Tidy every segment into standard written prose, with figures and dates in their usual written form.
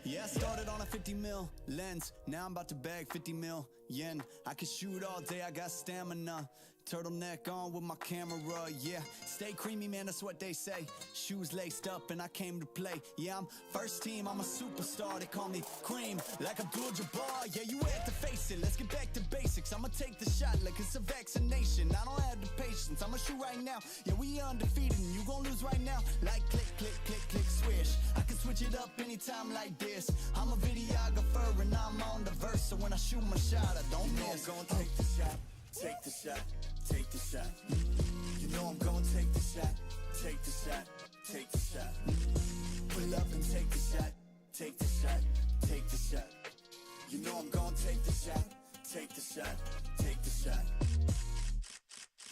Yeah, I started on a 50 mil lens. Now I'm about to bag 50 million. I can shoot all day, I got stamina. Turtleneck on with my camera, yeah. Stay creamy, man, that's what they say. Shoes laced up and I came to play. Yeah, I'm first team, I'm a superstar. They call me Cream, like Abdul-Jabbar. Yeah, you had to face it, let's get back to basics. I'ma take the shot like it's a vaccination. I don't have the patience, I'ma shoot right now. Yeah, we undefeated and you gon' lose right now. Like click, click, click, click, swish. I can switch it up anytime like this. I'm a videographer and I'm on the verse. So when I shoot my shot, I don't miss. I'm gonna take the shot, take the shot, take the shot. You know I'm gonna take the shot, take the shot, take the shot. Pull up and take the shot, take the shot, take the shot. You know I'm gonna take the shot, take the shot, take the shot.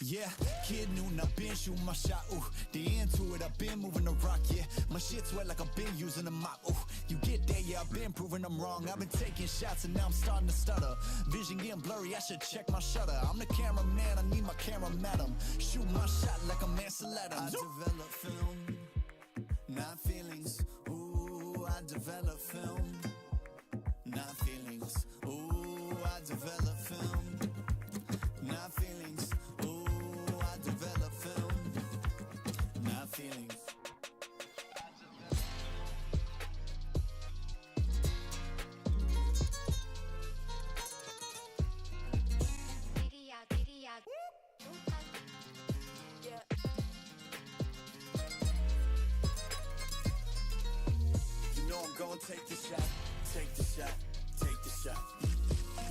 Yeah, kid noon, I've been shooting my shot, ooh. The into it, I've been moving the rock, yeah. My shit's wet like I've been using a mop, ooh. You get there, yeah, I've been proving I'm wrong. I've been taking shots and now I'm starting to stutter. Vision getting blurry, I should check my shutter. I'm the cameraman, I need my camera madam. Shoot my shot like a Mansell Adams. I develop film, not feelings. Ooh, I develop film, not feelings. Ooh, I develop film, not feelings. Ooh, I develop film, not feelings. You know I'm gonna take the shot, take the shot, take the shot.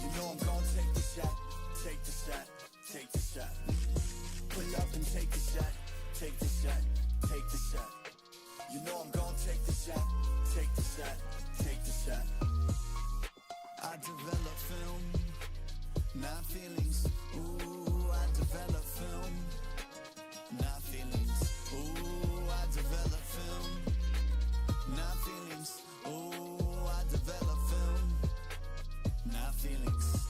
You know I'm gonna take the shot, take the shot, take the shot. Pull up and take the shot, take the shot, take the shot. You know I'm gonna take the shot, take the shot, take the shot. I develop film, not feelings. Ooh, I develop film, not feelings. Ooh, I develop film, not feelings. Ooh, I develop film, not feelings.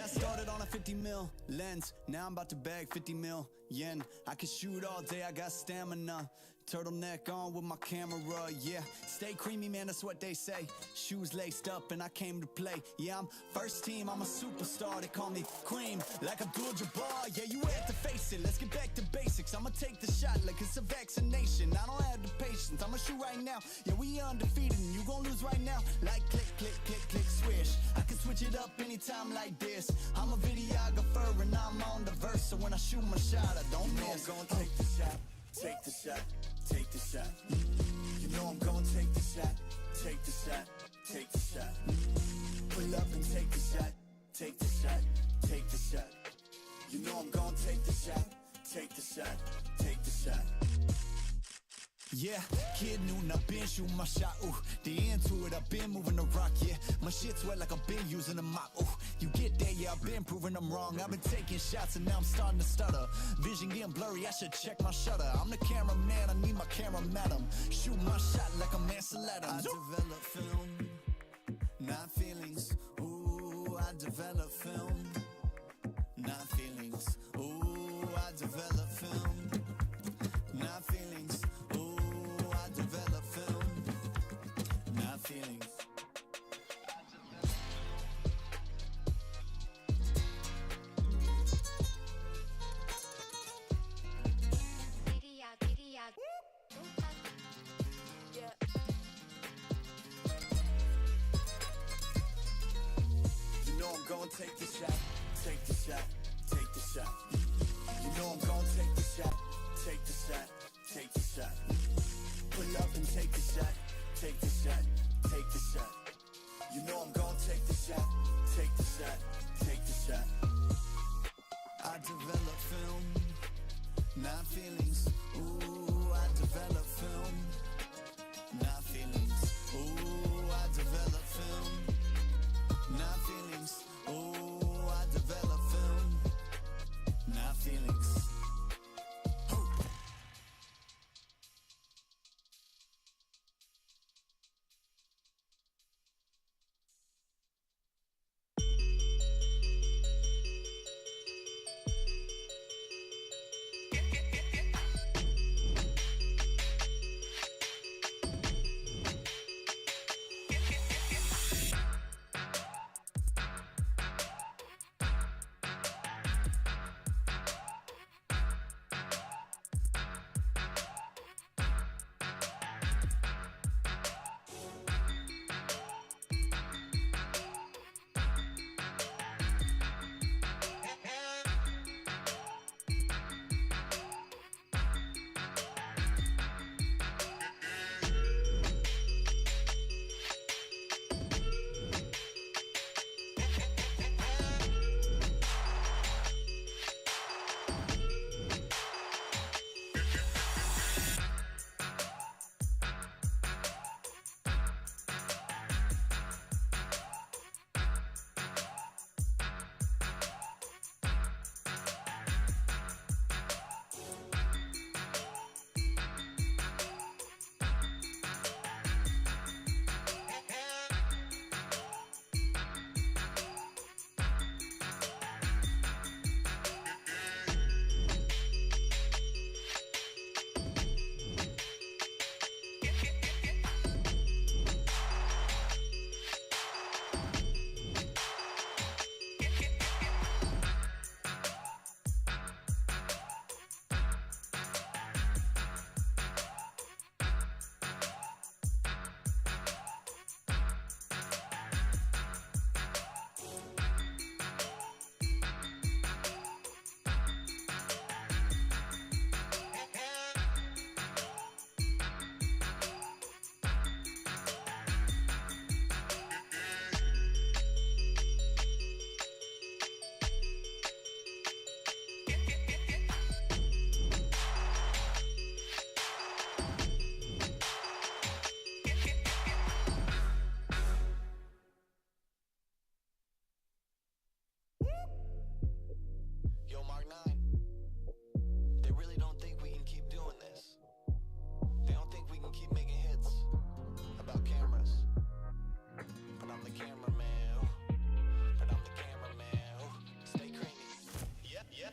got started on a 50 mil lens. Now I'm about to bag 50 mil yen. I can shoot all day, I got stamina. Turtleneck on with my camera, yeah. Stay creamy, man, that's what they say. Shoes laced up and I came to play. Yeah, I'm first team, I'm a superstar. They call me cream, like Abdul-Jabbar. Yeah, you had to face it, let's get back to basics. I'ma take the shot like it's a vaccination. I don't have the patience, I'ma shoot right now. Yeah, we undefeated and you gon' lose right now. Like click, click, click, click, swish. I can switch it up anytime like this. I'm a videographer and I'm on the verse. So when I shoot my shot, I don't miss. I'm gonna take the shot, take the shot, take the shot. You know I'm gonna take the shot, take the shot, take the shot. Pull up and take the shot, take the shot, take the shot. You know I'm gonna take the shot, take the shot, take the shot. Yeah, kid noon, I've been shooting my shot, ooh. The into it, I've been moving the rock, yeah. My shit's wet like I've been using a mop, ooh. You get that, yeah, I've been proving I'm wrong. I've been taking shots and now I'm starting to stutter. Vision getting blurry, I should check my shutter. I'm the cameraman, I need my camera madam. Shoot my shot like I'm Ansel Adams. I develop film, not feelings. Ooh, I develop film, not feelings. Ooh, I develop film, not feelings. Ooh, I develop film, not feelings. You know I'm gonna take the shot, take the shot, take the shot. You know I'm gonna take the shot, take the shot, take the shot. Pull up and take the shot, take the shot, take the shot. You know I'm gonna take the shot, take the shot, take the shot. I develop film, not feelings. Ooh, I develop film, not feelings. Ooh, I develop film, not feelings. Ooh, I develop film, not feelings.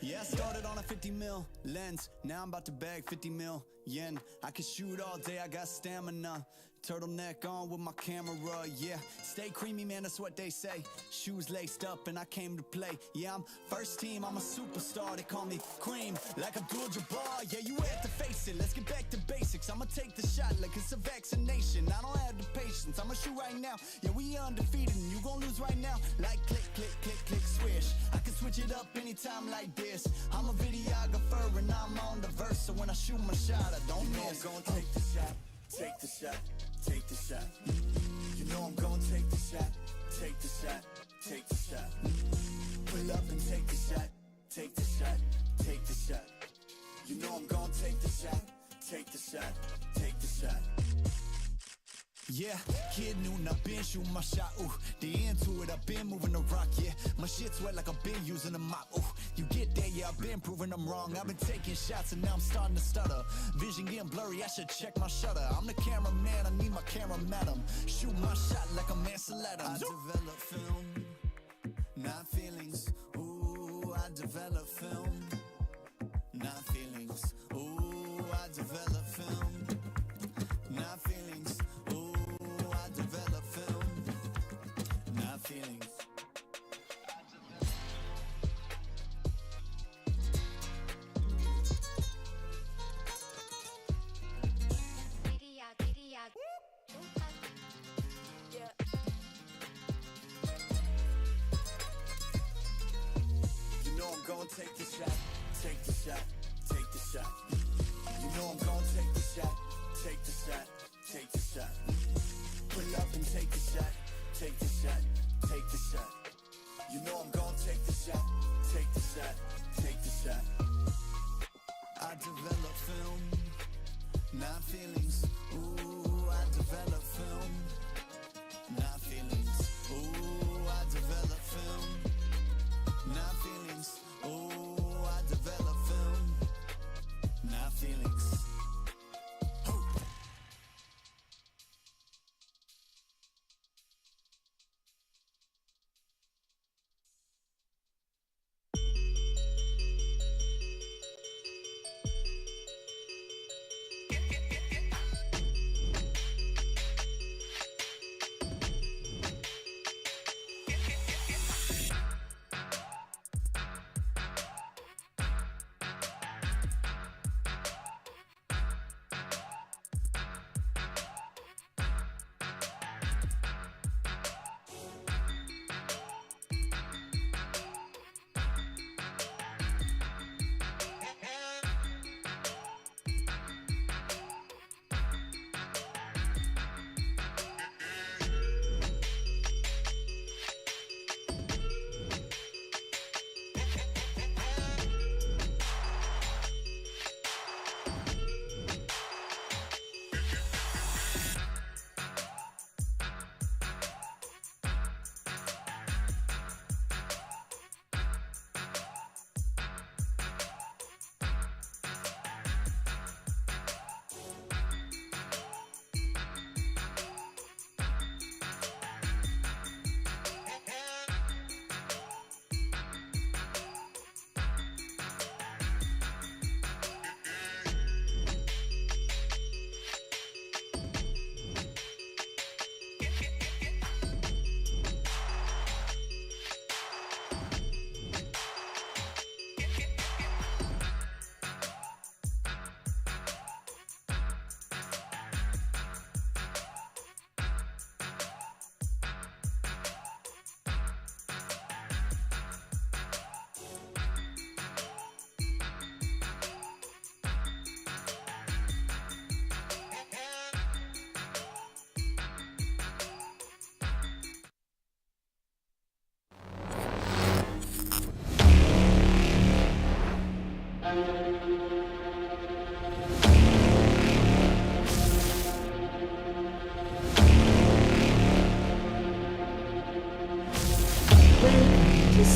Yeah, I started on a 50 mil lens. Now I'm about to bag 50 mil yen. I can shoot all day, I got stamina. Turtleneck on with my camera, yeah. Stay creamy, man, that's what they say. Shoes laced up and I came to play. Yeah, I'm first team, I'm a superstar. They call me Cream, like Abdul-Jabbar. Yeah, you had to face it, let's get back to basics. I'ma take the shot like it's a vaccination. I don't have the patience, I'ma shoot right now. Yeah, we undefeated and you gon' lose right now. Like click, click, click, click, swish. I can switch it up anytime like this. I'm a videographer and I'm on the verse. So when I shoot my shot, I don't miss. I'm gonna take the shot, take the shot, take the shot. You know I'm gonna take the shot, take the shot, take the shot. Pull up and take the shot, take the shot, take the shot. You know I'm gonna take the shot, take the shot, take the shot. Yeah, kid noon, I've been shooting my shot, ooh. The into it, I've been moving the rock, yeah. My shit's wet like I've been using a mop, ooh. You get that, yeah, I've been proving I'm wrong. I've been taking shots and now I'm starting to stutter. Vision getting blurry, I should check my shutter. I'm the cameraman, I need my camera madam. Shoot my shot like I'm Ansel Adams. I develop film, not feelings. Ooh, I develop film, not feelings. Ooh, I develop film, not feelings. Develop film, not feelings. You know I'm gonna take the shot, take the shot, take the shot. You know I'm gonna take the shot, take the shot, take the shot. Pull up and take the shot, take the shot, take the shot. You know I'm gonna take the shot, take the shot, take the shot. I develop film, not feelings. Ooh, I develop film, not feelings. Ooh, I develop film, not feelings. Ooh, I develop film, not feelings.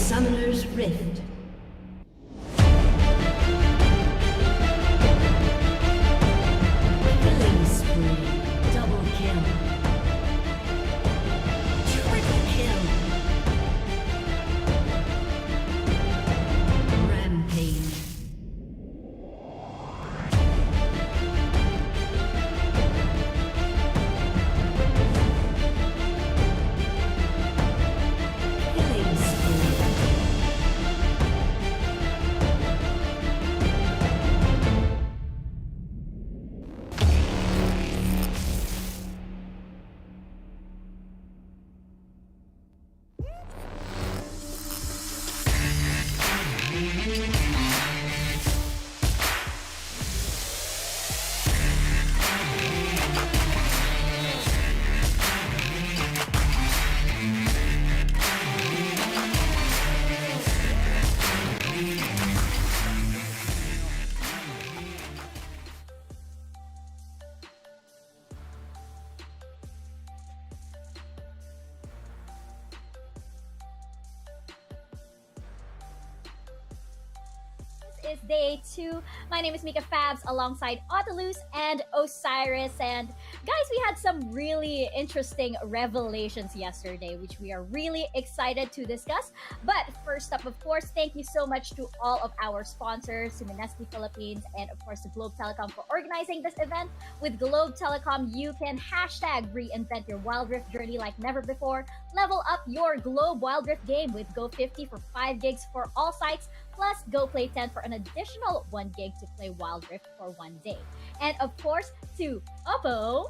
Summoner's Rift. Killing spree. Double kill. Triple kill. Rampage. is day 2. My name is Mika Fabs alongside Ottilus and Osiris. And guys, we had some really interesting revelations yesterday, which we are really excited to discuss. But first up, of course, thank you so much to all of our sponsors, to Minesky Philippines, and of course to Globe Telecom for organizing this event. With Globe Telecom, you can hashtag reinvent your Wild Rift journey like never before. Level up your Globe Wild Rift game with Go 50 for 5 gigs for all sites, plus Go Play 10 for an additional 1 gig to play Wild Rift for 1 day. And of course, to Oppo,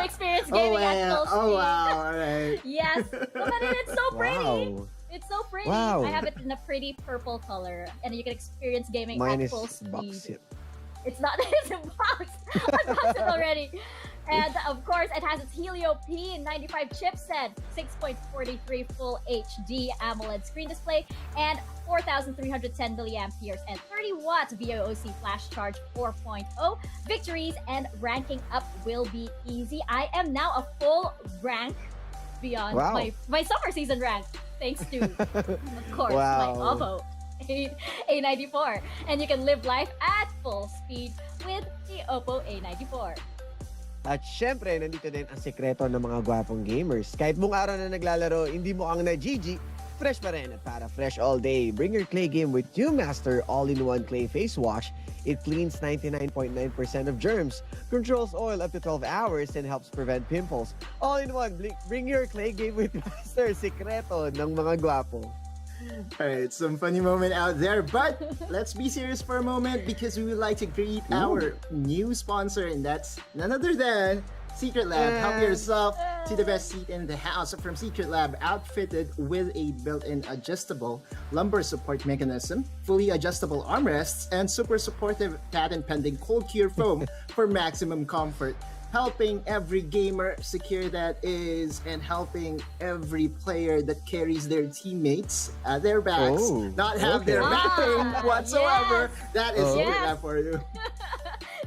experience gaming at full speed. Oh wow, alright. Yes, look at it, it's so pretty. Wow. It's so pretty. Wow. I have it in a pretty purple color, and you can experience gaming Mine at is full speed. box it. It's not, it's a box. I boxed it already. And of course, it has its Helio P95 chipset, 6.43 Full HD AMOLED screen display, and 4,310 milliamperes and 30 watts VOC flash charge 4.0. Victories and ranking up will be easy. I am now a full rank beyond my summer season rank, thanks to, of course, my Oppo A94. And you can live life at full speed with the Oppo A94. At syempre, nandito din ang sekreto ng mga gwapong gamers. Kahit buong araw na naglalaro, hindi mo ang na-GG, fresh pa rin at para fresh all day. Bring your clay game with Master All-in-One Clay Face Wash. It cleans 99.9% of germs, controls oil up to 12 hours, and helps prevent pimples. All-in-one, bring your clay game with Master. Sekreto ng mga gwapo. Alright, some funny moment out there, but let's be serious for a moment because we would like to greet our new sponsor, and that's none other than Secret Lab. Help yourself to the best seat in the house from Secret Lab, outfitted with a built-in adjustable lumbar support mechanism, fully adjustable armrests, and super supportive patent-pending cold cure foam for maximum comfort. Helping every gamer secure that is, and helping every player that carries their teammates at their backs not have their backing whatsoever. Yes. That is Secret Lab for you.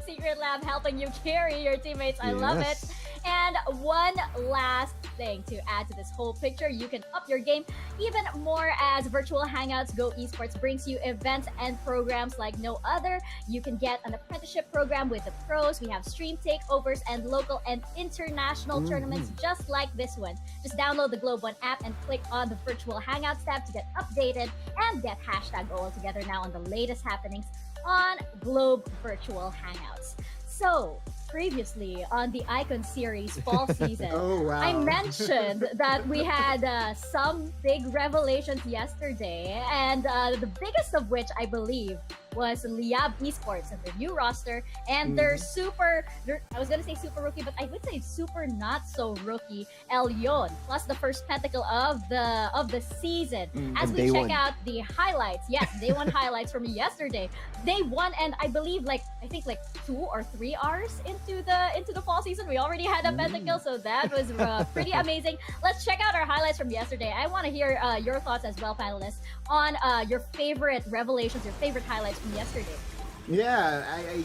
Secret Lab helping you carry your teammates. I love it. And one last thing to add to this whole picture, you can up your game even more as Virtual Hangouts Go Esports brings you events and programs like no other. You can get an apprenticeship program with the pros. We have stream takeovers and local and international tournaments just like this one. Just download the Globe One app and click on the Virtual Hangouts tab to get updated and get hashtag all together now on the latest happenings on Globe Virtual Hangouts. So, previously on the Icon series fall season, I mentioned that we had some big revelations yesterday, and the biggest of which I believe was Liyab Esports and their new roster and their I was gonna say super rookie, but I would say super not so rookie Elyon, plus the first pentacle of the season. As we check out the highlights, day one highlights from yesterday. Day one, and I believe I think 2 or 3 hours into the fall season, we already had a pentacle, so that was pretty amazing. Let's check out our highlights from yesterday. I want to hear your thoughts as well, panelists, on your favorite revelations, your favorite highlights from yesterday. Yeah, I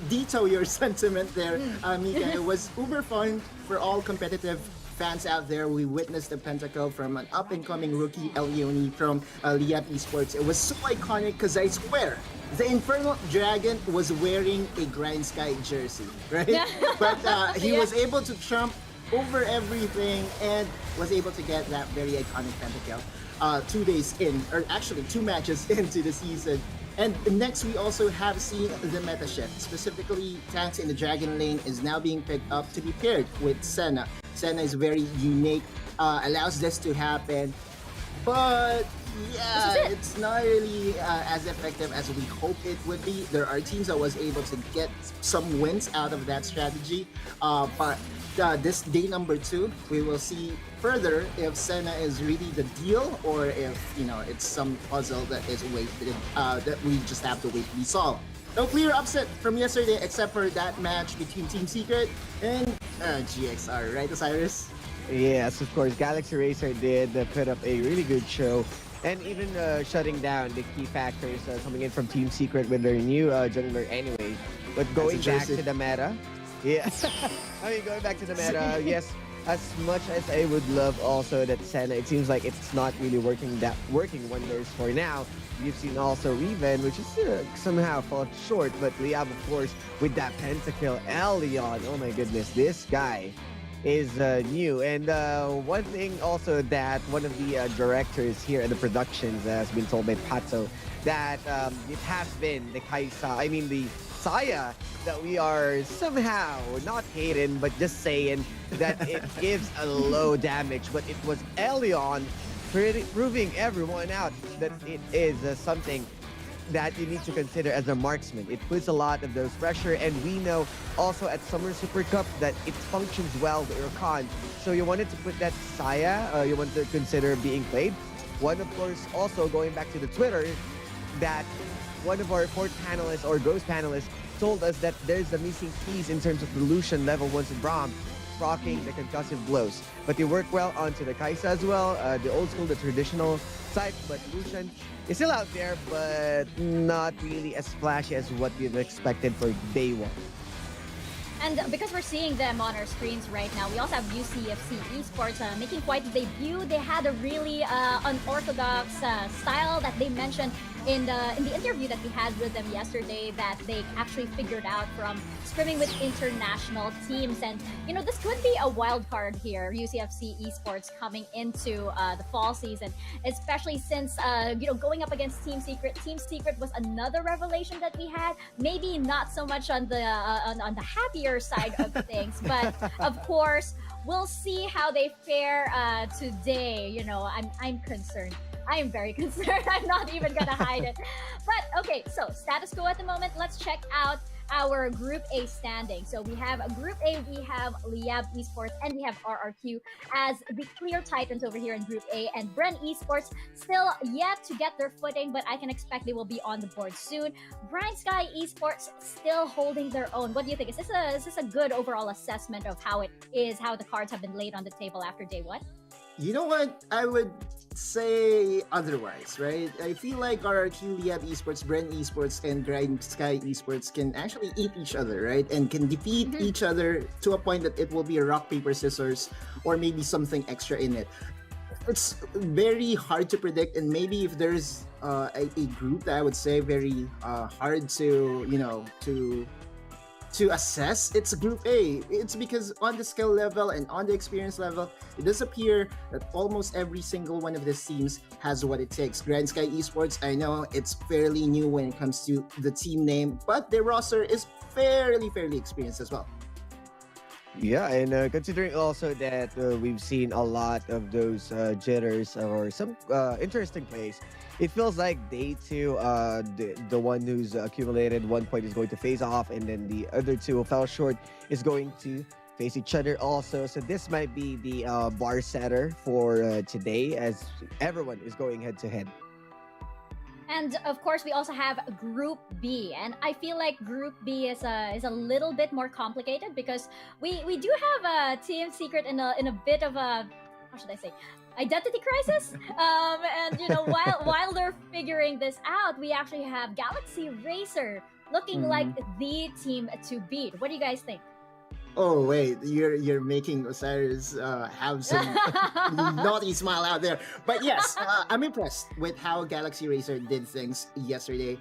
ditto your sentiment there, Mika. It was uber fun for all competitive fans out there. We witnessed the pentacle from an up-and-coming rookie, Elioni, from Liyab Esports. It was so iconic because I swear, the Infernal Dragon was wearing a GrindSky jersey, right? But he was able to trump over everything and was able to get that very iconic pentacle 2 days in, or actually 2 matches into the season. And next, we also have seen the meta shift. Specifically, tanks in the Dragon lane is now being picked up to be paired with Senna. Senna is very unique, allows this to happen. But yeah, it's not really as effective as we hope it would be. There are teams that was able to get some wins out of that strategy. But this day number 2, we will see further if Senna is really the deal or if it's some puzzle that is waited that we just have to wait to be solved. No clear upset from yesterday except for that match between Team Secret and GXR, right, Osiris? Yes, of course. Galaxy Racer did put up a really good show, and even shutting down the key factors coming in from Team Secret with their new jungler anyway. But going back to the meta, going back to the meta, yes, as much as I would love also that Senna, it seems like it's not really working wonders for now. we've seen also Riven, which is somehow fell short, but Liyab, of course, with that pentakill. Leon, oh my goodness, this guy is new. And one thing also that one of the directors here at the productions has been told by Pato that it has been the the Saya that we are somehow not hating, but just saying that it gives a low damage. But it was Elion proving everyone out that it is something that you need to consider as a marksman. It puts a lot of those pressure, and we know also at Summer Super Cup that it functions well with Rakan. So you wanted to put that Saya, you want to consider being played. One, of course, also going back to the Twitter, that one of our fourth panelists or ghost panelists told us that there's a missing piece in terms of the Lucian level 1 in Braum, rocking the concussive blows. But they work well onto the Kaisa as well, the old school, the traditional side, but Lucian is still out there, but not really as flashy as what we've expected for day one. And because we're seeing them on our screens right now, we also have UCFC Esports making quite a debut. They had a really unorthodox style that they mentioned in the interview that we had with them yesterday, that they actually figured out from scrimming with international teams. And this could be a wild card here, UCFC Esports coming into the fall season, especially since going up against Team Secret. Team Secret was another revelation that we had. Maybe not so much on the happier side of things, but of course we'll see how they fare today. I'm concerned. I am very concerned. I'm not even gonna hide it. But okay, so status quo at the moment. Let's check out our Group A standing. So we have Group A, we have Liyab Esports, and we have RRQ as the clear titans over here in Group A. And Bren Esports still yet to get their footing, but I can expect they will be on the board soon. GrindSky Esports still holding their own. What do you think? Is this a good overall assessment of how it is, how the cards have been laid on the table after day one? You know what? I would say otherwise, right? I feel like RRQ, Liyab Esports, Bren Esports, and GrindSky Esports can actually eat each other, right? And can defeat each other to a point that it will be a rock, paper, scissors, or maybe something extra in it. It's very hard to predict, and maybe if there's a group that I would say very hard to assess, it's Group A. It's because on the skill level and on the experience level, it does appear that almost every single one of these teams has what it takes. GrindSky Esports, I know it's fairly new when it comes to the team name, but their roster is fairly experienced as well. Yeah, and considering also that we've seen a lot of those jitters or some interesting plays, it feels like day two, the one who's accumulated 1 point is going to face off, and then the other two who fell short is going to face each other also. So this might be the bar setter for today, as everyone is going head to head. And of course, we also have Group B, and I feel like Group B is a little bit more complicated because we do have a Team Secret in a bit of a, how should I say, identity crisis. And while they're figuring this out, we actually have Galaxy Racer looking like the team to beat. What do you guys think? Oh wait, you're making Osiris have some naughty smile out there. But yes, I'm impressed with how Galaxy Racer did things yesterday.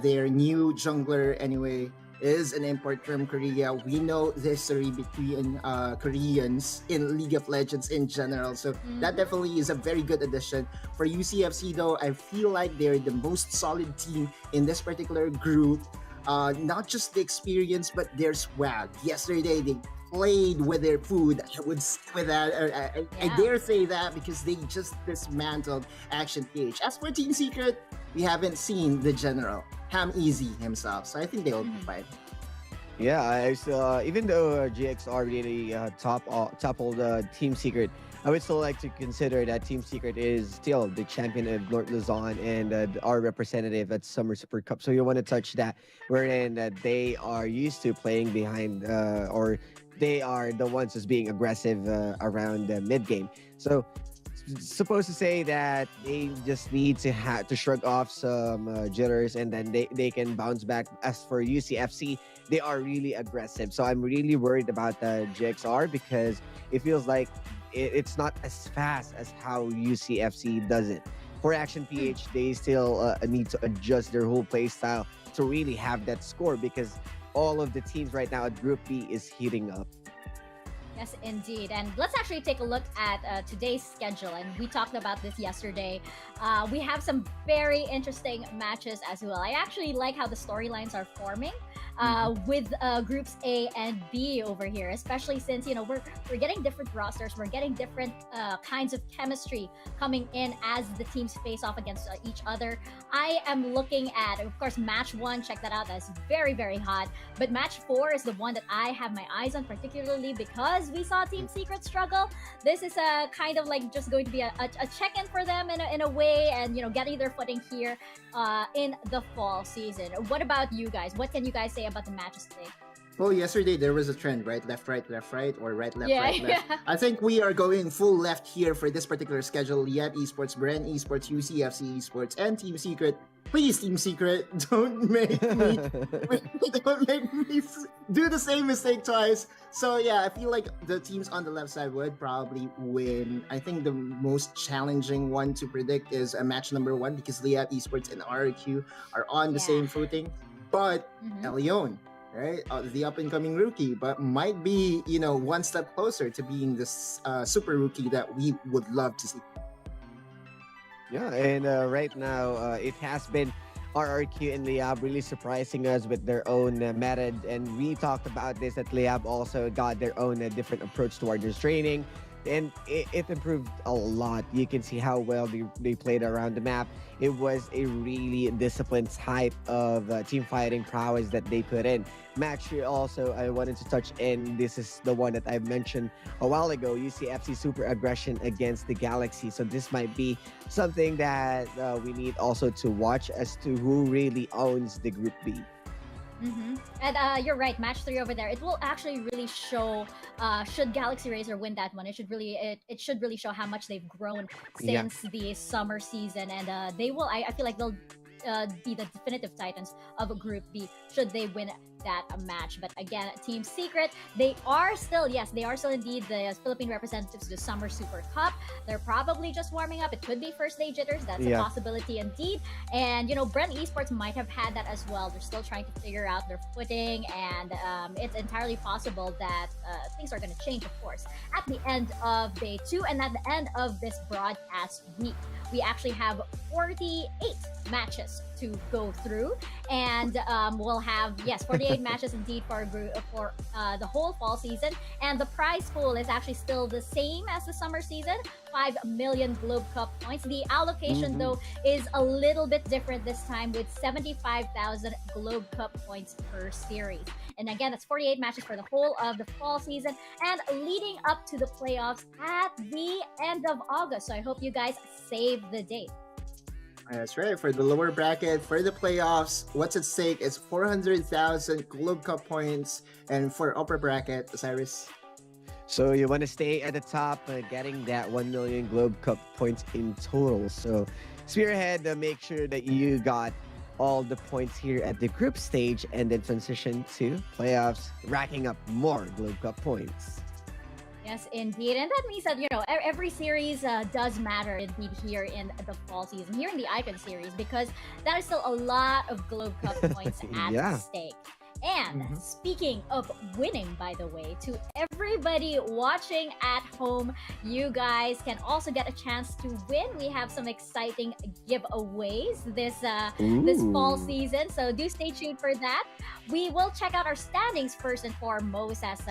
Their new jungler, anyway, is an import from Korea. We know the history between Koreans in League of Legends in general, so that definitely is a very good addition. For UCFC though, I feel like they're the most solid team in this particular group. Not just the experience, but their swag. Yesterday, they played with their food. I would say with that. I dare say that because they just dismantled Action PH. As for Team Secret, we haven't seen the general, Ham Easy himself, so I think they'll be fine. Yeah, I still, even though GXR really toppled Team Secret, I would still like to consider that Team Secret is still the champion of North Luzon and our representative at Summer Super Cup. So you want to touch that, wherein they are used to playing behind, or they are the ones who's being aggressive around the mid game. So supposed to say that they just need to shrug off some jitters, and then they can bounce back. As for UCFC, they are really aggressive. So I'm really worried about the GXR because it feels like it's not as fast as how UCFC does it. for Action PH, they still need to adjust their whole play style to really have that score, because all of the teams right now at Group B is heating up. Yes, indeed. And let's actually take a look at today's schedule. And we talked about this yesterday. We have some very interesting matches as well. I actually like how the storylines are forming with groups A and B over here, especially since, you know, we're getting different rosters. We're getting different kinds of chemistry coming in as the teams face off against each other. I am looking at, of course, match 1. Check that out. That's very, very hot. But match 4 is the one that I have my eyes on, particularly because we saw Team Secret struggle. This is a kind of like just going to be a check-in for them in a way, and, you know, getting their footing here in the fall season. What about you guys? What can you guys say about the matches today? Well, yesterday there was a trend, right? Left, right, or right, left, Yeah, right, left. yeah. I think we are going full left here for this particular schedule. Liyab Esports, Bren Esports, UCFC Esports, and Team Secret. Please, Team Secret, don't make me do the same mistake twice. So yeah, I feel like the teams on the left side would probably win. I think the most challenging one to predict is a match number 1, because Liyab Esports and RRQ are on the same footing. But Leon, right, the up-and-coming rookie, but might be, you know, one step closer to being this super rookie that we would love to see. Yeah, and right now it has been RRQ and Liyab really surprising us with their own method, and we talked about this, that Liyab also got their own different approach towards their training, and it improved a lot. You can see how well they played around the map. It was a really disciplined type of team fighting prowess that they put in. Match 3 also, I wanted to touch in. This is the one that I mentioned a while ago, UCFC super aggression against the Galaxy. So this might be something that we need also to watch as to who really owns the Group B. And you're right, match 3 over there. It will actually really show. Should Galaxy Racer win that one, it should really show how much they've grown since the summer season, and they will. I feel like they'll be the definitive titans of Group B should they win that match. But again, Team Secret, they are still indeed the Philippine representatives to the Summer Super Cup. They're probably just warming up. It could be first day jitters. That's a possibility indeed. And, you know, Bren Esports might have had that as well. They're still trying to figure out their footing, and it's entirely possible that things are going to change, of course, at the end of day 2 and at the end of this broadcast week. We actually have 48 matches to go through, and we'll have 48 matches indeed for the whole fall season. And the prize pool is actually still the same as the summer season, 5 million Globe Cup points. The allocation though is a little bit different this time, with 75,000 Globe Cup points per series. And again, that's 48 matches for the whole of the fall season, and leading up to the playoffs at the end of August. So I hope you guys save the date. That's right. For the lower bracket, for the playoffs, what's at stake is 400,000 Globe Cup points. And for upper bracket, Cyrus? So you want to stay at the top, getting that 1 million Globe Cup points in total. So spearhead, make sure that you got all the points here at the group stage, and then transition to playoffs, racking up more Globe Cup points. Yes, indeed. And that means that, you know, every series does matter indeed here in the fall season, here in the Icon series, because that is still a lot of Globe Cup points at stake. And speaking of winning, by the way, to everybody watching at home, you guys can also get a chance to win. We have some exciting giveaways this fall season, so do stay tuned for that. We will check out our standings first and foremost, as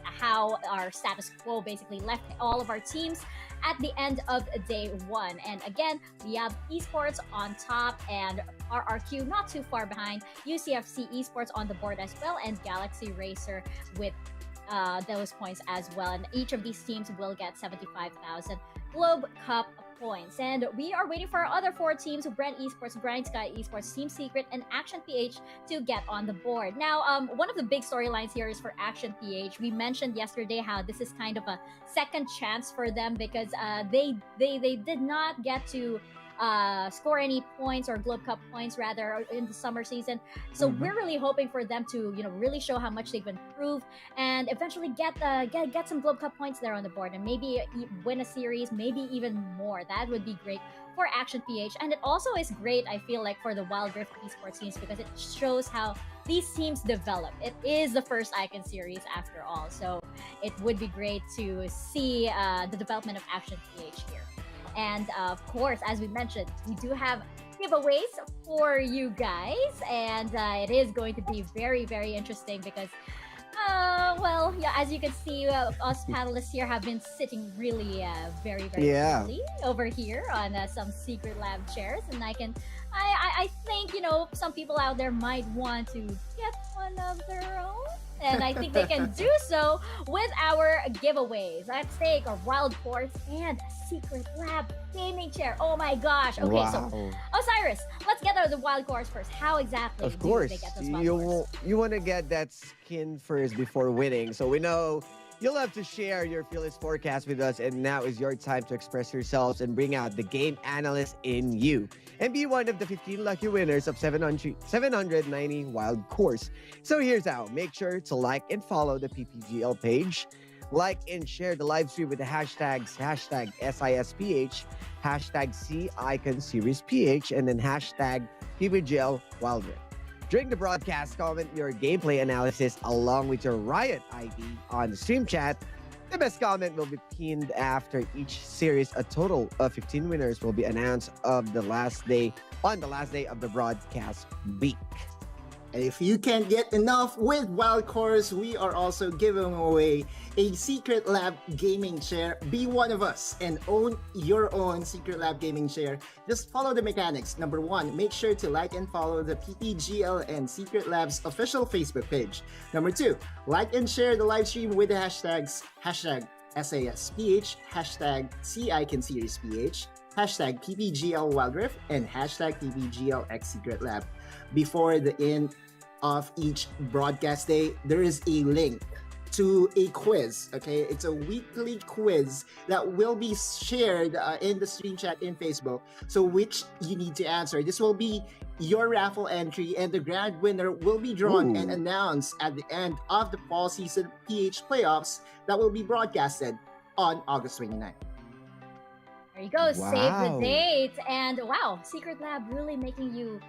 how our status quo basically left all of our teams at the end of day 1. And again, we have Esports on top, and RRQ not too far behind, UCFC Esports on the board as well, and Galaxy Racer with those points as well. And each of these teams will get 75,000 Globe Cup points. And we are waiting for our other 4 teams, Bren Esports, GrindSky Esports, Team Secret, and Action PH to get on the board. Now, one of the big storylines here is for Action PH. We mentioned yesterday how this is kind of a second chance for them, because they did not get to score any points or Globe Cup points rather in the summer season. So we're really hoping for them to really show how much they've improved and eventually get some Globe Cup points there on the board and maybe win a series, maybe even more. That would be great for Action PH, and it also is great, I feel like, for the Wild Rift esports teams because it shows how these teams develop. It is the first Icon series after all, so it would be great to see the development of Action PH here. And of course, as we mentioned, we do have giveaways for you guys, and it is going to be very, very interesting because well, yeah, as you can see, us panelists here have been sitting really very, very early over here on some secret lab chairs, and I think, some people out there might want to get one of their own, and I think they can do so with our giveaways. Let's take a Wild Force and a Secret Lab gaming chair. Oh my gosh. Okay, so Osiris, let's get the Wild Course first. How exactly do they get those Wild Cores? You want to get that skin first before winning. So we know you'll have to share your fearless forecast with us, and now is your time to express yourselves and bring out the game analyst in you and be one of the 15 lucky winners of 790 Wild Course. So here's how. Make sure to like and follow the PPGL page. Like and share the live stream with the hashtags #SISPH, #CIconSeriesPH, and then #PPGL Wild Rift. During the broadcast, comment your gameplay analysis along with your Riot ID on the stream chat. The best comment will be pinned after each series. A total of 15 winners will be announced on the last day of the broadcast week. And if you can't get enough with Wild Course, we are also giving away a Secret Lab gaming chair. Be one of us and own your own Secret Lab gaming chair. Just follow the mechanics. Number one, make sure to like and follow the PPGL and Secret Lab's official Facebook page. Number two, like and share the live stream with the hashtags #SISPH, #CIconSeriesPH, #PPGL Wild Rift, and #PPGLX Secret Lab. Before the end of each broadcast day, there is a link to a quiz. Okay, it's a weekly quiz that will be shared in the stream chat in Facebook. So which you need to answer. This will be your raffle entry, and the grand winner will be drawn and announced at the end of the fall season PH playoffs that will be broadcasted on August 29th. There you go. Save the date. And wow, Secret Lab really making you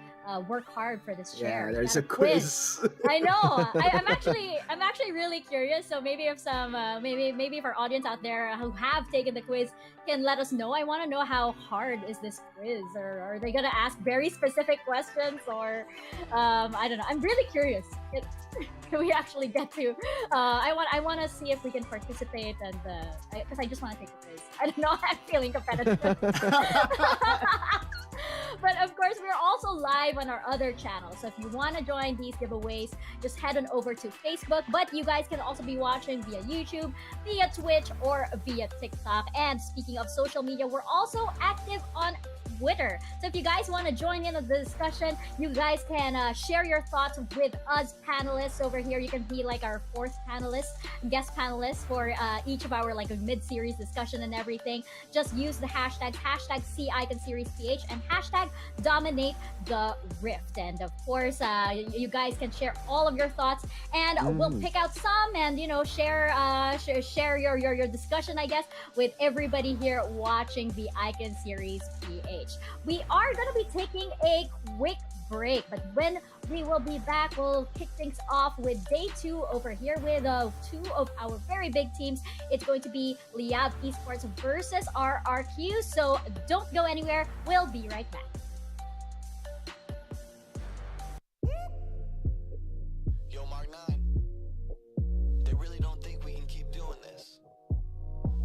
work hard for this chair. Yeah, there's a quiz. I know. I'm actually really curious. So maybe if some maybe if our audience out there who have taken the quiz can let us know. I want to know how hard is this quiz, or are they gonna ask very specific questions, or I don't know. I'm really curious. Can we actually get to? I want to see if we can participate, and because I just want to take the quiz. I don't know. I'm feeling competitive. But of course, we're also live on our other channels. So if you want to join these giveaways, just head on over to Facebook. But you guys can also be watching via YouTube, via Twitch, or via TikTok. And speaking of social media, we're also active on Twitter. So if you guys want to join in on the discussion, you guys can share your thoughts with us panelists over here. You can be like our fourth guest panelist for each of our like a mid-series discussion and everything. Just use the hashtags #CIconSeriesPH and #DominateTheRift. And of course, you guys can share all of your thoughts, and we'll pick out some and share your discussion, I guess, with everybody here watching the Icon Series PH. We are going to be taking a quick break, but when we will be back, we'll kick things off with day 2 over here with two of our very big teams. It's going to be Liyab Esports versus RRQ, so don't go anywhere. We'll be right back. Yo, Mark 9. They really don't think we can keep doing this.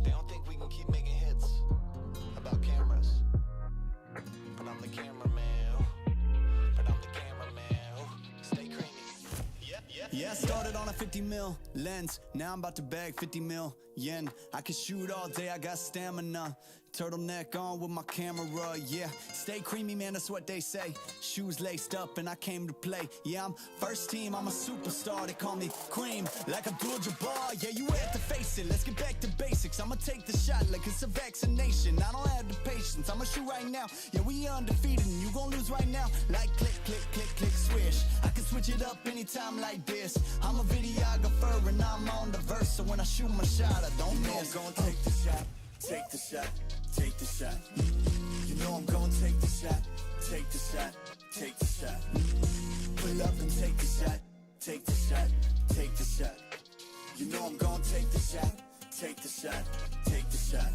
They don't think we can keep making hits about cameras. But I'm the cameraman. But I'm the cameraman. Stay creamy. Yeah, I started on a 50 mil lens. Now I'm about to bag 50 mil yen. I can shoot all day, I got stamina. Turtleneck on with my camera, yeah. Stay creamy, man, that's what they say. Shoes laced up and I came to play. Yeah, I'm first team, I'm a superstar. They call me Cream, like Abdul-Jabbar. Yeah, you had to face it, let's get back to basics. I'ma take the shot like it's a vaccination. I don't have the patience, I'ma shoot right now. Yeah, we undefeated and you gon' lose right now. Like click, click, click, click, swish. I can switch it up anytime like this. I'm a videographer and I'm on the verse. So when I shoot my shot, I don't miss. I'm gonna take the shot, take the shot, take the shot. You know I'm gonna take the shot, take the shot, take the shot. Pull up and take the shot, take the shot, take the shot. You know I'm gonna take the shot, take the shot, take the shot.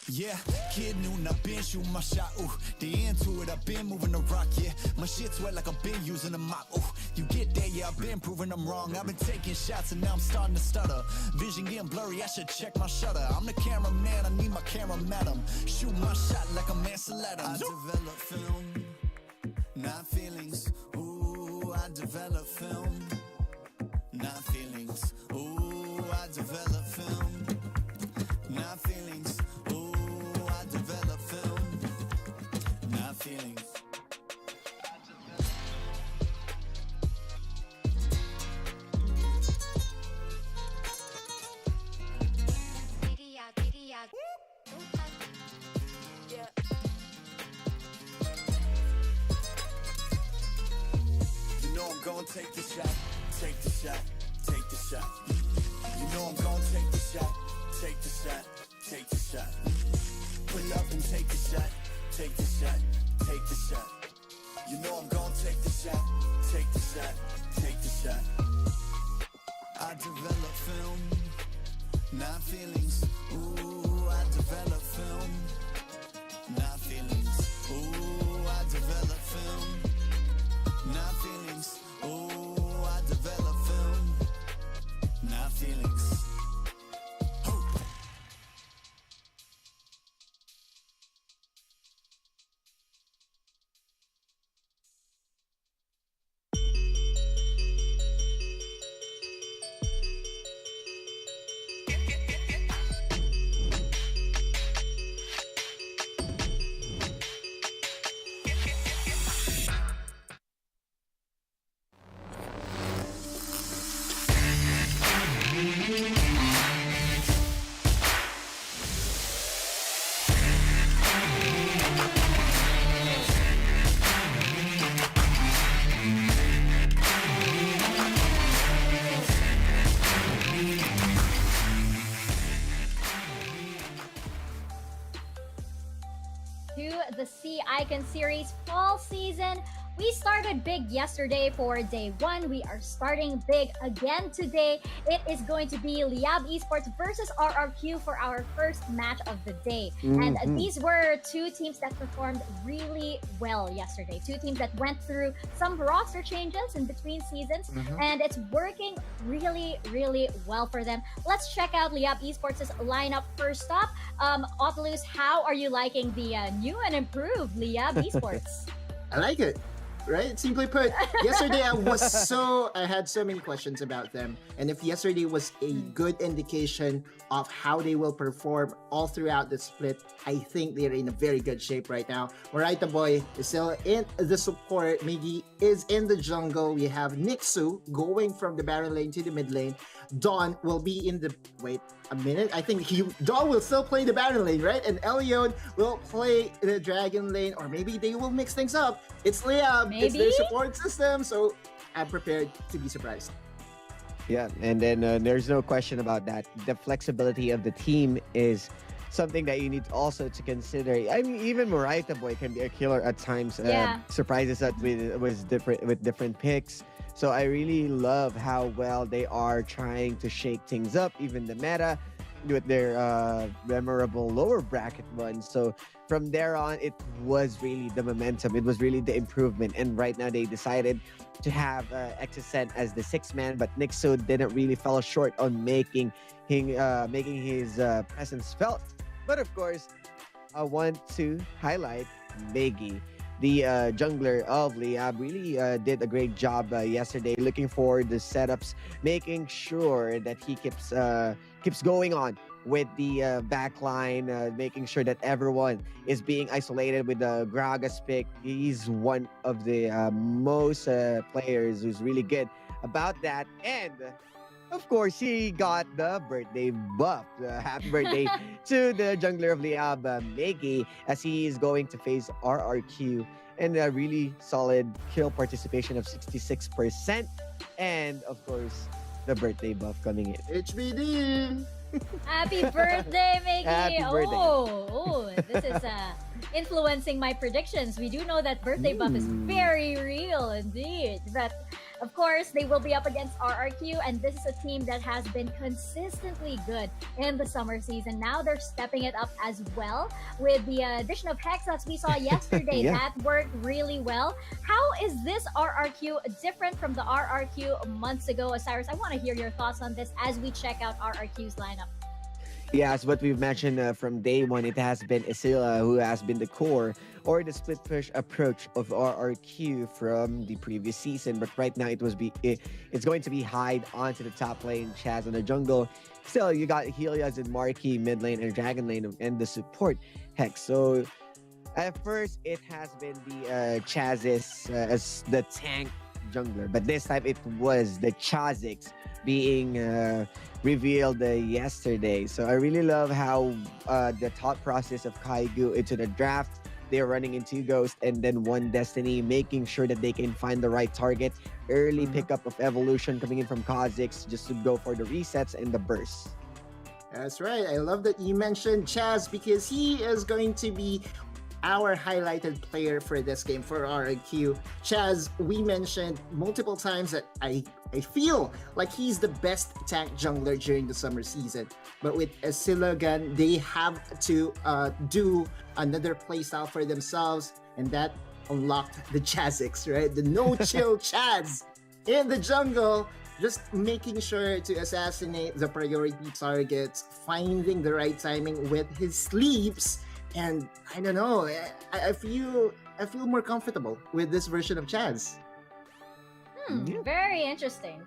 Yeah, kid noon, I've been shooting my shot, ooh. The into it, I've been moving the rock, yeah. My shit's wet like I've been using a mop, ooh. You get that, yeah, I've been proving I'm wrong. I've been taking shots and now I'm starting to stutter. Vision getting blurry, I should check my shutter. I'm the cameraman, I need my camera madam. Shoot my shot like I'm Ansel Adams. I develop film, not feelings. Ooh, I develop film, not feelings. Ooh, I develop film, not feelings. Ooh, I develop film, not feelings. You know I'm gonna take the shot, take the shot, take the shot. You know I'm gonna take the shot, take the shot, take the shot. Pull up and take the shot, take the shot, take the shot. You know I'm gonna take the shot, take the shot, take the shot. I develop film, not feelings. Ooh, I develop film, not feelings. Ooh, I develop film, not feelings. Ooh, I develop film, not feelings. To the Sea Icon Series fall season. We started big yesterday for day one. We are starting big again today. It is going to be Liyab Esports versus RRQ for our first match of the day. And these were two teams that performed really well yesterday. Two teams that went through some roster changes in between seasons, and it's working really, really well for them. Let's check out Liyab Esports' lineup first up. Otelus, how are you liking the new and improved Liyab Esports? I like it. Right? Simply put, yesterday I had so many questions about them. And if yesterday was a good indication of how they will perform all throughout the split, I think they're in a very good shape right now. Moraita Boy is still in the support. Miggy is in the jungle. We have Nixu going from the Baron lane to the mid lane. Dawn will be in the... Wait a minute. I think Dawn will still play the Baron lane, right? And Elion will play the Dragon lane. Or maybe they will mix things up. It's Liyab. Maybe? It's their support system. So I'm prepared to be surprised. Yeah, and then there's no question about that. The flexibility of the team is something that you need also to consider. I mean, even Moraita Boy can be a killer at times. Surprises us with different picks. So I really love how well they are trying to shake things up, even the meta, with their memorable lower bracket ones. So from there on, it was really the momentum. It was really the improvement. And right now they decided to have Exocent as the sixth man, but Nixo didn't really fall short on making his presence felt. But of course, I want to highlight Miggy. The jungler of Liyab really did a great job yesterday, looking for the setups, making sure that he keeps keeps going on with the back line, making sure that everyone is being isolated with the Gragas pick. He's one of the most players who's really good about that. And of course, he got the birthday buff. Happy birthday to the jungler of Liyab, Megi, as he is going to face RRQ and a really solid kill participation of 66%. And of course, the birthday buff coming in. HBD! Happy birthday, Miggy! Happy birthday. This is influencing my predictions. We do know that birthday buff is very real indeed. But of course, they will be up against RRQ, and this is a team that has been consistently good in the summer season. Now they're stepping it up as well with the addition of Hex, as we saw yesterday. Yeah. That worked really well. How is this RRQ different from the RRQ months ago? Osiris, I want to hear your thoughts on this as we check out RRQ's lineup. Yeah, as what we've mentioned from day one, it has been Isila who has been the core or the split push approach of RRQ from the previous season. But right now, it's going to be Hyde onto the top lane, Chaz on the jungle. Still, you got Helios and Marquee mid lane and Dragon lane and the support Hex. So at first, it has been the Chaz's as the tank jungler, but this time it was the Chazix being revealed yesterday. So I really love how the thought process of Kaigu into the draft, they're running in 2 Ghosts and then 1 Destiny, making sure that they can find the right target. Early pickup of Evolution coming in from Kha'Zix just to go for the resets and the bursts. That's right. I love that you mentioned Chaz because he is going to be our highlighted player for this game for RRQ. Chaz, we mentioned multiple times that I feel like he's the best tank jungler during the summer season. But with Silagan, they have to do another playstyle for themselves, and that unlocked the Chazix, right? The no-chill Chaz in the jungle, just making sure to assassinate the priority targets, finding the right timing with his sleeps. And I don't know, I feel more comfortable with this version of Chaz. Very interesting.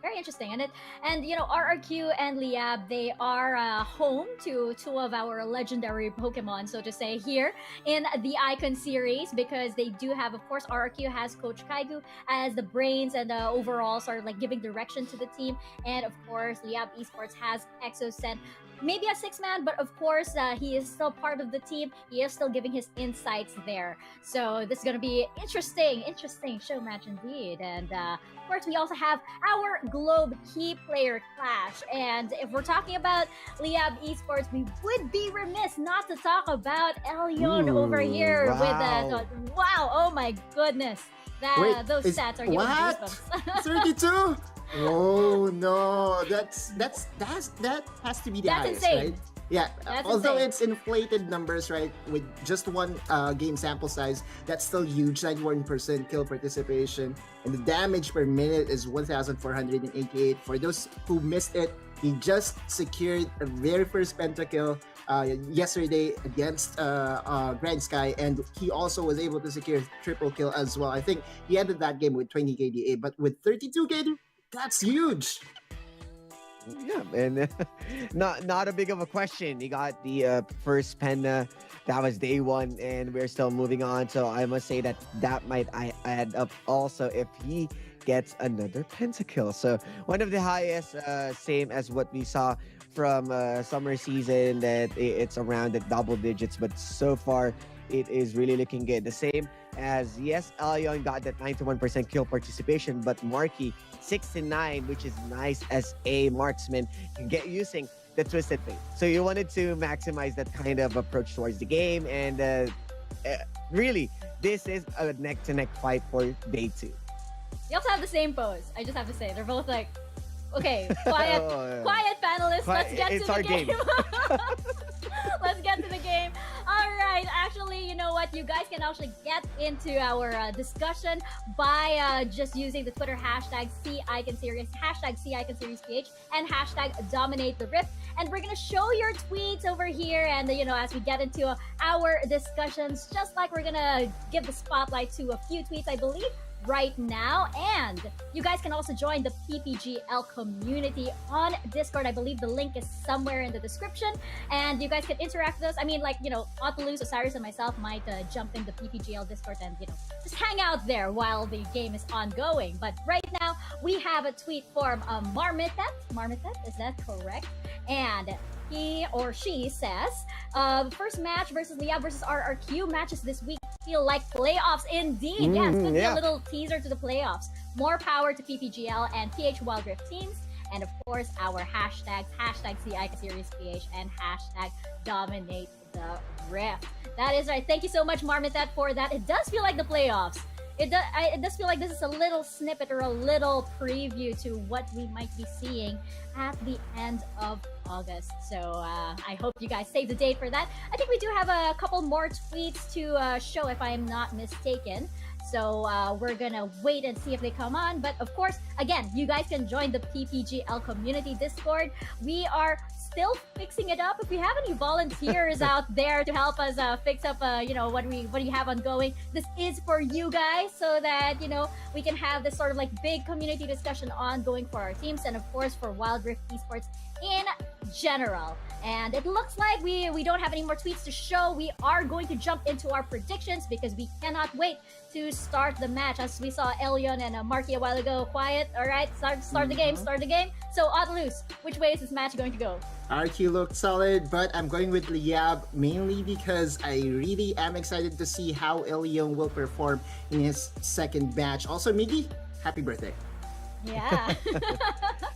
And you know, RRQ and Liyab, they are home to 2 of our legendary Pokemon, so to say, here in the Icon series, because they do have, of course, RRQ has Coach Kaigu as the brains and overall sort of like giving direction to the team, and of course, Liyab Esports has Exocent. Maybe a 6-man, but of course, he is still part of the team. He is still giving his insights there. So this is going to be interesting show match indeed. And of course, we also have our Globe Key Player Clash. And if we're talking about Liyab Esports, we would be remiss not to talk about Elyon over here. Wow. Wow, oh my goodness. Those stats are giving goosebumps. 32? Oh no, that has to be the That's highest, insane. right? Yeah, That's although insane. it's inflated numbers, right, with just 1 game sample size, that's still huge. 91% kill participation, and the damage per minute is 1,488. For those who missed it, he just secured a very first pentakill yesterday against GrindSky, and he also was able to secure triple kill as well. I think he ended that game with 20 KDA, but with 32 KDA, that's huge. Yeah, and not a big of a question. He got the first penta. That was day 1, and we're still moving on. So I must say that might add up also if he gets another pentakill. So one of the highest, same as what we saw from summer season, that it's around the double digits. But so far, it is really looking good. The same as, yes, Elyon got that 91% kill participation, but Marky 69, which is nice as a marksman, can get using the Twisted Fate. So you wanted to maximize that kind of approach towards the game, and really, this is a neck-to-neck fight for day 2. They also have the same pose. I just have to say, they're both like, okay, quiet, quiet panelists. Let's get to the game. Let's get to the game. All right. Actually, you know what? You guys can actually get into our discussion by just using the Twitter hashtag #CIconSeries, hashtag #CIconSeriesPH, and hashtag #DominateTheRift. And we're going to show your tweets over here. And, you know, as we get into our discussions, just like we're going to give the spotlight to a few tweets, I believe, right now. And you guys can also join the PPGL community on Discord. I believe the link is somewhere in the description, and you guys can interact with us. I mean, like, Otolus, Osiris, and myself might jump in the PPGL Discord and just hang out there while the game is ongoing. But right now we have a tweet from Marmitet, is that correct? And he or she says, first match versus Liyab versus RRQ matches this week feel like playoffs indeed. Yes, could be a little teaser to the playoffs. More power to PPGL and PH Wild Rift teams. And of course, our hashtags, hashtag CI Series PH and hashtag Dominate the Rift. That is right. Thank you so much, Marmitet, for that. It does feel like the playoffs. It does feel like this is a little snippet or a little preview to what we might be seeing at the end of August. So I hope you guys save the date for that. I think we do have a couple more tweets to show, if I am not mistaken. So we're gonna wait and see if they come on. But of course, again, you guys can join the PPGL community Discord. We are still fixing it up. If we have any volunteers out there to help us fix up, what we have ongoing, this is for you guys, so that we can have this sort of like big community discussion ongoing for our teams, and of course for Wild Rift Esports in general. And it looks like we don't have any more tweets to show. We are going to jump into our predictions because we cannot wait to start the match. As we saw Elion and Marky a while ago, quiet. All right, start the game. So Otolus, which way is this match going to go? RQ looked solid, but I'm going with Liyab mainly because I really am excited to see how Elion will perform in his second match. Also, Miggy, happy birthday. Yeah.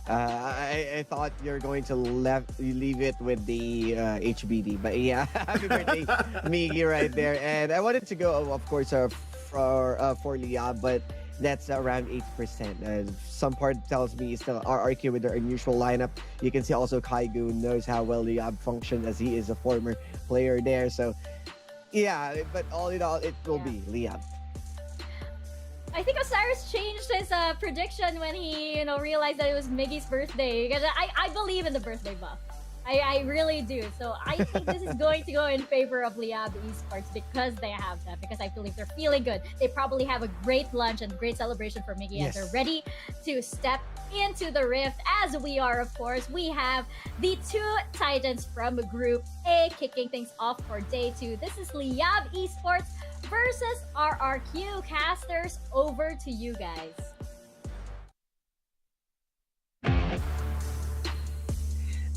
I thought you're going to leave it with the HBD, but yeah, happy birthday, Miggy, right there. And I wanted to go, of course, for Liyab, but that's around 8%. Some part tells me it's still RRQ with their unusual lineup. You can see also Kaigu knows how well Liyab functions as he is a former player there. So yeah, but all in all, it will be Liyab. I think Osiris changed his prediction when he, realized that it was Miggy's birthday. Because I believe in the birthday buff. I really do. So I think this is going to go in favor of Liyab Esports because they have that. Because I believe they're feeling good. They probably have a great lunch and great celebration for Miggy, and they're ready to step into the Rift, as we are, of course. We have the two Titans from Group A kicking things off for day 2. This is Liyab Esports versus RRQ. Casters, over to you guys.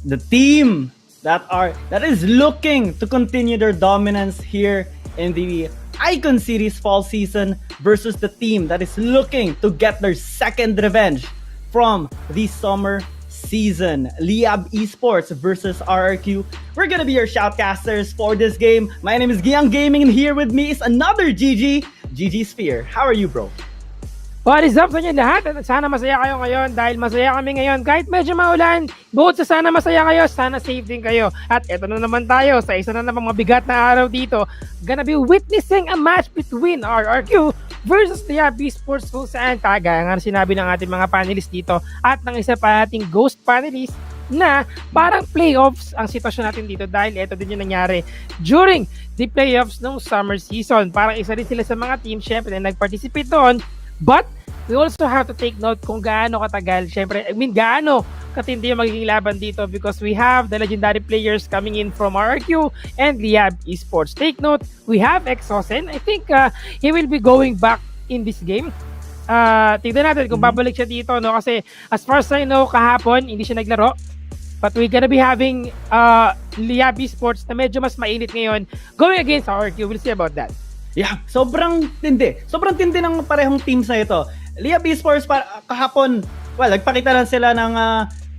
The team that is looking to continue their dominance here in the Icon Series fall season versus the team that is looking to get their second revenge from the summer season. Liyab Esports versus RRQ. We're gonna be your shoutcasters for this game. My name is Giang Gaming, and here with me is another GG Sphere. How are you, bro? What is up sa inyo lahat? At sana masaya kayo ngayon dahil masaya kami ngayon. Kahit medyo maulan, bukod sa sana masaya kayo, sana safe din kayo. At eto na naman tayo sa isa na namang mabigat na araw dito. Gonna be witnessing a match between RRQ versus Liyab Esports, kung saan kagaya nga sinabi ng ating mga panelists dito at ng isa pa nating ghost panelist na parang playoffs ang sitwasyon natin dito dahil ito din yung nangyari during the playoffs ng summer season. Parang isa rin sila sa mga team syempre na nag-participate doon. But we also have to take note kung gaano katagal, gaano katindi yung magiging laban dito because we have the legendary players coming in from RRQ and Liyab Esports. Take note, we have Exosen. I think he will be going back in this game. Tignan natin kung babalik siya dito, no? Kasi as far as I know, kahapon hindi siya naglaro. But we're gonna be having Liyab Esports na medyo mas mainit ngayon going against RRQ. We'll see about that. Yeah, sobrang tindi. Sobrang tindi ng parehong teams na ito. Liyab Esports kahapon, nagpakita lang sila ng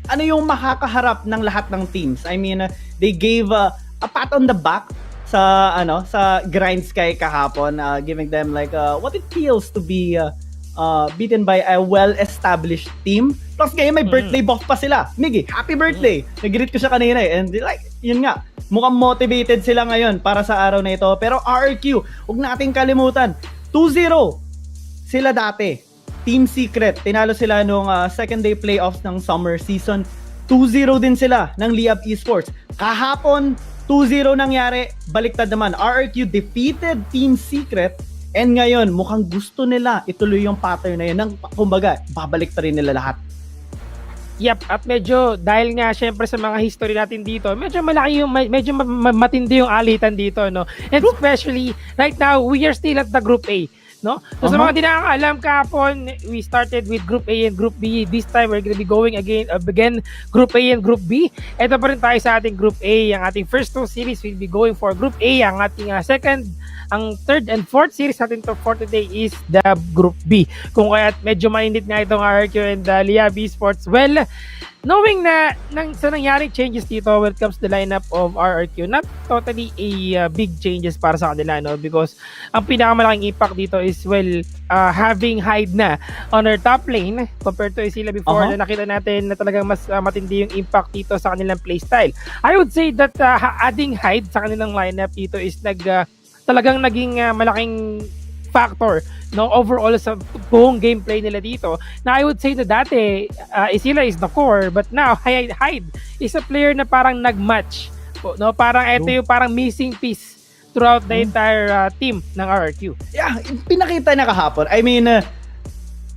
ano yung makakaharap ng lahat ng teams. I mean, they gave a pat on the back sa GrindSky kahapon, giving them like what it feels to be beaten by a well-established team. Plus ngayon may birthday buff pa sila. Miggy, happy birthday! Nag-greet ko siya kanina and like, yun nga, mukhang motivated sila ngayon para sa araw na ito. Pero RRQ, huwag nating kalimutan, 2-0 sila dati. Team Secret, tinalo sila nung second day playoffs ng summer season. 2-0 din sila ng Liyab Esports. Kahapon, 2-0 nangyari, baliktad naman. RRQ defeated Team Secret And ngayon, mukhang gusto nila ituloy yung pattern na yun. Nang, kumbaga, babalik pa rin nila lahat. Yep, at medyo dahil nga syempre sa mga history natin dito, medyo malaki yung medyo matindi yung alitan dito, no. And especially right now, we are still at the Group A, no. So sa mga di nakakaalam kahapon, we started with Group A and Group B. This time we're gonna be going again Group A and Group B. Ito pa rin tayo sa ating Group A. Ang ating first two series will be going for Group A. Ang ating second, ang third and fourth series natin for today is the Group B. Kung kaya medyo mainit nga itong RRQ and Liyab Esports, well, knowing na sa nangyaring changes dito when it comes to the lineup of RRQ, not totally a big changes para sa kanila, no? Because ang pinakamalaking impact dito is, well, having Hyde na on our top lane compared to sila before na nakita natin na talagang mas matindi yung impact dito sa kanilang playstyle. I would say that adding Hyde sa kanilang lineup dito is talagang naging malaking factor, no, overall sa buong gameplay nila dito. Na I would say na dati sila is the core, but now Hyde is a player na parang nag-match, no, parang ito yung parang missing piece throughout the entire team ng RRQ. Yeah, pinakita niya kahapon. I mean,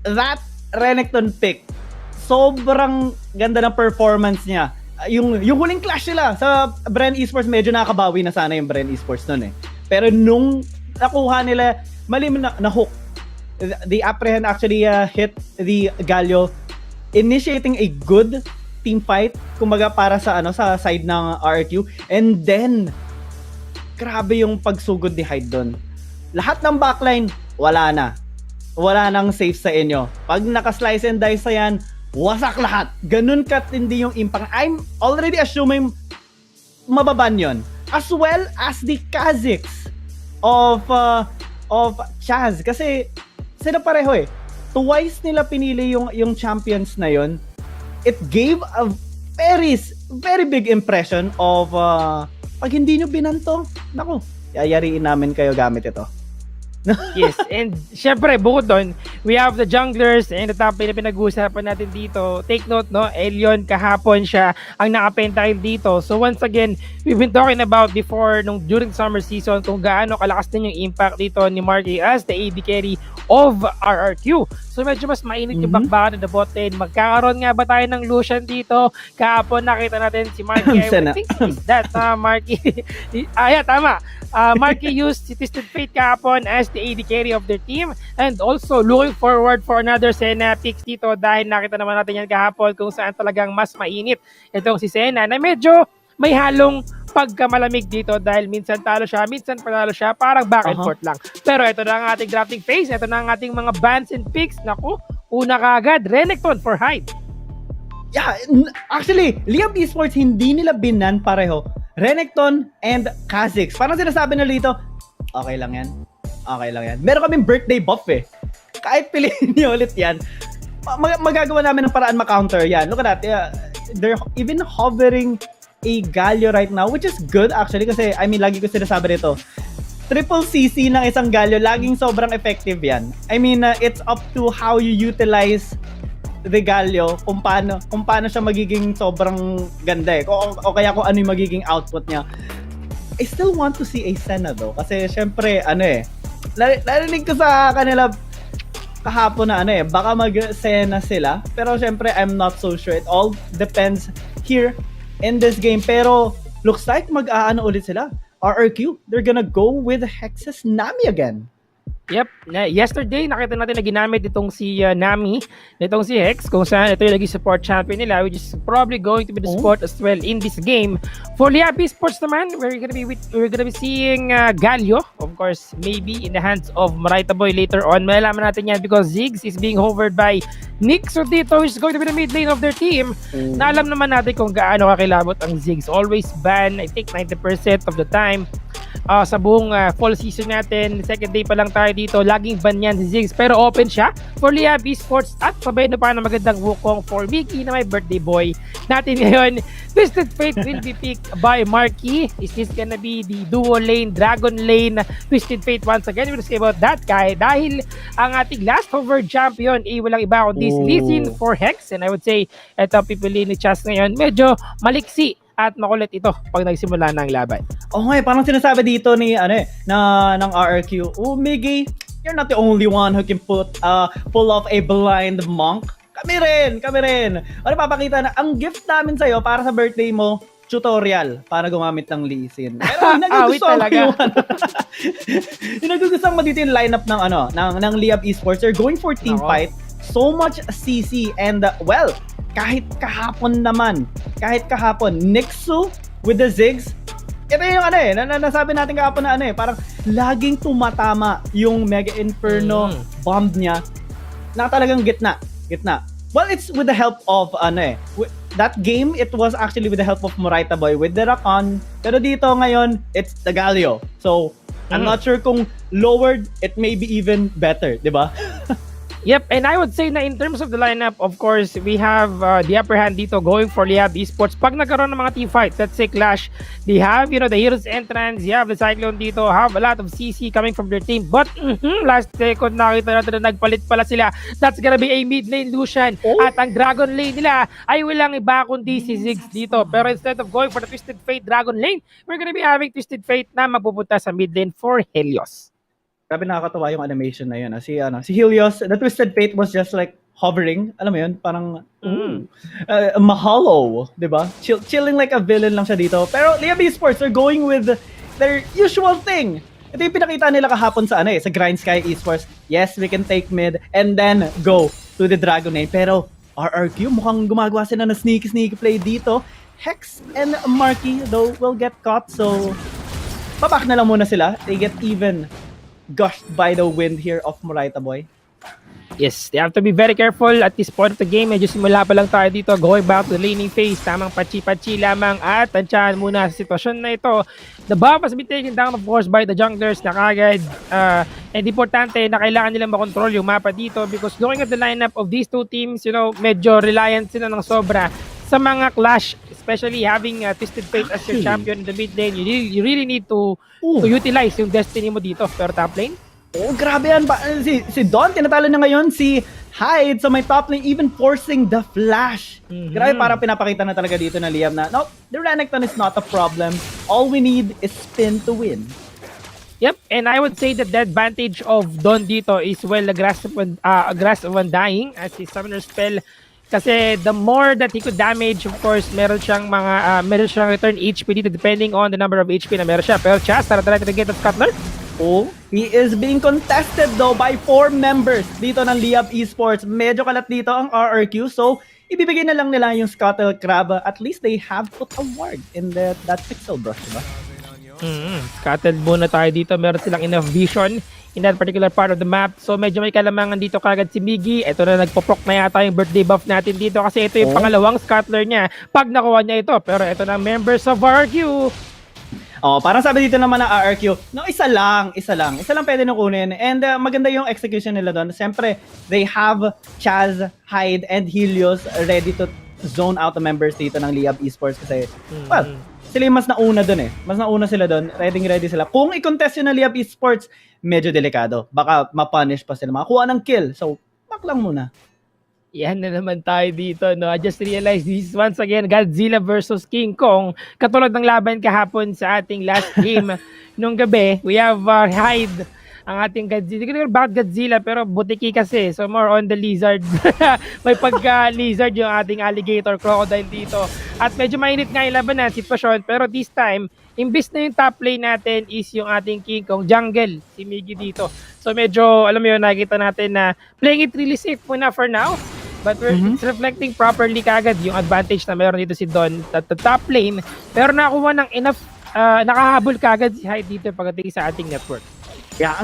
that Renekton pick, sobrang ganda ng performance niya. Yung huling clash nila sa Bren Esports, medyo nakabawi na sana yung Bren Esports nun eh. Pero nung nakuha nila, mali na hook. The apprehend actually hit the Galio, initiating a good team fight, kumbaga para sa sa side ng RRQ. And then grabe yung pagsugod ni Hyde doon. Lahat ng backline wala na. Wala nang safe sa inyo. Pag naka-slice and dice yan, wasak lahat. Ganun katindi yung impact. I'm already assuming mababan yon. As well as the Kazakhs of Chaz, kasi sila pareho eh. Twice nila pinili yung champions na yon. It gave a very big impression of pag hindi nyo binanto, naku, yayariin namin kayo gamit ito. Yes, and syempre bukod doon, we have the junglers and the top lane na pinag-uusapan natin dito. Take note, no, Elion kahapon siya ang naka-pentakill dito. So once again, we've been talking about before during summer season kung gaano kalakas din yung impact dito ni Marky as the AD carry of RRQ. So medyo mas mainit yung bakbakan na the bot lane. Magkakaroon nga ba tayo ng Lucian dito? Kahapon nakita natin si Marky. I think is that Marky. Yeah, tama. Marky used si Twisted Fate kahapon as the AD carry of their team, and also looking forward for another Senna picks dito dahil nakita naman natin yan kahapon kung saan talagang mas mainit itong si Senna na medyo may halong pagkamalamig dito dahil minsan talo siya, minsan panalo siya, parang back and forth lang. Pero ito na ang ating drafting phase, ito na ang ating mga bans and picks. Naku, una kaagad, Renekton for Hyde. Yeah, actually, Liyab Esports hindi nila binan pareho. Renekton and Kazakhs. Parang sinasabi nila dito, okay lang yan. Okay lang yan. Meron kaming birthday buff eh. Kahit piliin niyo ulit yan, magagawa namin ng paraan ma-counter yan. Look at that. They're even hovering a Galio right now, which is good actually kasi, I mean, lagi ko sinasabi dito, triple CC ng isang Galio, laging sobrang effective yan. I mean, it's up to how you utilize the Galio, kung paano siya magiging sobrang ganda eh. O kaya kung ano yung magiging output niya. I still want to see a Senna though. Kasi syempre, narinig ko sa kanila kahapon na baka mag-Senna sila. Pero syempre, I'm not so sure. It all depends here in this game. Pero looks like ulit sila. RRQ, they're gonna go with Hex's Nami again. Yep, yesterday nakita natin na ginamit itong si Nami, itong si Hex, kung saan ito yung naging support champion nila, which is probably going to be the support as well in this game. For Liyab Esports naman, we're gonna be seeing Galio, of course, maybe in the hands of Marita Boy later on. Malalaman natin yan because Ziggs is being hovered by Nick Sudito, which is going to be the mid lane of their team. Na alam naman natin kung gaano kakilabot ang Ziggs. Always ban, I think 90% of the time. Sa buong fall season natin, second day pa lang tayo dito, laging ban yan si Ziggs, pero open siya for Liyab Esports at sabay na pa ng magandang Wukong for Mickey na may birthday boy natin ngayon. Twisted Fate will be picked by Marky. Is this gonna be the duo lane, dragon lane, Twisted Fate once again? We'll see about that guy dahil ang ating last over champion walang iba kundi Lee Sin for Hex, and I would say eto pipili ni Chas ngayon, medyo maliksi at makulit ito pag nagsimula na ang laban. Parang sinasabi dito ni ng RRQ, you're not the only one who can pull off a blind monk. Kami rin. Ano papakita na, ang gift namin sa'yo para sa birthday mo, tutorial para gumamit ng Lee Sin. Pero nagugustuhan ko yung nagugustuhan mo dito yung lineup ng Liyab Esports. They're going for team fight. So much CC and well, kahit kahapon, Nixu with the Ziggs. Ito yung nasabi natin kahapon na parang laging tumatama yung Mega Inferno bomb niya na talagang gitna. Well, it's with the help of that game, it was actually with the help of Moraita Boy with the Rakan. Pero dito ngayon, it's the Galio. So, I'm not sure kung lowered, it may be even better, di ba? Yep, and I would say na in terms of the lineup, of course, we have the upper hand dito going for Liyab Esports. Pag nagkaroon ng mga team fights, let's say clash, they have, the Heroes Entrance, you have the Cyclone dito, have a lot of CC coming from their team. But, last second, nakita natin na nagpalit pala sila. That's gonna be a mid lane Lucian. At ang Dragon lane nila ay walang iba kundi si Ziggs dito. Pero instead of going for the Twisted Fate Dragon lane, we're gonna be having Twisted Fate na mapupunta sa mid lane for Helios. Grabe nakakatawa yung animation na yun. Si Helios, the Twisted Fate was just like hovering. Alam mo yun? Parang mahalo, di ba? Chilling like a villain lang siya dito. Pero Liyab Esports are going with their usual thing. Ito yung pinakita nila kahapon sa sa GrindSky Esports. Yes, we can take mid and then go to the Dragon Lane. Pero RRQ, mukhang gumagawa sila na sneaky play dito. Hex and Marky, though, will get caught. So, babak na lang muna sila. They get even gushed by the wind here of Moraita Boy. Yes, they have to be very careful at this point of the game. Medyo simula pa lang tayo dito. Going back to the laning phase. Tamang pachi-pachi lamang at tansyahan muna sa sitwasyon na ito. The buff has been taken down of course by the junglers na kagad. And importante na kailangan nilang makontrol yung mapa dito because looking at the lineup of these two teams, medyo reliant sila ng sobra sa mga clash, especially having Twisted Fate as your champion in the mid lane. You really need to utilize yung destiny mo dito. Pero top lane? Grabe yan. Si Don, tinatalo na ngayon si Hyde sa may top lane, even forcing the flash. Grabe, parang pinapakita na talaga dito na Liyab na, no, the Renekton is not a problem. All we need is spin to win. Yep, and I would say that the advantage of Don dito is a Grasp of Undying as his summoner spell. Kasi the more that he could damage, of course, meron siyang return HP dito depending on the number of HP na meron siya. Pero Chas, try to get that Scuttler. He is being contested though by 4 members dito ng Liyab Esports. Medyo kalat dito ang RRQ. So, ibibigay na lang nila yung Scuttle Crab. At least they have put a ward in that pixel brush, diba? Scuttle muna tayo dito. Meron silang enough vision in that particular part of the map. So medyo may kalamangan dito kagad si Miggy. Ito na nagpo-proc na yata yung birthday buff natin dito kasi ito yung pangalawang scuttler niya pag nakuha niya ito. Pero ito na members of RQ. Parang sabi dito naman ng RRQ, no, isa lang pwede nung kunin. And maganda yung execution nila doon. Siyempre, they have Chaz, Hyde, and Helios ready to zone out the members dito ng Liyab Esports kasi, well, sila yung mas nauna doon Mas nauna sila doon. Ready sila. Kung i-contest yun ng Liyab Esports, medyo delikado. Baka ma-punish pa sila. Makakuha ng kill. So, back lang muna. Yan na naman tayo dito, no? I just realized this is once again Godzilla versus King Kong. Katulad ng laban kahapon sa ating last game nung gabi. We have Hyde, ang ating Godzilla. Hindi ko naman bakit Godzilla, pero butiki kasi. So, more on the lizard. May pagka-lizard yung ating alligator crocodile dito. At medyo mainit nga yung laban na sitwasyon. Pero this time, imbis na yung top lane natin is yung ating King Kong jungle, si Miggy dito. So medyo, alam mo yun, nakikita natin na playing it really safe muna for now. But it's reflecting properly kagad yung advantage na meron dito si Don at the top lane. Pero nakuha ng enough, nakahabol kagad si Hyde dito pagdating sa ating network. Yeah,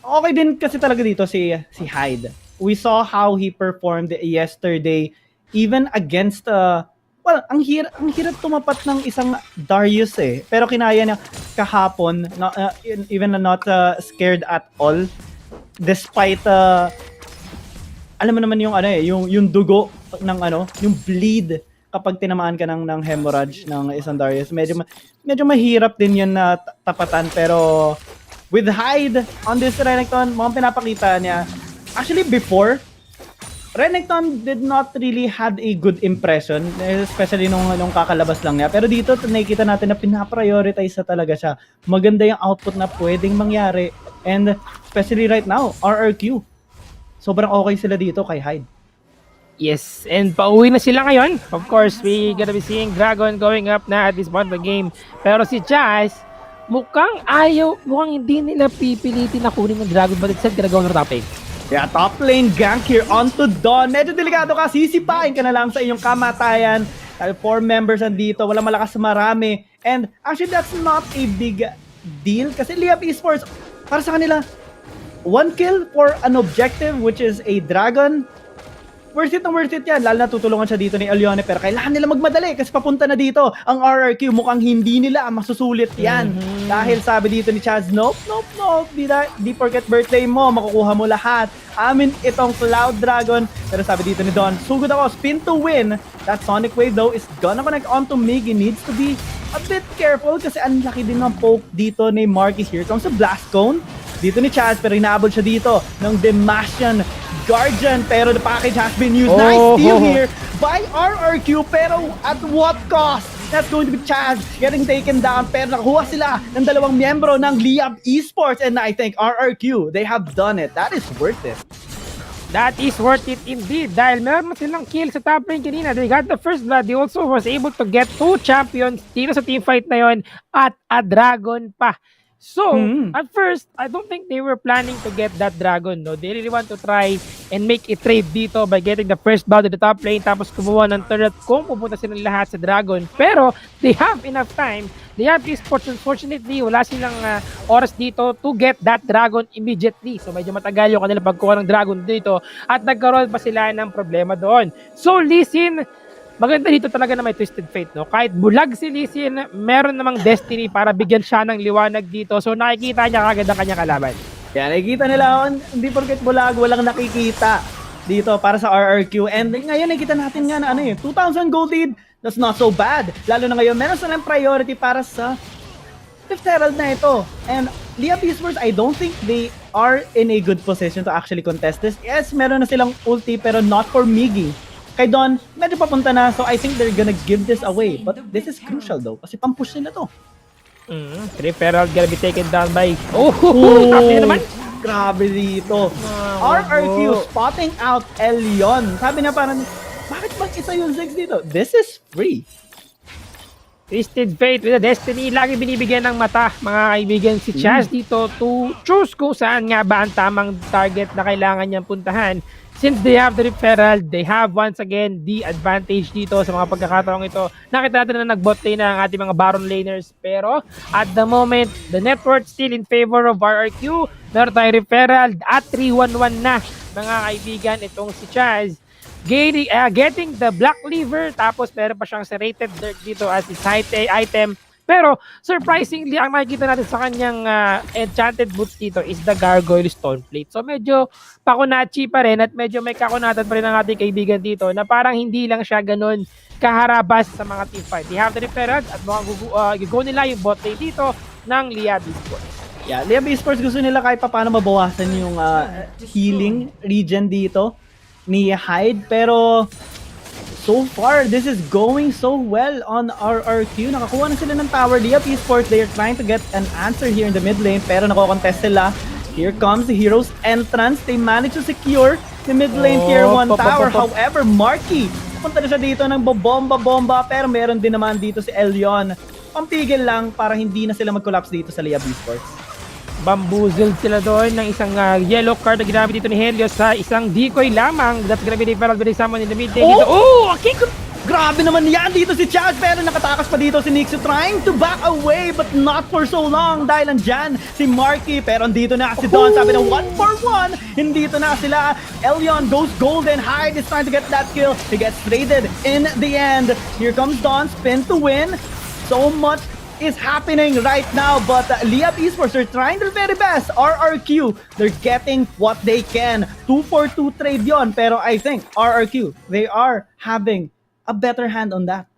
okay din kasi talaga dito si Hyde. We saw how he performed yesterday even against well, ang hirap tumapat ng isang Darius pero kinaya niya kahapon, even not scared at all despite alam mo naman yung dugo ng yung bleed kapag tinamaan ka ng hemorrhage ng isang Darius. Medyo mahirap din yun na tapatan pero with Hyde on this Renekton, mga pinapakita niya actually before Renekton did not really had a good impression, especially nung kakalabas lang niya. Pero dito, nakikita natin na pinaprioritize na talaga siya. Maganda yung output na pwedeng mangyari. And especially right now, RRQ. Sobrang okay sila dito kay Hyde. Yes, and pauwi na sila ngayon. Of course, we gonna be seeing Dragon going up na at this point of the game. Pero si Chaz, mukhang hindi nila pipilitin na kunin ng Dragon, but instead gonna go on top lane. Yeah, top lane gank here onto Dawn. Medyo delikado ka, sisipain ka na lang sa iyong kamatayan. 4 members andito, walang malakas marami. And actually, that's not a big deal kasi Liyab Esports, para sa kanila, 1 kill for an objective which is a dragon. Worth it yan. Lalo na tutulungan siya dito ni Elione, pero kailangan nila magmadali kasi papunta na dito ang RRQ. Mukhang hindi nila masusulit yan. Dahil sabi dito ni Chaz, nope. Di forget birthday mo, makukuha mo lahat. Amin itong Cloud Dragon. Pero sabi dito ni Don, sugod ako, spin to win. That Sonic Wave though is gonna connect onto Mig. He needs to be a bit careful kasi ang laki din ng poke dito ni Marquis. Here comes a Blast Cone. Dito ni Chaz, pero inaabot siya dito ng Demacian Guardian, pero the package has been used. Nice steal here by RRQ, pero at what cost? That's going to be Chaz getting taken down, pero nakuha sila ng 2 miyembro ng Liyab Esports, and I think RRQ, they have done it. That is worth it. That is worth it indeed dahil meron na silang kill sa top lane kanina. They got the first blood. They also was able to get 2 champions dito sa teamfight na yon at a dragon pa. So, at first, I don't think they were planning to get that dragon, no? They really want to try and make a trade dito by getting the first blood at the top lane tapos kumuha ng turret kung pupunta silang lahat sa dragon. Pero, they have enough time. They have esports. Unfortunately, wala silang oras dito to get that dragon immediately. So, medyo matagal yung kanila pagkuha ng dragon dito at nagkaroon pa sila ng problema doon. So, Lee Sin, maganda dito talaga na may twisted fate, no? Kahit bulag si Lee Sin, meron namang destiny para bigyan siya ng liwanag dito. So nakikita niya kagad ang kanyang kalaban. Kaya nakikita nila, hindi porket bulag, walang nakikita dito para sa RRQ. And ngayon nakikita natin nga na 2,000 gold lead, that's not so bad. Lalo na ngayon, meron silang priority para sa 5th Herald na ito. And Liyab Esports, I don't think they are in a good position to actually contest this. Yes, meron na silang ulti pero not for Miggy. Kay Don, medyo papunta na, so I think they're gonna give this away. But this is crucial though, kasi pampush nila to. Referral gonna be taken down by... Happy naman! Grabe dito. RRQ spotting out Elion. Sabi na parang, bakit mag-isa yung Ziggs dito? This is free. Twisted Fate with a Destiny. Lagi binibigyan ng mata, mga kaibigan, si Chaz dito to choose kung saan nga ba ang tamang target na kailangan niyang puntahan. Since they have the referral, they have once again the advantage dito sa mga pagkakataong ito. Nakita natin na nag-bot lane na ang ating mga Baron laners. Pero at the moment, the net worth still in favor of RRQ. Meron tayong referral at 3-1-1 na, mga kaibigan, itong si Chaz. Getting the Black Lever, tapos meron pa siyang serrated dirt dito as his item. Pero surprisingly, ang makikita natin sa kanyang enchanted boots dito is the Gargoyle Stone Plate. So medyo pakunachi pa rin at medyo may kakunatan pa rin ang ating kaibigan dito na parang hindi lang siya ganun kaharabas sa mga teamfight. They have the referrals at mukhang go nila yung bot lane dito ng Liyab Esports. Yeah, Liyab Esports gusto nila kahit paano mabawasan yung healing region dito ni Hyde, pero so far, this is going so well on RRQ. Nakakuha na sila ng tower. Liyab Esports, they are trying to get an answer here in the mid lane, pero nakokontest sila. Here comes the hero's entrance. They manage to secure the mid lane tier 1 tower. However, Marky, punta na siya dito ng bomba-bomba, pero meron din naman dito si Elion. Pampigil lang para hindi na sila mag-collapse dito sa Liyab Esports. Bamboozled sila doon ng isang yellow card na ginamit dito ni Helios sa isang decoy lamang. That's gonna be referral with someone in the mid lane. Okay. Grabe naman yan dito si Chaz, pero nakatakas pa dito si Nixu trying to back away but not for so long dahil andyan si Marky, pero andito na si Don. Sabi na 1-for-1, andito na sila. Elion goes golden. Hyde is trying to get that kill. He gets traded in the end. Here comes Don, spin to win. So much is happening right now, but Liyab Esports are trying their very best. RRQ, they're getting what they can. 2-for-2 trade yon, pero I think RRQ, they are having a better hand on that.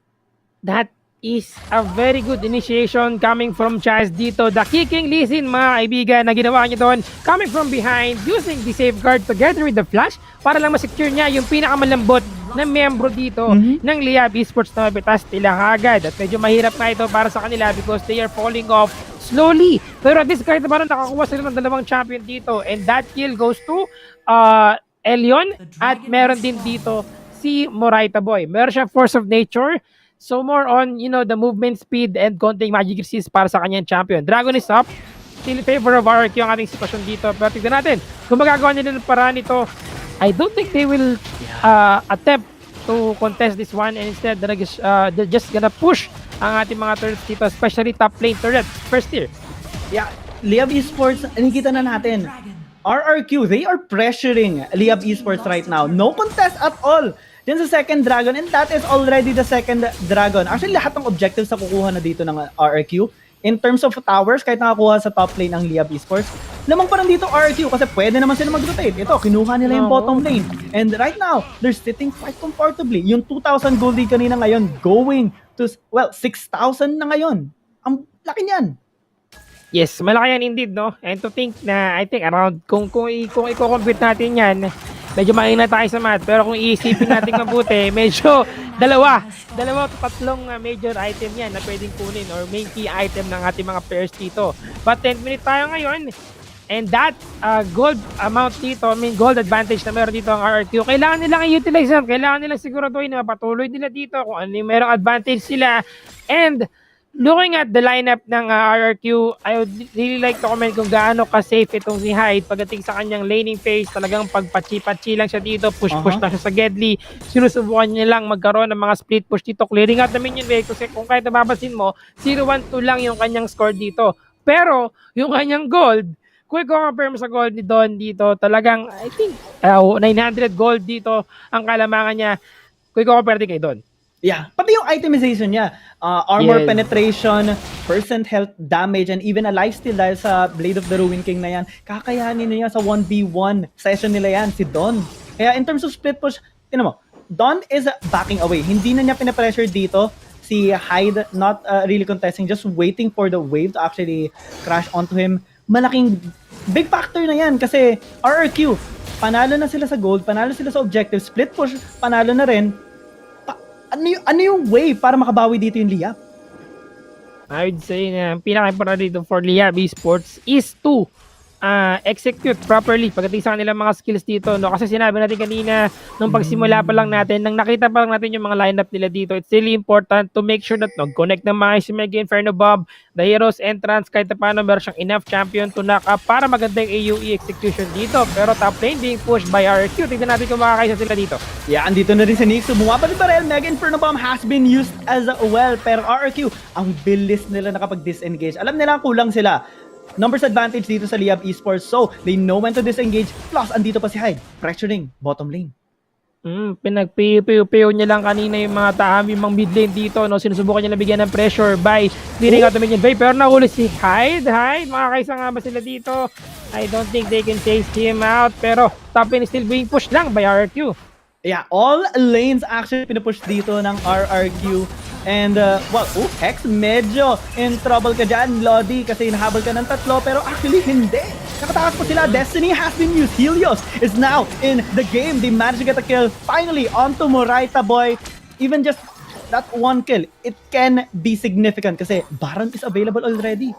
That is a very good initiation coming from Chaz dito. The kicking listen mga kaibigan na ginawa niya doon, coming from behind, using the safeguard together with the flash para lang masecure niya yung pinakamalambot na membro dito ng Liyab Esports na mabitas nila kagad. At medyo mahirap na ito para sa kanila because they are falling off slowly. Pero at this kahit na parang nakakuha sila ng dalawang champion dito, and that kill goes to Elion, at meron din dito si Moraita Boy. Meron siyang force of nature. So more on, the movement speed and konting magic resist para sa kanyang champion. Dragon is up. Still in favor of RRQ ang ating sitwasyon dito. Pero tignan natin, kung magagawa nila ng paraan ito, I don't think they will attempt to contest this one, and instead they're just gonna push ang ating mga turrets dito, especially top lane turret, first tier. Yeah, Liyab Esports, nakikita na natin. RRQ, they are pressuring Liyab Esports right now. No contest at all. Yan sa second dragon, and that is already the second dragon. Actually, lahat ng objectives na kukuha na dito ng RRQ. In terms of towers, kahit nakakuha sa top lane ng Liyab Esports, lamang pa rin dito RRQ kasi pwede naman sila mag-rotate. Ito, kinuha nila yung bottom lane. And right now, they're sitting quite comfortably. Yung 2,000 gold lead kanina ngayon, going to, 6,000 na ngayon. Ang laki niyan. Yes, malaki yan indeed, no? And to think na, I think around, kung i-compute natin yan, medyo mahina tayo sa math, pero kung iisipin natin mabuti, medyo dalawa to tatlong major item yan na pwedeng kunin or main key item ng ating mga players dito. But 10 minutes tayo ngayon, and that gold amount dito, gold advantage na meron dito ang RRQ, kailangan nilang i-utilize yan, kailangan nilang siguraduhin na mapatuloy nila dito kung ano yung merong advantage sila. And looking at the lineup ng RRQ, I would really like to comment kung gaano ka-safe itong si Hyde pagdating sa kanyang laning phase. Talagang pagpachi-pachi lang siya dito, push-push lang siya sa Gedli. Sinusubukan niya lang magkaroon ng mga split push dito, clearing out the minion wave, kasi kung kahit nababasin mo, 0-1-2 lang yung kanyang score dito. Pero yung kanyang gold, kung i-compare mo sa gold ni Don dito, talagang I think 900 gold dito ang kalamangan niya kung i-compare din kay Don. Yeah, pati yung itemization niya, armor penetration, percent health damage, and even a lifesteal dahil sa Blade of the Ruin King na yan, kakayanin niya sa 1v1 session nila yan, si Don. Kaya in terms of split push, tinan mo, Don is backing away. Hindi na niya pinapressure dito. Si Hyde not really contesting, just waiting for the wave to actually crash onto him. Malaking big factor na yan kasi RRQ, panalo na sila sa gold, panalo sila sa objective, split push, panalo na rin. Ano yung way para makabawi dito yung Liyab? I would say na pinaka-importante dito for Liyab Esports is to execute properly pagdating sa kanilang mga skills dito, no? Kasi sinabi natin kanina nung pagsimula pa lang natin, nang nakita pa lang natin yung mga lineup nila dito, it's really important to make sure that connect na maayos si Mega Inferno Bob, the Heroes entrance, kahit na paano meron siyang enough champion to knock up para maganda yung AoE execution dito. Pero top lane being pushed by RQ, tignan natin kung makakaisa sila dito. Yeah, andito na rin si Nick. Bumaba din barel. Mega Inferno Bomb has been used as well. Pero RQ, ang bilis nila nakapag-disengage. Alam nila kulang sila. Numbers advantage dito sa Liyab Esports, so they know when to disengage. Plus, andito pa si Hyde, pressuring bottom lane. Pinagpiyo niya lang kanina yung mga taami, yung mid lane dito, no? Sinusubukan niya na bigyan ng pressure by clearing out the minion wave, pero nahuli si Hyde. Makakaisa nga ba sila dito? I don't think they can chase him out, pero top lane is still being pushed lang by RRQ. Yeah, all lanes actually pinupush dito ng RRQ. And, Hex, medyo in trouble ka dyan, Lodi, kasi hinahabol ka ng tatlo, pero actually hindi. Nakatakas po sila. Destiny has been used. Helios is now in the game. They managed to get a kill finally onto Moraita Boy. Even just that one kill, it can be significant kasi Baron is available already.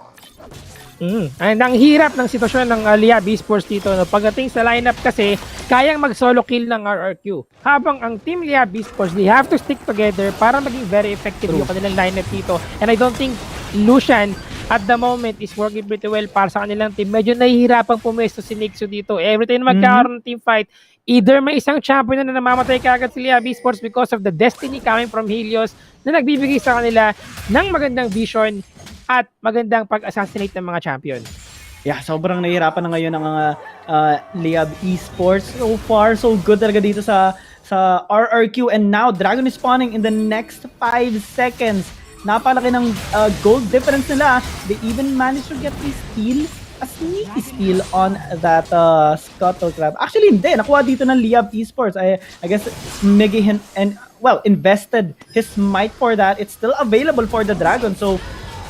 And ang hirap ng sitwasyon ng Liyab Esports dito, no? Pagdating sa lineup kasi, kayang mag-solo kill ng RRQ. Habang ang Team Liyab Esports, they have to stick together para maging very effective yung kanilang lineup dito. And I don't think Lucian at the moment is working pretty well para sa kanilang team. Medyo nahihirapang pumesto si Nixu dito. Every time magkakaroon ng team fight, either may isang champion na namamatay kaagad si Liyab Esports because of the destiny coming from Helios na nagbibigay sa kanila ng magandang vision at magandang pag-assassinate ng mga champion. Yeah, sobrang nahihirapan na ngayon ang mga Liyab Esports. So far, so good talaga dito sa RRQ. And now, Dragon is spawning in the next 5 seconds. Napalaki ng gold difference nila. They even managed to get a steal, a sneaky steal on that Scuttle Crab. Actually, hindi. Nakuha dito ng Liyab Esports. I guess Mega and invested his might for that. It's still available for the Dragon. So,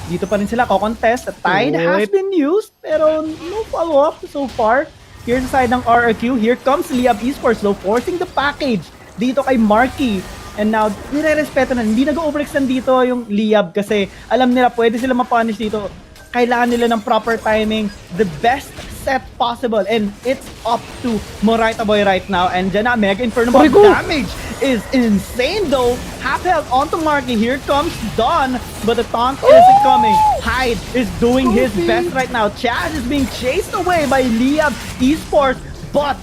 dito pa rin sila ko-contest. The Tide has been used, pero no follow-up so far. Here's the side ng RRQ. Here comes Liyab Esports, though, forcing the package dito kay Marky. And now, nire-respeto na. Hindi nag-overextend dito yung Liyab kasi alam nila pwede sila ma-punish dito. Kailangan nila ng proper timing, the best set possible, and it's up to Moraita Boy right now. And dyan na, Mega Inferno Bomb damage is insane though. Half health onto Marky. Here comes Don, but the taunt isn't coming. Hyde is doing his best right now. Chaz is being chased away by Liyab Esports, but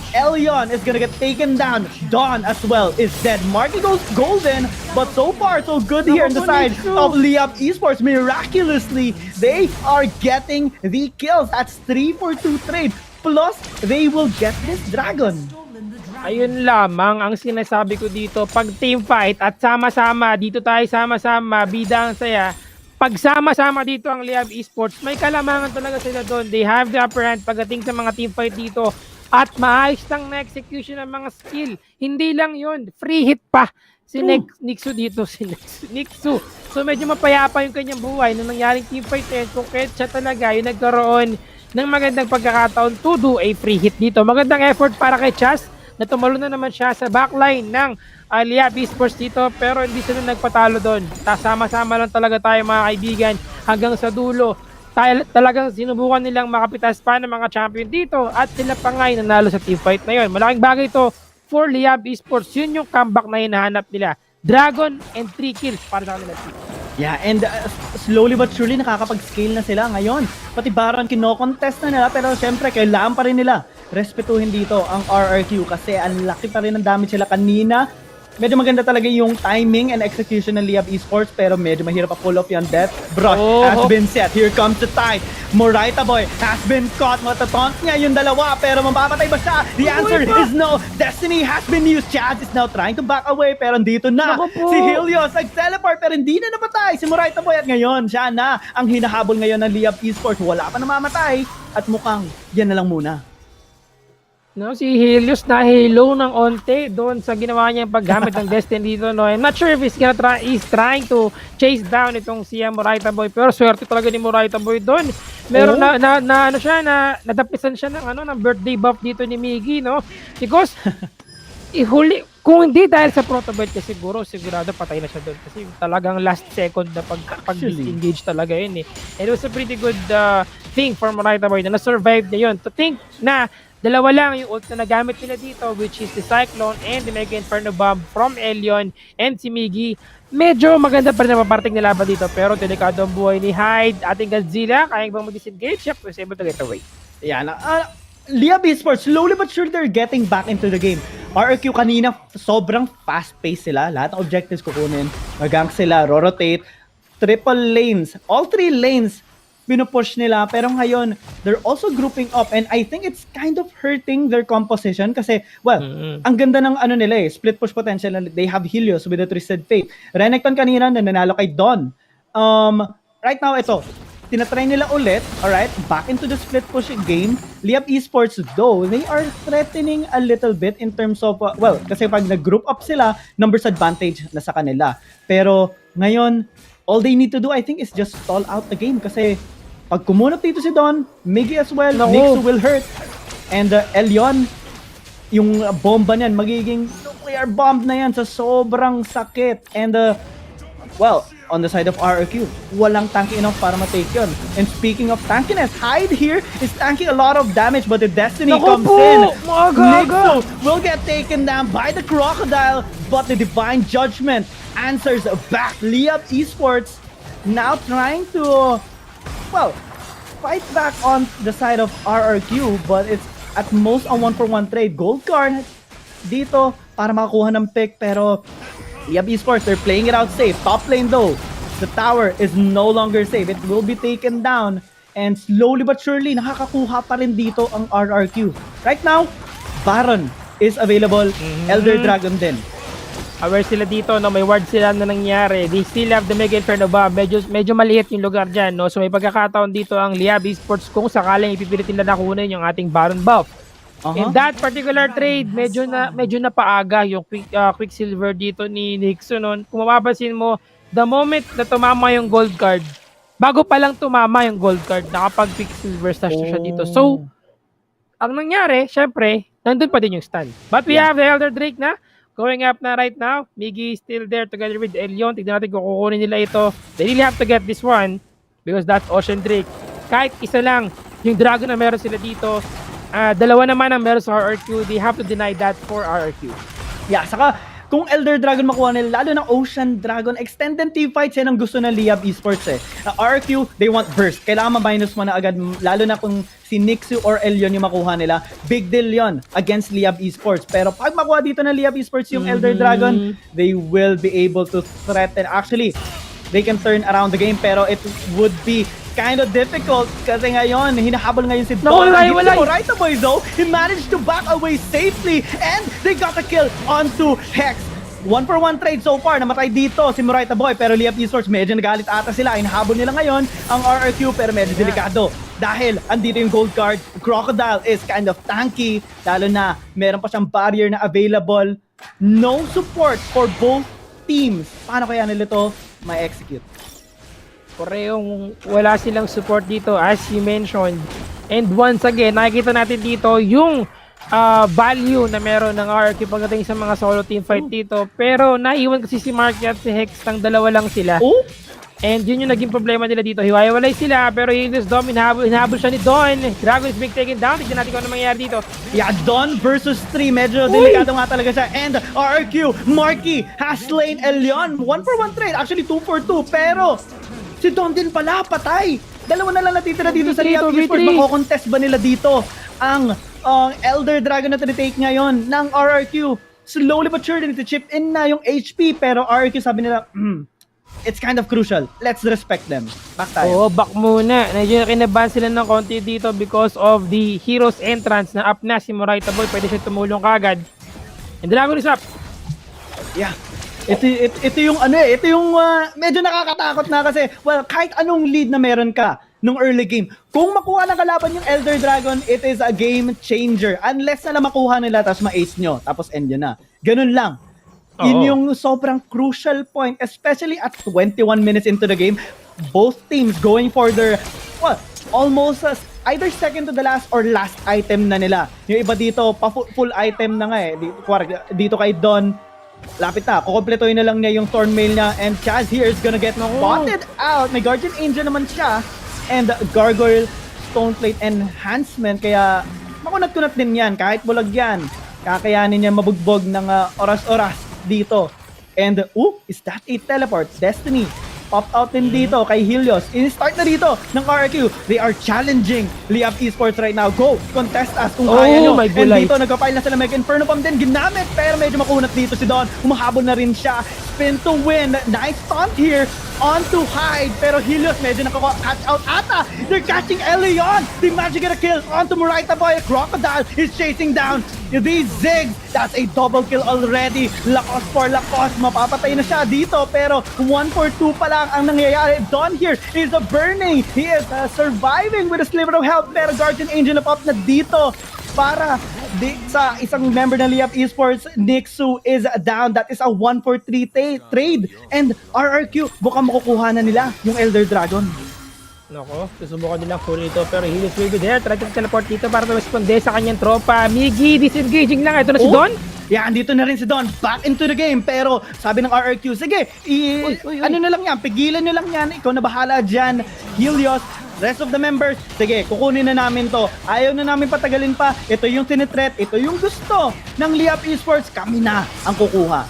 Elion is gonna get taken down. Dawn as well is dead. Marky goes golden, but so far so good here on the side of Liyab Esports. Miraculously, they are getting the kills. That's 3 for 2 trade. Plus, they will get this dragon. Ayun lamang ang sinasabi ko dito. Pag team fight at sama-sama, dito tayo sama-sama, bida ang saya. Pag sama-sama dito ang Liyab Esports, may kalamangan talaga sila doon. They have the upper hand pagdating sa mga team fight dito. At maayos lang na execution ng mga skill. Hindi lang yun, free hit pa si Nixu dito, si Nixu. So medyo mapayapa yung kanyang buhay nung nangyaring team fight eh. Kung kahit siya talaga yung nagkaroon ng magandang pagkakataon to do a free hit dito. Magandang effort para kay Chas na tumalo na naman siya sa backline ng Liyab Esports dito, pero hindi sila nagpatalo doon. Sama-sama lang talaga tayo mga kaibigan hanggang sa dulo. Talagang sinubukan nilang makapitas pa ng mga champion dito at sila pa nga yung nanalo sa team fight na yun. Malaking bagay ito for Liyab Esports. Yun yung comeback na hinahanap nila. Dragon and 3 kills para sa kanila. Yeah, and slowly but surely nakakapag-scale na sila ngayon. Pati Baron kino-contest na nila, pero syempre kailangan pa rin nila respetuhin dito ang RRQ kasi ang laki pa rin ng damage sila kanina. Medyo maganda talaga yung timing and execution ng Liyab Esports, pero medyo mahirap pa-pull off yung death. Brush has been set. Here comes the Tide. Moraita Boy has been caught. Matataunt niya yung dalawa, pero mapapatay ba siya? The answer is no. Destiny has been used. Chaz is now trying to back away, pero dito na si Helios. Nag-teleport, pero hindi na napatay si Moraita Boy. At ngayon, siya na ang hinahabol ngayon ng Liyab Esports. Wala pa namamatay. At mukhang yan na lang muna. No, si Helios na halo ng onte doon sa ginawa niya yung paggamit ng Destiny dito. No? I'm not sure if he's trying to chase down itong si Moraita Boy, pero swerte talaga ni Moraita Boy doon. Meron nadapisan siya ng birthday buff dito ni Miggy, no? Because kung hindi dahil sa protobelt niya sigurado patay na siya doon kasi talagang last second na pag-disengage talaga yun eh. And it was a pretty good thing for Moraita Boy na na-survive niya yun. To think na dalawa lang yung ult na nagamit nila dito, which is the Cyclone and the Mega Inferno Bomb from Elion and si Miggy. Medyo maganda pa rin na maparting na laban dito, pero delikado ang buhay ni Hyde. Ating Godzilla, kaya bang mag-disengage? Yep, was able to get away. Yan. Liyab Esports, slowly but surely they're getting back into the game. RRQ kanina, sobrang fast-paced sila. Lahat ng objectives kukunin. Mag-gank sila, rotate, triple lanes. All 3 lanes pinupush nila, pero ngayon they're also grouping up, and I think it's kind of hurting their composition kasi ang ganda ng nila split push potential. They have Helios with the Twisted Fate. Renekton kanina na nanalo kay Don. Right now ito, tinatry nila ulit, alright, back into the split push game. Liyab Esports though, they are threatening a little bit in terms of, kasi pag nag-group up sila, numbers advantage na sa kanila. Pero ngayon, all they need to do I think is just stall out the game kasi pag kumunot dito si Don, Miggy as well, Nixu will hurt. And Elion, yung bomba niyan, magiging nuclear bomb na yan sa sobrang sakit. And on the side of RRQ, walang tanky enough para ma-take yun. And speaking of tankiness, Hyde here is tanking a lot of damage, but the Destiny comes in. Nixu will get taken down by the Crocodile, but the Divine Judgment answers back. Liyab Esports now trying to fight back on the side of RRQ, but it's at most a 1-for-1 trade. Gold card dito para makakuha ng pick, pero Liyab Esports, they're playing it out safe. Top lane though, the tower is no longer safe. It will be taken down, and slowly but surely, nakakakuha pa rin dito ang RRQ. Right now, Baron is available, Elder Dragon din. Aware sila dito, no? May ward sila na nangyari. They still have the Mega Inferno Bomb. Medyo maliit yung lugar dyan, no? So may pagkakataon dito ang Liyab Esports kung sakaling ipipilit nila na kunin yung ating Baron buff. In that particular trade, medyo na paaga yung Quicksilver dito ni Nixon noon. Kung mapapansin mo, the moment na tumama yung gold card, bago pa lang tumama yung gold card, nakapag Quicksilver stash na siya dito. So, ang nangyari, syempre, nandun pa din yung stun. But we have the Elder Drake na going up na right now. Miggy still there together with Elion. Tignan natin kung kukunin nila ito. They really have to get this one because that's Ocean Drake. Kahit isa lang yung dragon na meron sila dito, dalawa naman ang meron sa RRQ. They have to deny that for RRQ. Yeah, saka kung Elder Dragon makuha nila, lalo ng Ocean Dragon, extended team fights yan ang gusto ng Liyab Esports eh. RRQ, they want burst. Kailangan ma-minus mo na agad, lalo na kung si Nixu or Elion yung makuha nila. Big deal yon against Liyab Esports. Pero pag makuha dito ng Liyab Esports yung Elder Dragon, they will be able to threaten. Actually, they can turn around the game, pero it would be kind of difficult kasi ngayon, hinahabol ngayon si Don. Right away though, he managed to back away safely and they got a kill onto Hex. 1-for-1 trade so far, namatay dito si Murayta Boy, pero Liyab Esports medyo nagalit ata sila. Hinahabol nila ngayon ang RRQ pero medyo delikado dahil andito yung gold card. Crocodile is kind of tanky, lalo na meron pa siyang barrier na available. No support for both teams. Paano kaya nila to ma-execute? Parehong wala silang support dito as you mentioned. And once again, nakikita natin dito yung value na meron ng RRQ pagdating sa mga solo team fight dito. Pero naiwan kasi si Marky at si Hex, ng dalawa lang sila. And yun yung naging problema nila dito. Hiwalay sila pero yung this Dom, hinahabol siya ni Don. Dragon is being taken down. Tignan natin kung ano mangyayari dito. Yeah, Don versus 3. Medyo delikado nga talaga siya. And RRQ, Marky has slain Elion. 1-for-1 trade. Actually, 2-for-2. Pero si Don din pala, patay. Dalawa na lang natitira dito sa Liyab Esports. Mako-contest ba nila dito ang Elder Dragon na tinitake ngayon ng RRQ? Slowly but surely, niti-chip in na yung HP. Pero RRQ sabi nila, it's kind of crucial. Let's respect them. Back tayo. Oo, back muna. Medyo kinabahan sila ng konti dito because of the hero's entrance na up na si Murayta Boy. Pwede siya tumulong kagad. And the Dragon is up. Yeah. Ito yung medyo nakakatakot na kasi, well, kahit anong lead na meron ka nung early game, kung makuha ng kalaban yung Elder Dragon, it is a game changer. Unless na makuha nila, tapos ma-ace nyo, tapos end yun na. Ganun lang. Yun yung sobrang crucial point, especially at 21 minutes into the game. Both teams going for their, almost either second to the last or last item na nila. Yung iba dito, full item na nga eh. Dito kay Don, lapit na. Kukompletoin na lang niya yung Thornmail niya. And Chaz here is gonna get spotted out. May Guardian Angel naman siya. And Gargoyle Stoneplate Enhancement. Kaya makunat-kunat din yan. Kahit bulag yan, kakayanin niya mabugbog ng oras-oras dito. And, is that a teleport? Destiny popped out din dito kay Helios. In-start na dito ng RRQ. They are challenging Liyab Esports right now. Go! Contest us kung kaya nyo. And dito, nagpa-file na sila. Mega Inferno Bomb din ginamit. Pero medyo makunat dito si Don. Humahabol na rin siya. Spin to win. Nice taunt here. On to hide. Pero Helios medyo nakaka-catch out ata. They're catching Elion. They managed to get a kill. On to Murayta Boy. Crocodile is chasing down these Ziggs. That's a double kill already. Lakos for Lakos. Mapapatay na siya dito. Pero 1-for-2 pa lang ang nangyayari. Don here is burning. He is surviving with a sliver of health. Pero Guardian Angel up na dito para sa isang member ng Liyab Esports. Nixu is down. That is a 1-for-3 trade. And RRQ, baka makukuha na nila yung Elder Dragon. Nako, susubukan nilang full ito. Pero he is really there. Try to teleport dito para responde sa kanyang tropa. Miggy, disengaging lang. Ito na si Don. Yeah, andito na rin si Don. Back into the game. Pero sabi ng RRQ, sige, ano na lang yan, pigilan nyo lang yan. Ikaw na bahala dyan. Helios, rest of the members, sige, kukunin na namin to. Ayaw na namin patagalin pa. Ito yung tinitreat, ito yung gusto ng Liyab Esports. Kami na ang kukuha.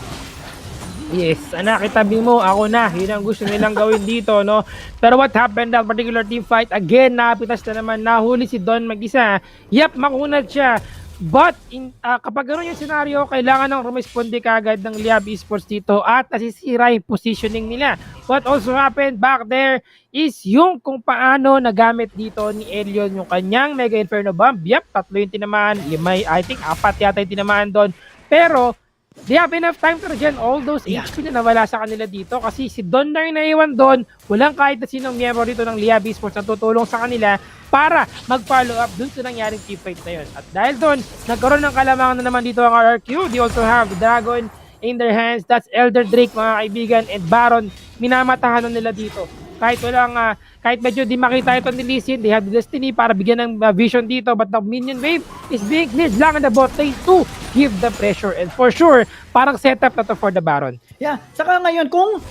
Yes, anak, itabi mo, ako na. Yun ang gusto nilang gawin dito, no? Pero what happened that particular team fight? Again, napitas na naman. Nahuli si Don mag-isa. Yep, makunat siya. But kapag gano'n yung scenario, kailangan nang rumisponde kagad ng Liyab Esports dito at nasisira yung positioning nila. What also happened back there is yung kung paano nagamit dito ni Elion yung kanyang Mega Inferno Bomb. Yep, 3 yung tinamaan. I think 4 yata yung tinamaan doon. Pero they have enough time to regen all those HP na nawala sa kanila dito kasi si Don na yung naiwan doon. Walang kahit na sinong miyembro dito ng Liyab Esports na tutulong sa kanila. para mag-follow up dun sa nangyaring team fight na yun. At dahil doon, nagkaroon ng kalamangan na naman dito ang RRQ. They also have the Dragon in their hands. That's Elder Drake, mga kaibigan, and Baron. Minamatahan na nila dito. Kahit medyo di makita ito ni Lee Sin, they have the Destiny para bigyan ng vision dito, but the minion wave is being cleared lang in the bot lane to give the pressure, and for sure, parang setup na to for the Baron. Yeah, saka ngayon, kung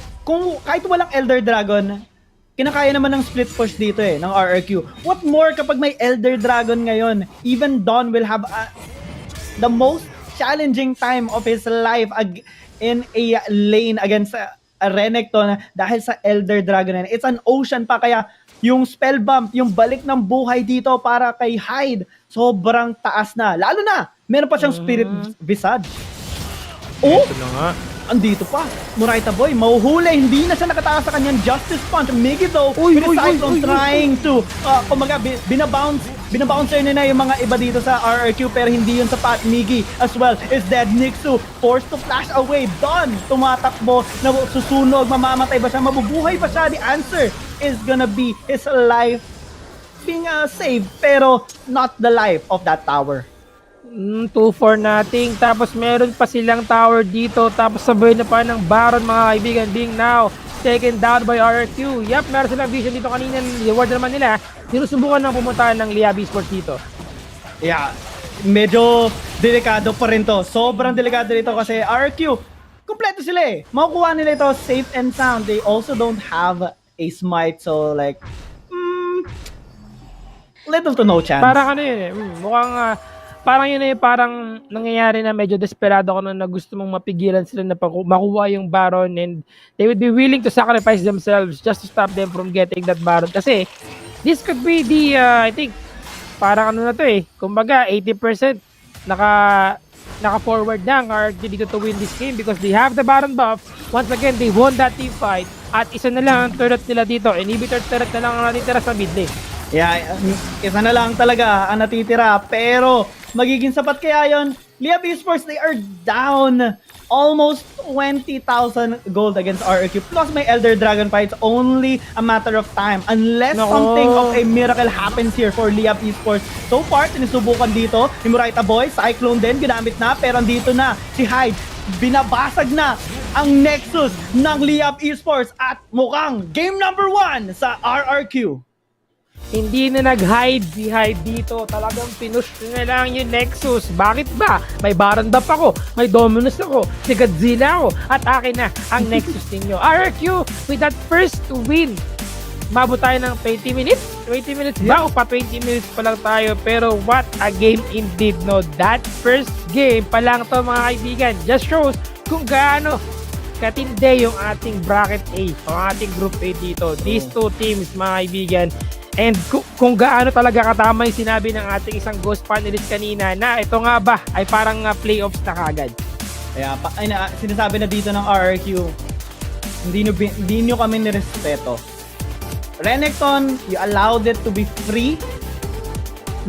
kahit walang Elder Dragon, kinakaya naman ng split push dito ng RRQ. What more kapag may Elder Dragon ngayon? Even Dawn will have the most challenging time of his life in a lane against a Renekton dahil sa Elder Dragon. It's an ocean pa, kaya yung spell bump, yung balik ng buhay dito para kay Hyde, sobrang taas na. Lalo na, meron pa siyang Spirit Visage. Oh! Ito na nga. Andito pa, Murayta Boy, mahuhuli, hindi na siya nakataas sa kanyang Justice Punch. Miggy though, Cyclone trying to, kumaga, binabouncer na yung mga iba dito sa RRQ, pero hindi yun sapat. Miggy as well is dead. Nixu, forced to flash away. Done, tumatakbo, susunog, mamamatay ba siya, mabubuhay ba siya? The answer is gonna be his life being saved, pero not the life of that tower. 2-4 nating, tapos meron pa silang tower dito, tapos sabay na pa ng Baron, mga kaibigan, being now taken down by RRQ. Yup, meron silang vision dito kanina, reward naman nila, sinusubukan ng pumunta ng Liyab Esports dito. Yeah, medyo delikado pa rin to, sobrang delikado dito kasi RRQ, kompleto sila makukuha nila ito safe and sound. They also don't have a smite, so like little to no chance. Parang ano yun mukhang parang yun parang nangyayari na medyo desperado ako na gusto mong mapigilan sila na makuha yung Baron, and they would be willing to sacrifice themselves just to stop them from getting that Baron. Kasi this could be the, I think, parang ano na to kumbaga 80% naka-forward na ang RRQ dito to win this game because they have the Baron buff. Once again, they won that team fight at isa na lang ang turret nila dito. Inhibitor turret na lang ang natitira sa mid lane. Yeah, isa na lang talaga ang natitira, pero magiging sapat kaya yun? Liyab Esports, they are down almost 20,000 gold against RRQ. Plus may Elder Dragon fights, only a matter of time unless something of a miracle happens here for Liyab Esports. So far, sinusubukan dito ni Murayta Boy, Cyclone din, ginamit na, pero andito na si Hyde. Binabasag na ang Nexus ng Liyab Esports at mukhang game number 1 sa RRQ. Hindi na nag-hide si Hyde dito. Talagang pinush na lang yung Nexus. Bakit ba? May Baron buff ako, may Dominus ako, si Godzilla ako, at akin na ang Nexus ninyo. RRQ with that first win. Mabot tayo ng 20 minutes? 20 minutes ba? O pa 20 minutes pa lang tayo. Pero what a game indeed, no? That first game pa lang to, mga kaibigan, just shows kung gaano katindi yung ating bracket A o ating group A dito. These two teams, mga kaibigan, and kung gaano talaga katama yung sinabi ng ating isang ghost panelist kanina na ito nga ba ay parang playoffs na kagad. Kaya sinasabi na dito ng RRQ, hindi nyo kami nirespeto. Renekton, you allowed it to be free.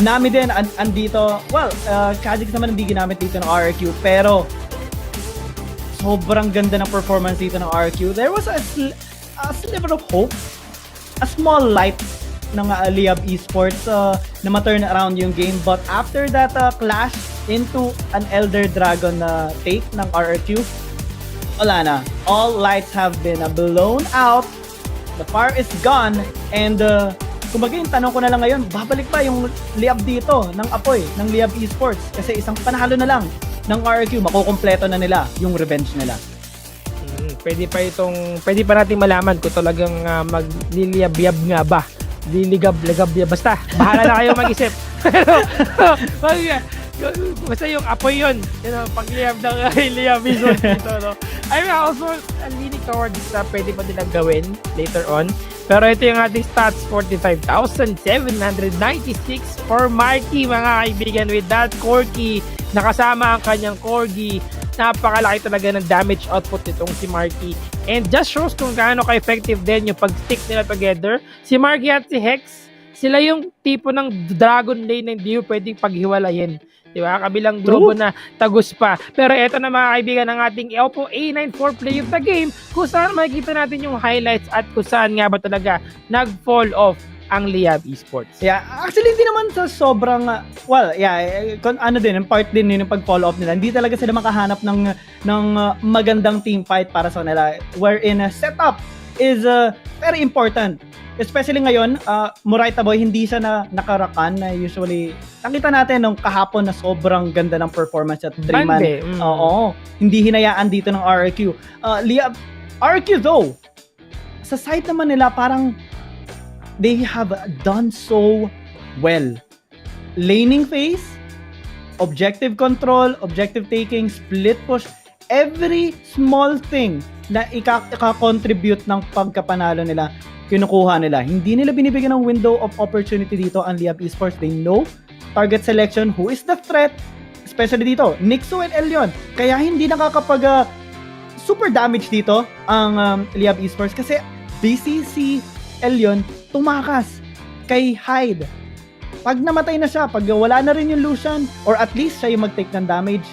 Nami din andito, well, Kha'Zix naman hindi ginamit dito ng RRQ, pero sobrang ganda ng performance dito ng RRQ. There was a sliver of hope, a small light ng Liyab Esports na ma-turn around yung game, but after that clash into an Elder Dragon take ng RRQ, wala na. All lights have been blown out, the fire is gone, and kumbaga yung tanong ko na lang ngayon, babalik ba yung Liyab dito ng apoy ng Liyab Esports? Kasi isang panalo na lang ng RRQ, makukumpleto na nila yung revenge nila. Pwede pa natin malaman kung talagang magliliyab-yab nga ba. Liligab-ligab, basta bahala na kayo mag-isip. Pero basta yung apoy yun, pagliyab ng Liyab Esports dito, no? I'm also leaning towards pwede pa nilang gawin later on. Pero ito yung ating stats, 45,796 for Marky, mga kaibigan, with that Corgi, nakasama ang kanyang Corgi. Napakalaki talaga ng damage output nitong si Marky. And just shows kung gaano ka-effective din yung pag-stick nila together. Si Marky at si Hex, sila yung tipo ng Dragon Lane na hindi pwedeng paghiwalayin. Diba? Kabilang grupo na tagus pa. Pero eto na, mga kaibigan, ng ating Oppo A94 play of the game, kung saan makikita natin yung highlights at kung saan nga ba talaga nag-fall off ang Liyab Esports. Yeah, actually hindi naman sa sobrang part din yun yung pag-follow up nila. Hindi talaga sila makahanap ng magandang team fight para sa kanila, wherein setup is very important. Especially ngayon, Muraita Boy, hindi siya nakarakan na usually nakita natin nung kahapon na sobrang ganda ng performance at 3-man. Oo, hindi hinayaan dito ng RRQ. Liyab, RRQ though, sa side naman nila parang they have done so well. Laning phase, objective control, objective taking, split push, every small thing na ika-contribute ng pagkapanalo nila, kinukuha nila. Hindi nila binibigyan ng window of opportunity dito ang Liyab Esports. They know target selection, who is the threat, especially dito, Nixu and Elyon. Kaya hindi nakakapag super damage dito ang Liyab Esports kasi busy si Elyon tumakas kay Hyde. Pag namatay na siya, pag wala na rin yung Lucian, or at least siya yung mag-take ng damage,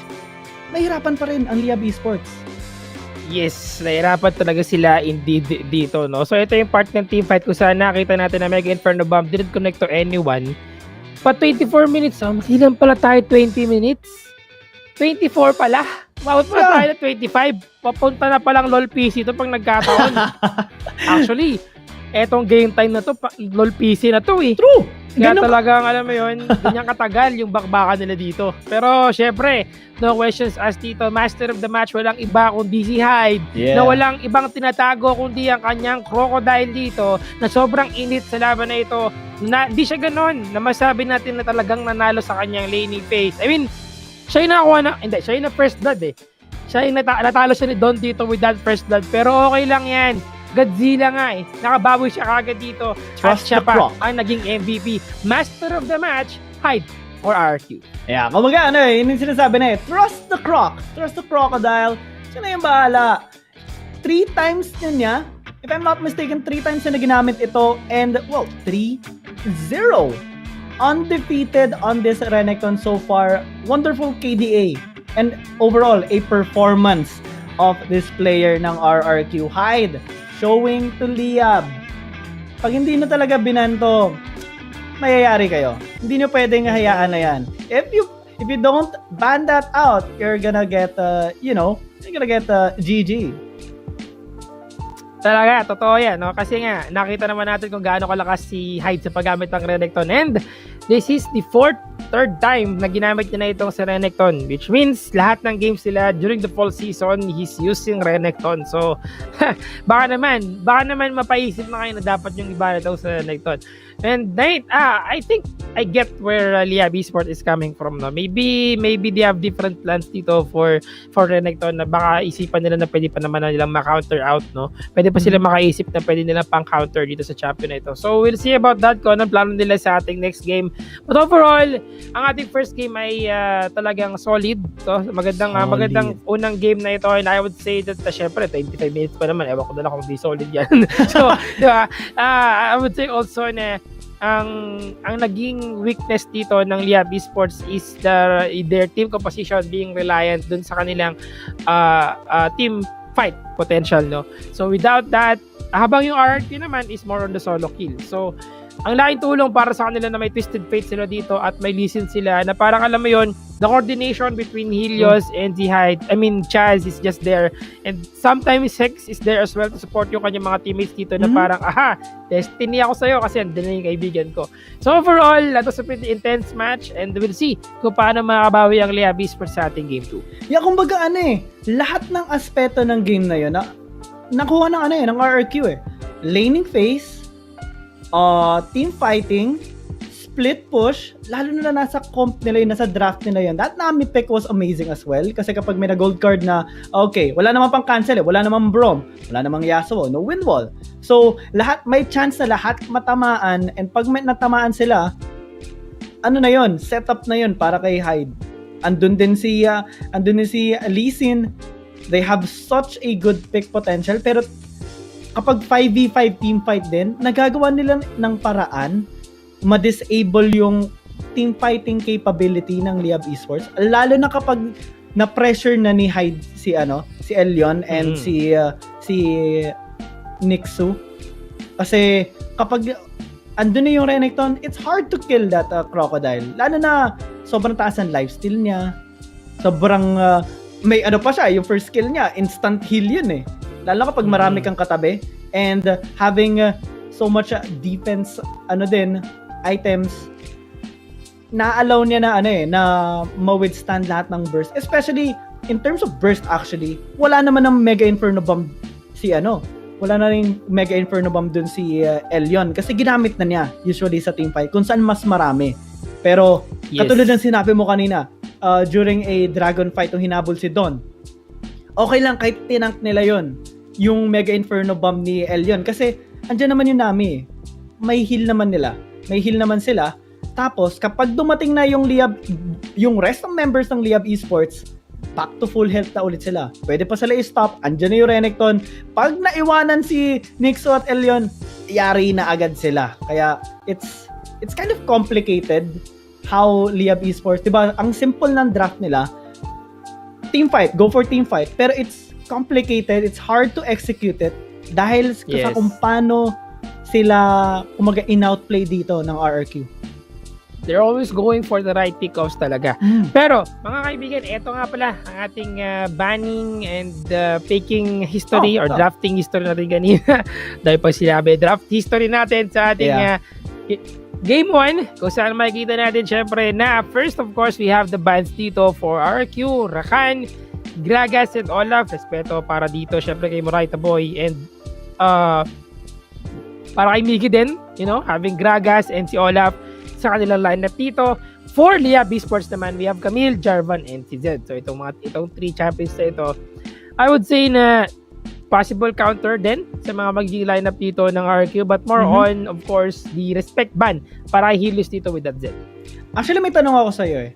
nahirapan pa rin ang Liyab Esports. Yes, nahirapan talaga sila indeed dito, no? So ito yung part ng team fight kung saan nakita natin na Mega Inferno Bomb didn't connect to anyone. Pa 24 minutes, masilang pala tayo 20 minutes. 24 pala. Mawat pala tayo na 25. Papunta na palang LOL PC ito pag nagkataon. Actually, etong game time na to, LOL PC na to eh. True! Kaya talagang, alam mo yun, ganyan katagal yung bakbakan nila dito. Pero, syempre, no questions asked dito, master of the match, walang iba kundi si Hyde. Yeah. Na walang ibang tinatago kundi ang kanyang crocodile dito, na sobrang init sa laban na ito. Na, di siya ganon, na masabi natin na talagang nanalo sa kanyang laning phase. I mean, siya yung nakakuha na, hindi, siya yung na first blood eh. Siya yung natalo siya ni Don dito with that first blood. Pero okay lang yan. Godzilla nga eh. Nakababoy siya kagad dito. At siya pa ang naging MVP. Master of the match, Hyde or RQ. Yeah, kumbaga yun yung sinasabi na eh. Trust the croc. Trust the crocodile. Siya na yung bahala. 3 times niya, if I'm not mistaken, 3 times na ginamit ito and, 3-0. Undefeated on this Renekton so far. Wonderful KDA. And overall, a performance of this player ng RRQ. Hyde showing to Liyab. Pag hindi na talaga binanto, mayayari kayo. Hindi nyo pwedeng hayaan na yan. If you don't ban that out, you're gonna get, GG. Talaga, totoo yan, no? Kasi nga, nakita naman natin kung gaano kalakas si Hyde sa paggamit ng Renekton. And this is the third time na ginamit niya na itong sa Renekton, which means lahat ng games nila during the fall season, he's using Renekton. So, baka naman mapaisip na kayo na dapat yung iba na ito sa Renekton. And I think I get where Liyab Esports is coming from, no? Maybe they have different plans dito for Renekton na baka isipan nila na pwede pa naman na nilang ma-counter out, no? Pwede pa sila makaisip na pwede nilang pang-counter dito sa champion na ito. So, we'll see about that kung anong plano nila sa ating next game. But overall, ang ating first game ay talagang solid. So, magandang unang game na ito. And I would say that, syempre, 25 minutes pa naman. Ewan ko na lang kung di solid yan. So, di ba? I would say also na ang naging weakness dito ng Liyab Esports is their team composition being reliant dun sa kanilang team fight potential, no? So, without that, habang yung RRQ naman is more on the solo kill. So, ang laking tulong para sa kanila na may Twisted Fate sila dito at may Lee Sin sila na parang alam mo yon, the coordination between Helios and Chaz is just there, and sometimes Hex is there as well to support yung kanyang mga teammates dito na parang destiny ako sa'yo kasi andun na yung kaibigan ko. So overall, that was a pretty intense match and we'll see kung paano makabawi ang Liyab Esports sa ating game 2. Yeah, kumbaga lahat ng aspeto ng game na yun nakuha ng RRQ eh. Laning phase, team fighting, split push, lalo na nasa comp nila yun, nasa draft nila yun. That Nami pick was amazing as well kasi kapag may na-gold card na, okay, wala namang pang-cancel wala namang Brom, wala namang Yasuo, no win wall. So, may chance na lahat matamaan, and pag may natamaan sila, setup na yun para kay Hyde. Andun din si Lee Sin. They have such a good pick potential, pero kapag 5v5 team fight din, nagagawa nila ng paraan ma-disable yung team fighting capability ng Liyab Esports. Lalo na kapag na-pressure na ni Hyde si Elyon and si Nixu. Kasi kapag andun na yung Renekton, it's hard to kill that crocodile. Lalo na sobrang taas ang lifesteal niya. Sobrang may ano pa siya, yung first skill niya, instant heal yun eh. Lalo kapag marami kang katabi and having so much defense items, na-allow niya na na ma-withstand lahat ng burst. Especially in terms of burst actually, wala naman ng Mega Inferno Bomb wala na rin Mega Inferno Bomb dun si Elyon kasi ginamit na niya usually sa teamfight kung saan mas marami. Pero katulad ng sinabi mo kanina, during a dragon fight nung hinabol si Don, okay lang kahit tinank nila yon yung Mega Inferno Bomb ni Elyon kasi andyan naman yung Nami. May heal naman sila. Tapos kapag dumating na yung Liyab, yung rest ng members ng Liyab Esports, back to full health na ulit sila. Pwede pa sila i-stop. Andyan na yung Renekton. Pag naiwanan si Nixo at Elyon, yari na agad sila. Kaya it's kind of complicated how Liyab Esports, diba, ang simple ng draft nila, team fight, go for team fight. Pero it's complicated, it's hard to execute it dahil sa kung paano sila in-outplay dito ng RRQ. They're always going for the right pickoffs talaga. Pero, mga kaibigan, eto nga pala ang ating banning and picking history or drafting history natin kanina. Dahil pa sinabi, draft history natin sa ating Game 1, kung saan makikita natin syempre na first of course we have the bans dito for RQ, Rakan, Gragas and Olaf. Respeto para dito syempre kay Morita Boy and para kay Miggy din, having Gragas and si Olaf sa kanilang lineup dito. For Liyab Esports naman, we have Camille, Jarvan, and si Zed. So itong 3 champions na ito, I would say na possible counter din sa mga magiging lineup dito ng RQ, but more on, of course, the respect ban para i-healers dito with that Zed. Actually, may tanong ako sa'yo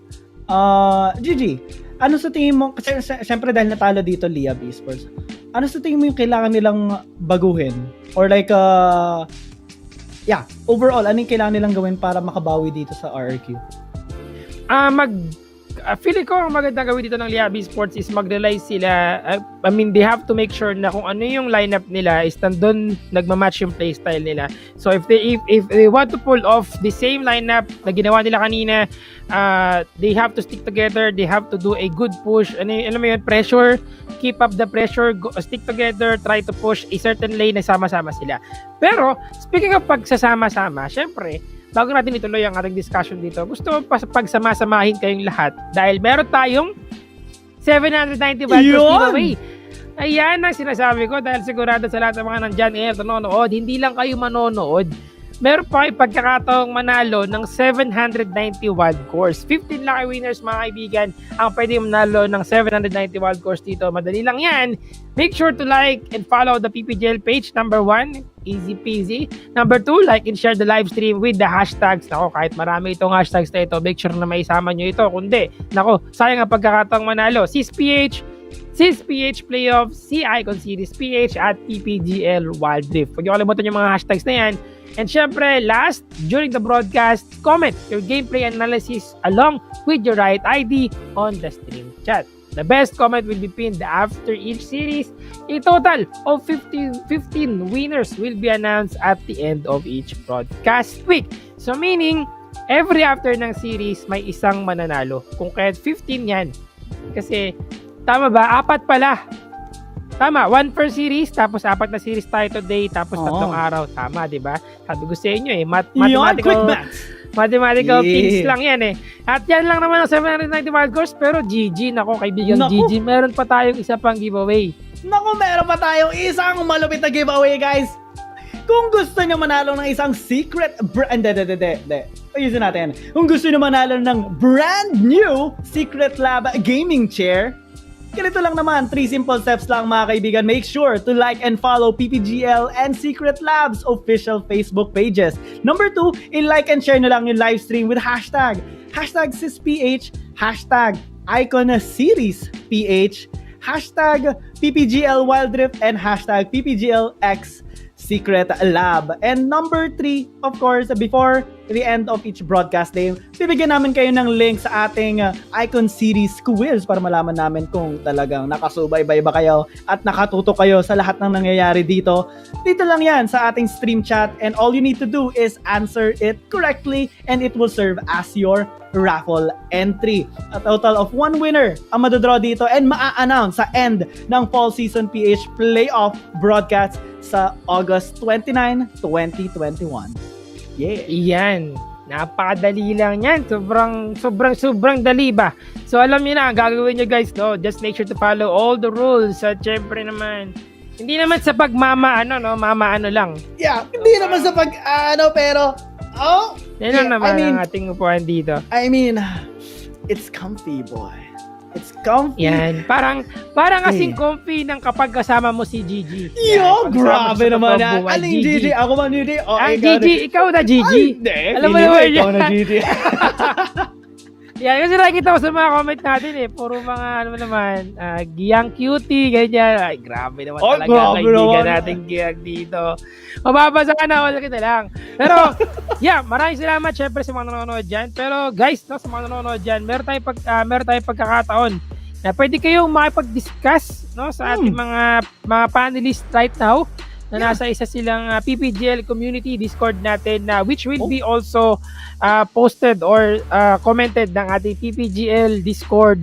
Gigi, ano sa tingin mo, kasi syempre dahil natalo dito Liyab Esports, ano sa tingin mo yung kailangan nilang baguhin? Or like, overall, ano yung kailangan nilang gawin para makabawi dito sa RRQ? Feeling ko ang magandang gawin dito ng Liyab Esports is mag-rely sila, they have to make sure na kung ano yung lineup nila is nandun nagmamatch yung playstyle nila. So if they want to pull off the same lineup na ginawa nila kanina, they have to stick together, they have to do a good push, ano mo yun, pressure, keep up the pressure, stick together, try to push a certain lane na sama-sama sila. Pero speaking of pagsasama-sama, syempre bago natin ituloy ang ating discussion dito, gusto ko pagsama-samahin kayong lahat dahil meron tayong 790 watts giveaway. Ayan ang sinasabi ko dahil sigurado sa lahat ng mga nandyan nanonood, hindi lang kayo manonood, meron pa kayo pagkakataong manalo ng 790 wild course. 15 lucky winners mga kaibigan ang pwede manalo ng 790 wild course dito. Madali lang yan. Make sure to like and follow the PPGL page. Number 1, easy peasy. Number 2, like and share the live stream with the hashtags. Nako, kahit marami itong hashtags na ito, make sure na maisama nyo ito. Kundi, nako, sayang ang pagkakataong manalo. SISPH Playoffs, si Icon Series PH at PPGL Wild Rift. Huwag nyo kalimutan yung mga hashtags na yan. And syempre, last, during the broadcast, comment your gameplay analysis along with your right ID on the stream chat. The best comment will be pinned after each series. A total of 15 winners will be announced at the end of each broadcast week. So meaning, every after ng series, may isang mananalo. Kung kahit 15 yan. Kasi, tama ba? 4 pala. Tama, 1 per series, tapos 4 na series tayo today, tapos 3 araw. Tama, di ba? Sabi ko sa inyo mathematical things lang yan At yan lang naman ang 790 wild course, pero GG, kaibigan GG, meron pa tayong isa pang giveaway. Meron pa tayong isang malupit na giveaway, guys. Kung gusto nyo manalo ng isang secret ayusin natin. Kung gusto nyo manalo ng brand new Secret Lab gaming chair, ganito lang naman, 3 simple steps lang mga kaibigan. Make sure to like and follow PPGL and Secret Labs official Facebook pages. Number 2, i-like and share na lang yung live stream with hashtag SISPH, hashtag Icon Series PH, hashtag PPGL Wild Rift, and hashtag PPGLX Secret Lab. And number 3, of course, before the end of each broadcast day, bibigyan namin kayo ng link sa ating Icon Series quiz para malaman namin kung talagang nakasubaybay ba kayo at nakatuto kayo sa lahat ng nangyayari dito. Dito lang yan sa ating stream chat, and all you need to do is answer it correctly and it will serve as your raffle entry. A total of 1 winner ang madodraw dito and maa-announce sa end ng Fall Season PH Playoff broadcast sa August 29, 2021. Yeah. Iyan. Napakadali lang yan. Sobrang dali ba? So alam niyo na, ang gagawin niyo guys, no? Just make sure to follow all the rules. At syempre naman, hindi naman sa pagmamaano, no? Mamaano lang. Yeah, hindi naman sa pero Yan lang naman ang ating upuan dito. I mean, it's comfy, boy. It's comfy. Yan. Parang kasing comfy ng kapag kasama mo si Gigi. Yo, grabe naman yan. Aling Gigi? Ako man Gigi? Ang Gigi, ikaw na Gigi. Alam mo naman ikaw na Gigi. Yan, kasi nakikita ko sa mga comment natin puro mga giyang cutie, ganyan. Ay, grabe naman talaga ang kaibigan natin giyang dito. Mababasa ka na, wala kita lang. Pero, yeah, maraming salamat syempre sa mga nanonood dyan. Pero guys, sa mga nanonood dyan, meron tayong pagkakataon na pwede kayong makipag-discuss sa ating mga panelists right now na nasa isa silang PPGL community Discord natin which will be also posted or commented ng ating PPGL Discord.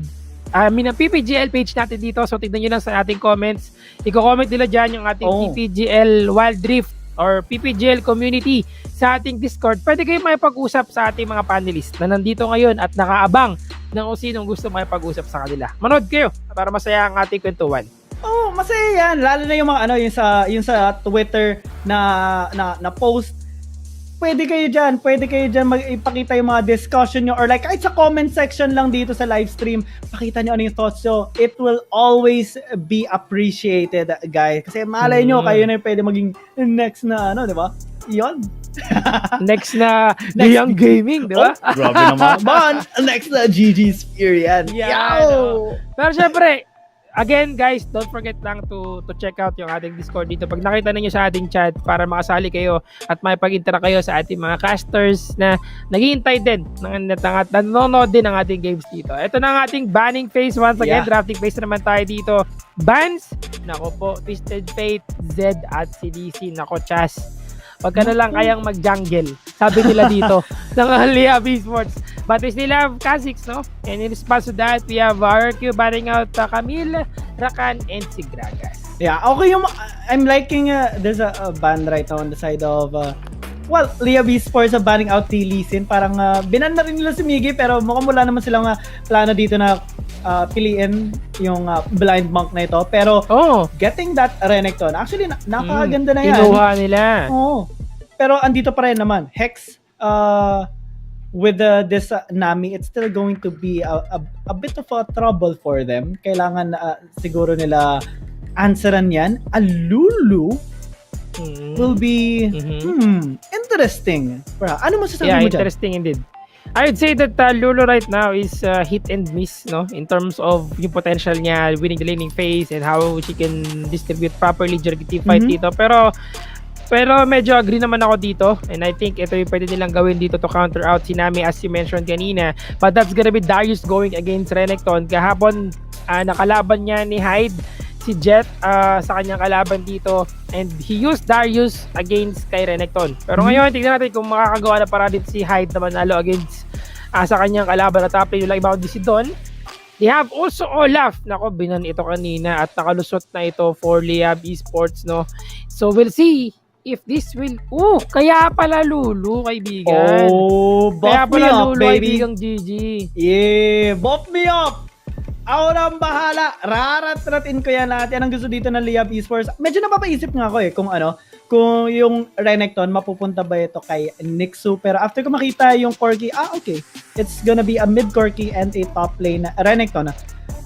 PPGL page natin dito. So tignan nyo lang sa ating comments. Iko-comment nila dyan yung ating PPGL Wild Rift or PPGL community sa ating Discord. Pwede kayong makipag-usap sa ating mga panelists na nandito ngayon at nakaabang ng kung sinong gusto makipag-usap sa kanila. Manood kayo para masaya ang ating kwentuhan. Oh, masaya yan. Lalo na yung mga yung sa Twitter na post. Pwede kayo dyan ipakita yung mga discussion nyo or like kahit sa comment section lang dito sa live stream, pakita nyo ano yung thoughts nyo. It will always be appreciated, guys. Kasi malay nyo, kayo na pwede maging next na di ba? Yun. next Young Gaming, di ba? Grabe naman. Next na GG Spear yan. Pero syempre, again guys, don't forget lang to check out yung ating Discord dito. Pag nakita ninyo sa ating chat para makasali kayo at makipag-interact kayo sa ating mga casters na naghihintay din at nanonood din ng ating games dito. Ito na ang ating banning phase once again. Drafting phase naman tayo dito. Bans, nako po, Twisted Fate, Zed at si DC. Nako, Chas. Wag ka na lang kayang mag-jungle. Sabi nila dito ng Liyab Esports. But we still have Kha'Zix, no? And in response to that, we have RQ banning out Camille, Rakan, and Sigragas. Yeah, okay yung... I'm liking... there's a ban right now on the side of... Liyab Esports banning out Lee Sin. Parang binan na rin nila si Miggy, pero mukhang wala naman silang plano dito na piliin yung blind monk na ito. Pero getting that Renekton, actually napakaganda na yan. Kinuha nila. Pero andito pa rin naman. Hex, with this Nami, it's still going to be a bit of a trouble for them. Kailangan siguro nila answeran yan. Lulu will be interesting. Ano masasabi mo dyan? Interesting indeed. I would say that Lulu right now is hit and miss, no, in terms of yung potential niya winning the laning phase and how she can distribute properly during the team fight dito. Pero medyo agree naman ako dito, and I think ito yung pwede nilang gawin dito to counter out si Nami as you mentioned kanina. But that's gonna be Darius going against Renekton. Kahapon nakalaban niya ni Hyde si Jet sa kanyang kalaban dito, and he used Darius against kay Renekton. Pero ngayon tignan natin kung makakagawa na para dito si Hyde na manalo against sa kanyang kalaban na top lane yung iba si Don. They have also Olaf. Nako, binan ito kanina at nakalusot na ito for Liyab Esports, no? So we'll see if this will... kaya pala Lulu, kaibigan. Buff me up, baby. Kaibigang GG. Yeah, buff me up. Ako na ang bahala. Rarat-ratin ko yan lahat. Yan ang gusto dito ng Liyab Esports. Medyo napapaisip nga ako kung yung Renekton, mapupunta ba ito kay Nixu. Pero after ko makita yung Corki, okay. It's gonna be a mid Corki and a top lane Renekton.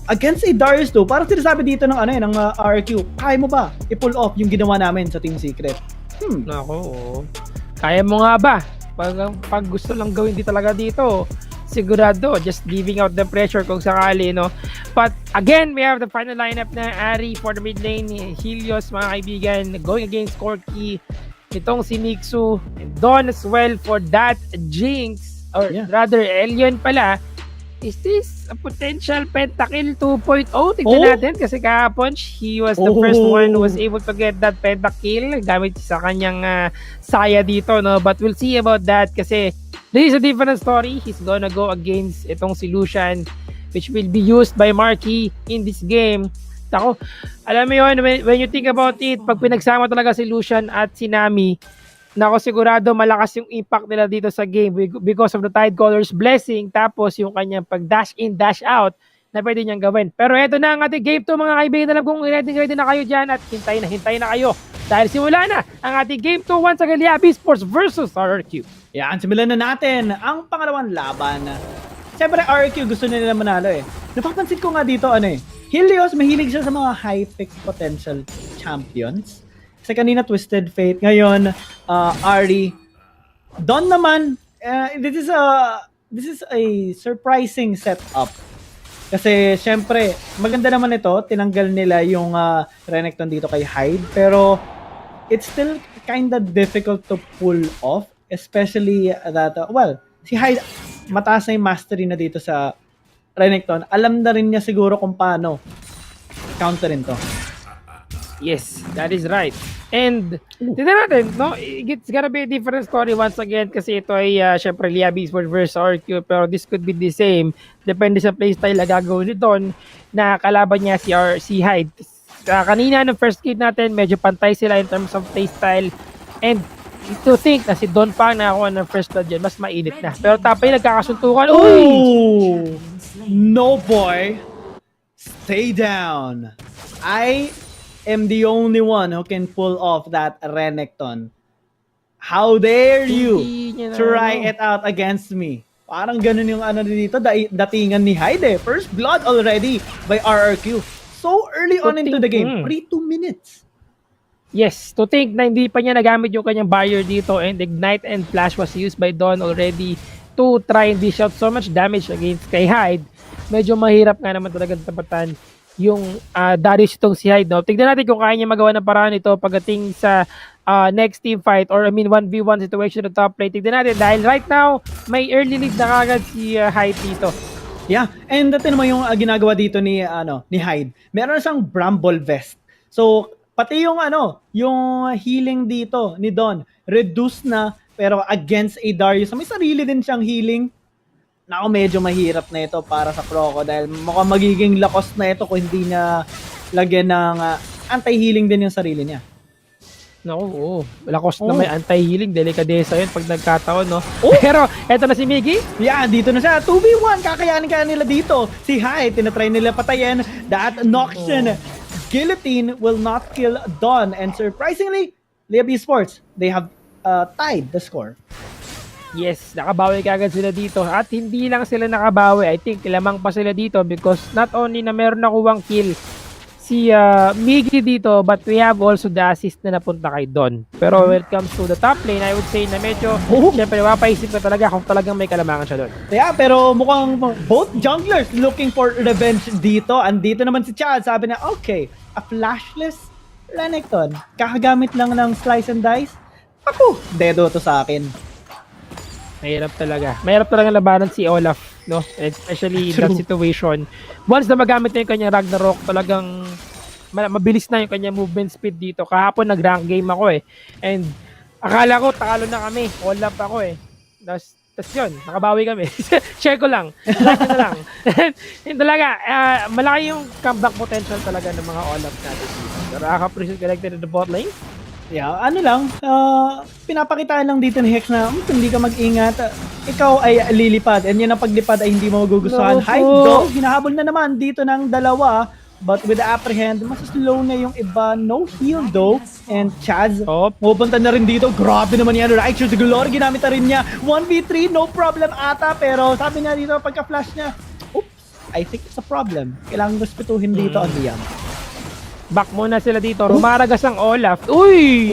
Against a Darius 2, parang sinasabi dito ng ng RQ, kaya mo ba i-pull off yung ginawa namin sa Team Secret? Nako, kaya mo nga ba? Pag gusto lang gawin di talaga dito, sigurado, just giving out the pressure kung sakali, no? But again, we have the final lineup na Ari for the mid lane, Helios, mga kaibigan, going against Corky, itong si Nixu, and Don as well for that Jinx, or rather, Elion pala. Is this a potential pentakill 2.0? Tignan natin kasi kahapon he was the first one who was able to get that pentakill gamit sa kanyang saya dito, no? But we'll see about that kasi this is a different story. He's gonna go against itong solution which will be used by Marky in this game. Ako, alam mo yun, when you think about it, pag pinagsama talaga si Lucian at si Nami, nako, sigurado malakas yung impact nila dito sa game because of the Tidecaller's blessing, tapos yung kanyang pag dash in, dash out na pwede niyang gawin. Pero eto na ang ating game 2, mga kaibigan. Alam kung ready na kayo dyan at hintay na kayo dahil simula na ang ating game 2 once again, Liyab Esports versus RRQ. Yan, simulan na natin ang pangalawang laban. Siyempre RRQ gusto nila manalo eh. Napapansin ko nga dito Helios mahilig siya sa mga high pick potential champions. Kasi kanina Twisted Fate, ngayon Ari. Don naman, this is a surprising setup. Kasi syempre, maganda naman ito, tinanggal nila yung Renekton dito kay Hyde, pero it's still kinda difficult to pull off, especially that, si Hyde, mataas na yung mastery na dito sa Renekton. Alam na rin niya siguro kung paano counterin to. Yes, that is right. And tignan natin, no? It's gonna be a different story once again kasi ito ay syempre Liyab Esports versus RQ, pero this could be the same. Depende sa playstyle na gagawin ni Don na kalaban niya si Hyde. Kanina ng first game natin, medyo pantay sila in terms of playstyle. And to think na si Don pa nakakuha ng first blood dyan, mas mainit na. Pero tapay nagkakasuntukan. Uy! No boy! Stay down! I am the only one who can pull off that Renekton. How dare you try it out against me? Parang ganun yung dito, datingan ni Hyde. First blood already by RRQ. So early on into the game, 2 minutes. Yes, to think na hindi pa niya nagamit yung kanyang barrier dito, and Ignite and Flash was used by Don already to try and dish out so much damage against kay Hyde. Medyo mahirap nga naman talaga tapatan yung Darius itong si Hyde, no? Tignan natin kung kaya niya magawa ng paraan ito pagdating sa next team fight, or 1v1 situation at top plate. Tignan natin dahil right now may early lead na kagad si Hyde dito. Yeah, and ito naman yung ginagawa dito ni Hyde. Meron siyang Bramble Vest. So pati yung yung healing dito ni Don reduce na, pero against a Darius may sarili din siyang healing. Nako, medyo mahirap na ito para sa Crocodile. Mukhang magiging lakos na ito kung hindi niya lagyan ng anti-healing din yung sarili niya. Naku, lakos na may anti-healing. Delikadesa yun pag nagkataon, no? Pero eto na si Miggy. Yeah, dito na siya. 2v1. Kakayanin kaya nila dito. Si Hyde, tinatry nila patayin. That Noxian Guillotine will not kill Don. And surprisingly, Liyab Esports, they have tied the score. Yes, nakabawi kagad sila dito. At hindi lang sila nakabawi. I think lamang pa sila dito because not only na meron nakuwang kill si Miggy dito, but we have also the assist na napunta kay Don. Pero when it comes to the top lane, I would say na medyo, syempre, mapaisip ka talaga kung talagang may kalamangan siya doon. Yeah, pero mukhang both junglers looking for revenge dito. Andito naman si Chad. Sabi na, okay, a flashless Renekton. Kakagamit lang ng slice and dice. Ako, dedo to sa akin. Mahirap talaga. Mahirap talaga labanan si Olaf, no? Especially in that situation. Once na magamit na yung kanyang Ragnarok, talagang mabilis na yung kanyang movement speed dito. Kahapon nag-rank game ako eh. And akala ko talo na kami. Olaf ako eh. Tapos yun, nakabawi kami. Share ko lang. Like na lang. Yun talaga, malaki yung comeback potential talaga ng mga Olaf natin dito. Pero Akaprison connected to the bot lane. Yeah, pinapakitaan lang dito ni Hex na hindi ka mag-ingat, ikaw ay lilipad, and yun ang paglipad ay hindi mo magugustuhan. Hyde though, hinahabol na naman dito ng dalawa, but with the apprehend, mas slow na yung iba. No heal though, and Chaz, pupunta na rin dito. Grabe naman yan, right shoot glory, ginamit na rin niya. 1v3, no problem ata, pero sabi niya dito pagka-flash niya, oops, I think it's a problem. Kailangan respetuhin dito ang Liyab. Back muna sila dito. Rumaragas ang Olaf. Uy!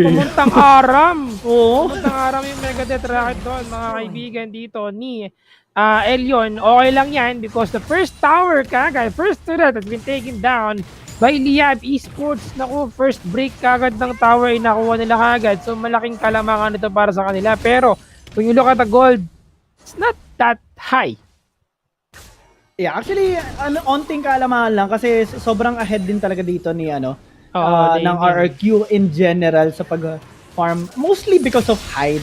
Pumuntang Aram. Pumuntang Aram yung Megadeth Rocket doon, mga kaibigan dito ni Elion, okay lang yan because the first tower kagad, first turret has been taken down by Liyab Esports. Naku, first break kagad ng tower ay nakuha nila kagad. So malaking kalamangan ito para sa kanila. Pero when you look at the gold, it's not that high. Yeah, actually, onting kalamangan lang kasi sobrang ahead din talaga dito ni ng RRQ in general sa pag-farm. Mostly because of Hyde,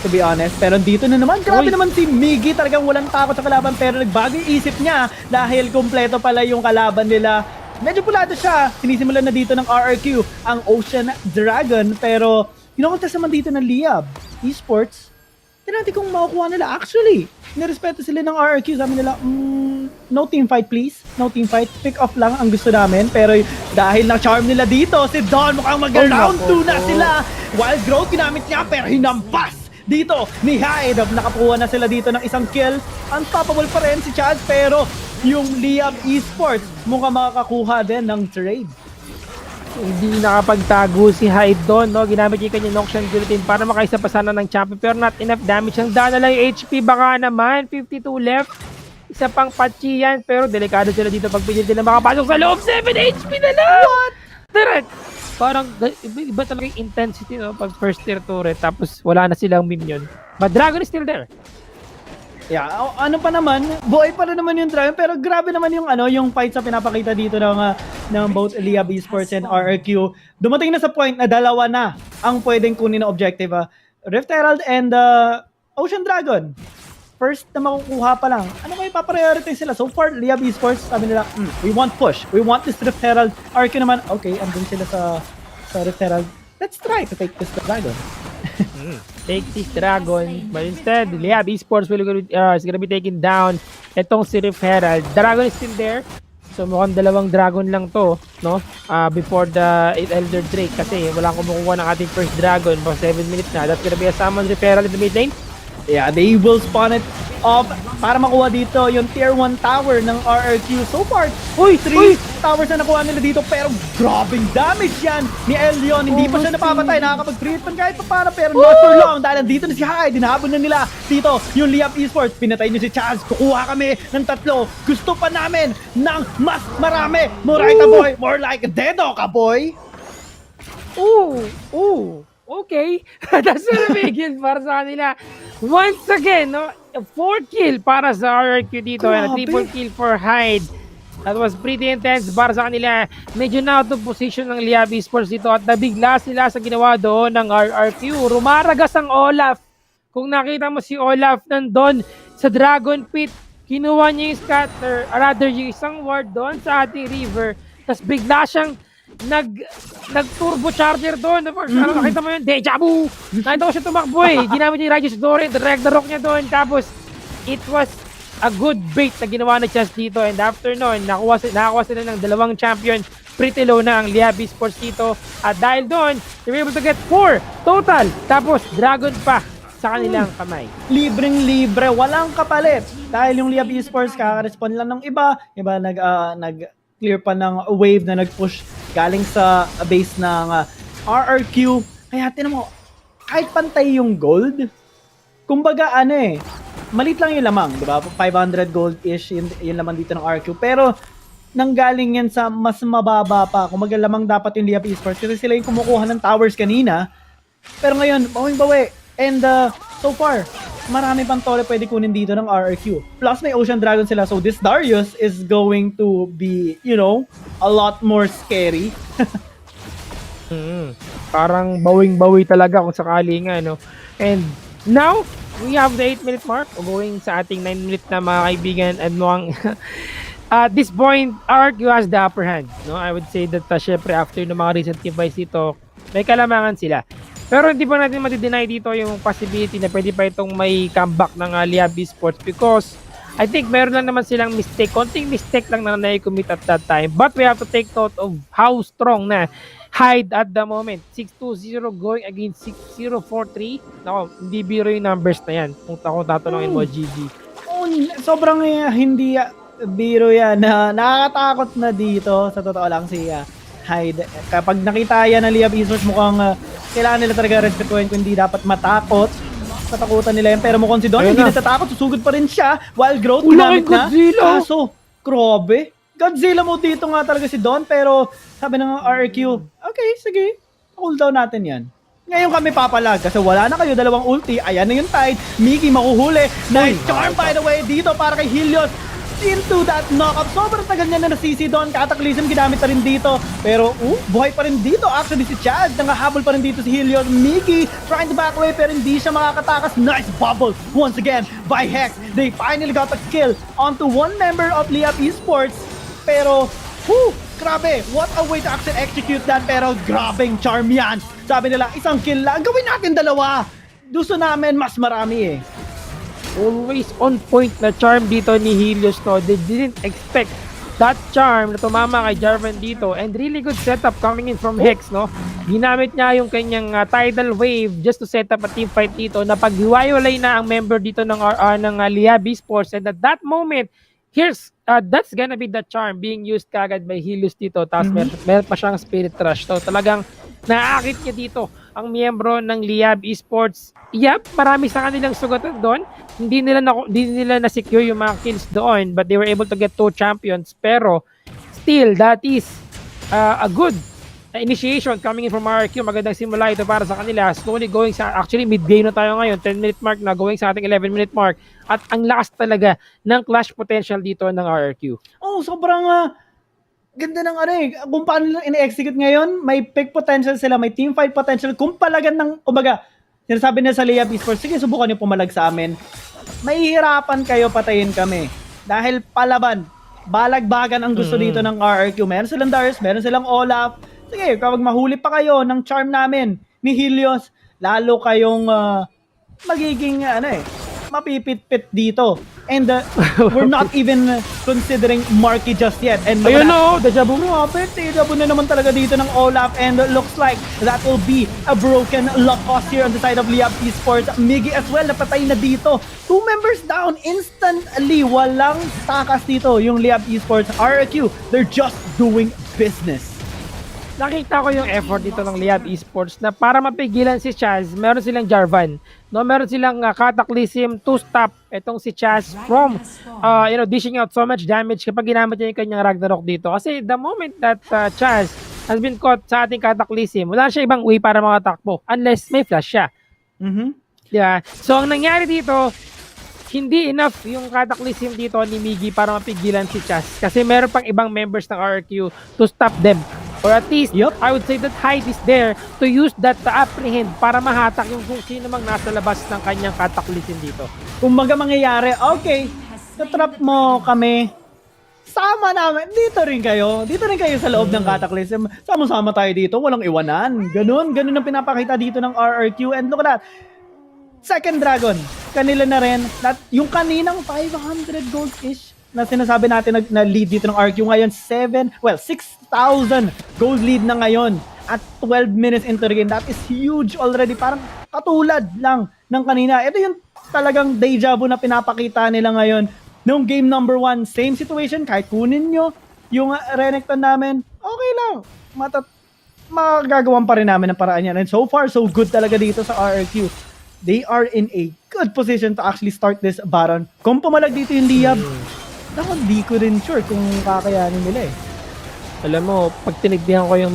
to be honest. Pero dito na naman, grabe naman si Miggy. Talagang walang takot sa kalaban pero nagbago yung isip niya dahil kompleto pala yung kalaban nila. Medyo pulado siya. Sinisimulan na dito ng RRQ ang Ocean Dragon pero kinukontes naman dito ng Liyab Esports. Tignan natin kung makukuha nila. Actually, nirespeto sila ng RRQ. Sabi nila, no team fight please. No team fight. Pick off lang ang gusto namin. Pero dahil na-charm nila dito, si Don mukhang mag-round 2 na sila. Wild Growth ginamit niya pero hinampas dito ni Hyde. Nakakuha na sila dito ng isang kill. Unstoppable pa rin si Chaz pero yung Liyab Esports mukhang makakakuha din ng trade. Hindi nakapagtago si Hyde doon, no? Ginamit yung kanyang Noxian Guillotine para makaisa pa sana ng champion pero not enough damage. Ang daan na lang yung HP, baka naman 52 left. Isa pang patchy yan pero delikado sila dito pag pilit nila makapasok sa loob. 7 HP na lang! What? Direct! Parang iba talaga yung intensity, no? Pag first tier turret tapos wala na silang minion. But Dragon is still there. Yeah, ano pa naman, buhay pa rin naman yung Dragon pero grabe naman yung yung fight sa pinapakita dito ng both Liyab Esports and RRQ. Dumating na sa point na dalawa na ang pwedeng kunin na objective. Rift Herald and Ocean Dragon. First na makukuha pa lang. Ano kayo ipaprioritize sila? So far, Liyab Esports, sabi nila, we want push. We want this Rift Herald. RRQ naman, okay, andun sila sa Rift Herald. Let's try to take this Dragon. Take this Dragon. But instead, Liyab Esports is gonna be taken down. Itong si Rift Herald. Dragon is still there. So mukhang dalawang Dragon lang to, no? Before the Elder Drake kasi walang kumukuha ng ating first Dragon. For 7 minutes na. That's gonna be a summon Rift Herald in the mid lane. Yeah, they will spawn it off para makuha dito yung tier 1 tower ng RRQ. So far, 3 towers na nakuha nila dito pero grabing damage yan ni Elion. Hindi pa siya napapatay, nakakapag-create pa kahit pa para pero not for long dahil dito na si Hyde. Dinahabon na nila dito yung Liyab Esports. Pinatay niyo si Chaz. Kukuha kami ng 3. Gusto pa namin ng mas marami. More like a boy, more like a dedo ka boy. Okay. That's a big kill para sa kanila. Once again, no, 4 kill para sa RRQ dito and a triple kill for Hyde. That was pretty intense para sa kanila. Medyo na out of position ng Liyab Esports dito at nabigla sila sa ginawa doon ng RRQ. Rumaragas ang Olaf. Kung nakita mo si Olaf nandun sa Dragon Pit, kinuha niya yung scatter, or rather yung isang ward doon sa ating river. Tapos bigla siyang nag-turbocharger doon. Nakita mo yun, deja vu. Nakita ko siya tumakbo eh. Ginamit niya yung Righteous Dory, direct the rock niya doon. Tapos, it was a good bait na ginawa na Chas dito. And after noon, nakakuha sila ng 2 champion. Pretty low na ang Liyab Esports dito. At dahil doon, they were able to get 4 total. Tapos, Dragon pa sa kanilang kamay. Libreng-libre, walang kapalit. Dahil yung Liyab Esports, kaka-respond lang ng iba nag-clear pa ng wave na nag-push galing sa base ng RRQ. Kaya tinan mo, kahit pantay yung gold, kumbaga malit lang yung lamang, di ba? 500 gold-ish yung lamang dito ng RRQ. Pero nanggaling yan sa mas mababa pa. Kumbaga lamang dapat yung Liyab Esports kasi sila yung kumukuha ng towers kanina. Pero ngayon, bawing-bawi. And so far, marami pang tole pwede kunin dito ng RRQ. Plus may Ocean Dragon sila. So this Darius is going to be, a lot more scary. Parang bawing-bawi talaga kung sakali nga, no? And now, we have the 8-minute mark. Going sa ating 9-minute na mga kaibigan. And at this point, RRQ has the upper hand. No? I would say that syempre after ng mga recent device dito, may kalamangan sila. Pero hindi pa natin mati-deny dito yung possibility na pwede pa itong may comeback ng Liyab Esports because I think meron lang naman silang mistake. Konting mistake lang na nai-commit at that time. But we have to take note of how strong na Hyde at the moment. 6-2-0 going against 6-0-4-3. Nako, hindi biro yung numbers na yan. Kung tatanungin mo, GG. Sobrang hindi biro yan. Nakakatakot na dito. Sa totoo lang si Hyde. Kapag nakita yan ng Liyab Esports, mukhang kailangan nila talaga respetuhin kung hindi dapat matakot. katakutan nila yan. Pero mukhang si Don, Ayun hindi na. natatakot. Susugod pa rin siya. Wild Growth, Wala ginamit kang na. Godzilla. Kaso, grabe. Godzilla mo dito nga talaga si Don. Pero sabi ng RQ, okay, sige. Cooldown natin yan. Ngayon kami papalag kasi wala na kayo dalawang ulti. Ayan na yung tide. Miggy makuhuli. Nice charm by the way dito para kay Helios. Into that knock-up. Sobrang tagal niya na nasisi doon. Cataclysm ginamit na rin dito. Pero buhay pa rin dito. Actually si Chad. Nangahabol pa rin dito si Helios. Miggy trying to back away pero hindi siya makakatakas. Nice bubble once again by Hex. They finally got a kill onto one member of Liyab Esports. Pero grabe, what a way to actually execute that. Pero grabing charm yan. Sabi nila, isang kill lang. Gawin natin dalawa. Gusto namin mas marami eh. Always on point na charm dito ni Helios, no? They didn't expect that charm na tumama kay Jarvan dito. And really good setup coming in from Hex, no? Ginamit niya yung kanyang tidal wave just to set up a team fight dito na paghiwalay na ang member dito ng Liyab Esports. And at that moment, that's gonna be the charm being used kagad by Helios dito. Tapos meron pa siyang Spirit Rush. So talagang naakit niya dito ang miyembro ng Liyab Esports. Marami sa kanilang sugatan doon. Hindi nila na-secure yung mga kills doon, but they were able to get 2 champions. Pero still, that is a good initiation coming in from RQ. Magandang simula ito para sa kanila. Slowly going sa, actually mid-game na tayo ngayon, 10-minute mark na, going sa ating 11-minute mark. At ang lakas talaga ng clash potential dito ng RQ. Sobrang ganda ng kung paano nila ina-execute ngayon. May pick potential sila, may team fight potential. Kung palagan ng, sinasabi nila sa Liyab Esports, sige, subukan niyo pumalag sa amin. Mahihirapan kayo, patayin kami. Dahil palaban, balagbagan ang gusto dito ng RRQ. Meron silang Darius, meron silang Olaf. Sige, kapag mahuli pa kayo ng charm namin ni Helios, lalo kayong magiging mapipit-pit dito. And we're not even considering Marky just yet. And ayun no, deja vu na naman talaga dito ng Olaf. And looks like that will be a broken luck cost here on the side of Liyab Esports. Miggy as well, napatay na dito. 2 members down instantly. Walang takas dito yung Liyab Esports. RQ, they're just doing business. Nakita ko yung effort dito ng Liyab Esports na para mapigilan si Chaz, meron silang Jarvan. No, meron silang Cataclysm to stop itong si Chaz from dishing out so much damage kapag ginamit niya yung kanyang Ragnarok dito. Kasi the moment that Chaz has been caught sa ating Cataclysm, wala siya ibang way para makatakbo unless may flash siya. Diba? So ang nangyari dito, hindi enough yung Cataclysm dito ni Miggy para mapigilan si Chaz. Kasi meron pang ibang members ng RQ to stop them. Or at least, I would say that Hyde is there to use that to apprehend para mahatak yung kung sino mang nasa labas ng kanyang Cataclysm dito. Kung mangyayari, okay, tatrap mo kami, sama namin, dito rin kayo sa loob ng Cataclysm, sama-sama tayo dito, walang iwanan. Ganun ang pinapakita dito ng RRQ. And look at that, second dragon, kanila na rin, yung kaninang 500 gold-ish na sinasabi natin na lead dito ng RQ ngayon, 6,000 gold lead na ngayon at 12 minutes into the game. That is huge already. Parang katulad lang ng kanina. Ito yung talagang deja vu na pinapakita nila ngayon. Nung game number 1, same situation. Kahit kunin nyo yung Renekton namin, okay lang. Magagawan pa rin namin ng paraan yan. And so far, so good talaga dito sa RRQ. They are in a good position to actually start this Baron. Kung pumalag dito yung Liyab, di ko rin sure kung kakayanin nila eh. Alam mo, pag tinigdihan ko yung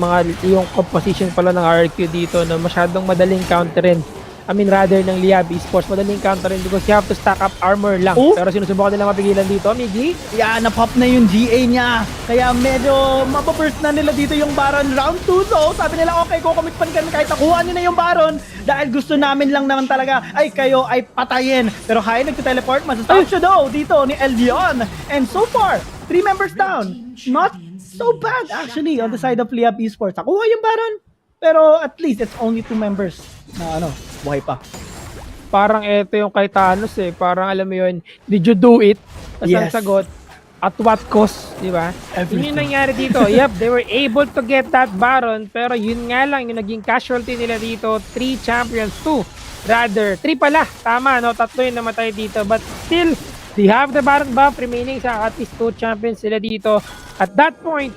composition pala ng RQ dito na masyadong madaling counterin. I mean, rather ng Liyab Esports, madaling counterin because you have to stack up armor lang. Pero sinusubukan nila mapigilan dito, Miggy. Na-pop na yung GA niya. Kaya medyo mapaburst na nila dito yung Baron. Round 2 though, sabi nila, okay, kukumikpan kami kahit nakuha nyo na yung Baron. Dahil gusto namin lang naman talaga, ay kayo ay patayin. Pero Hyde nagte-teleport, masastop siya daw dito ni Eldion. And so far, 3 members down. Not so bad actually on the side of Liyab Esports. Nakuha yung Baron. Pero at least it's only 2 members na buhay pa. Parang ito yung kay Thanos eh. Parang alam mo yun, did you do it? As ang sagot, at what cost, di ba? Yun yung nangyari dito. Yep, they were able to get that Baron, pero yun nga lang, yung naging casualty nila dito, 3 champions, 2. Rather, 3 pala. Tama, no? 3 yung namatay dito. But still, they have the Baron buff remaining sa at least 2 champions sila dito. At that point,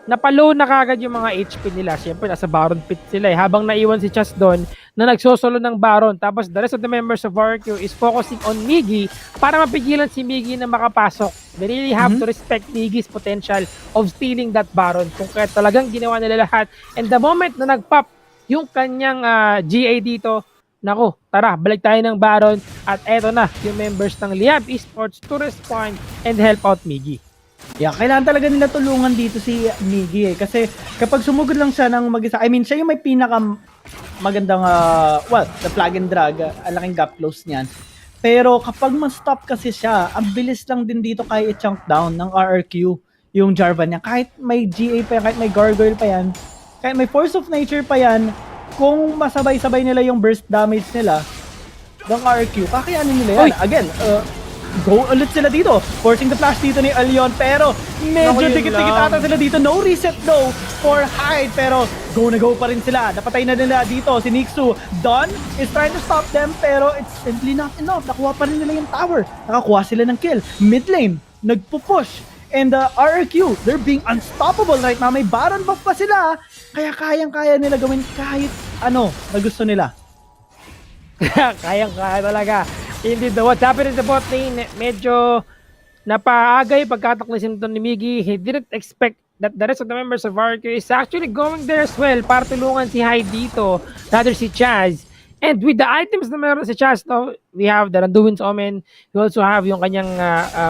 napalow na kagad yung mga HP nila. Siyempre, nasa Baron pit sila eh. Habang naiwan si Chas doon na nagsosolo ng Baron. Tapos the rest of the members of RQ is focusing on Miggy para mapigilan si Miggy na makapasok. They really have to respect Miggy's potential of stealing that Baron. Kung kaya talagang ginawa nila lahat. And the moment na nag-pop yung kanyang GA dito, nako, tara, balik tayo ng Baron. At eto na, yung members ng Liyab Esports to respond and help out Miggy. Yeah, kailangan talaga nila tulungan dito si Miggy eh. Kasi kapag sumugod lang siya ng mag-isa, I mean, siya yung may pinaka magandang, the flag and drag, alaking gap close niyan. Pero kapag ma-stop kasi siya, ang bilis lang din dito kaya i-chunk down ng RRQ yung Jarvan niya. Kahit may GA pa yan, kahit may gargoyle pa yan, kahit may force of nature pa yan, kung masabay-sabay nila yung burst damage nila ng RRQ, kakayanin nila yan. Again, go ulit sila dito. Forcing the flash dito ni Alyon. Pero medyo dikit-dikit ata sila dito. No reset though for Hyde. Pero go na go pa rin sila. Napatay na nila dito si Nixu. Don is trying to stop them. Pero it's simply not enough. Nakuha pa rin nila yung tower. Nakakuha sila ng kill. Mid lane, nagpupush. And RRQ, they're being unstoppable right now. May Baron buff pa sila. Kaya kayang-kaya nila gawin kahit ano na gusto nila. Kayang-kaya talaga. Indeed, what's happened in the bot lane, medyo napaagay pagkataklisin ito ni Miggy. He didn't expect that the rest of the members of RQ is actually going there as well para tulungan si Hyde dito, rather si Chaz. And with the items na meron si Chaz, no, we have the Randuin's Omen, we also have yung kanyang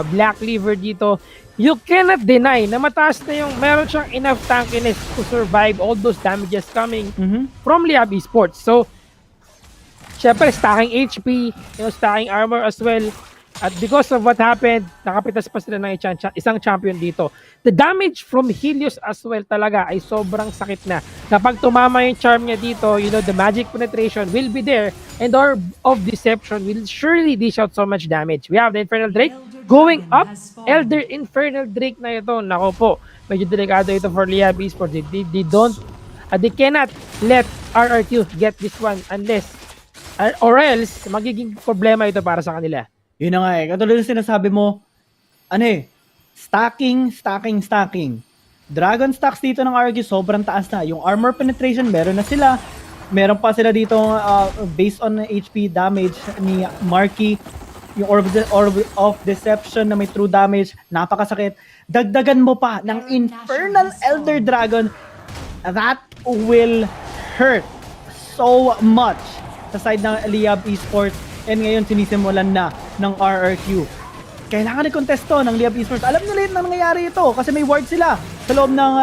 Black Cleaver dito. You cannot deny na mataas na yung meron siyang enough tankiness to survive all those damages coming from Liyab Esports. So, syempre, stacking HP, stacking armor as well. At because of what happened, nakapitas pa sila ng isang champion dito. The damage from Helios as well talaga ay sobrang sakit na. Kapag tumama yung charm niya dito, the magic penetration will be there and Orb of Deception will surely dish out so much damage. We have the Infernal Drake going up. Elder Infernal Drake na ito. Nako po, medyo delikado ito for Liyab Esports. They cannot let RRQ get this one unless or else, magiging problema ito para sa kanila. Yun na nga eh. Katulad ng sinasabi mo, stacking. Dragon stacks dito ng RRQ, sobrang taas na. Yung armor penetration, meron na sila. Meron pa sila dito based on HP damage ni Marky. Yung Orb of Deception na may true damage, napakasakit. Dagdagan mo pa ng Infernal Elder Dragon, that will hurt so much sa side ng Liyab Esports, and ngayon sinisimulan na ng RRQ. Kailangan i-contest to ng Liyab Esports. Alam nila na nangyayari ito kasi may ward sila sa loob ng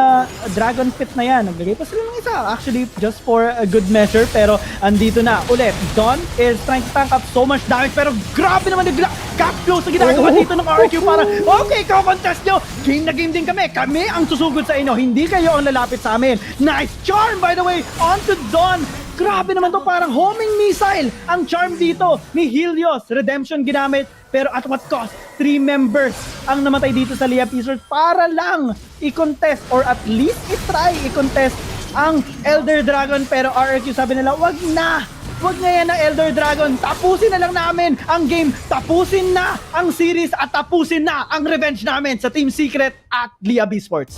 Dragon Pit na yan. Naglagay pa sila ng isa, actually just for a good measure, pero andito na ulit. Don is trying to tank up so much damage, pero grabe naman yung cap close na ginagawa dito ng RRQ para, okay, contest nyo! Game na game din kami. Kami ang susugod sa inyo. Hindi kayo ang lalapit sa amin. Nice charm, by the way, onto Don. Grabe naman to, parang homing missile ang charm dito ni Helios. Redemption ginamit, pero at what cost? 3 members ang namatay dito sa Liyab Esports para lang i-contest or at least i-try i-contest ang Elder Dragon. Pero RRQ sabi nila, wag na yan ang Elder Dragon. Tapusin na lang namin ang game. Tapusin na ang series at tapusin na ang revenge namin sa Team Secret at Liyab Esports.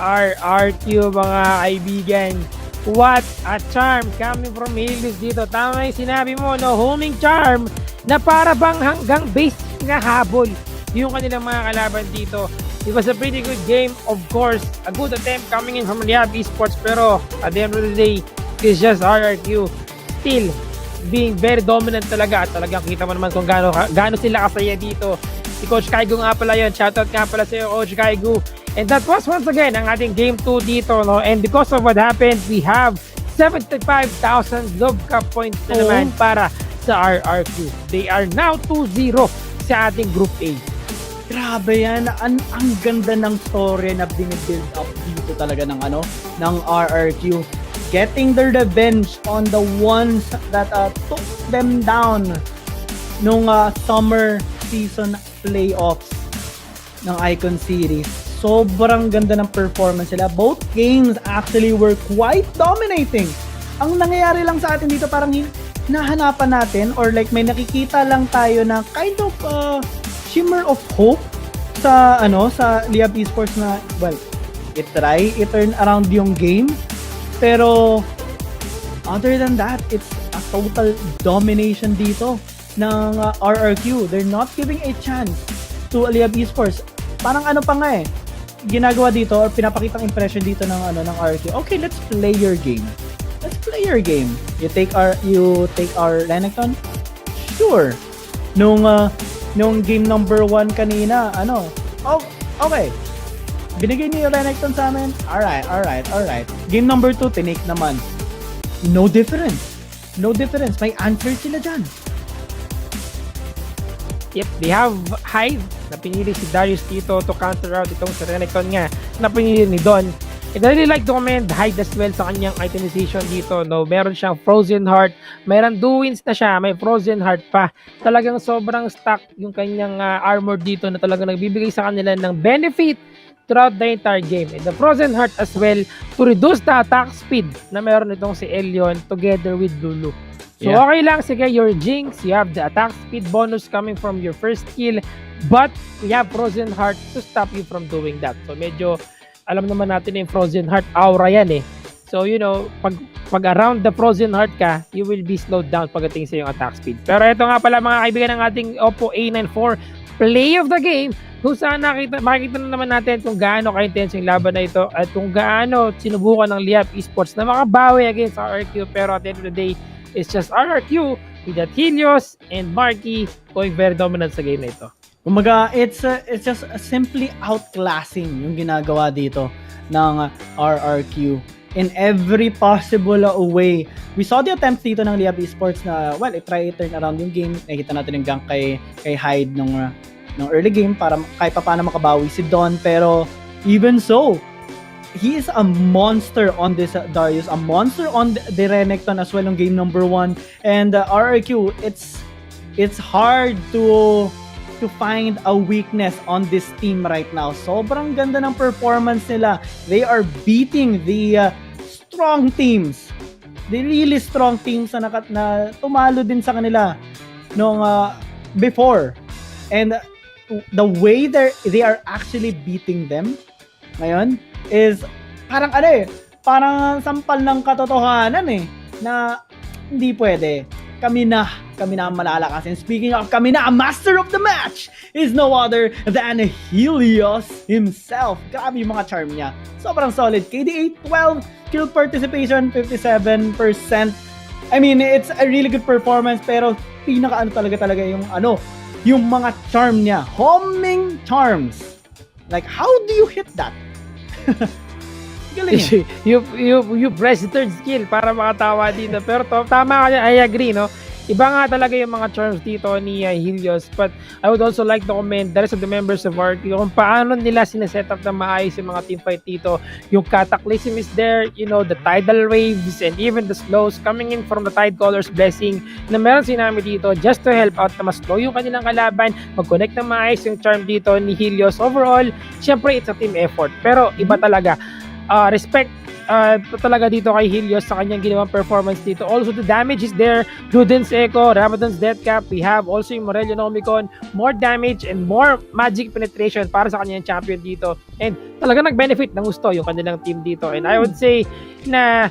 RRQ mga kaibigan. What a charm coming from Helios dito. Tama yung sinabi mo, no? Homing charm na para bang hanggang base na habol yung kanilang mga kalaban dito. It was a pretty good game. Of course, a good attempt coming in from Liyab Esports, pero at the end of the day, it's just RRQ still being very dominant talaga. At talagang kita mo naman kung gaano sila kasaya dito. Si Coach Kaigu nga pala yun. Shoutout nga pala sa iyo, Coach Kaigu. And that was once again ang ating game 2 dito, no? And because of what happened, we have 75,000 Love Cup points na naman para sa RRQ. They are now 2-0 sa ating Group A. Grabe yan. Ang ganda ng story na binibuild up dito talaga ng RRQ. Getting their revenge on the ones that took them down nung summer season playoffs ng Icon Series. Sobrang ganda ng performance nila. Both games actually were quite dominating. Ang nangyayari lang sa atin dito, parang hinahanapan natin or like may nakikita lang tayo na kind of shimmer of hope sa Liyab Esports na, well, i-try, i-turn around yung game. Pero, other than that, it's a total domination dito ng RRQ. They're not giving a chance to Liyab Esports. Parang ano pa nga ginagawa dito or pinapakitang impression dito ng RRQ. Okay, let's play your game. Let's play your game. You take our Renekton? Sure. Nung game number 1 kanina, okay. Binigay niyo yung Renekton sa amin? Alright. Game number 2, tinake naman. No difference. May answer sila dyan. Yep, they have Hive na pinili si Darius dito to counter out itong si Renekton nga na pinili ni Don. And I really like to commend Hive as well sa kanyang itemization dito. No, meron siyang Frozen Heart, meron Duwins na siya, may Frozen Heart pa. Talagang sobrang stock yung kanyang armor dito na talagang nagbibigay sa kanila ng benefit throughout the entire game. And the Frozen Heart as well to reduce the attack speed na meron itong si Elion together with Lulu. So okay lang, sige, your Jinx, you have the attack speed bonus coming from your first kill, but we have Frozen Heart to stop you from doing that. So medyo, alam naman natin yung Frozen Heart, aura yan So pag around the Frozen Heart ka, you will be slowed down pagdating sa yung attack speed. Pero ito nga pala mga kaibigan ng ating Oppo A94 play of the game, kung saan makikita na naman natin kung gaano ka-intense yung laban na ito at kung gaano sinubukan ng Liyab Esports na makabawi against RRQ. Pero at the end of the day, it's just RRQ with that Helios and Marky going very dominant sa game na ito. Kumaga, it's just simply outclassing yung ginagawa dito ng RRQ in every possible way. We saw the attempts dito ng Liyab Esports na, i-try turn around yung game. Nakita natin yung gank kay Hyde nung early game para kahit pa paano makabawi si Don. Pero even so, he is a monster on this Darius, a monster on the Renekton as well in game number 1. And RRQ, it's hard to find a weakness on this team right now. Sobrang ganda ng performance nila. They are beating the strong teams. The really strong teams na tumalo din sa kanila nung before. And the way they are actually beating them ngayon is parang parang sampal ng katotohanan na hindi pwede. Kami na ang malalakas. And speaking of kami na, a master of the match is no other than Helios himself. Grabe yung mga charm niya. Sobrang solid. KD8, 12, kill participation, 57%. I mean, it's a really good performance, pero pinaka talaga yung mga charm niya. Homing charms. Like, how do you hit that? Galing you press the third skill para makatawa dito. Pero tama ka, I agree, no? Iba nga talaga yung mga charms dito ni Helios. But I would also like to commend the rest of the members of RRQ kung paano nila sineset up na maayos yung mga teamfight dito. Yung Cataclysm is there, the tidal waves and even the slows coming in from the Tidecaller's blessing na meron sinami dito just to help out na mas slow yung kanilang kalaban, mag-connect na maayos yung charm dito ni Helios. Overall, syempre it's a team effort. Pero iba talaga. Respect talaga dito kay Helios sa kanyang ginawang performance dito. Also, the damage is there. Luden's Echo, Ramadan's Death Cap. We have also yung Morello Nomicon. More damage and more magic penetration para sa kanyang champion dito. And talaga nag-benefit ng gusto yung kanilang team dito. And I would say na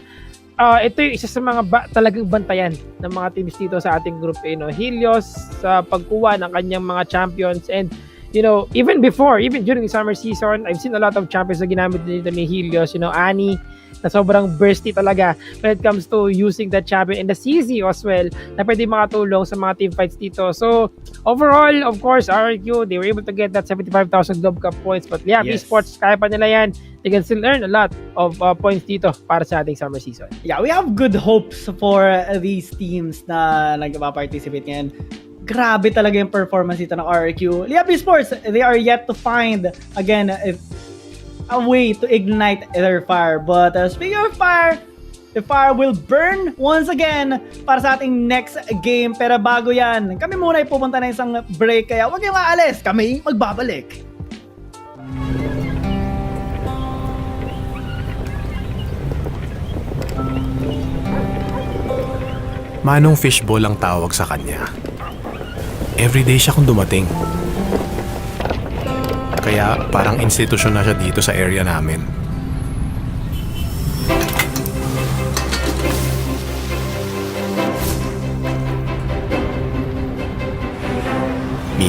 ito yung isa sa mga talagang bantayan ng mga teams dito sa ating group. Helios sa pagkuha ng kanyang mga champions. And even during the summer season, I've seen a lot of champions na ginamit dito ni Helios. Annie, na sobrang bursty talaga when it comes to using that champion, and the CZ as well na pwede makatulong sa mga team fights dito. So overall, of course, RRQ, they were able to get that 75,000 Globe Cup points, but Esports, kaya pa nila yan. They can still earn a lot of points dito para sa ating summer season. Yeah, we have good hopes for these teams na nagpa-participate ngayon. Grabe talaga yung performance dito ng RRQ. Liyab Esports, they are yet to find, again, a way to ignite their fire. But speaking of fire, the fire will burn once again para sa ating next game. Pero bago yan, kami muna ay pupunta na isang break. Kaya huwag kayong aalis, kami magbabalik. Manong Fishball ang tawag sa kanya. Everyday siya kung dumating. Kaya parang institusyon na siya dito sa area namin.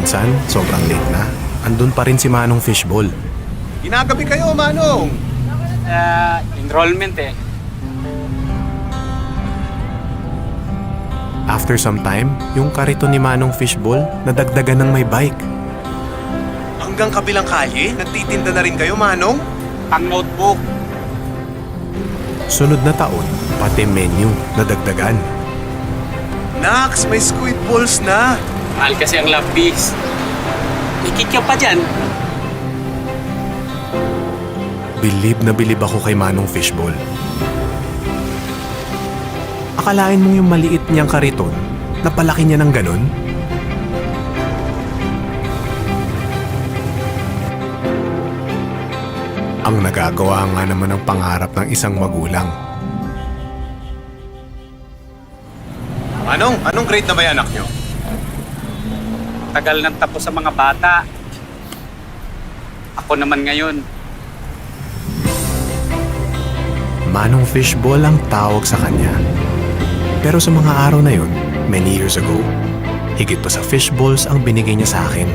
minsan, sobrang late na, andun pa rin si Manong Fishball. Ginagabi kayo, Manong! Enrollment eh. After some time, yung kariton ni Manong Fishball nadagdagan ng may bike. Hanggang kabilang kalye, nagtitinda na rin kayo, Manong? Ang notebook. Sunod na taon, pati menu nadagdagan. Nax, may squid balls na! Mahal kasi ang lapis. May kikya pa dyan. Bilib na bilib ako kay Manong Fishball. Akalain mong yung maliit niyang kariton, napalaki niya ng ganun? Ang nagagawa nga naman ng pangarap ng isang magulang. Manong, anong grade na ba yung anak nyo? Tagal nang tapos sa mga bata. Ako naman ngayon. Manong Fishball ang tawag sa kanya. Pero sa mga araw na yun, many years ago, higit pa sa fishballs ang binigay niya sa akin.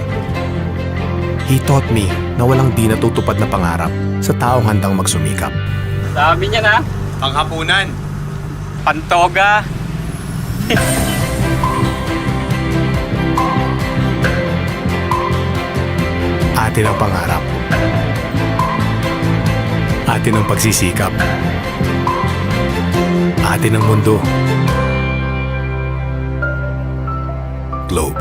He taught me na walang di natutupad na pangarap sa taong handang magsumikap. Dami niya na. Panghapunan. Pantoga. Atin ang pangarap. Atin ang pagsisikap. Atin ang mundo. Globe.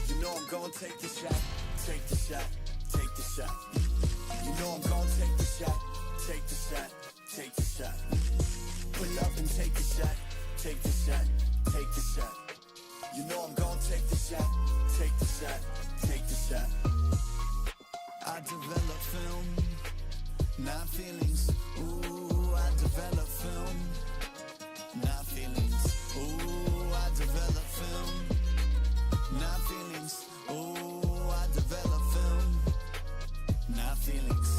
You know I'm gonna take the shot, take the shot, take the shot. You know I'm gonna take the shot, take the shot, take the shot. Pull up and take the shot, take the shot, take the shot. You know I'm gonna take the shot, take the shot, take the shot. I develop film, not feelings. Ooh, I develop film, not feelings. Ooh, I develop film, not feelings. Ooh, I develop film, not feelings.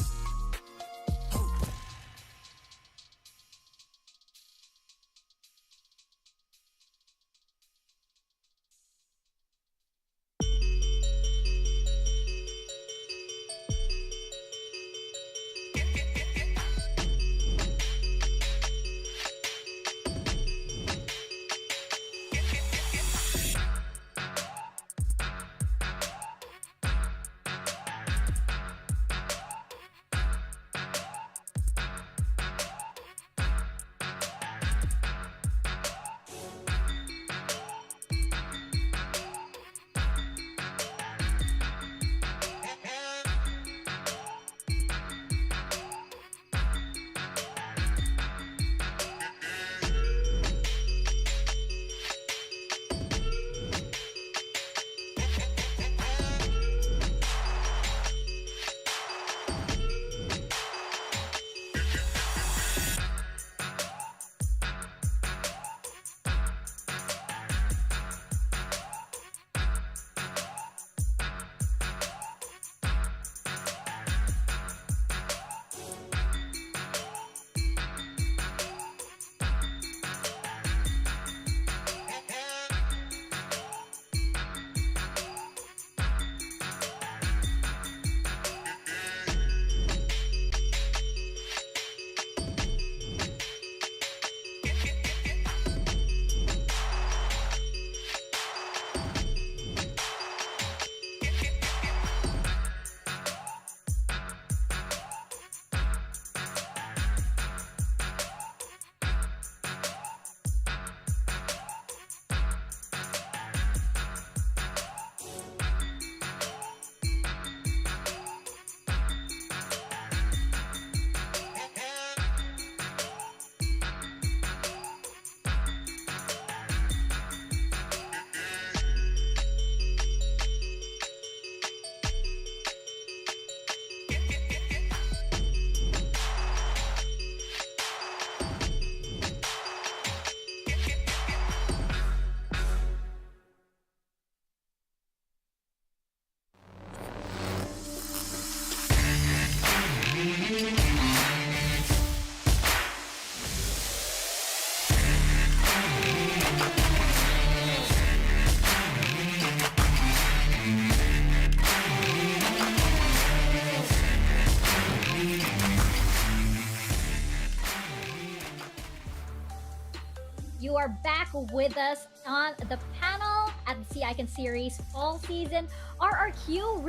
you are back with us on the panel at the See Icon Series fall season. RRQ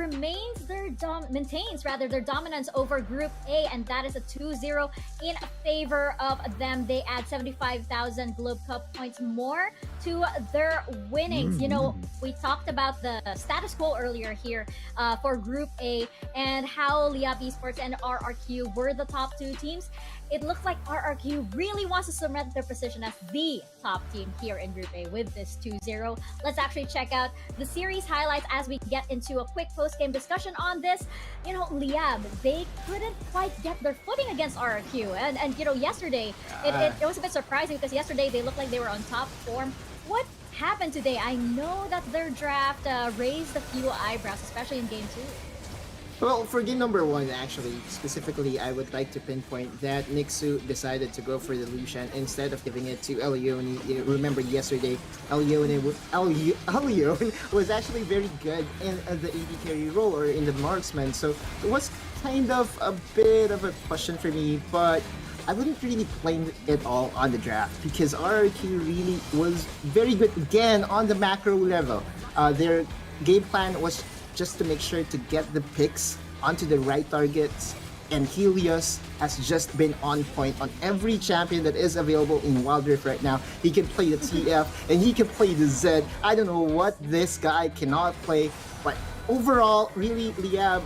maintains their dominance over Group A, and that is a 2-0 in favor of them. They add 75,000 Globe Cup points more to their winnings. You know, we talked about the status quo earlier here for Group A and how Liyab Esports and RRQ were the top two teams. It looks like RRQ really wants to cement their position as the top team here in Group A with this 2-0. Let's actually check out the series highlights as we get into a quick post-game discussion on this. You know, Liyab, they couldn't quite get their footing against RRQ. And you know, yesterday, it was a bit surprising because yesterday they looked like they were on top form. What happened today? I know that their draft raised a few eyebrows, especially in Game 2. Well, for game number 1, actually, specifically, I would like to pinpoint that Nixu decided to go for the Lucian instead of giving it to Elione. You remember yesterday, Elione was actually very good in the AD carry role or in the marksman, so it was kind of a bit of a question for me, but I wouldn't really blame it all on the draft because RRQ really was very good again on the macro level. Their game plan was just to make sure to get the picks onto the right targets, and Helios has just been on point on every champion that is available in Wild Rift right now. He can play the TF and he can play the Z. I don't know what this guy cannot play, but overall, really, Liyab,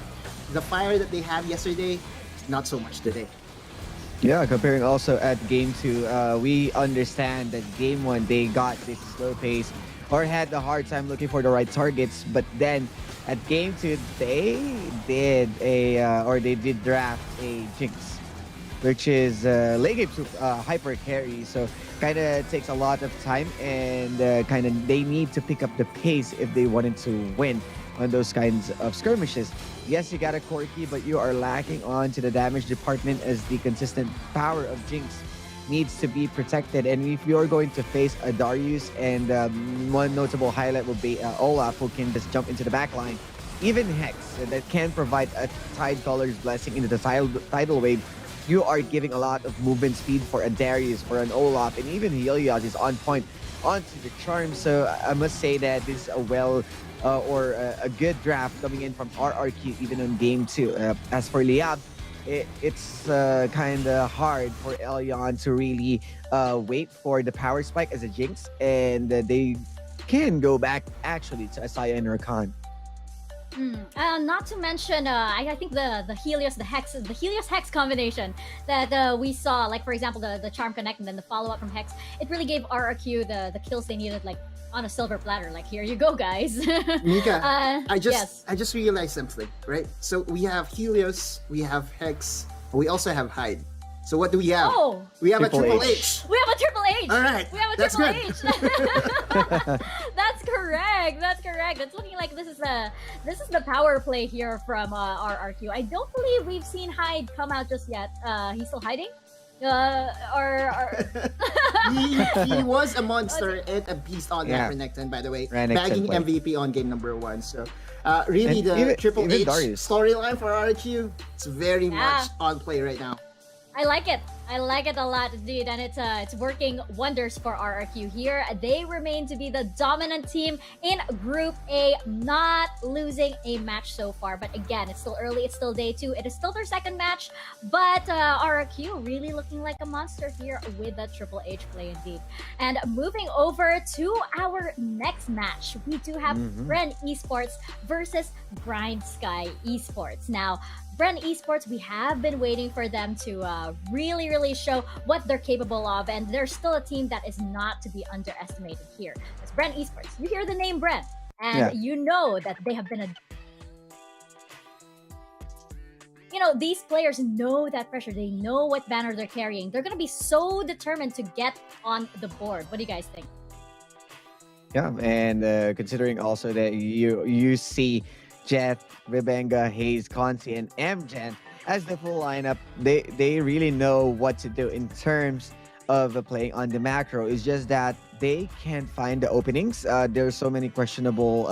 the fire that they had yesterday, not so much today. Yeah, comparing also at Game 2, we understand that Game 1, they got this slow pace or had a hard time looking for the right targets, but then at Game 2, they did draft a Jinx, which is late game hyper carry. So kind of takes a lot of time, and they need to pick up the pace if they wanted to win on those kinds of skirmishes. Yes, you got a Corki, but you are lacking on to the damage department as the consistent power of Jinx needs to be protected. And if you're going to face a Darius, and one notable highlight will be Olaf, who can just jump into the back line, even Hex that can provide a Tidecolor's blessing into the tidal wave, you are giving a lot of movement speed for a Darius, for an Olaf, and even Helios is on point onto the charm. So I must say that this is a good draft coming in from RRQ even on Game 2. As for Liyab, it's kind of hard for Elyon to really wait for the power spike as a Jinx, and they can go back actually to Asaya and Rakan. Not to mention, I think the Helios Hex combination that we saw, like for example the Charm Connect and then the follow up from Hex, it really gave RRQ the kills they needed, like on a silver platter. Like, here you go, guys. Mika, I just realized something, right? So we have Helios, we have Hex, we also have Hyde. So what do we have? Oh, we have a Triple H. We have a Triple H. All right, we have a that's Triple good. H. That's correct. That's correct. It's looking like this is the power play here from RRQ. I don't believe we've seen Hyde come out just yet. He's still hiding. He was a monster and a beast on that Renekton, by the way, bagging MVP on game number 1. So really, the Triple H storyline for RRQ, it's very much on play right now. I like it. I like it a lot, indeed, and it's working wonders for RRQ here. They remain to be the dominant team in Group A, not losing a match so far. But again, it's still early. It's still day 2. It is still their second match, but RRQ really looking like a monster here with that Triple H play, indeed. And moving over to our next match, we do have Bren Esports versus GrindSky Esports. Now, Bren Esports, we have been waiting for them to really show what they're capable of, and they're still a team that is not to be underestimated here. It's Bren Esports. You hear the name Bren, and you know that they have been these players know that pressure. They know what banner they're carrying. They're going to be so determined to get on the board. What do you guys think? Yeah, and considering also that you see Jet, Ribenga, Hayes, Conti, and Amgen as the full lineup, they really know what to do in terms of playing on the macro. It's just that they can't find the openings. There's so many questionable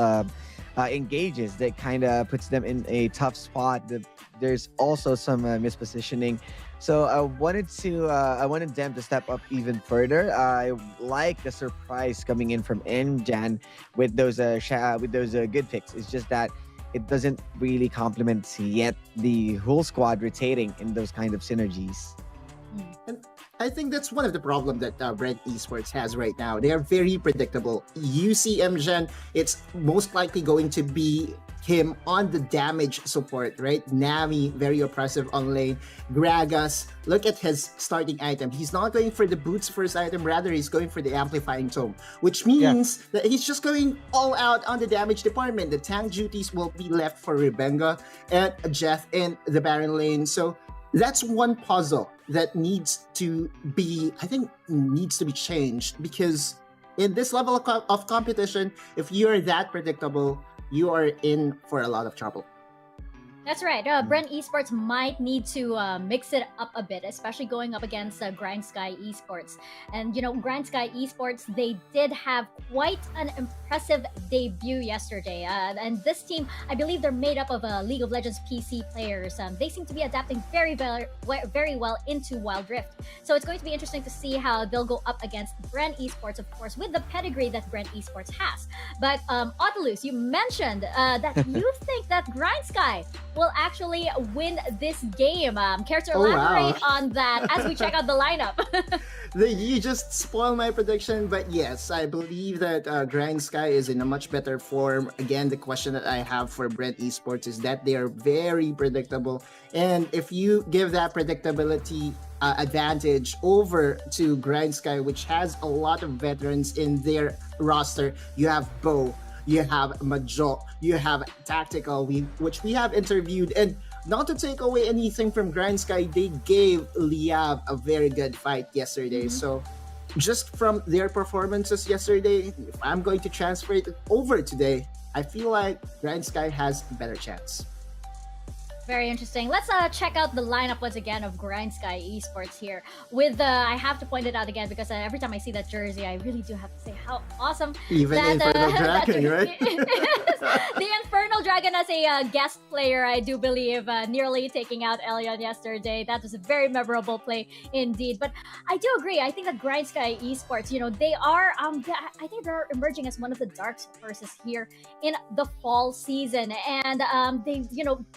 engages, that kind of puts them in a tough spot. There's also some mispositioning. So I wanted them to step up even further. I like the surprise coming in from Njan with those good picks. It's just that it doesn't really complement yet the whole squad rotating in those kind of synergies. And I think that's one of the problems that Bren Esports has right now. They are very predictable. You see Mjan, it's most likely going to be him on the damage support, right? Nami, very oppressive on lane. Gragas, look at his starting item. He's not going for the boots first item, rather he's going for the amplifying tome, which means that he's just going all out on the damage department. The tank duties will be left for Rebenga and Jeff in the Baron lane. So that's one puzzle that needs to be changed, because in this level of competition, if you're that predictable, you are in for a lot of trouble. That's right. Bren Esports might need to mix it up a bit, especially going up against GrindSky Esports. And, GrindSky Esports, they did have quite an impressive debut yesterday. And this team, I believe they're made up of League of Legends PC players. They seem to be adapting very well into Wild Rift. So it's going to be interesting to see how they'll go up against Bren Esports, of course, with the pedigree that Bren Esports has. But, Otilus, you mentioned that you think that GrindSky will actually win this game. Care to elaborate on that as we check out the lineup? You just spoiled my prediction, but yes, I believe that GrindSky is in a much better form. Again, the question that I have for Bren Esports is that they are very predictable, and if you give that predictability advantage over to GrindSky, which has a lot of veterans in their roster, you have Bo, you have Majo, you have Tactical, which we have interviewed. And not to take away anything from GrindSky, they gave Liyab a very good fight yesterday. So just from their performances yesterday, if I'm going to transfer it over today, I feel like GrindSky has a better chance. Very interesting. Let's check out the lineup once again of GrindSky Esports here. With I have to point it out again because every time I see that jersey, I really do have to say how awesome Even Infernal Dragon, right? The Infernal Dragon as a guest player, I do believe, nearly taking out Elion yesterday. That was a very memorable play indeed. But I do agree. I think that GrindSky Esports, they are, I think they're emerging as one of the dark horses here in the fall season. And they,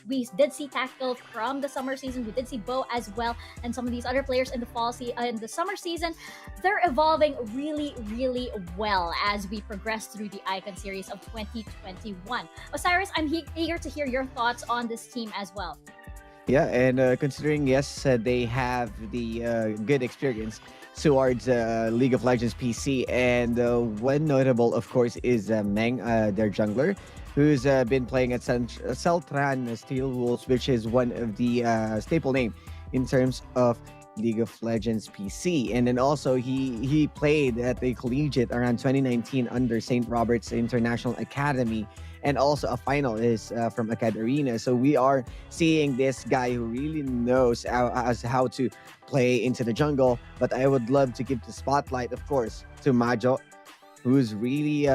we did see Tactical from the summer season. We did see Bo as well, and some of these other players in the summer season. They're evolving really, really well as we progress through the Icon series of 2021. Osiris, I'm eager to hear your thoughts on this team as well. Yeah, and considering, yes, they have the good experience towards League of Legends PC, and one notable, of course, is Meng, their jungler, who's been playing at Celtran Steel Wolves, which is one of the staple name in terms of League of Legends PC. And then also he played at the collegiate around 2019 under St. Robert's International Academy, and also a finalist from Acad Arena. So we are seeing this guy who really knows how to play into the jungle. But I would love to give the spotlight, of course, to Majo, who's really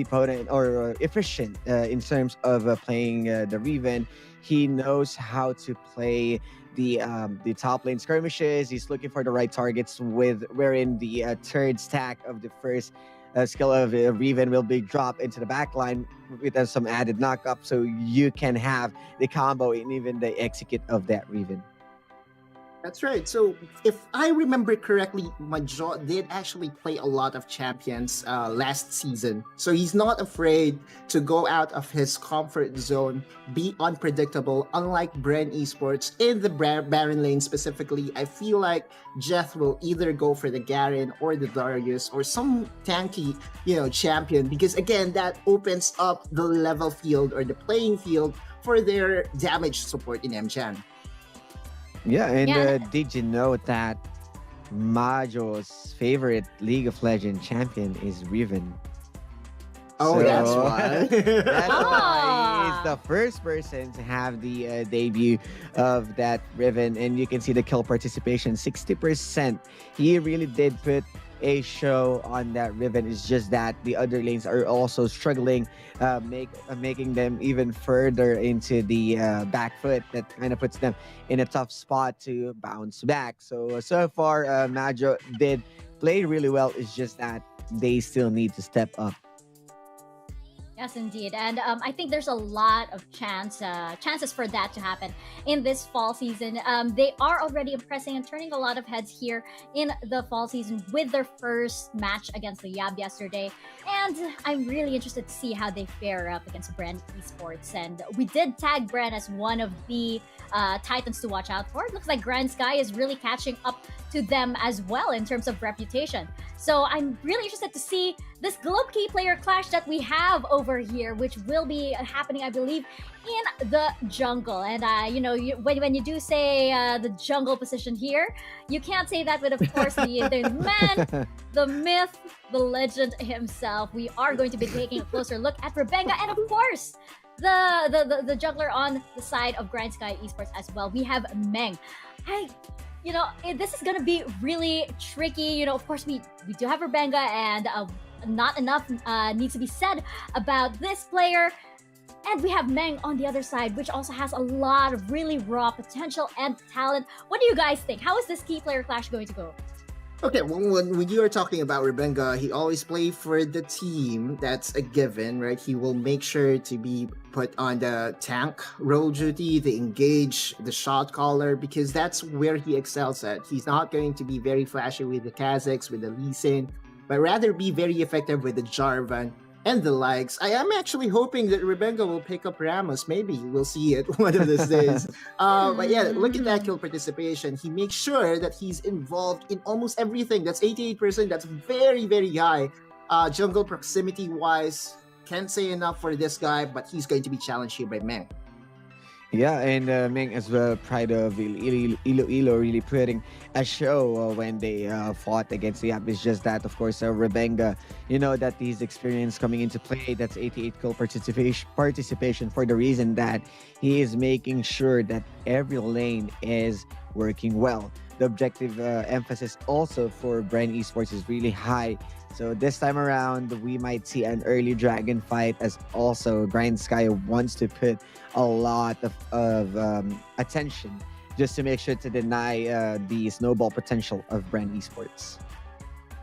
potent or efficient in terms of playing the Riven. He knows how to play the top lane skirmishes. He's looking for the right targets, wherein the third stack of the first skill of Riven will be dropped into the back line with some added knock-up, so you can have the combo and even the execute of that Riven. That's right. So if I remember correctly, Majo did actually play a lot of champions last season. So he's not afraid to go out of his comfort zone, be unpredictable, unlike Bren Esports. In the Baron lane specifically, I feel like Jeff will either go for the Garen or the Darius or some tanky, champion, because again, that opens up the level field or the playing field for their damage support in Mjan. Yeah, and did you know that Majo's favorite League of Legends champion is Riven? Oh, that's why. That's why he's the first person to have the debut of that Riven, and you can see the kill participation, 60%. He really did put a show on that Riven. It's just that the other lanes are also struggling, making them even further into the back foot. That kind of puts them in a tough spot to bounce back. So far, Majo did play really well. It's just that they still need to step up. Yes, indeed. And I think there's a lot of chances for that to happen in this fall season. They are already impressing and turning a lot of heads here in the fall season with their first match against Liyab yesterday. And I'm really interested to see how they fare up against Bren Esports. And we did tag Bren as one of the titans to watch out for. It looks like GrindSky is really catching up to them as well in terms of reputation. So I'm really interested to see this Globe Key player clash that we have over here, which will be happening, I believe, in the jungle. And when you do say the jungle position here, you can't say that with, of course, the man, the myth, the legend himself. We are going to be taking a closer look at Rebenga, and of course, the jungler on the side of GrindSky Esports as well. We have Meng. This is going to be really tricky. Of course, we do have Rebenga, and not enough needs to be said about this player. And we have Meng on the other side, which also has a lot of really raw potential and talent. What do you guys think? How is this key player clash going to go? Okay, when you are talking about Rebenga, he always play for the team. That's a given, right? He will make sure to be put on the tank role duty, to engage the shot caller, because that's where he excels at. He's not going to be very flashy with the Kazakhs, with the Lee Sin, but rather be very effective with the Jarvan and the likes. I am actually hoping that Rebenga will pick up Ramos. Maybe we'll see it one of these days. But yeah, look at that kill participation. He makes sure that he's involved in almost everything. That's 88%. That's very, very high. Jungle proximity-wise, can't say enough for this guy, but he's going to be challenged here by Meng. Yeah, and Meng as well, pride of Iloilo, really putting a show when they fought against the app. It's just that, of course, Rebenga, that his experience coming into play, that's 88 kill participation for the reason that he is making sure that every lane is working well. The objective emphasis also for Bren Esports is really high. So this time around, we might see an early dragon fight, as also GrindSky wants to put a lot of attention just to make sure to deny the snowball potential of Bren Esports.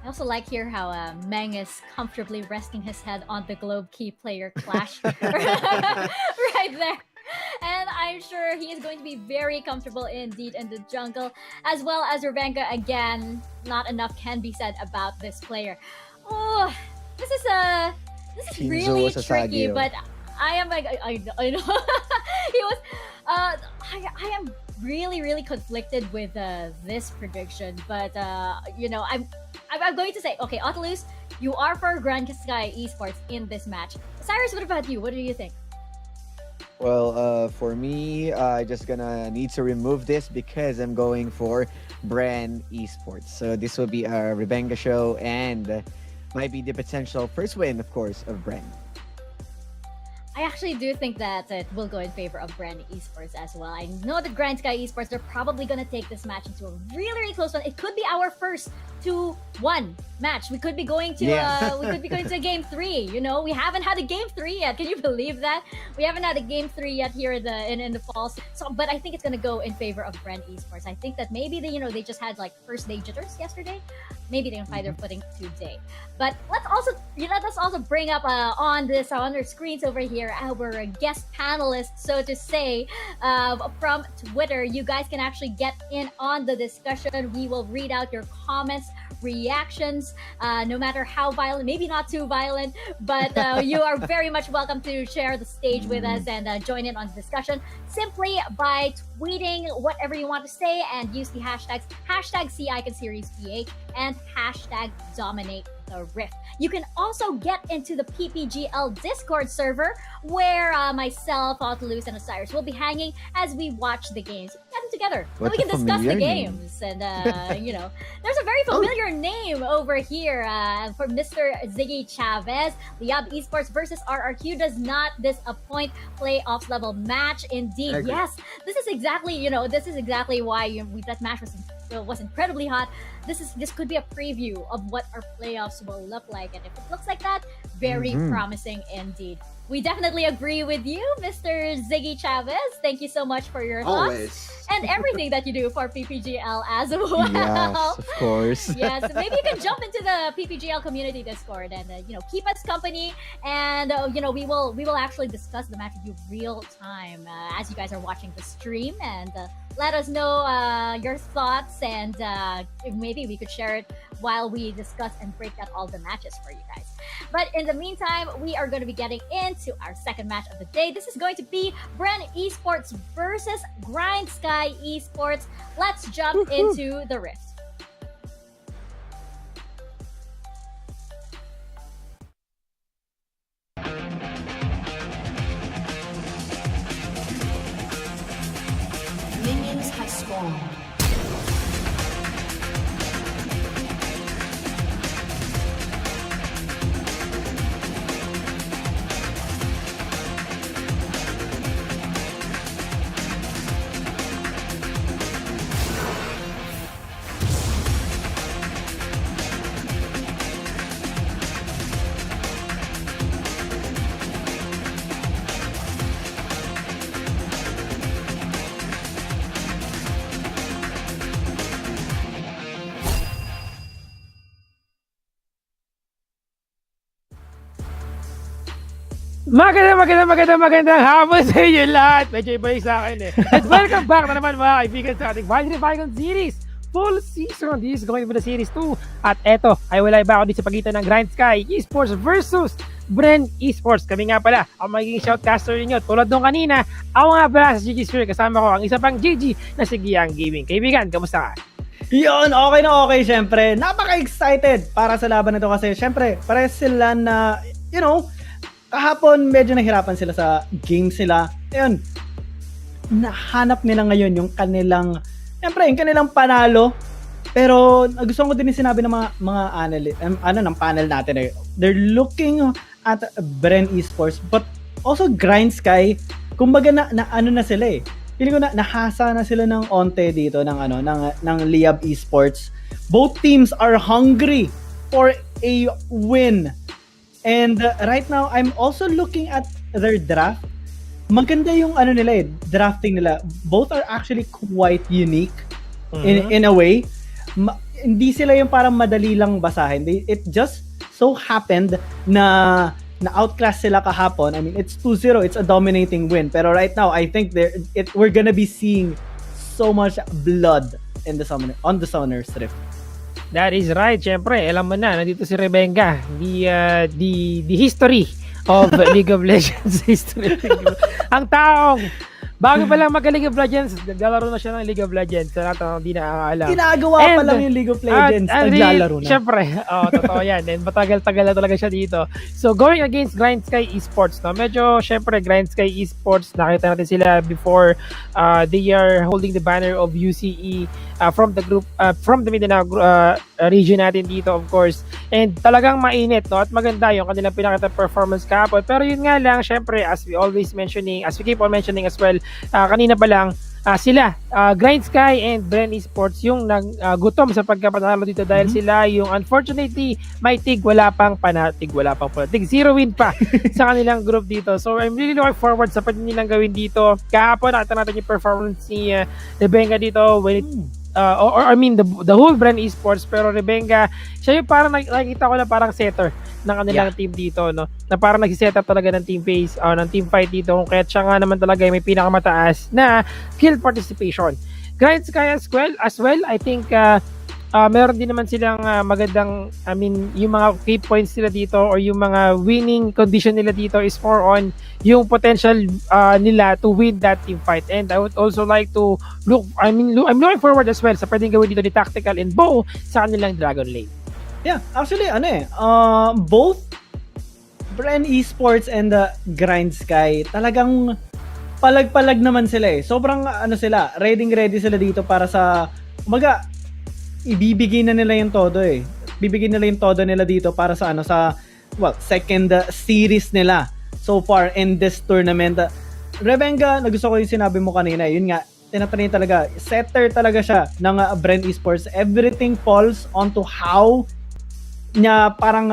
I also like here how Meng is comfortably resting his head on the Globe Key player clash right there. And I'm sure he is going to be very comfortable indeed in the jungle, as well as Rebenga. Again, not enough can be said about this player. Oh, this is really tricky, but I am like, I know he was. I am really conflicted with this prediction, but I'm going to say, okay, Autolus, you are for GrindSky Esports in this match. Cyrus, what about you? What do you think? Well, for me, just gonna need to remove this because I'm going for Bren Esports. So this will be a Rebenga show and might be the potential first win, of course, of Bren. I actually do think that it will go in favor of Bren Esports as well. I know that GrindSky Esports, they're probably going to take this match into a really close one. It could be our first 2-1 match. We could be going to to game 3. We haven't had a game 3 yet. Can you believe that? We haven't had a game 3 yet here in the fall. So, but I think it's going to go in favor of Bren Esports. I think that maybe they just had like first day jitters yesterday. Maybe they can find their footing today. But let's also bring up on our screens over here our guest panelists, so to say, from Twitter. You guys can actually get in on the discussion. We will read out your comments, reactions, no matter how violent, maybe not too violent, but you are very much welcome to share the stage with us and join in on the discussion simply by tweeting whatever you want to say and use the hashtags #CIconSeriesPH and #DominateTheRift. You can also get into the PPGL Discord server where myself, Autolus, and Osiris will be hanging as we watch the games. And together so What we can a discuss the familiar name. games. And, you know, there's a very familiar name over here for Mr. Ziggy Chavez. Liyab Esports versus RRQ does not disappoint. Playoffs level match indeed. Agree. Yes, this is exactly, you know, this is exactly why that match was incredibly hot. This could be a preview of what our playoffs will look like, and if it looks like that, very promising indeed. We definitely agree with you, Mr. Ziggy Chavez. Thank you so much for your thoughts Always. and everything that you do for PPGL as well. Yes, of course. Yes, maybe you can jump into the PPGL community Discord and you know, keep us company, and you know, we will actually discuss the match with you real time as you guys are watching the stream, and let us know your thoughts, and maybe we could share it while we discuss and break down all the matches for you guys. But in the meantime, we are going to be getting into our second match of the day. This is going to be Bren Esports versus GrindSky Esports. Let's jump into the rift. Minions have spawned. Magandang hapon sa inyo lahat. Medyo iba yung sa akin eh. And welcome back na naman mga kaibigan sa ating Vigon series. Full season. This is going to be the series 2. At eto, ay wala iba ako dito sa pagitan ng GrindSky Esports versus Bren Esports. Kami nga pala, ang magiging shoutcaster ninyo. Tulad nung kanina, ako nga pala sa GG Sphere. Kasama ko ang isa pang GG na si Giang Gaming. Kaibigan, kamusta ka? Yun, okay na okay, syempre. Napaka-excited para sa laban na to kasi syempre, parehas sila na, you know, kahapon medyo nahirapan sila sa game sila. Ayun, nahanap nila ngayon yung kanilang, syempre, yung kanilang panalo. Pero gusto ko din yung sinabi ng mga analyst, ng panel natin eh. They're looking at Bren Esports but also GrindSky. Kumbaga na sila eh. Feeling ko nahasa na sila ng onte dito ng Liyab Esports. Both teams are hungry for a win. And right now, I'm also looking at their draft. Maganda yung nila drafting nila. Both are actually quite unique in a way. Hindi sila yung parang madali lang basahin. It just so happened na outclass sila kahapon. I mean, it's 2-0. It's a dominating win. Pero right now, I think we're gonna be seeing so much blood on the Summoner's Rift. That is right. Siyempre, alam mo na, nandito si Rebenga. The history of League of Legends history. Ang taong bago pa lang mag-League of Legends, naglalaro na siya ng League of Legends. Sa lahat ng hindi naaalam. Ginagawa pa lang yung League of Legends, naglalaro na. Siyempre, totoo yan. And matagal-tagal na talaga siya dito. So, going against GrindSky Esports, no? Medyo, siyempre, GrindSky Esports, nakita natin sila before they are holding the banner of UCE from the group, from the Mindanao region natin dito, of course. And talagang mainit, no? At maganda yung kanilang pinakita performance kahapon. Pero yun nga lang, siyempre, as we keep on mentioning as well, kanina pa lang, sila, GrindSky and Bren Esports yung gutom sa pagkapanalo dito dahil sila yung unfortunately may tig wala pang 0 win pa sa kanilang group dito. So I'm really looking forward sa pwede nilang gawin dito. Kahapon nakita natin yung performance ni Rebenga dito when it the whole Bren Esports, pero Rebenga, siya yung parang nakikita ko na parang setter ng kanilang team dito, no? Na parang nagsiset up talaga ng team phase, ng team fight dito, kung kaya't siya nga naman talaga may pinakamataas na kill participation. GrindSky as well, I think meron din naman silang magandang, yung mga key points nila dito or yung mga winning condition nila dito is more on yung potential nila to win that team fight. And I would also like to I'm looking forward as well sa pwedeng gawin dito ni Tactical and Bo sa kanilang Dragon Lane. Yeah, actually, both Bren Esports and GrindSky talagang palag-palag naman sila eh. Sobrang ano sila, ready sila dito para sa umaga. Ibibigay na nila yung todo eh. Bibigyan nila yung todo nila dito para sa ano sa second series nila so far in this tournament. Rebenga, nagusto ko yung sinabi mo kanina. Yun nga, tinatrain talaga. Setter talaga siya ng Bren Esports. Everything falls onto how niya parang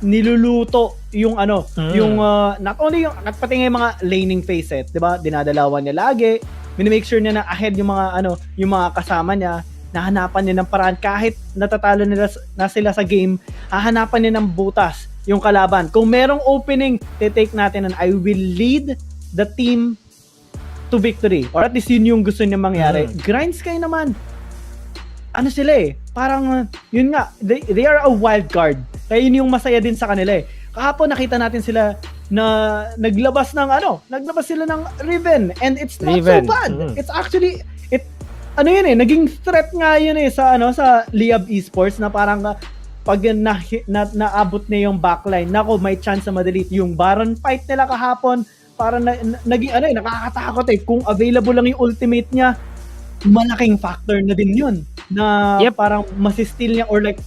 niluluto yung ano, yung not only yung at pati yung mga laning phase, 'di ba? Dinadalawan niya lagi. Minimake sure niya na ahead yung mga ano, yung mga kasama niya. Nahanapan niya ng paraan kahit natatalo nila na sila sa game, hahanapan niya ng butas yung kalaban. Kung merong opening, take natin and I will lead the team to victory. Or at least yun yung gusto niya mangyari. GrindSky naman, ano sila eh, parang yun nga, they are a wild card. Kaya yun yung masaya din sa kanila eh. Kahapon nakita natin sila na naglabas sila ng Riven and it's not so bad. It's actually ano yun eh, naging threat nga yun eh sa Liyab Esports na parang pag naabot niya yung backline, nako may chance na madelete yung Baron fight nila kahapon. Para naging nakakatakot eh kung available lang yung ultimate niya, malaking factor na din yun na parang masistil niya or like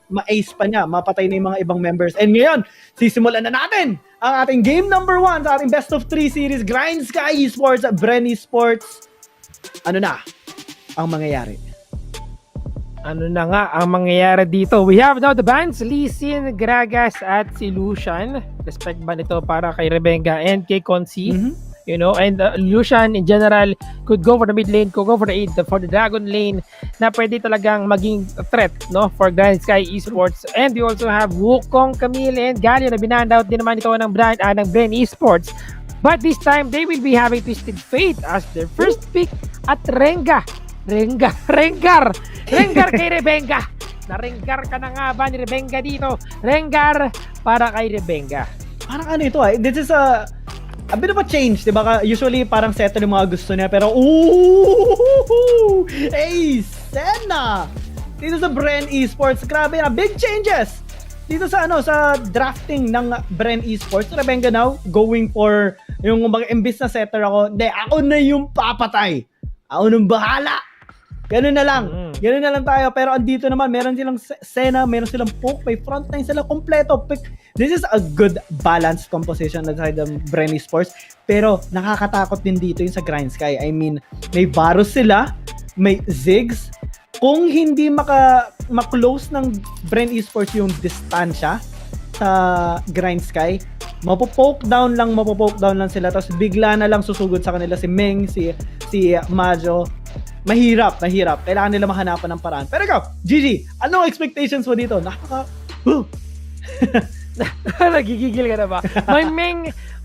ma-ace pa niya, mapatay na yung mga ibang members. And ngayon, sisimulan na natin ang ating game number 1 sa ating best of 3 series, GrindSky Esports at Bren Esports. Ano na ang mangyayari? Ano na nga ang mangyayari dito? We have now the bans, Lee Sin, Gragas at si Lucian. Respect ban ito para kay Rebenga and kay Consi. You know, and Lucian in general could go for the mid lane, could go for the Dragon lane na pwede talagang maging threat, no, for GrindSky Esports. And we also have Wukong, Camille, and Galio na binandout din naman ito ng Bren Esports. But this time, they will be having Twisted Fate as their first pick at Rengar kay Rebenga. Na-Rengar ka na nga ba ni Rebenga dito? Rengar para kay Rebenga. Parang ano ito this is a bit of a change, diba? Usually parang settle yung mga gusto niya pero Senna! Dito sa Bren Esports, grabe na, big changes! Dito sa sa drafting ng Bren Esports, Rebenga now going for yung mga imbis na setter ako, ako na yung papatay. Ako nang bahala. Ganun na lang. Ganun na lang tayo. Pero andito naman, meron silang Senna, meron silang Poke, may frontline sila kompleto. This is a good balanced composition inside the Bren Esports. Pero nakakatakot din dito yung sa GrindSky. I mean, may Varus sila, may Ziggs. Kung hindi ma-close ng Bren Esports yung distansya sa GrindSky, mapopoke down lang sila, tapos bigla na lang susugod sa kanila si Meng, si Majo. Mahirap. Kailangan nila mahanapan ng paraan. Pero ikaw, Gigi, anong expectations mo dito? Nagigigil ka na ba?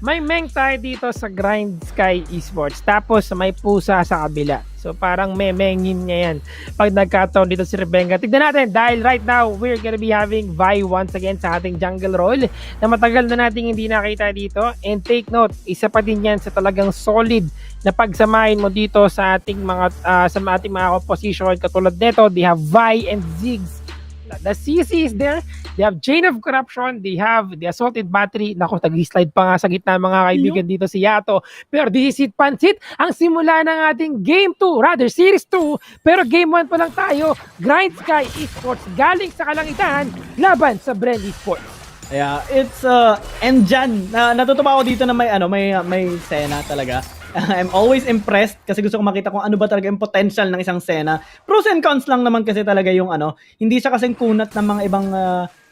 May Meng tayo dito sa GrindSky Esports. Tapos may pusa sa kabila. So parang may mengin niya yan pag nagkataon dito si Rebenga. Tignan natin dahil right now we're gonna be having Vi once again sa ating jungle role na matagal na nating hindi nakita dito. And take note, isa pa din yan sa talagang solid na pagsamahin mo dito sa ating mga composition. Katulad nito, they have Vi and Ziggs. The CC is there. They have Chain of Corruption. They have the Assaulted Battery. Naku, tag-slide pa nga sa gitna mga kaibigan dito si Yato. Pero this is pansit ang simula ng ating Game 2, rather Series 2. Pero Game 1 pa lang tayo. GrindSky Esports galing sa kalangitan laban sa Bren Esports. Yeah, it's and dyan, natutuwa ako dito na may Senna talaga. I'm always impressed kasi gusto ko makita kung ano ba talaga yung potential ng isang Senna. Pros and cons lang naman kasi talaga yung hindi siya kasing kunat ng mga ibang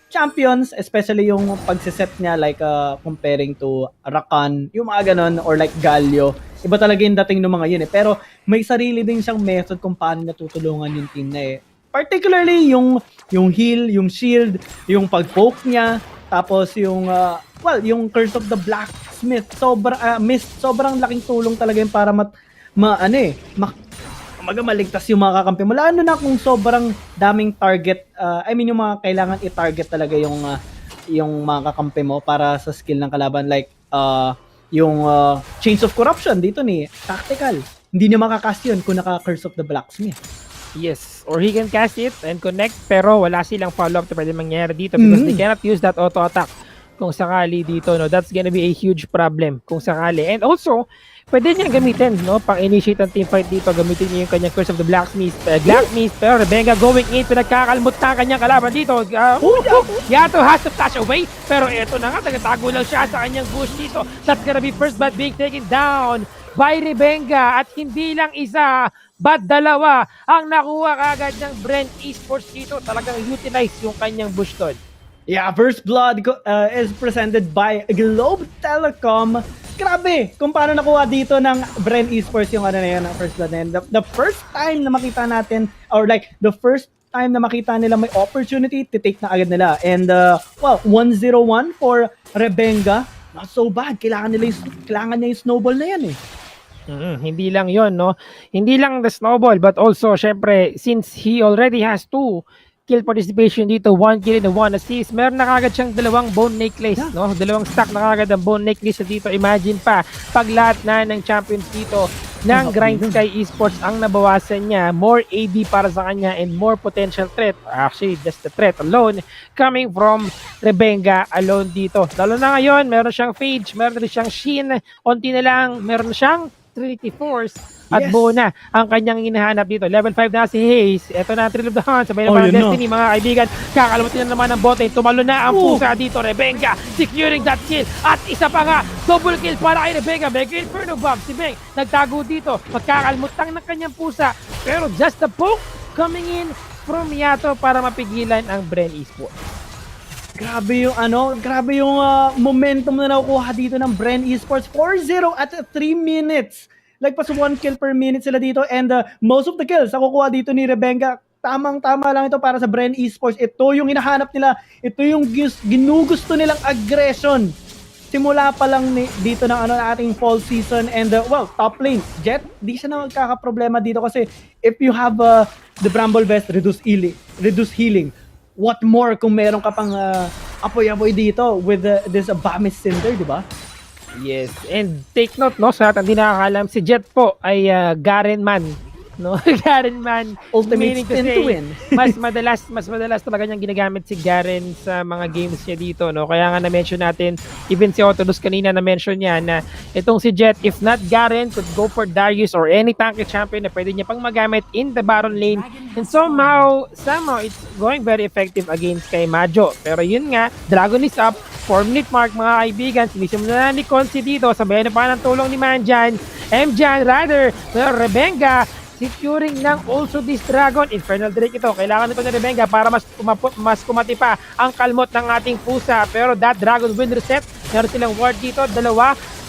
champions, especially yung pagsiset niya like comparing to Rakan, yung mga ganon, or like Galio. Iba talaga yung dating ng mga yun eh. Pero may sarili din siyang method kung paano natutulungan yung team na eh. Particularly yung heal, yung shield, yung pag-poke niya, tapos yung yung Curse of the Blacksmith, sobrang laking tulong talaga yun para maligtas yung mga kakampi mo. Lalo na kung sobrang daming target, yung mga kailangan i-target talaga yung mga kakampi mo para sa skill ng kalaban. Like, yung Chains of Corruption dito ni Tactical. Hindi niya makakast yun kung naka-Curse of the Blacksmith. Yes, or he can cast it and connect pero wala silang follow-up na pwede mangyari dito because they cannot use that auto-attack kung sakali dito, no? That's gonna be a huge problem kung sakali. And also, pwede niya gamitin, no? Pang-initiate ng teamfight dito, gamitin niya yung kanyang Curse of the Blacksmith. Pero Rebenga going in, pinagkakalmot na kanyang kalaban dito. Yato has to flash away, pero eto na nga, nagatago lang siya sa kanyang bush dito. That's gonna be first blood being taken down by Rebenga, at hindi lang isa, but dalawa ang nakuha kagad ng Bren Esports dito. Talagang utilize yung kanyang bush doon. Yeah, First Blood is presented by Globe Telecom. Grabe kung paano nakuha dito ng Bren Esports yung ano na yun, First Blood na yun. The first time na makita natin, or like the first time na makita nila may opportunity, to-take na agad nila. And well, 1-0-1 for Rebenga. Not so bad. Kailangan niya yung snowball na yan eh. Hindi lang yon, no? Hindi lang the snowball, but also, syempre, since he already has 2 kill participation dito, 1 kill and 1 assist, meron na kagad siyang 2 bone necklace, no? 2 stack na kagad ang bone necklace dito. Imagine pa, pag lahat na ng champions dito ng GrindSky Esports ang nabawasan niya, more AD para sa kanya and more potential threat. Actually, just the threat alone coming from Rebenga alone dito. Lalo na ngayon, meron siyang Phage, meron rin siyang Shin, onti na lang, meron siyang Trinity Force, at buo na ang kanyang hinahanap dito. Level 5 na si Hayes. Ito na ang Thrill of the Hunt. Sabay naman ang Destiny, mga kaibigan. Kakalamutin na naman ang bote. Tumalo na ang pusa dito. Rebenga securing that kill. At isa pa nga, double kill para kay Rebenga. Mega Inferno Bomb. Si Beng nagtago dito. Magkakalmutang ng kanyang pusa. Pero just the poke coming in from Yato para mapigilan ang Bren Esports. Grabe yung momentum na nakukuha dito ng Bren Esports. 4-0 at 3 minutes. Lagpas 1 kill per minute sila dito, and most of the kills nakukuha dito ni Rebenga. Tamang-tama lang ito para sa Bren Esports. Ito yung hinahanap nila. Ito yung ginugusto nilang aggression. Simula pa lang dito ng ating fall season, and well, top lane, Jet, di siya na magkakaproblema dito kasi if you have the Bramble Vest, reduce healing. What more kung meron ka pang apoy-apoy dito with this Bamis Cinder, di ba? Yes, and take note, no, sa lahat ang di nakakalam, si Jet po ay Garen man, no? Garen man, ultimate spin to win. mas madalas talaga niyang ginagamit si Garen sa mga games niya dito, no? Kaya nga na-mention natin, even si Otodus kanina na-mention niya na itong si Jet, if not Garen, could go for Darius or any tanky champion na pwede niya pang magamit in the Baron lane, and somehow it's going very effective against kay Majo. Pero yun nga, Dragon is up, 4-minute mark, mga kaibigan. Sinisimula na ni Consi dito. Sabayan na pa ng tulong ni Manjan. Mjan rather, pero Rebenga securing ng also this Dragon. Infernal Drake ito. Kailangan ito ni Rebenga para mas kumati pa ang kalmot ng ating pusa. Pero that Dragon will reset. Meron silang ward dito.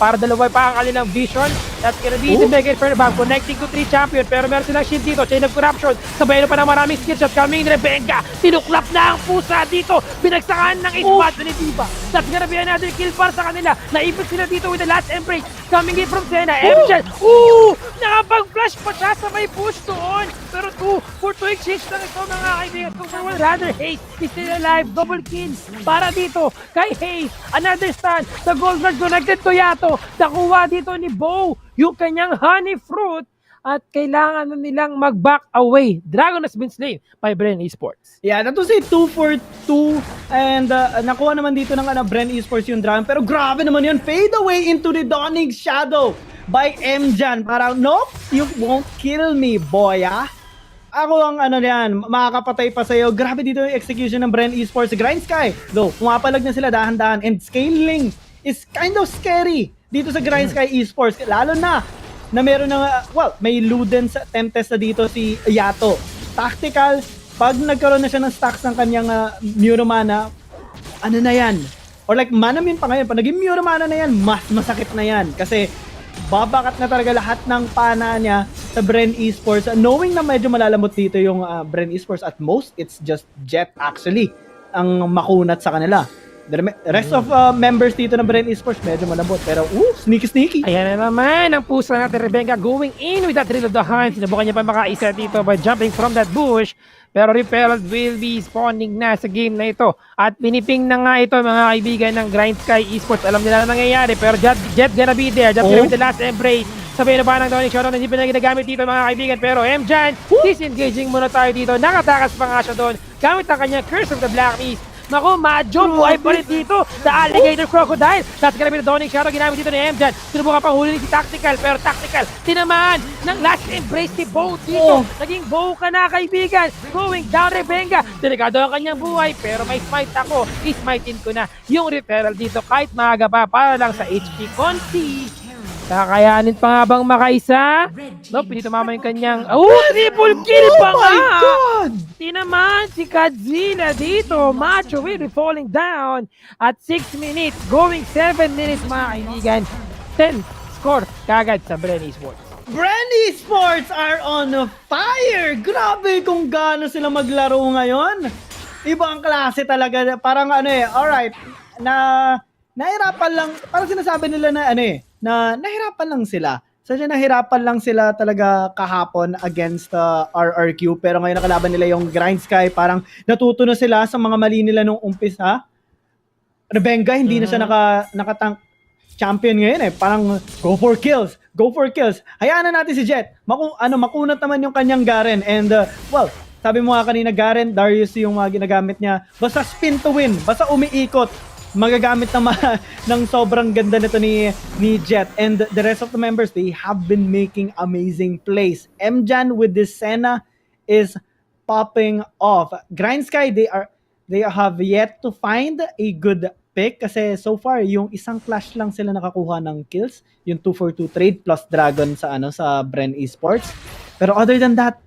Para dalawa pa ang kanilang vision. That's gonna be the Mega Inferno Bomb connecting to 3 champion. Pero meron silang shield dito. Chain of Corruption. Sabayan pa ng maraming skill shot coming ni Rebenga. Tinuklap na ang pusa dito. Binagsakan ng ispat ni Diva. That's gonna be another kill para sa kanila. Naipit sila dito with the last embrace. Coming in from Senna. Mjan. Nakapag-flash pa siya sa may push doon. Pero 2 for 2 exchange lang ito, mga kaibigan. 2 for 1 rather. Hayes is still alive. Double kills para dito kay Hayes. Another stun. The gold guard connected to Yato. Nakuha dito ni Bo yung kanyang honey fruit at kailangan na nilang mag-back away. Dragon has been slain by Bren Esports. Yeah, that was a 2 for 2 and nakuha naman dito ng Bren Esports yung Dragon, pero grabe naman yun. Fade away into the dawning shadow by Mjan. Parang, nope, you won't kill me, boy, ah. Ako ang makakapatay pa sa'yo. Grabe dito yung execution ng Bren Esports. GrindSky, though, pumapalag na sila dahan-dahan, and scaling is kind of scary dito sa GrindSky Esports. Lalo na meron may Ludens Tempest na dito si Yato. Tactical, pag nagkaroon na siya ng stacks ng kanyang Muramana, ano na yan? Or like Manamin pa ngayon, pag naging Muramana na yan, mas masakit na yan. Kasi babakat na talaga lahat ng pana niya sa Bren Esports. Knowing na medyo malalambot dito yung Bren Esports, at most, it's just Jet actually ang makunat sa kanila. The rest of members dito ng Bren Esports medyo malambot, pero sneaky. Ayan na naman ang pusa natin, Rebenga going in with that Thrill of the Hunt. Sinubukan niya pa makaisa dito by jumping from that bush, pero Repelled will be spawning na sa game na ito. At piniping na nga ito, mga kaibigan ng GrindSky Esports. Alam nila na nangyayari, pero Jet gonna be there. Jet gonna be the last embrace. Sabay na ba ng Dawning Showdown, hindi pa na ginagamit dito, mga kaibigan. Pero Mjan, disengaging muna tayo dito. Nakatakas pa nga siya doon gamit ang kanyang Curse of the Black Beast. Naku, Majo, buhay pa rin dito. The Alligator Crocodile. That's gonna be the Dawning Shadow. Ginamit dito ni Emjan. Sinubukan pang huli si Tactical, pero Tactical tinamaan ng last embrace si Bo dito. Naging Bo ka na, kaibigan. Going down, Rebenga. Delikado ang kanyang buhay, pero may smite ako. I-smitein ko na yung referral dito kahit maaga pa para lang sa HP Conti. Kakayanin pa nga bang makaisa? No, pinito mama yung kanyang... triple kill pa nga! God! Tinaman si Godzilla dito. Macho will be falling down at 6 minutes. Going 7 minutes, mga kaibigan. 10 score kagad sa Bren Esports. Bren Esports are on fire! Grabe kung gaano sila maglaro ngayon. Ibang klase talaga. Parang alright, nahirapan lang, parang sinasabi nila na na nahirapan lang sila. Nahirapan lang sila talaga kahapon against RRQ, pero ngayon nakalaban nila yung GrindSky, parang natuto na sila sa mga mali nila nung umpisa. Rebenga, hindi na siya nakatank champion ngayon parang go for kills. Hayaan na natin si Jet. Makunat naman yung kanyang Garen, and sabi mo nga kanina, Garen, Darius yung ginagamit niya. Basta spin to win, basta umiikot, magagamit ng sobrang ganda nito ni Jet, and the rest of the members, they have been making amazing plays. Emjan with this Senna is popping off. GrindSky, they have yet to find a good pick kasi so far yung isang clash lang sila nakakuha ng kills, yung 2-for-2 trade plus Dragon sa Bren Esports. Pero other than that,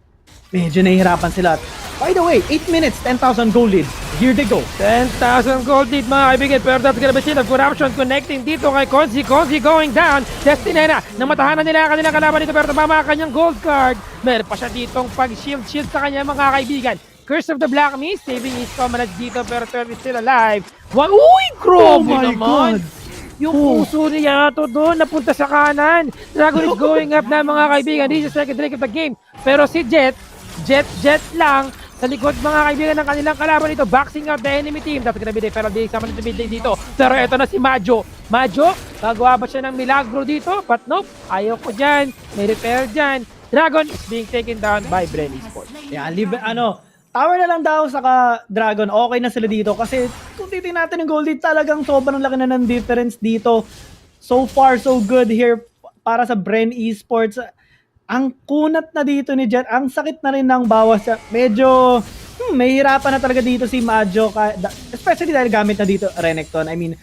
medyo nahihirapan sila. By the way, 8 minutes, 10,000 gold lead. Here they go. 10,000 gold lead, mga kaibigan. Pero that's gonna be still of corruption connecting dito kay Konzi. Konzi going down. Destiny na. Namatahanan nila ang kanilang kalaban dito, pero tumama ang kanyang gold card. Meron pa siya ditong pag-shield sa kanya, mga kaibigan. Curse of the Black Mist, saving his comrades dito, pero 12 is still alive. Uy, grabe naman. Yung puso niya to doon, napunta sa kanan. Dragon is going up na, mga kaibigan. This is the second drink of the game. Pero si Jet lang sa likod, mga kaibigan, ng kanilang kalaban dito, boxing out the enemy team. Dapat gonna be pero di sama nito mid dito. Pero eto na si Majo, gagawa ba siya ng milagro dito? But nope, ayaw ko dyan, may repair dyan. Dragon is being taken down by Bren Esports. Yeah, tower na lang daw saka Dragon, okay na sila dito kasi kung titingnan natin yung gold lead, talagang sobrang laki na ng difference dito. So far so good here para sa Bren Esports. Ang kunat na dito ni Jet, ang sakit na rin ng bawas. Medyo may hirapan na talaga dito si Majo, especially dahil gamit na dito Renekton. I mean,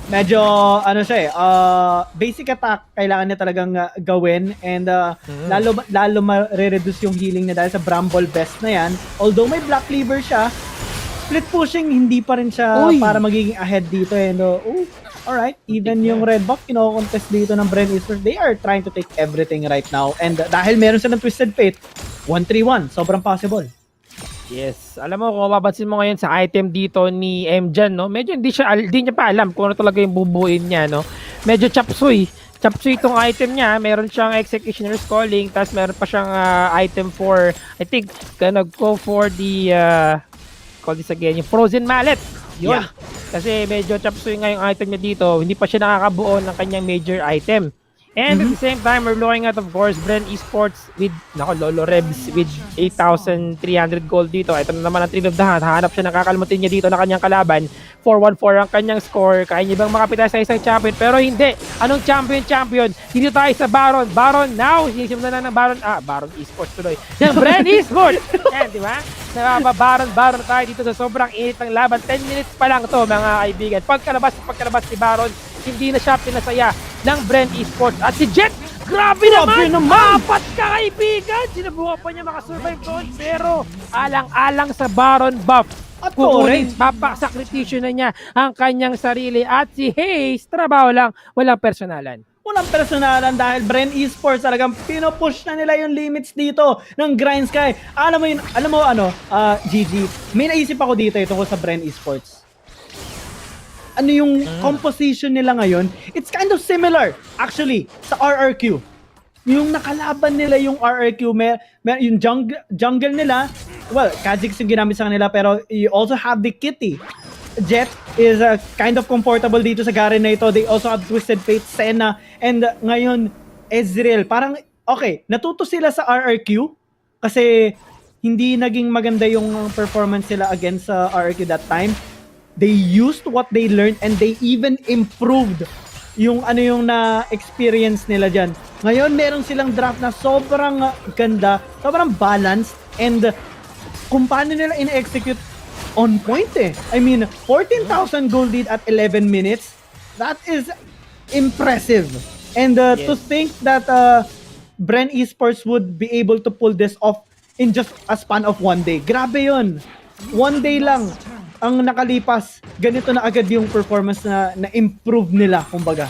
medyo basic attack kailangan niya talagang gawin, and lalo ma-reduce yung healing niya dahil sa Bramble Best na yan. Although may Black Cleaver siya, split pushing hindi pa rin siya para magiging ahead dito, and alright, even yung red buff kino-contest dito ng Bren Esports. They are trying to take everything right now, and dahil meron silang Twisted Fate, 1-3-1, sobrang possible. Yes, alam mo, kung mapapansin mo ngayon sa item dito ni Emjan, no, medyo hindi niya pa alam kung ano talaga yung bubuin niya, no. Medyo chapsuy itong item niya. Meron siyang Executioner's Calling, tapos meron pa siyang item for, I think, gonna go for the call this again, yung Frozen Mallet. Yun. Yeah. Kasi medyo chapsuy nga yung item niya dito. Hindi pa siya nakakabuo ng kanyang major item. And at the same time, we're looking at, of course, Bren Esports with, Lolo Rebs with 8,300 gold dito. Ito na naman ang Trade of the Hunt. Hahanap siya, nakakalmutin niya dito na kanyang kalaban. 4-1-4 ang kanyang score. Kaya niya bang makapita sa isang champion? Pero hindi. Anong champion? Dito tayo sa Baron. Baron now. Sinisimula na ng Baron. Baron Esports tuloy. Yung Bren Esports. Yan, di ba? Baron tayo dito sa sobrang init ng laban. 10 minutes pa lang to, mga kaibigan. Pagkalabas si Baron, hindi na siya pinasaya ng Bren Esports. At si Jet, grabe naman! Apat ka, kaibigan! Sinubukan pa niya makasurvive doon, pero alang-alang sa Baron buff. At papasakripisyo na niya ang kanyang sarili. At si Hayes, trabaho lang, walang personalan. Walang personalan dahil Bren Esports talagang pinopush na nila yung limits dito ng GrindSky. Alam mo, GG, may naisip ako dito tungkol sa Bren Esports. Ano yung composition nila ngayon? It's kind of similar actually sa RRQ. Yung nakalaban nila yung RRQ, yung jungle nila, well, Kha'Zix yung ginamit sa kanila, pero you also have the Kitty. Jet is kind of comfortable dito sa Garen na ito. They also have Twisted Fate, Senna, and ngayon Ezreal. Parang, okay, natuto sila sa RRQ kasi hindi naging maganda yung performance nila against RRQ that time. They used what they learned and they even improved yung yung na-experience nila dyan. Ngayon, meron silang draft na sobrang ganda, sobrang balanced, and kung paano nila in-execute on point eh. I mean, 14,000 gold lead at 11 minutes, that is impressive. And to think that Bren Esports would be able to pull this off in just a span of 1 day. Grabe yun. 1 day lang ang nakalipas, ganito na agad yung performance na improve nila, kumbaga.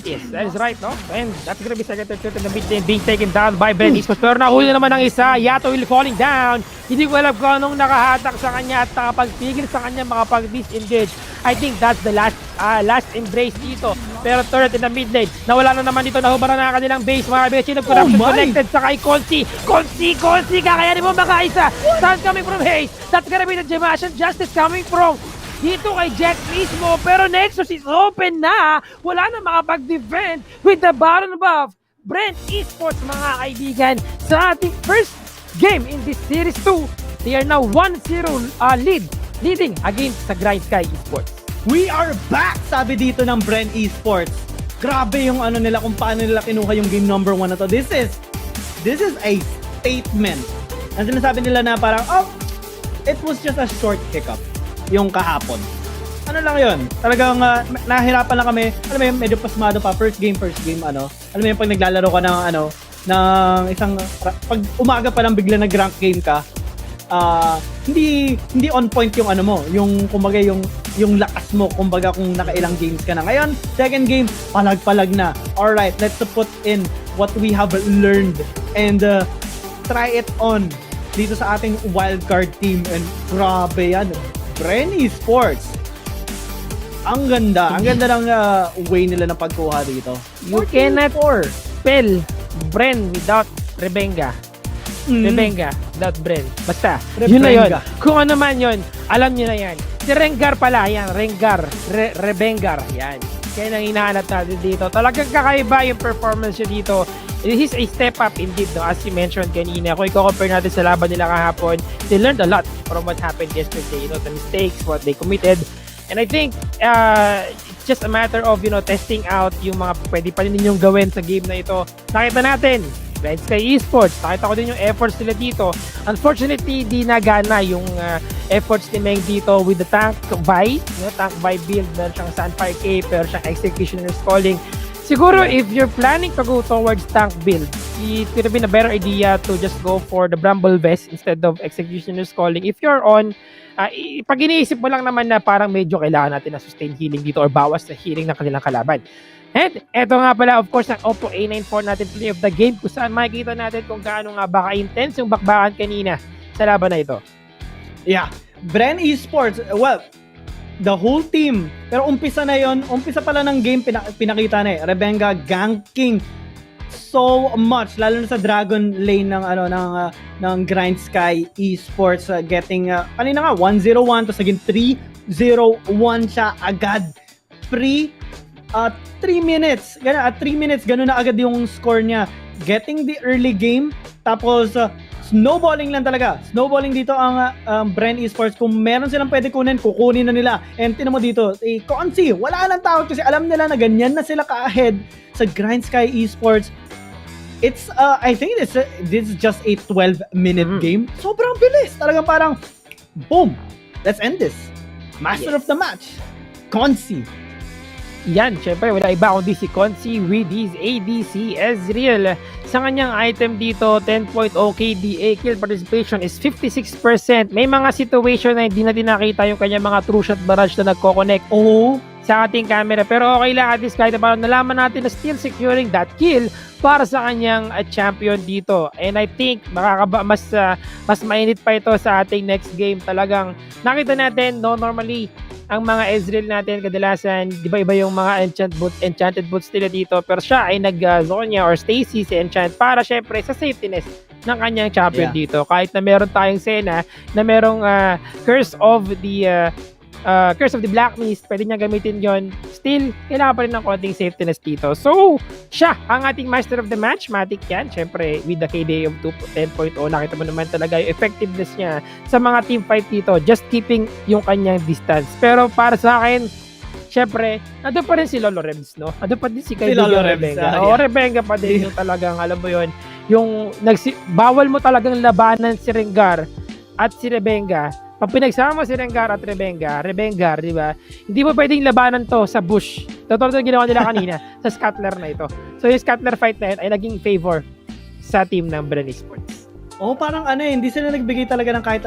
Yes, that is right, no? And that's gonna be second and third in the mid lane being taken down by Bren Esports. Pero nahuli naman ng isa, Yato will falling down. Hindi ko alam kung anong nakahatak sa kanya at nakapagpigil sa kanya makapag-disengage. I think that's the last embrace dito. Pero third in the mid lane, nawala na naman dito, nahubaran na kanilang base. Mga Chain of Corruption connected sa kay Consi. Consi, kakayanin mo makaisa. Sound coming from Hayes. That's gonna be the Gemasian Justice coming from dito kay Jack mismo, pero Nexus is open na. Wala na makapag-defend with the Baron buff. Bren Esports, mga kaibigan, sa ating first game in this Series 2, they are now 1-0 leading against sa GrindSky Esports. We are back, sabi dito ng Bren Esports. Grabe yung nila, kung paano nila kinuha yung game number 1 na to. This is a statement. Ang sinasabi nila na parang, it was just a short hiccup yung kahapon. Ano lang yun? Talagang nahirapan lang kami. Alam mo yun, medyo pasmado pa. First game, alam mo yun, pag naglalaro ka ng ng isang, pag umaga pa lang bigla nag-rank game ka, hindi on point yung mo, yung kumbaga yung lakas mo, kumbaga kung nakailang games ka na. Ngayon, second game, palag-palag na. Alright, let's put in what we have learned and try it on dito sa ating wildcard team. And grabe yan, Bren Esports. Ang ganda ng way nila na pagkuha dito. You cannot spell Bren without Rebenga. Rebenga without Bren. Basta, yun na yun. Kung ano man yun, alam nyo na yan. Si Rengar pala, yan. Rebengar, yan. Kaya nang hinahanap natin dito. Talagang kakaiba yung performance nyo dito. This is a step up indeed, no? As you mentioned kanina. Kung i-compare natin sa laban nila kahapon, they learned a lot from what happened yesterday. The mistakes, what they committed. And I think it's just a matter of testing out yung mga pwede pa rin ninyong gawin sa game na ito. Nakita natin, GrindSky Esports, nakita ko din yung efforts nila dito. Unfortunately, di nagana yung efforts ni Meng dito with the tank buy. Tank buy build, meron siyang Sunfire Cape, pero siyang Executioner's Calling. Siguro, if you're planning to go towards tank build, it could have been a better idea to just go for the Bramble Vest instead of Executioner's Calling. If you're on, pag iniisip mo lang naman na parang medyo kailangan natin na sustain healing dito or bawas na healing ng kanilang kalaban. And eto nga pala, of course, ang Oppo A94 natin play of the game, kung saan makikita natin kung gaano nga ba ka-intense yung bakbakan kanina sa laban na ito. Yeah, Bren Esports, well, the whole team. Pero umpisa pala ng game, pinakita na Rebenga ganking so much, lalo na sa Dragon Lane ng GrindSky Esports, getting kanina nga 101 to saging 301 siya agad. 3 minutes. At 3 minutes ganun na agad yung score niya. Getting the early game, tapos snowballing lang talaga. Snowballing dito ang Bren Esports. Kung meron silang pwede kukunin na nila. And tinan mo dito, Consi, wala lang tawag kasi alam nila na ganyan na sila ka-ahead sa GrindSky Esports. It's, I think this is just a 12-minute game. Sobrang bilis. Talagang parang, boom, let's end this. Master of the match, Consi. Yan, syempre wala iba kundi si Consi with his ADC Ezreal. Sa kanyang item dito, 10-point OKDA, kill participation is 56%. May mga situation na hindi natin nakita yung kanyang mga true shot barrage na nagko-connect sa ating camera. Pero okay lang at least kahit na parang nalaman natin na still securing that kill para sa kanyang champion dito. And I think mas mainit pa ito sa ating next game. Talagang nakita natin, normally ang mga Ezreal natin kadalasan, di ba iba yung mga enchanted boots nila dito, pero siya ay nag-Zonya or Stacy sa enchant para syempre sa safetyness ng kanyang champion dito. Kahit na meron tayong Senna na merong Curse of the Curse of the Blacklist, pwede niya gamitin yon. Still, kailangan pa rin ng konting safety nest dito. So, siya ang ating master of the match. Matic yan. Siyempre, with the KDA of 10.0, nakita mo naman talaga yung effectiveness niya sa mga team fight dito. Just keeping yung kanyang distance. Pero para sa akin, siyempre, nandun pa rin si Lolo Rebs, no? Nandun pa din si Lolo Rebs, Rebenga. yeah. Rebenga pa din yung talagang, alam mo yun, yung bawal mo talagang labanan si Rengar at si Rebenga. Pag pinagsama si Rengar at Rebenga, di ba? Hindi mo pwedeng labanan to sa bush. Totoo na ginawa nila kanina sa Scattler na ito. So yung Scattler fight na yun ay naging favor sa team ng Bren Esports. Parang hindi sila nagbigay talaga ng kahit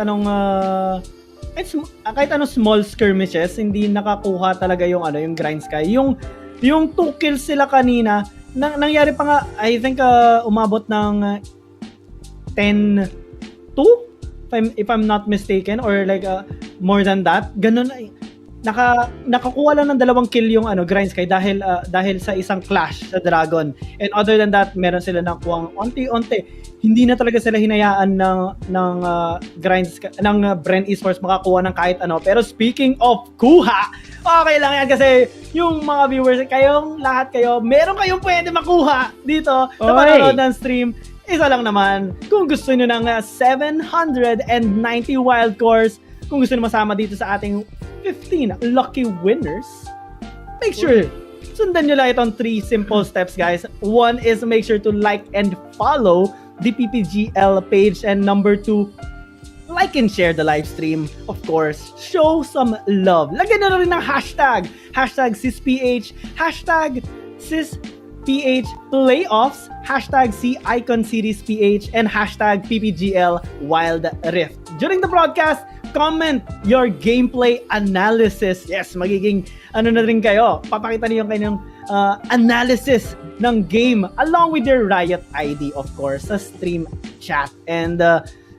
anong small skirmishes, hindi nakakuha talaga yung yung GrindSky. Yung 2 kills sila kanina, nangyari pa nga, I think umabot ng 10-2 if I'm not mistaken, or like more than that. Ganun, nakakuha lang ng 2 kill yung GrindSky dahil sa isang clash sa Dragon. And other than that, meron sila nakuha onti-onti. Hindi na talaga sila hinayaan ng GrindSky, ng Bren Esports makakuha ng kahit ano. Pero speaking of kuha, okay lang yan kasi yung mga viewers, lahat kayo, meron kayong pwede makuha dito sa panonood ng stream. Isa lang naman, kung gusto nyo ng 790 wild cores, kung gusto nyo masama dito sa ating 15 lucky winners, make sure sundan nyo lang itong 3 simple steps, guys. 1 is make sure to like and follow the PPGL page, and number 2, like and share the live stream. Of course, show some love. Lagyan na rin ng hashtag #SISPH, #SISPH Playoffs, #CIconSeriesPH, and #PPGL Wild Rift. During the broadcast, comment your gameplay analysis. Yes, magiging na rin kayo. Papakita niyo yung kanyang analysis ng game along with your Riot ID, of course, sa stream chat. And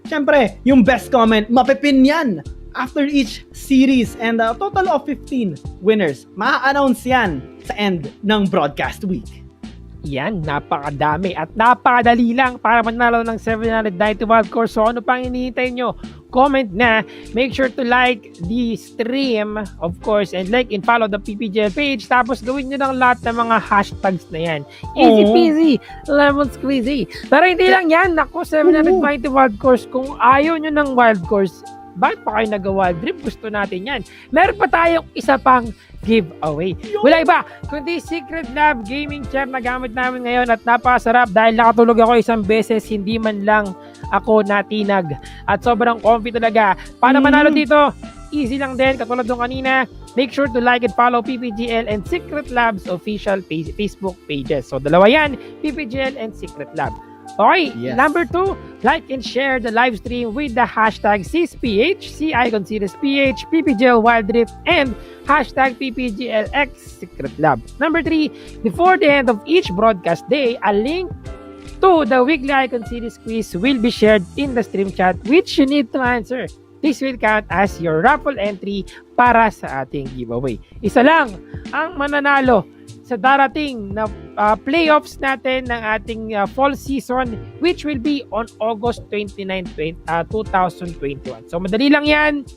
syempre, yung best comment, mapipin yan after each series. And a total of 15 winners. Ma-announce yan sa end ng broadcast week. Yan, napakadami at napakadali lang para manalo ng 790 wild cores. So ano pang hinihintay nyo? Comment na, make sure to like the stream, of course, and like and follow the PPGL page. Tapos gawin nyo ng lahat ng mga hashtags na yan. Easy peasy, lemon squeezy. Pero hindi lang yan, naku, 790 wild cores. Kung ayaw nyo ng wild cores, bakit pa kayo nag-wild trip? Gusto natin yan. Meron pa tayong isa pang giveaway. Wala iba, kundi Secret Lab gaming chair na gamit namin ngayon at napakasarap dahil nakatulog ako isang beses, hindi man lang ako natinag. At sobrang comfy talaga. Para manalo dito, easy lang din, katulad nung kanina. Make sure to like and follow PPGL and Secret Lab's official Facebook pages. So dalawa yan, PPGL and Secret Lab. Okay, yes. Number 2, like and share the live stream with the hashtag SISPH, CIconSeriesPH, PPGL Wild Rift, and hashtag PPGLX Secret Lab. Number 3, before the end of each broadcast day, a link to the weekly Icon Series quiz will be shared in the stream chat, which you need to answer. This will count as your raffle entry para sa ating giveaway. Isa lang ang mananalo sa darating na playoffs natin ng ating fall season, which will be on August 29, 2021. So madali lang yan.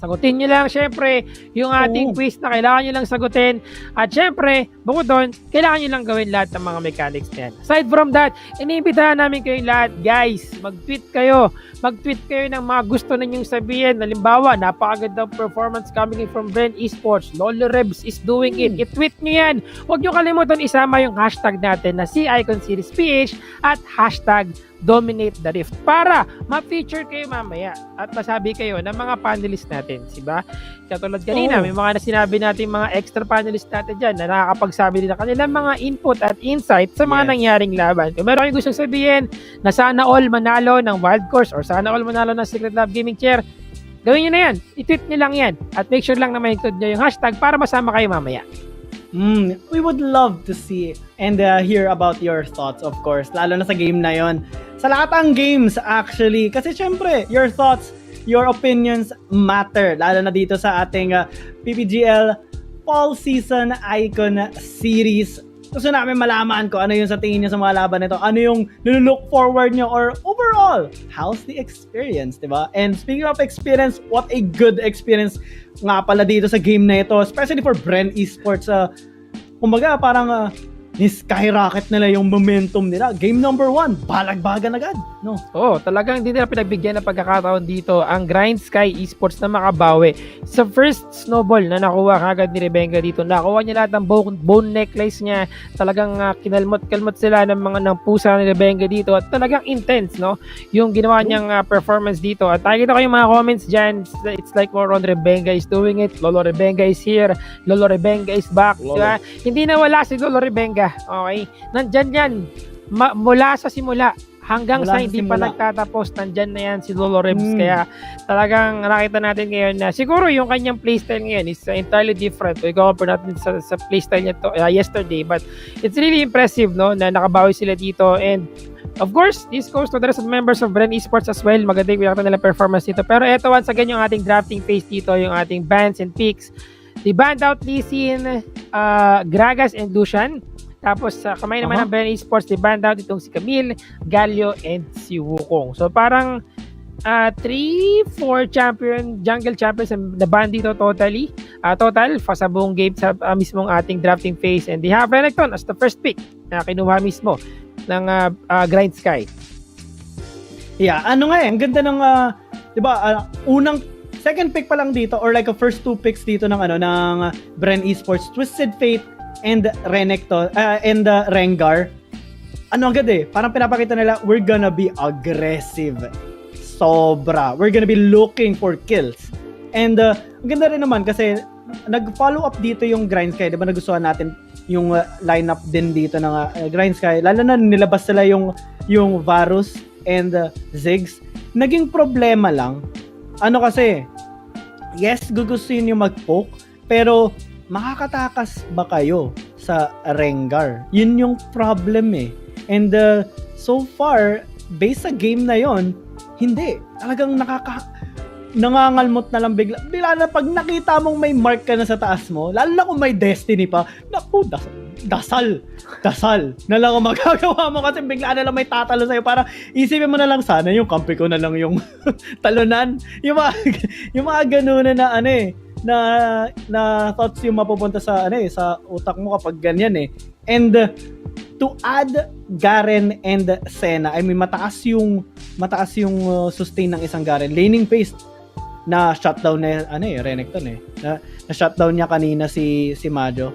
Sagutin nyo lang syempre yung ating quiz na kailangan nyo lang sagutin. At syempre, bukod doon, kailangan nyo lang gawin lahat ng mga mechanics na yan. Aside from that, iniimbitahan namin kayong lahat, guys, mag-tweet kayo. Mag-tweet kayo ng mga gusto ninyong sabihin. Halimbawa, napakagandang performance coming in from Bren Esports. Lolo Rebs is doing it. I-tweet nyo yan. Huwag nyo kalimutan isama yung hashtag natin na CIconSeriesPH at hashtag Dominate the Rift para ma-feature kayo mamaya at masabi kayo ng mga panelists natin, diba? Katulad kanina, may mga sinabi natin mga extra panelists natin dyan na nakakapagsabi din ng kanilang mga input at insight sa mga nangyaring laban. Kung meron kayong gustong sabihin na sana all manalo ng Wild Course or sana all manalo ng Secret Lab Gaming Chair, gawin nyo na yan. I-tweet nyo lang yan at make sure lang na ma-include nyo yung hashtag para masama kayo mamaya. We would love to see and hear about your thoughts, of course, lalo na sa game na yon. Sa lahat ng games, actually, kasi syempre, your thoughts, your opinions matter, lalo na dito sa ating PPGL Fall Season Icon Series gusto namin malaman ko ano yung sa tingin niyo sa mga laban nito. Ano yung nilook forward niyo or overall, how's the experience, diba? And speaking of experience, what a good experience nga pala dito sa game na ito, especially for Bren Esports. Kumbaga, parang ni-skyrocket nila yung momentum nila. Game number 1, balagbagan agad, no? Talagang hindi nila pinagbigyan ng pagkakataon dito ang GrindSky Esports na makabawi. Sa first snowball na nakuha kagad ni Rebenga dito, nakuha niya lahat ng bone necklace niya. Talagang kinalmot-kalmot sila ng pusa ni Rebenga dito at talagang intense, no? Yung ginawa niyang performance dito. At nakikita ko yung mga comments dyan, it's like more on Rebenga is doing it, Lolo Rebenga is here, Lolo Rebenga is back, diba? Hindi na wala si Lolo Rebenga. Okay, nandyan yan mula sa simula hanggang sa hindi pa nagtatapos, nandyan na yan si Lolo Rebs. Kaya talagang nakita natin ngayon na siguro yung kanyang playstyle ngayon is entirely different. We compare natin sa playstyle niya yesterday, but it's really impressive, no, na nakabawi sila dito. And of course, this goes to the rest of the members of Bren Esports as well. Maganda yung nakita nila performance dito. Pero eto, once again, yung ating drafting phase dito, yung ating bans and picks. They banned out Lee Sin, Gragas, and Lucian. Tapos sa kamay naman ng Bren Esports, they banned out itong si Camille, Galio, and si Wukong. So parang 3-4 jungle champions na ban dito totally. Total, sa buong game sa mismong ating drafting phase. And they have Renekton as the first pick na kinuha mismo ng GrindSky. Yeah, ang ganda ng, diba, second pick pa lang dito or like a first 2 picks dito ng Bren Esports, Twisted Fate and Renekton and Rengar. Agad parang pinapakita nila, we're gonna be aggressive. Sobra. We're gonna be looking for kills. And ang ganda rin naman kasi nag-follow up dito yung GrindSky. Diba nagustuhan natin yung lineup din dito ng GrindSky. Lalo na nilabas sila yung Varus and Ziggs. Naging problema lang. Kasi, yes, gugustuhin yung mag-poke, pero makakatakas ba kayo sa Rengar? Yun yung problem And so far, based sa game na yon, hindi. Talagang nangangalmot na lang bigla. Bigla na pag nakita mong may mark ka na sa taas mo, lalo na kung may destiny pa, naku, dasal na lang ang magagawa mo kasi bigla na lang may tatalo sa'yo. Para isipin mo na lang, sana yung kampi ko na lang yung talunan. Yung mga ganun na thoughts yung mapupunta sa sa utak mo kapag ganyan And to add Garen and Senna, I mean mataas yung sustain ng isang Garen. Laning phase na shutdown na Renekton na shutdown niya kanina si Majo.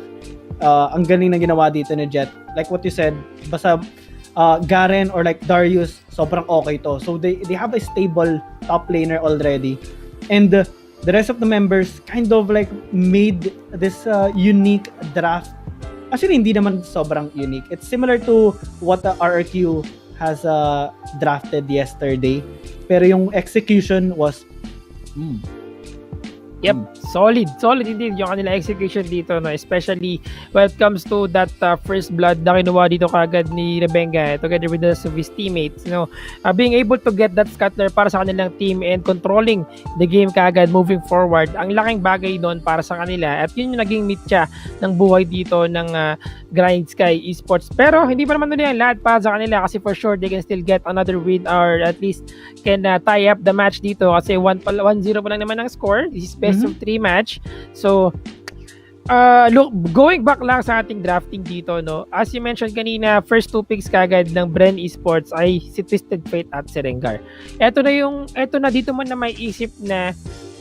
Ang galing na ginawa dito ni Jet. Like what you said, basta Garen or like Darius, sobrang okay to. So they have a stable top laner already. And the rest of the members kind of like made this unique draft. Actually, hindi naman sobrang unique. It's similar to what the RRQ has drafted yesterday. Pero yung execution was Yep, solid indeed yung kanila execution dito, no? Especially when it comes to that first blood na kinuha dito kagad ni Rebenga together with the his teammates, no? Being able to get that scatter para sa kanilang team and controlling the game kagad moving forward, ang laking bagay doon para sa kanila at yun yung naging mitya ng buhay dito ng GrindSky Esports. Pero hindi pa naman nila yan lahat para sa kanila kasi for sure they can still get another win or at least can tie up the match dito kasi 1-0 pa lang naman ang score. This is best of 3 match. So, look, going back lang sa ating drafting dito, no? As you mentioned kanina, first 2 picks kagad ng Bren Esports ay si Twisted Fate at si Rengar. Ito na dito mo na may isip na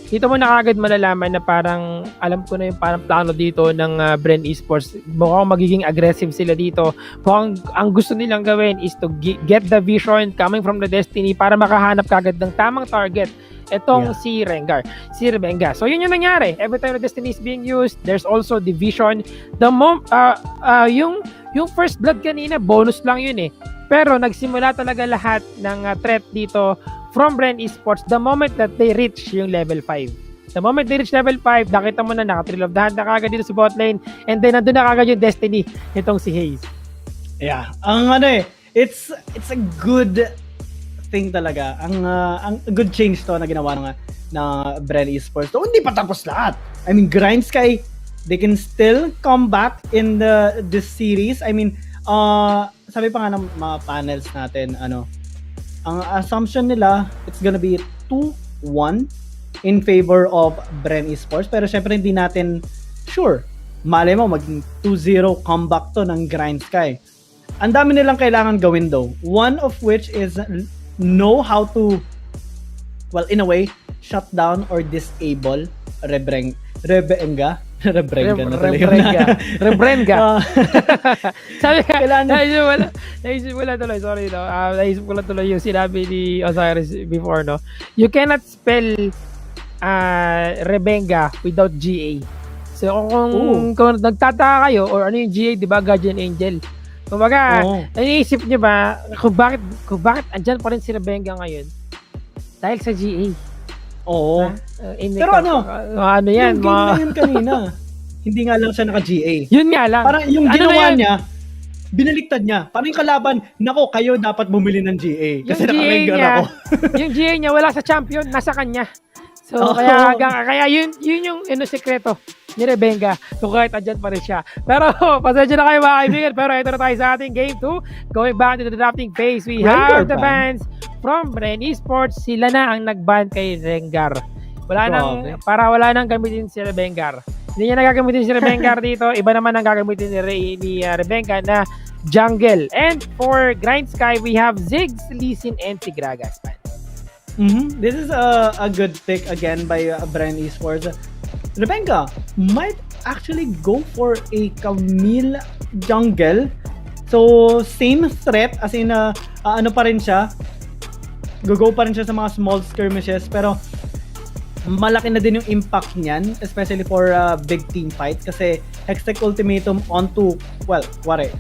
dito mo na kagad malalaman na parang alam ko na yung parang plano dito ng Bren Esports. Mukhang magiging aggressive sila dito. Mukhang ang gusto nilang gawin is to get the vision coming from the Destiny para makahanap kagad ng tamang target. Etong si Rengar, si Rebenga. So yun yung nangyari. Every time the Destiny is being used, there's also division. Yung first blood kanina, bonus lang yun Pero nagsimula talaga lahat ng threat dito from Bren Esports the moment that they reach yung level 5. The moment they reach level 5, nakita mo na naka-Thrill of the Hand na kagad dito sa bot lane and then nandun na kagad yung Destiny itong si Hayes. Yeah, ang it's a good thing talaga. Ang good change to na ginawa ng Bren Esports. So, hindi pa tapos lahat. I mean, GrindSky they can still come back in this series. I mean, sabi pa nga ng mga panels natin, ang assumption nila, it's gonna be 2-1 in favor of Bren Esports. Pero syempre hindi natin sure. Malay mo, maging 2-0 comeback to ng GrindSky. Ang dami nilang kailangan gawin though. One of which is know how to, well, in a way, shut down or disable Rebrenga Sabi ka, naisip wala tuloy, sorry no. Naisip ko lang tuloy yung sinabi ni Osiris before, no. You cannot spell Rebenga without GA. So kung nagtataka kayo or ano yung GA, di ba, Guardian Angel. Kumbaga, naisip niyo ba kung bakit andyan pa rin si Rebenga ngayon? Dahil sa GA. Oo. Pero ano yan, yung game na yun kanina, hindi nga lang siya naka-GA. Yun nga lang. Parang yung ginawa niya, binaliktad niya. Parang yung kalaban, nako, kayo dapat bumili ng GA. Kasi naka-Rengar ako. Yung GA niya, wala sa champion, nasa kanya. So, kaya yun yung sekreto ni Rebenga. So, kahit andyan pa rin siya. Pero, pasensya na kayo mga kaibigan. Pero ito na tayo sa ating game 2. Going back to the drafting phase, we have the bans from Bren Esports. Sila na ang nag-ban kay Rengar. Wala nang gamitin si Rebengar. Hindi niya nagagamitin si Rebengar dito. Iba naman ang gagamitin ni Rebenga na jungle. And for GrindSky, we have Ziggs, Lee Sin, and Tigragas. This is a good pick again by Bren Esports. Rebenga might actually go for a Camille jungle. So, same threat. As in, ano pa rin siya. Go pa rin siya sa mga small skirmishes. Pero, malaki na din yung impact niyan. Especially for big team fights. Kasi, Hextech Ultimatum onto, well,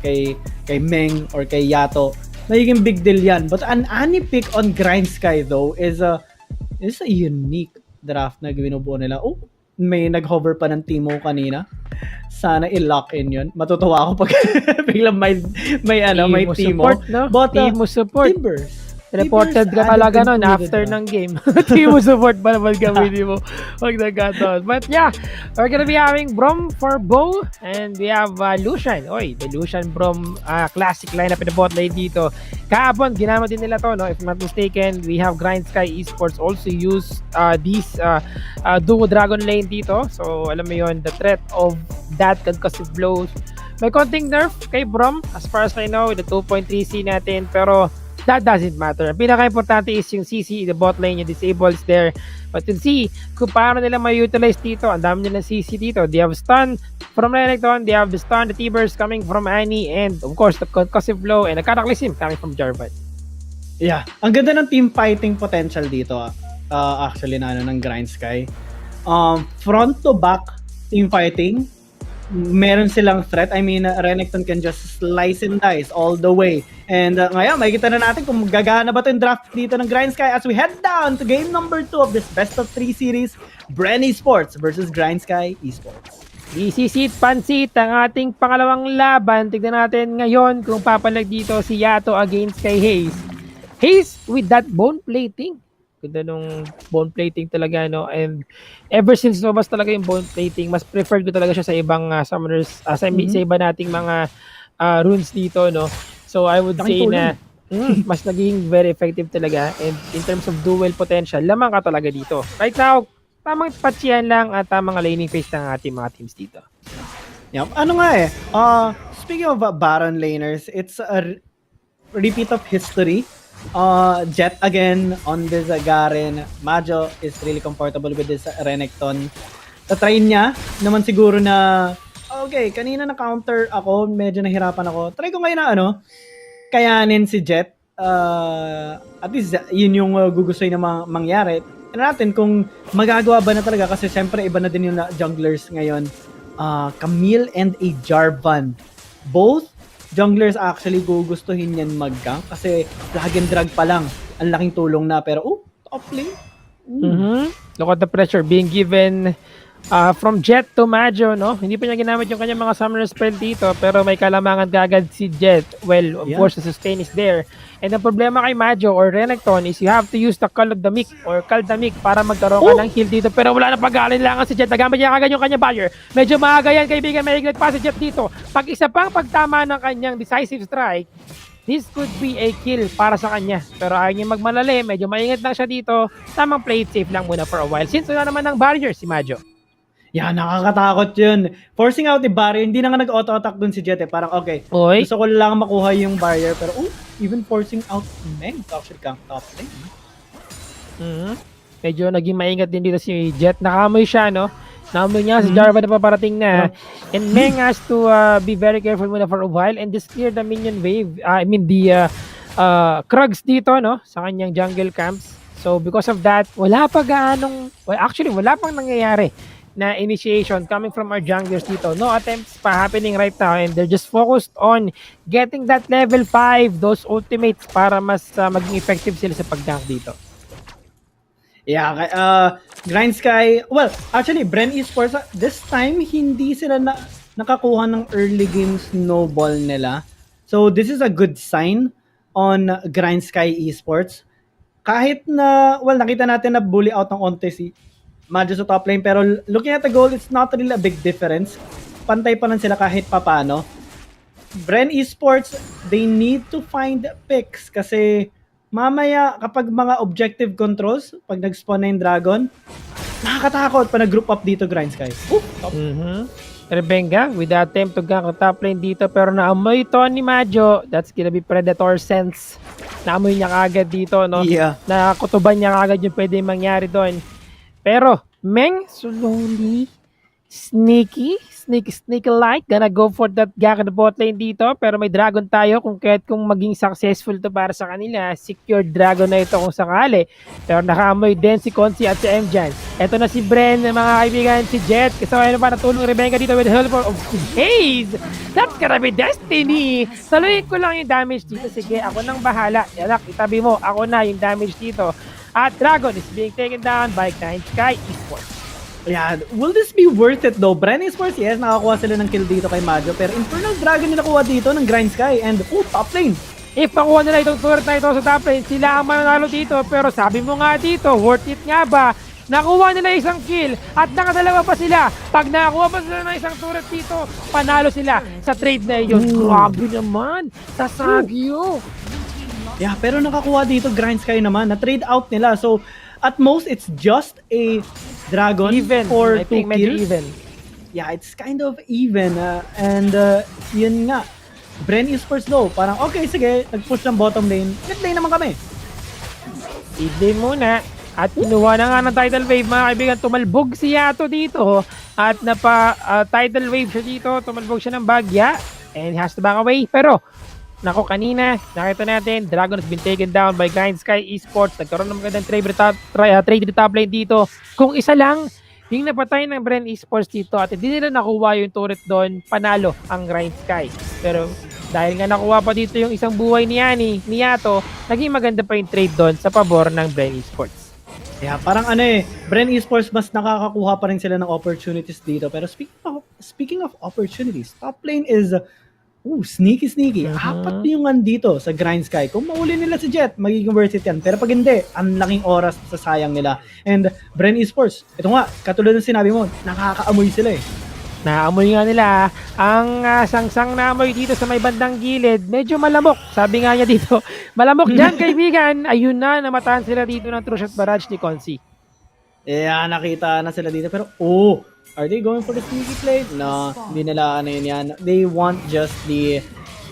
kay Meng or kay Yato. Magiging big deal yan. But an Annie pick on GrindSky though is a unique draft na binubuo nila. Oh, may nag-hover pa ng Timo kanina. Sana i-lock in yun. Matutuwa ako pag biglang may Timo. Support, no? But Timo support. Timbers. Reported ka talaga nun after ng game. Timo support pa naman gamitin mo pag nagkataon. But yeah, we're gonna be having Brom for Bow and we have Lucian. Oy, the Lucian Brom classic lineup in the bot lane dito. Kahapon, ginamit din nila to, no? If I'm not mistaken, we have GrindSky Esports also use this duo dragon lane dito. So, alam mo yun, the threat of that concussive blows. May konting nerf kay Brom as far as I know with the 2.3C natin, pero that doesn't matter. Ang pinaka-importante is yung CC, the bot lane, yung disables there. But we'll see kung paano nila ma-utilize dito. Ang dami nilang CC dito. They have stun from Renekton. They have the stun, the T-burst coming from Annie. And of course, the concussive blow and the cataclysm coming from Jarvan. Yeah. Ang ganda ng team fighting potential dito. Actually, ng GrindSky. Front to back team fighting. Meron silang threat. I mean, Renekton can just slice and dice all the way. And ngayon, makikita na natin kung gagana ba ito yung draft dito ng GrindSky as we head down to game number 2 of this best of 3 series, Bren Esports versus GrindSky Esports. Isisit pansit ang ating pangalawang laban. Tignan natin ngayon kung papalag dito si Yato against kay Hayes. Hayes with that bone plating. Ganda nung bone plating talaga, no? And ever since lumabas talaga yung bone plating, mas preferred ko talaga siya sa ibang summoners, sa iba nating mga runes dito, no? So I would say na mas naging very effective talaga, and in terms of duel potential, lamang ka talaga dito. Right now, tamang patsiyan lang at tamang laning phase ng ating mga teams dito. Yep. Ano nga speaking of Baron laners, it's a repeat of history. Jet again on this Garen. Majo is really comfortable with this Renekton. Tatry niya naman siguro na okay, kanina na counter ako, medyo nahirapan ako. Try ko ngayon na kayanin si Jet. At least yun yung gugustuhin na mangyari. Tignan natin kung magagawa ba na talaga kasi syempre iba na din yung junglers ngayon. Camille and a Jarvan. Both junglers actually gugustuhin yan mag-gank kasi plug and drag pa lang. Ang laking tulong na pero top lane. Look at the pressure being given From Jet to Majo, no? Hindi pa niya ginamit yung kanyang mga summoner spell dito, pero may kalamangan kagad si Jet. Well, of course, the sustain is there. And ang problema kay Majo or Renekton is you have to use the Call of the Mic or Kaldamik para magkaroon ka ng heal dito. Pero wala na pag-aalinlangan si Jet. Nagamit niya kagad yung kanyang barrier. Medyo maaga yan, kaibigan. May ignite pa si Jet dito. Pag isa pang pagtama ng kanyang decisive strike, this could be a kill para sa kanya. Pero ayaw niya magmalali. Medyo maingat lang siya dito. Tamang play it safe lang muna for a while. Since wala naman ng barrier si Majo. Yeah, nakakatakot yun. Forcing out the barrier, hindi na nga nag-auto-attack dun si Jet eh. Parang okay, Oy. gusto ko lang makuha yung barrier. Pero even forcing out Meng to actually gank top lane. Medyo naging maingat din dito si Jet. Nakamoy siya, no? Nakamoy niya si Jarvan na paparating na. And Meng has to be very careful muna for a while and just clear the minion wave. The Krugs dito, no? Sa kanyang jungle camps. So because of that, wala pa gaanong... Well, actually, wala pang nangyayari na initiation coming from our junglers dito. No attempts pa happening right now and they're just focused on getting that level 5, those ultimates para mas maging effective sila sa pag-gank dito. Yeah, GrindSky, well, actually, Bren Esports, this time, hindi sila nakakuha ng early game snowball nila. So, this is a good sign on GrindSky Esports. Kahit na, well, nakita natin na bully out ng onte si Majo sa top lane, pero looking at the goal, it's not really a big difference. Pantay pa lang sila kahit papano. Bren Esports, they need to find picks kasi mamaya kapag mga objective controls, pag nag-spawn na yung dragon, nakakatakot pa nag-group up dito, GrindSky. Rebenga with the attempt to gank top lane dito pero naamoy ito ni Majo. That's gonna be Predator sense. Naamoy niya kagad dito, no? Yeah. Nakutuban niya kagad yung pwede mangyari doon. Pero, Meng, slowly, sneaky like, gonna go for that gank at the bot lane dito. Pero may dragon tayo kung maging successful to para sa kanila. Secured dragon na ito kung sakali. Pero nakaamoy din si Consi at si Mjan. Ito na si Bren, mga kaibigan, si Jet. Kasama na pa natulong Rebecca dito with the help of Haze. That's gonna be destiny. Saluhin ko lang yung damage dito. Sige, ako nang bahala. Yanak, itabi mo. Ako na yung damage dito. At Dragon is being taken down by GrindSky Esports. Yeah, will this be worth it though? Bren Esports, yes, nakakuha sila ng kill dito kay Majo, pero Infernal Dragon yung nakuha dito ng GrindSky and top lane. If makuha nila itong turret na ito sa top lane, sila ang mananalo dito. Pero sabi mo nga dito, worth it nga ba? Nakuha nila isang kill at nakadalawa pa sila. Pag nakakuha pa sila ng isang turret dito, panalo sila sa trade na yun. Grabe naman, sasagyo. Yeah, pero nakakuha dito GrindSky naman, na-trade out nila. So, at most, it's just a dragon even. for I 2 think medyo kills. even. Yeah, it's kind of even. And yun nga, Bren Esports though, parang okay, sige, nag-push ng bottom lane. Mid lane naman kami. Mid muna. At kinuha na nga ng tidal wave, mga kaibigan. Tumalbog si Yato dito. At tidal wave siya dito. Tumalbog siya ng bagya. And has to back away. Pero, nako kanina, nakita natin, Dragon has been taken down by GrindSky Esports. Nagkaroon ng magandang trade top lane dito. Kung isa lang, yung napatay ng Bren Esports dito at hindi nila nakuha yung turret doon, panalo ang GrindSky. Pero dahil nga nakuha pa dito yung isang buhay ni Yato, naging maganda pa yung trade doon sa pabor ng Bren Esports. Yeah, parang Bren Esports mas nakakakuha pa rin sila ng opportunities dito. Pero speaking of opportunities, top lane is sneaky. Apat yung andito sa GrindSky. Kung mauli nila si Jet, magiging worth it yan. Pero pag hindi, ang laking oras sa sayang nila. And Bren Esports, ito nga, katulad ng sinabi mo, nakakaamoy sila eh. Naamoy nga nila. Ang sangsang na amoy dito sa may bandang gilid, medyo malamok. Sabi nga niya dito, malamok dyan kaibigan. Ayun na, namatahan sila dito ng true shot barrage ni Consi. Yeah, nakita na sila dito. Pero are they going for the sneaky play? No, hindi nila yun yan. They want just the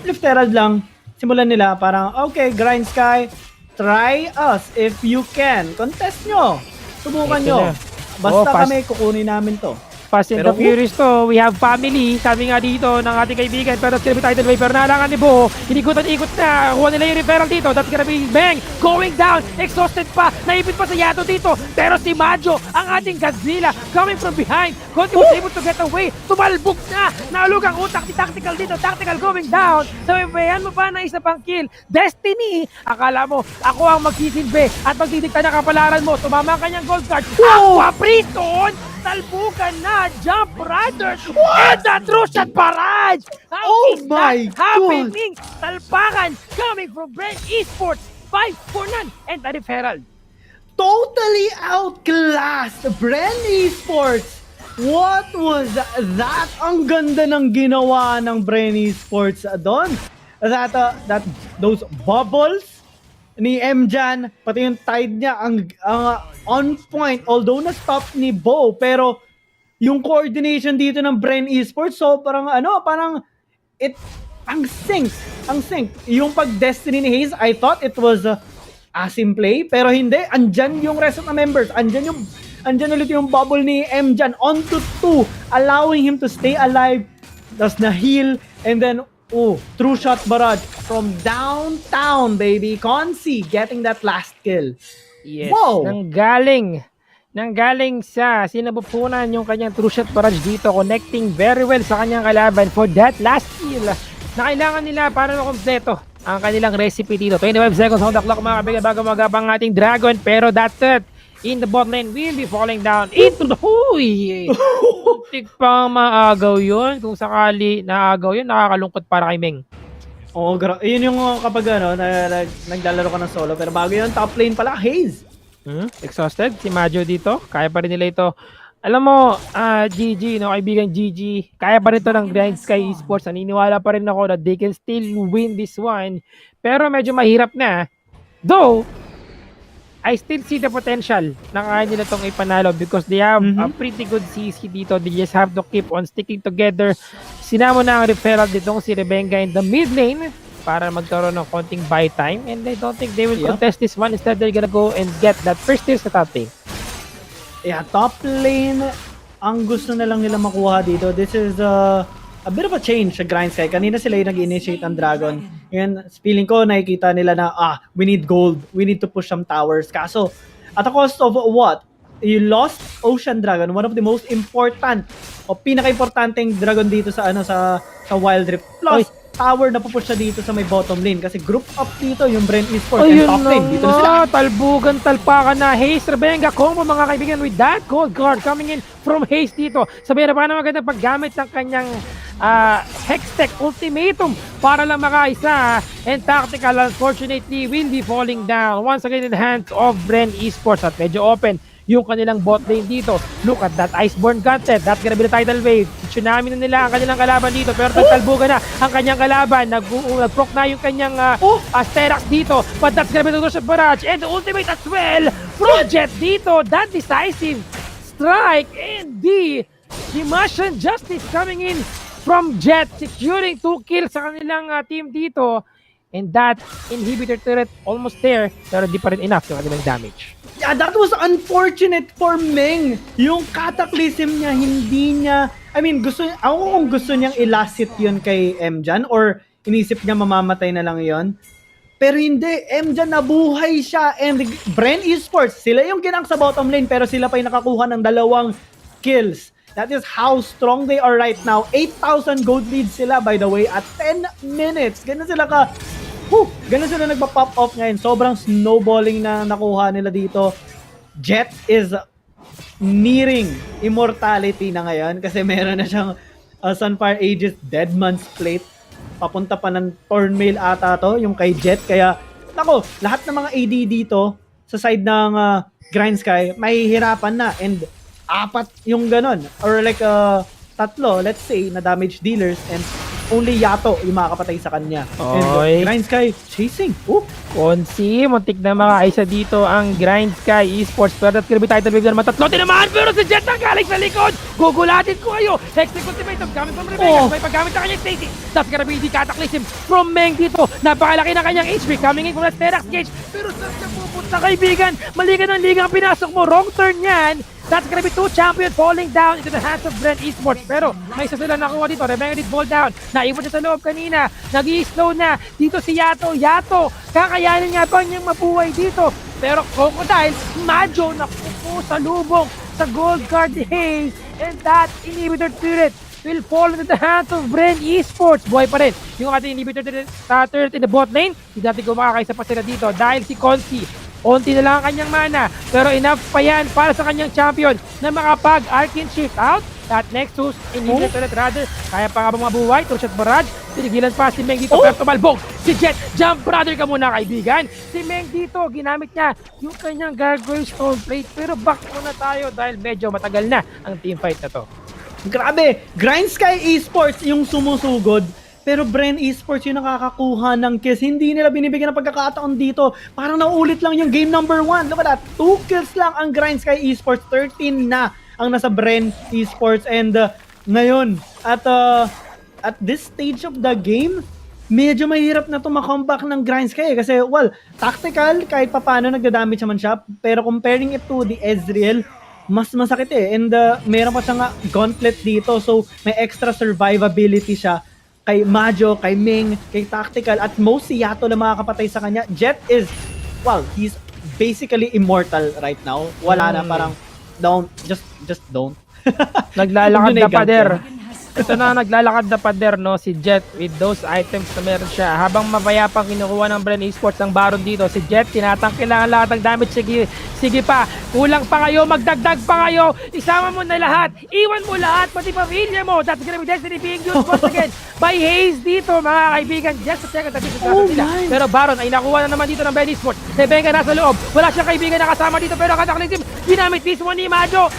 Lift Herald lang. Simulan nila parang, okay, GrindSky, try us if you can. Contest nyo. Subukan nyo. Basta kami, kukunin namin to. Fast and the Furious to. We have family. Sabi nga dito ng ating kaibigan. Pero that's gonna be tidal wave. Pero nalangan ni Bo. Inikutan-ikot na. Kuha nila yung referral dito. That's gonna be Bang. Going down. Exhausted pa. Naipit pa sa Yato dito. Pero si Majo, ang ating Godzilla, coming from behind. Conti was able to get away. Tumalbog na. Nalug ang utak si Tactical dito. Tactical going down. So, ibayan mo pa na isa pang kill. Destiny. Akala mo, ako ang magsisilbi at magdidikta na kapalaran mo. Tumama ang kanyang gold card. Aqua Priston. Talbukan na, jump rider, and the true shot barrage! How is my that happening? Talpakan coming from Bren Esports, 5-4-9, and the referral. Totally outclassed Bren Esports. What was that? Ang ganda ng ginawa ng Bren Esports doon. Those bubbles ni Mjan, pati yung tide niya ang on point, although na-stop ni Bo, pero yung coordination dito ng Bren Esports, so parang ang sync. Yung pag-destiny ni Hayes, I thought it was asim play, pero hindi, andyan yung rest of the members, andyan ulit yung bubble ni Mjan onto 2, allowing him to stay alive, tas na-heal, and then true shot barrage from downtown, baby. Consi getting that last kill. Yes. Wow! Nanggaling sa sinabupunan yung kanyang true shot barrage dito, connecting very well sa kanyang kalaban for that last kill na kailangan nila para makompleto ang kanilang recipe dito. 25 seconds on the clock, mga kabigan, bago magabang ating Dragon, pero that's it. In the bot lane will be falling down into the Tik pang maagaw yun. Kung sakali naagaw yun, nakakalungkot para kay Meng. Oo, yun yung kapag naglalaro ka ng solo, pero bago yun, top lane pala, Hayes. Exhausted si Majo dito. Kaya pa rin nila ito. Alam mo, GG, kaibigan GG, kaya pa rin ito ng GrindSky Esports. Naniniwala pa rin ako that they can still win this one. Pero medyo mahirap na. Though, I still see the potential na kaya nila itong ipanalo because they have a pretty good CC dito. They just have to keep on sticking together. Sinama na ang referral ditong si Rebenga in the mid lane para magkaroon ng konting buy time, and I don't think they will contest this one. Instead, they're gonna go and get that first tier sa top lane. Yeah, top lane ang gusto na lang nila makuha dito. This is a bit of a change sa GrindSky. Kanina sila yung nag-initiate ng Dragon. Ngayon, feeling ko, nakikita nila na, we need gold. We need to push some towers. Kaso, at the cost of what? You lost Ocean Dragon, one of the most important o pinaka-importanteng dragon dito sa Wild Rift. Plus, tower na pupush siya dito sa may bottom lane kasi group up dito yung Bren Esports and top lane. Dito na sila. Talbugan, talpakan na. Hayes, Rebenga, combo mga kaibigan with that gold guard coming in from Hayes dito. Sabi na pa na magandang paggamit ng kanyang Hextech Ultimatum para lang makaisa. And Tactical, unfortunately, will be falling down once again in the hands of Bren Esports at medyo open yung kanilang bot lane dito. Look at that Iceborne Gauntlet. That's gonna be the tidal wave. Tsunami na nila ang kanilang kalaban dito. Pero tagtalbugan na ang kanyang kalaban. Nag-proc na yung kanyang Asterax dito. But that's gonna be the Shot Barrage. And the ultimate as well from Jet dito. That decisive strike. And the Martian Justice coming in from Jet. Securing 2 kills sa kanilang team dito. And that inhibitor turret almost there. Pero di pa rin enough yung kanilang damage. Yeah, that was unfortunate for Meng. Yung Cataclysm niya, hindi niya... I mean, kung gusto niyang ilasit yun kay Mjan or inisip niya mamamatay na lang yun. Pero hindi, Mjan nabuhay siya. And Bren Esports, sila yung ginang sa bottom lane pero sila pa yung nakakuha ng 2 kills. That is how strong they are right now. 8,000 gold lead sila, by the way, at 10 minutes. Ganun sila nagpa-pop off ngayon. Sobrang snowballing na nakuha nila dito. Jet is nearing immortality na ngayon kasi meron na siyang Sunfire Aegis Dead Man's Plate. Papunta pa ng Thornmail ata to, yung kay Jet. Kaya, lahat ng mga AD dito sa side ng GrindSky, mahihirapan na. And 4 yung ganon. Or like 3, let's say, na damage dealers and only Yato yung makakapatay sa kanya. And GrindSky chasing. Konsi, muntik na makaisa dito ang GrindSky Esports. Pero that's gonna be title wave na naman. 3 naman, pero si Jet ang galing sa likod. Gugulatin ko kayo. Hextech Ultimatum coming from Rebecca. May paggamit na kanyang Stacy. That's gonna be the Cataclysm from Meng dito. Napakalaki na kanyang HP coming in from the Sterax Gauge. Pero saan siya pupunta, kaibigan? Mali ka ng liga ang pinasok mo. Wrong turn yan. That's gonna be 2 champions falling down into the hands of Bren Esports. Pero may isa sila nakuha dito. Rebenga did fall down. Naiwan siya sa loob kanina. Nag-i-slow na. Dito si Yato. Yato, kakayanin nga ba niyang mabuhay dito? Pero Crocodile, Majo, nakupo sa lubong sa gold card ni Hayes. And that inhibitor turret will fall into the hands of Bren Esports. Buhay pa rin yung ating inhibitor turret in the bot lane. Hindi natin kumakaisa pa sila dito dahil si Consi, onti na lang ang kanyang mana, pero enough pa yan para sa kanyang champion na makapag-Arcane Shift out. At Nexus, inhibitor turret rather, kaya pa nga bang mabuhay? Two-shot barrage, tinigilan pa si Meng dito, pero tumalbog si Jet. Jump brother ka muna kaibigan. Si Meng dito, ginamit niya yung kanyang Gargoyle Stone Plate, pero back muna tayo dahil medyo matagal na ang teamfight na to. Grabe, GrindSky Esports yung sumusugod. Pero Bren Esports yung nakakakuha ng kills. Hindi nila binibigyan ng pagkakataon dito. Parang nauulit lang yung game number 1. Look at that. 2 kills lang ang GrindSky Esports. 13 na ang nasa Bren Esports. And ngayon, at this stage of the game, medyo mahirap na tumakomeback ng GrindSky. Kasi, well, tactical, kahit papano nagdadamage naman siya. Pero comparing it to the Ezreal, mas masakit eh. And meron pa siyang gauntlet dito. So, may extra survivability siya kay Majo, kay Ming, kay Tactical, at most si Yato na makakapatay sa kanya. Jet is, well, he's basically immortal right now. Wala na, parang, just don't. Naglalakad na pader. Ito na, naglalakad na pader, no, si Jet with those items na meron siya. Habang mapayapang kinukuha ng Bren Esports ang Baron dito, si Jet, tinatangkilangan lahat ng damage. Sige pa, kulang pa kayo, magdagdag pa kayo, isama mo na lahat, iwan mo lahat, pati pamilya mo. That's gonna be Destiny being used once again by Hayes dito, mga kaibigan. Just a second, pero Baron ay nakuha na naman dito ng Bren Esports. Rebenga nasa loob, wala siyang kaibigan na kasama dito, pero Cataclysm, ginamit mismo ni Majo.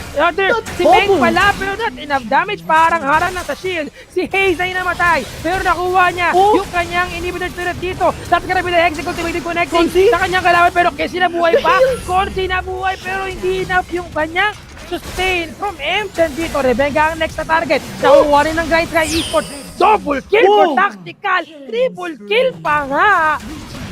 Si Meng pala, pero not enough damage, parang harang na sa shield. Si Hayes ay namatay, pero nakuha niya yung kanyang inhibitor turret dito. That's gonna be the executive connecting sa kanyang kalaban, pero kasi nabuhay pa. Consi nabuhay, pero hindi enough yung kanyang sustain from M10 dito. Rebenga ang next na target. Nakuha rin ng GrindSky Esports. Double kill for Tactical. Triple kill pa nga.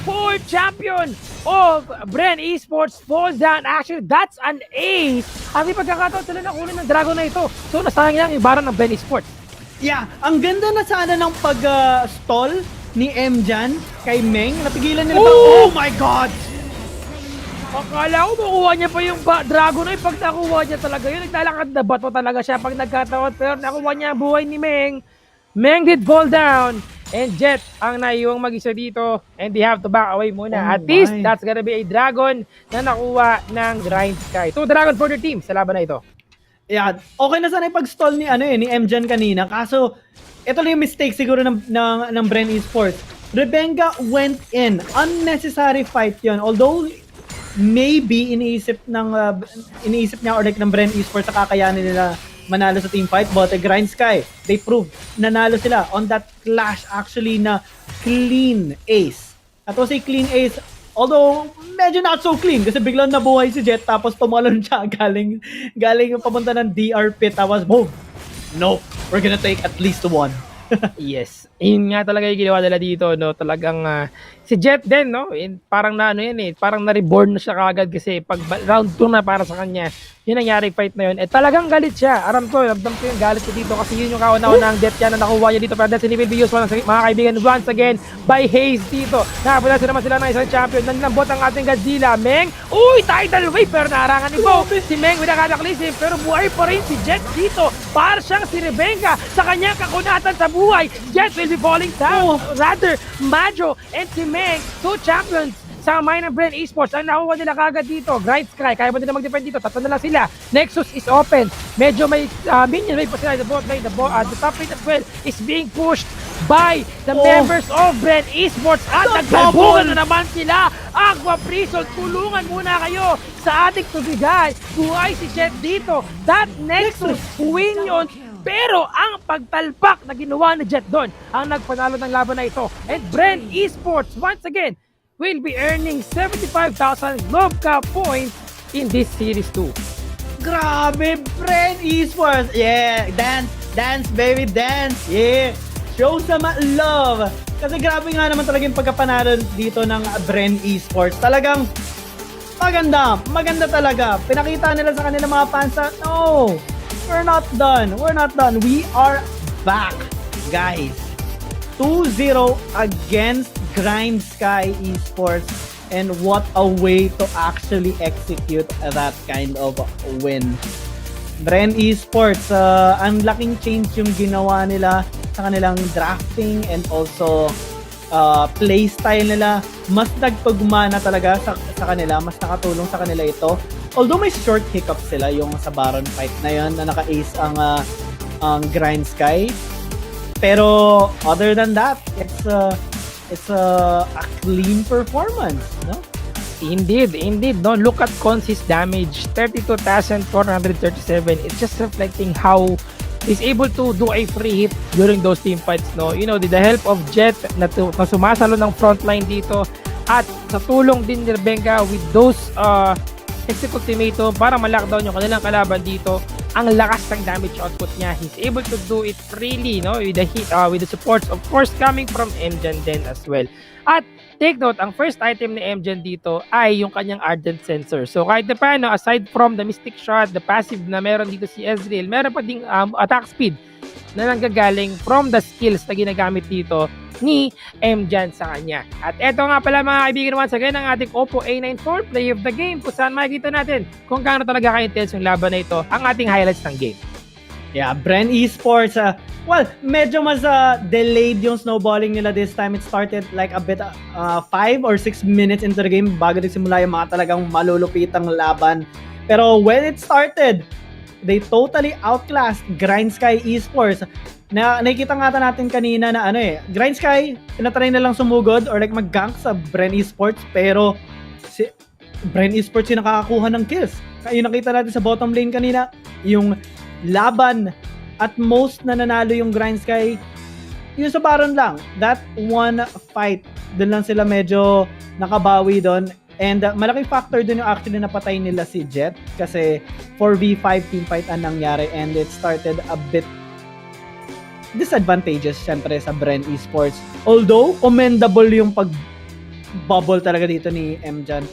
4 champion of Bren Esports falls down. Actually, that's an ace. Ang ipagkakataon sila na kunin ng Dragon na ito. So, nasayang lang yung Baron ng Bren Esports. Yeah, ang ganda na sana ng pag-stall ni M dyan kay Meng. Napigilan nila. Oh my God! Akala ko makuha niya pa yung Dragon ay pag nakuha niya talaga yun. Naglalakad na bato talaga siya pag nagkataon. Pero nakuha niya buhay ni Meng. Meng did fall down. And Jet ang naiwang mag-isa dito. And they have to back away muna. At least, that's gonna be a Dragon na nakuha ng GrindSky. 2 Dragon for their team sa laban na ito. Yeah, okay na sana ipag-stall ni M dyan kanina. Kaso, ito lang yung mistake siguro ng Bren Esports. Rebenga went in. Unnecessary fight yon. Although, maybe iniisip niya or like ng Bren Esports na kakayanin nila manalo sa team fight, but GrindSky, they proved nanalo sila on that clash actually na clean ace. At was a clean ace, although medyo not so clean kasi biglang nabuhay si Jet tapos tumalon siya galing yung papunta ng DR pit, tapos boom, nope, we're gonna take at least 1. Yes, yun nga talaga yung ginawa nila dito, no? Talagang si Jet din, no? Parang na parang na-reborn na siya kagad kasi pag round 2 na para sa kanya, yun nangyari fight na yun. Talagang galit siya. Aram ko yung galit ko dito kasi yun yung kauna-una ang death niya na nakuha niya dito. Pero Destiny will be used mga kaibigan once again by Hayes dito. Nakapunta naman sila ng isang champion. Nanlambot ang ating Godzilla. Meng, tidal wave, pero naharangan ni Bo. Si Meng with a cataclysm, pero buhay pa rin si Jet dito. Para siyang si Rebenga sa kanyang kakunatan sa buhay. Jet will be falling down. Rather, Majo and si Meng, 2 champions sa minor Bren Esports. Ang nakuha nila kagad dito, GrindSky, kaya ba nila mag-defend dito? Tatlo na lang sila. Nexus is open. Medyo may minion wave pa sila. The bot lane, the top lane as well is being pushed by the members of Bren Esports. At nagkabungan na naman sila. Aqua Prison, tulungan muna kayo sa ating tubigay. Buhay si Jet dito. That Nexus win yun. Pero ang pagtalpak na ginawa ni Jet doon ang nagpanalo ng laban na ito. And Bren Esports, once again, will be earning 75,000 Globe Cup points in this Series 2. Grabe, Bren Esports! Yeah, dance baby, dance! Yeah, show some love! Kasi grabe nga naman talaga yung pagkapanalo dito ng Bren Esports. Talagang, maganda talaga. Pinakita nila sa kanilang mga fans na, no, we're not done. We are back, guys. 2-0 against GrindSky Esports, and what a way to actually execute that kind of win. Bren Esports, ang laking change yung ginawa nila sa kanilang drafting and also play style nila. Mas nagpagmana talaga sa kanila, mas nakatulong sa kanila ito. Although may short hiccups sila, yung sa Baron fight na yon na naka-ace ang GrindSky. Pero other than that, it's a clean performance, no? Indeed. No, look at Consi's damage, 32,437. It's just reflecting how he's able to do a free hit during those team fights, no? You know, with the help of Jet na sumasalo ng frontline dito, at sa tulong din ni Benga with those execute ultimatum para ma-lockdown yung kanilang kalaban dito. Ang lakas ng damage output niya. He's able to do it freely, no? With the supports, of course, coming from Mjan din as well. At take note, ang first item ni Mjan dito ay yung kanyang Ardent Sensor. So kahit na paano, aside from the Mystic Shot, the passive na meron dito si Ezreal, meron pa ding attack speed na nanggagaling from the skills na ginagamit dito ni Mjan sa kanya. At eto nga pala mga kaibigan, once again, ang ating Oppo A94 Play of the Game, kung saan makikita natin kung gaano talaga ka-intense yung laban na ito, ang ating highlights ng game. Yeah, Bren Esports, well, medyo mas delayed yung snowballing nila this time. It started like a bit 5 or 6 minutes into the game bago nagsimula yung mga talagang malulupitang laban. Pero when it started, they totally outclassed GrindSky Esports. Nakikita nga natin kanina na GrindSky, tinatry na lang sumugod or like mag-gank sa Bren Esports, pero si Bren Esports yung nakakakuha ng kills. Kaya nakita natin sa bottom lane kanina, yung laban at most na nanalo yung GrindSky, yung sa Baron lang. That one fight, dun lang sila medyo nakabawi doon. And malaking factor dun yung actually napatay nila si Jet kasi 4v5 team fight ang nangyari, and it started a bit disadvantageous syempre sa Bren Esports. Although, commendable yung pag-bubble talaga dito ni Mjan.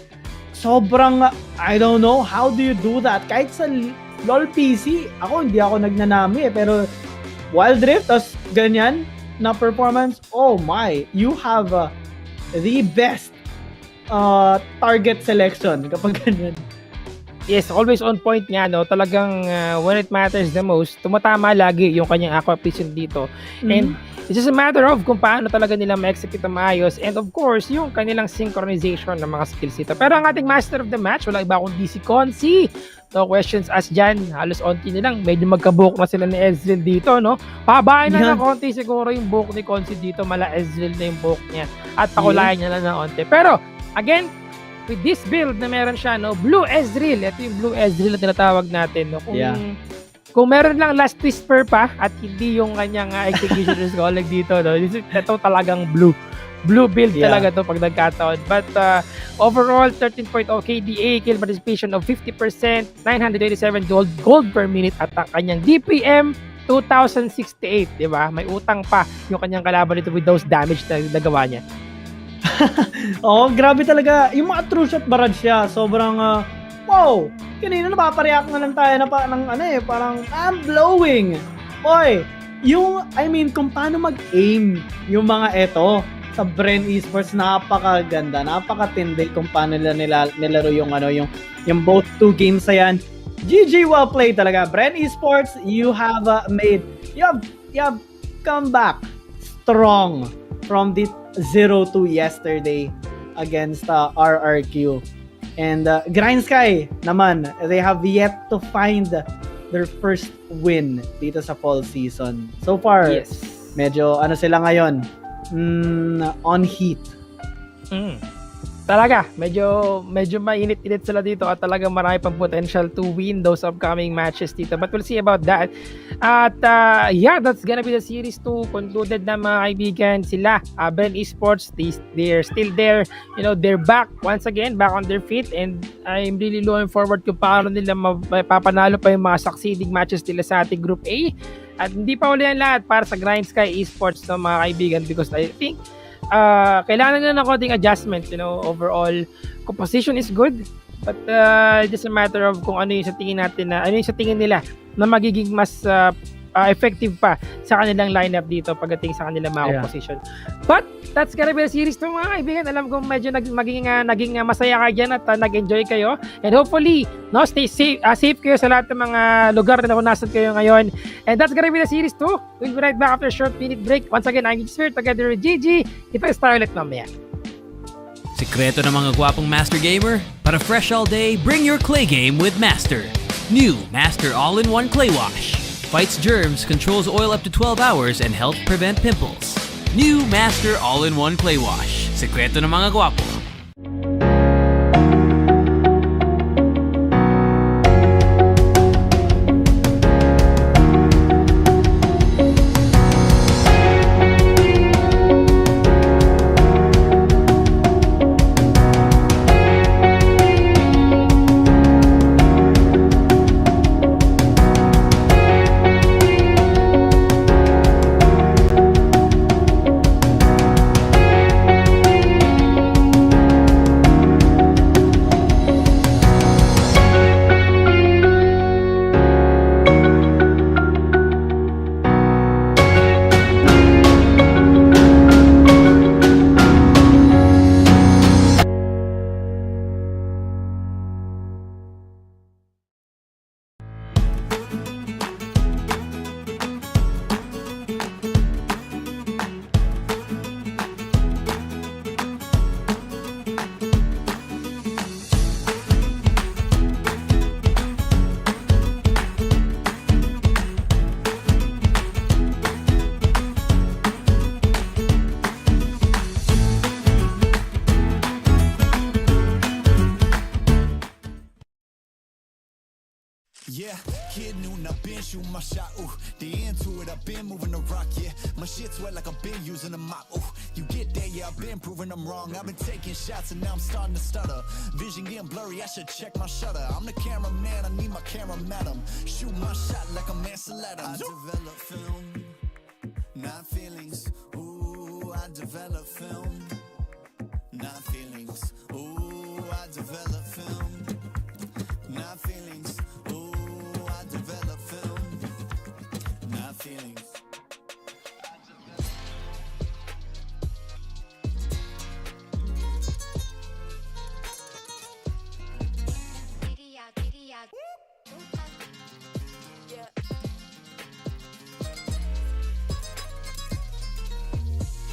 Sobrang, I don't know, how do you do that? Kahit sa LOL PC, hindi ako nagnanami pero Wild Rift, tas ganyan na performance, oh my, you have the best target selection kapag ganyan. Yes, always on point nga, no? Talagang when it matters the most, tumatama lagi yung kanyang aqua vision dito. And it's just a matter of kung paano talaga nila ma-execute ang maayos, and of course, yung kanilang synchronization ng mga skills dito. Pero ang ating master of the match, wala iba kundi si Consi. No questions asked dyan. Halos onti nilang, medyo magkabuhok na sila ni Ezreal dito, no? Pabahay na ng konti siguro yung buhok ni Consi dito, mala Ezreal na yung buhok niya. At pakulayan niya lang ng onti. Pero, again, with this build na meron siya, no, Blue Ezreal. Ito yung Blue Ezreal na tinatawag natin, no. Kung meron lang last whisper pa at hindi yung kanyang executioner's colleague dito, no. Ito talagang blue build talaga to pag nagkataon. But overall 13.0 KDA, kill participation of 50%, 987 gold per minute, at ang kanyang DPM 2068, di ba? May utang pa yung kanyang kalaban dito with those damage na nagawa niya. Grabe talaga. Yung mga true shot barrage siya, sobrang wow! Kanina napapareact na lang tayo na parang I'm blowing. Boy, kung paano mag-aim yung mga eto sa Bren Esports, napakaganda, napakatindi kung paano nila nilaro yung both two games na yan. GG, well played talaga. Bren Esports, you have come back strong from the 0-2 yesterday against RRQ. And GrindSky naman, they have yet to find their first win dito sa fall season. So far, medyo sila ngayon, on heat. Talaga, medyo mainit-init sila dito at talagang marami pang potential to win those upcoming matches dito. But we'll see about that. At that's gonna be the series 2 concluded na mga kaibigan. Sila, Bren Esports, they're still there. You know, they're back once again, back on their feet, and I'm really looking forward kung paano nila mapapanalo pa yung mga succeeding matches nila sa ating Group A. At hindi pa uli ang lahat para sa GrindSky Esports, no, mga kaibigan, because I think kailangan na ng konting adjustment, you know. Overall composition is good, But just a matter of kung ano yung sa tingin natin na, ano yung sa tingin nila na magiging mas effective pa sa kanilang lineup dito pagdating sa kanilang mga composition. But that's gonna be the series to mga kaibigan. Alam ko medyo naging masaya kayo dyan at nag-enjoy kayo. And hopefully, no, stay safe, safe kayo sa lahat ng mga lugar na nasan kayo ngayon. And that's gonna be the series 2. We'll be right back after a short minute break. Once again, I'm Sphere together with Gigi. Kita-start ulit mamaya. Sikreto ng mga gwapong Master Gamer? Para fresh all day, bring your clay game with Master. New Master All-in-One Clay Wash. Fights germs, controls oil up to 12 hours, and helps prevent pimples. New Master All-in-One Clay Wash. Sikreto ng mga gwapo. Yeah, kid noon, I've been shooting my shot, ooh. The into it, I've been moving the rock, yeah. My shit's wet like I've been using a mop, ooh. You get there, yeah, I've been proving I'm wrong. I've been taking shots and now I'm starting to stutter. Vision getting blurry, I should check my shutter. I'm the cameraman, I need my camera madam. Shoot my shot like a Mansell Adams. I develop film, not feelings, ooh. I develop film, not feelings, ooh. I develop film, not feelings, ooh. I develop film, not feelings.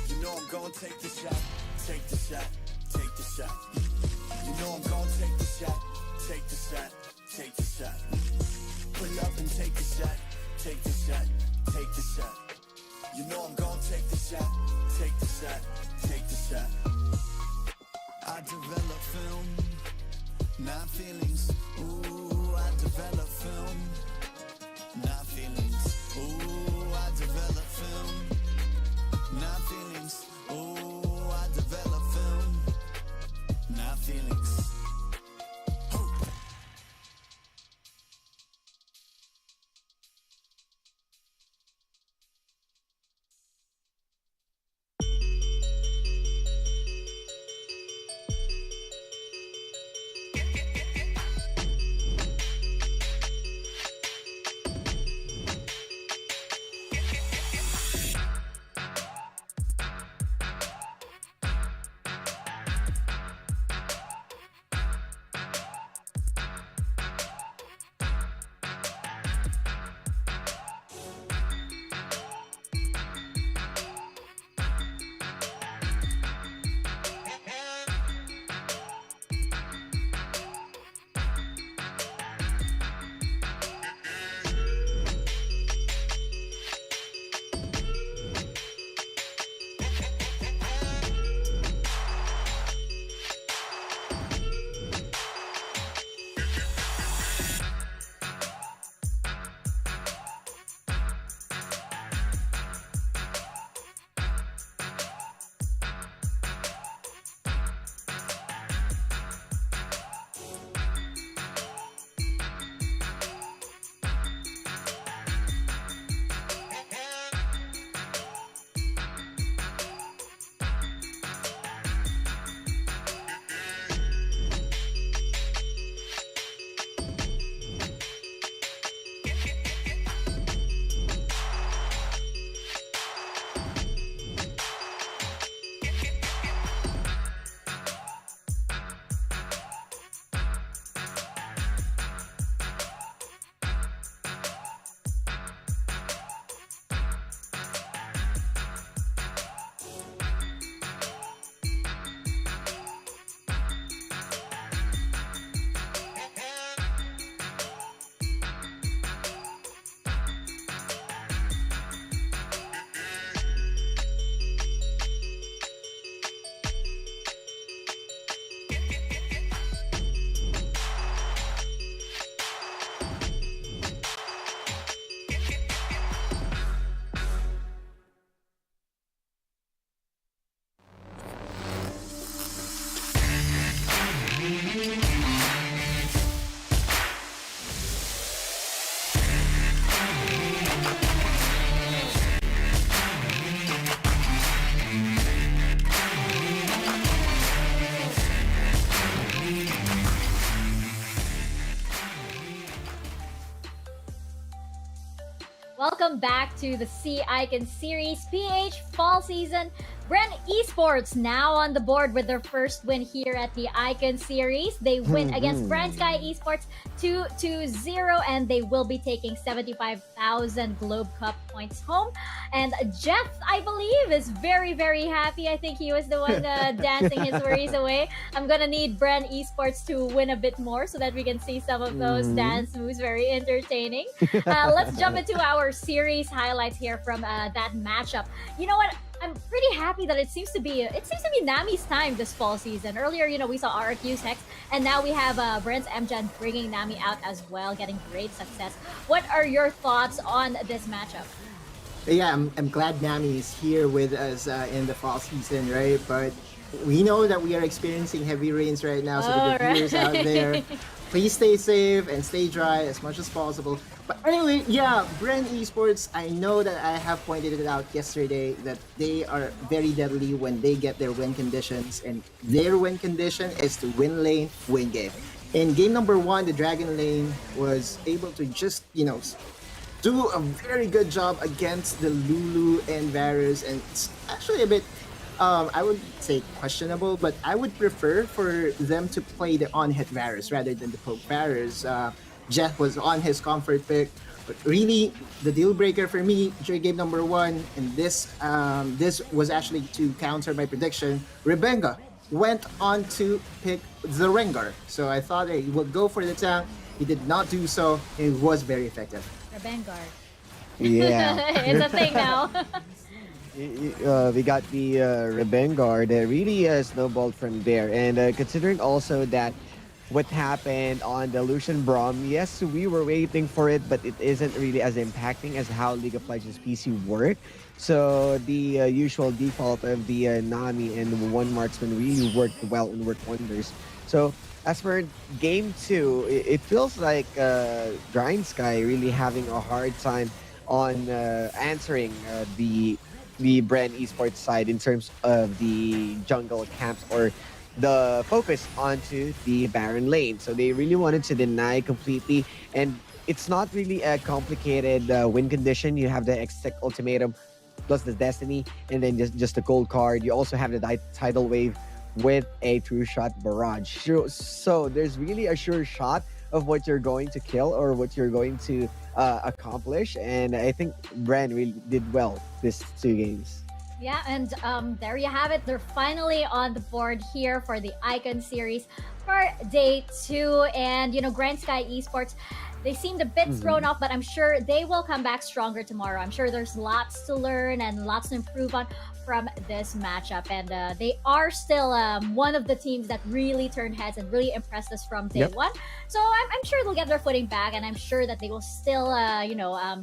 You know I'm gonna take the shot, take the shot, take the shot. You know I'm gonna take the shot, take the shot, take the shot. Pull up and take the shot, take the shot, take the shot. You know I'm gonna take the shot, take the shot, take the shot. I develop film, not feelings. Ooh, I develop film, not feelings. Ooh, I develop film, not feelings. Ooh, I develop film, not feelings. Welcome back to the Sea Icon Series PH Fall Season. Bren Esports now on the board with their first win here at the Icon Series. They win against GrindSky Esports 2-0, and they will be taking 75,000 Globe Cup points home. And Jeff, I believe, is very, very happy. I think he was the one dancing his worries away. I'm gonna need Bren Esports to win a bit more so that we can see some of those dance moves. Very entertaining. Let's jump into our series highlights here from that matchup. You know what? I'm pretty happy that it seems to be Nami's time this fall season. Earlier, we saw RQ's Hex, and now we have Bren's MJan bringing Nami out as well, getting great success. What are your thoughts on this matchup? Yeah, I'm glad Nami is here with us in the fall season, right? But we know that we are experiencing heavy rains right now, so the viewers out there, please stay safe and stay dry as much as possible. But anyway, yeah, Bren Esports, I know that I have pointed it out yesterday that they are very deadly when they get their win conditions, and their win condition is to win lane, win game. In game number 1, the Dragon lane was able to just, do a very good job against the Lulu and Varus, and it's actually a bit I would say questionable, but I would prefer for them to play the on-hit Varus rather than the poke Varus. Jeff was on his comfort pick, but really the deal breaker for me during game number 1, and this was actually to counter my prediction. Rebenga went on to pick the Rengar, so I thought he would go for the tank. He did not do so. It was very effective. Rebengar. Yeah. It's a thing now. We got the Rebengar that really snowballed from there. And considering also that what happened on the Lucian Braum, yes, we were waiting for it, but it isn't really as impacting as how League of Legends PC work. So the usual default of the Nami and one marksman really worked well and worked wonders. So as for game 2, it feels like GrindSky really having a hard time on answering the Bren Esports side in terms of the jungle camps or the focus onto the Baron lane. So they really wanted to deny completely, and it's not really a complicated win condition. You have the Exec Ultimatum plus the Destiny, and then just the gold card. You also have the Tidal Wave with a True Shot Barrage. So there's really a sure shot of what you're going to kill or what you're going to accomplish, and I think Bren really did well this 2 games. Yeah, and there you have it. They're finally on the board here for the Icon Series for day 2. And, GrindSky Esports, they seemed a bit thrown off, but I'm sure they will come back stronger tomorrow. I'm sure there's lots to learn and lots to improve on from this matchup. And they are still one of the teams that really turned heads and really impressed us from day 1. So I'm sure they'll get their footing back, and I'm sure that they will still,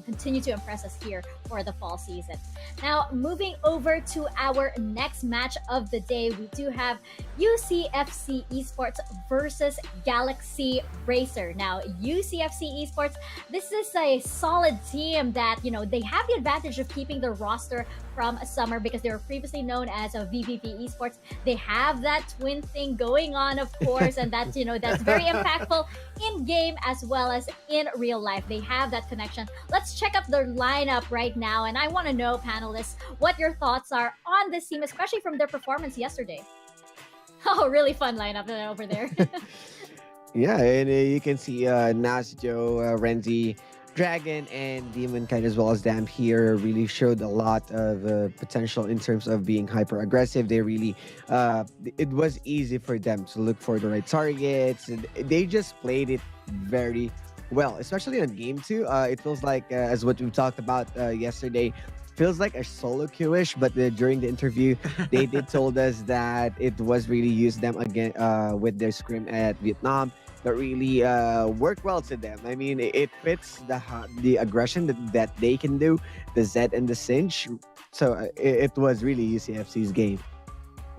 continue to impress us here for the fall season. Now, moving over to our next match of the day, we do have UCFC Esports versus Galaxy Racer. Now, UCFC Esports, this is a solid team that, they have the advantage of keeping their roster from summer because they were previously known as a VVP Esports. They have that twin thing going on, of course, and that's, that's very impactful in game as well as in real life. They have that connection. Let's check up their lineup right now, and I want to know, panelists, what your thoughts are on this team, especially from their performance yesterday. Oh, really fun lineup over there. Yeah, and you can see Nasjo, Renzi, Dragon, and Demon Kite as well as Damp here really showed a lot of potential in terms of being hyper aggressive. They really, it was easy for them to look for the right targets. And they just played it very well, especially on game 2. It feels like, as what we talked about yesterday, feels like a solo queue-ish, but during the interview, they did told us that it was really used them again with their scrim at Vietnam. That really worked well to them. I mean, it fits the aggression that they can do, the Zed and the Cinch. So it was really UCFC's game.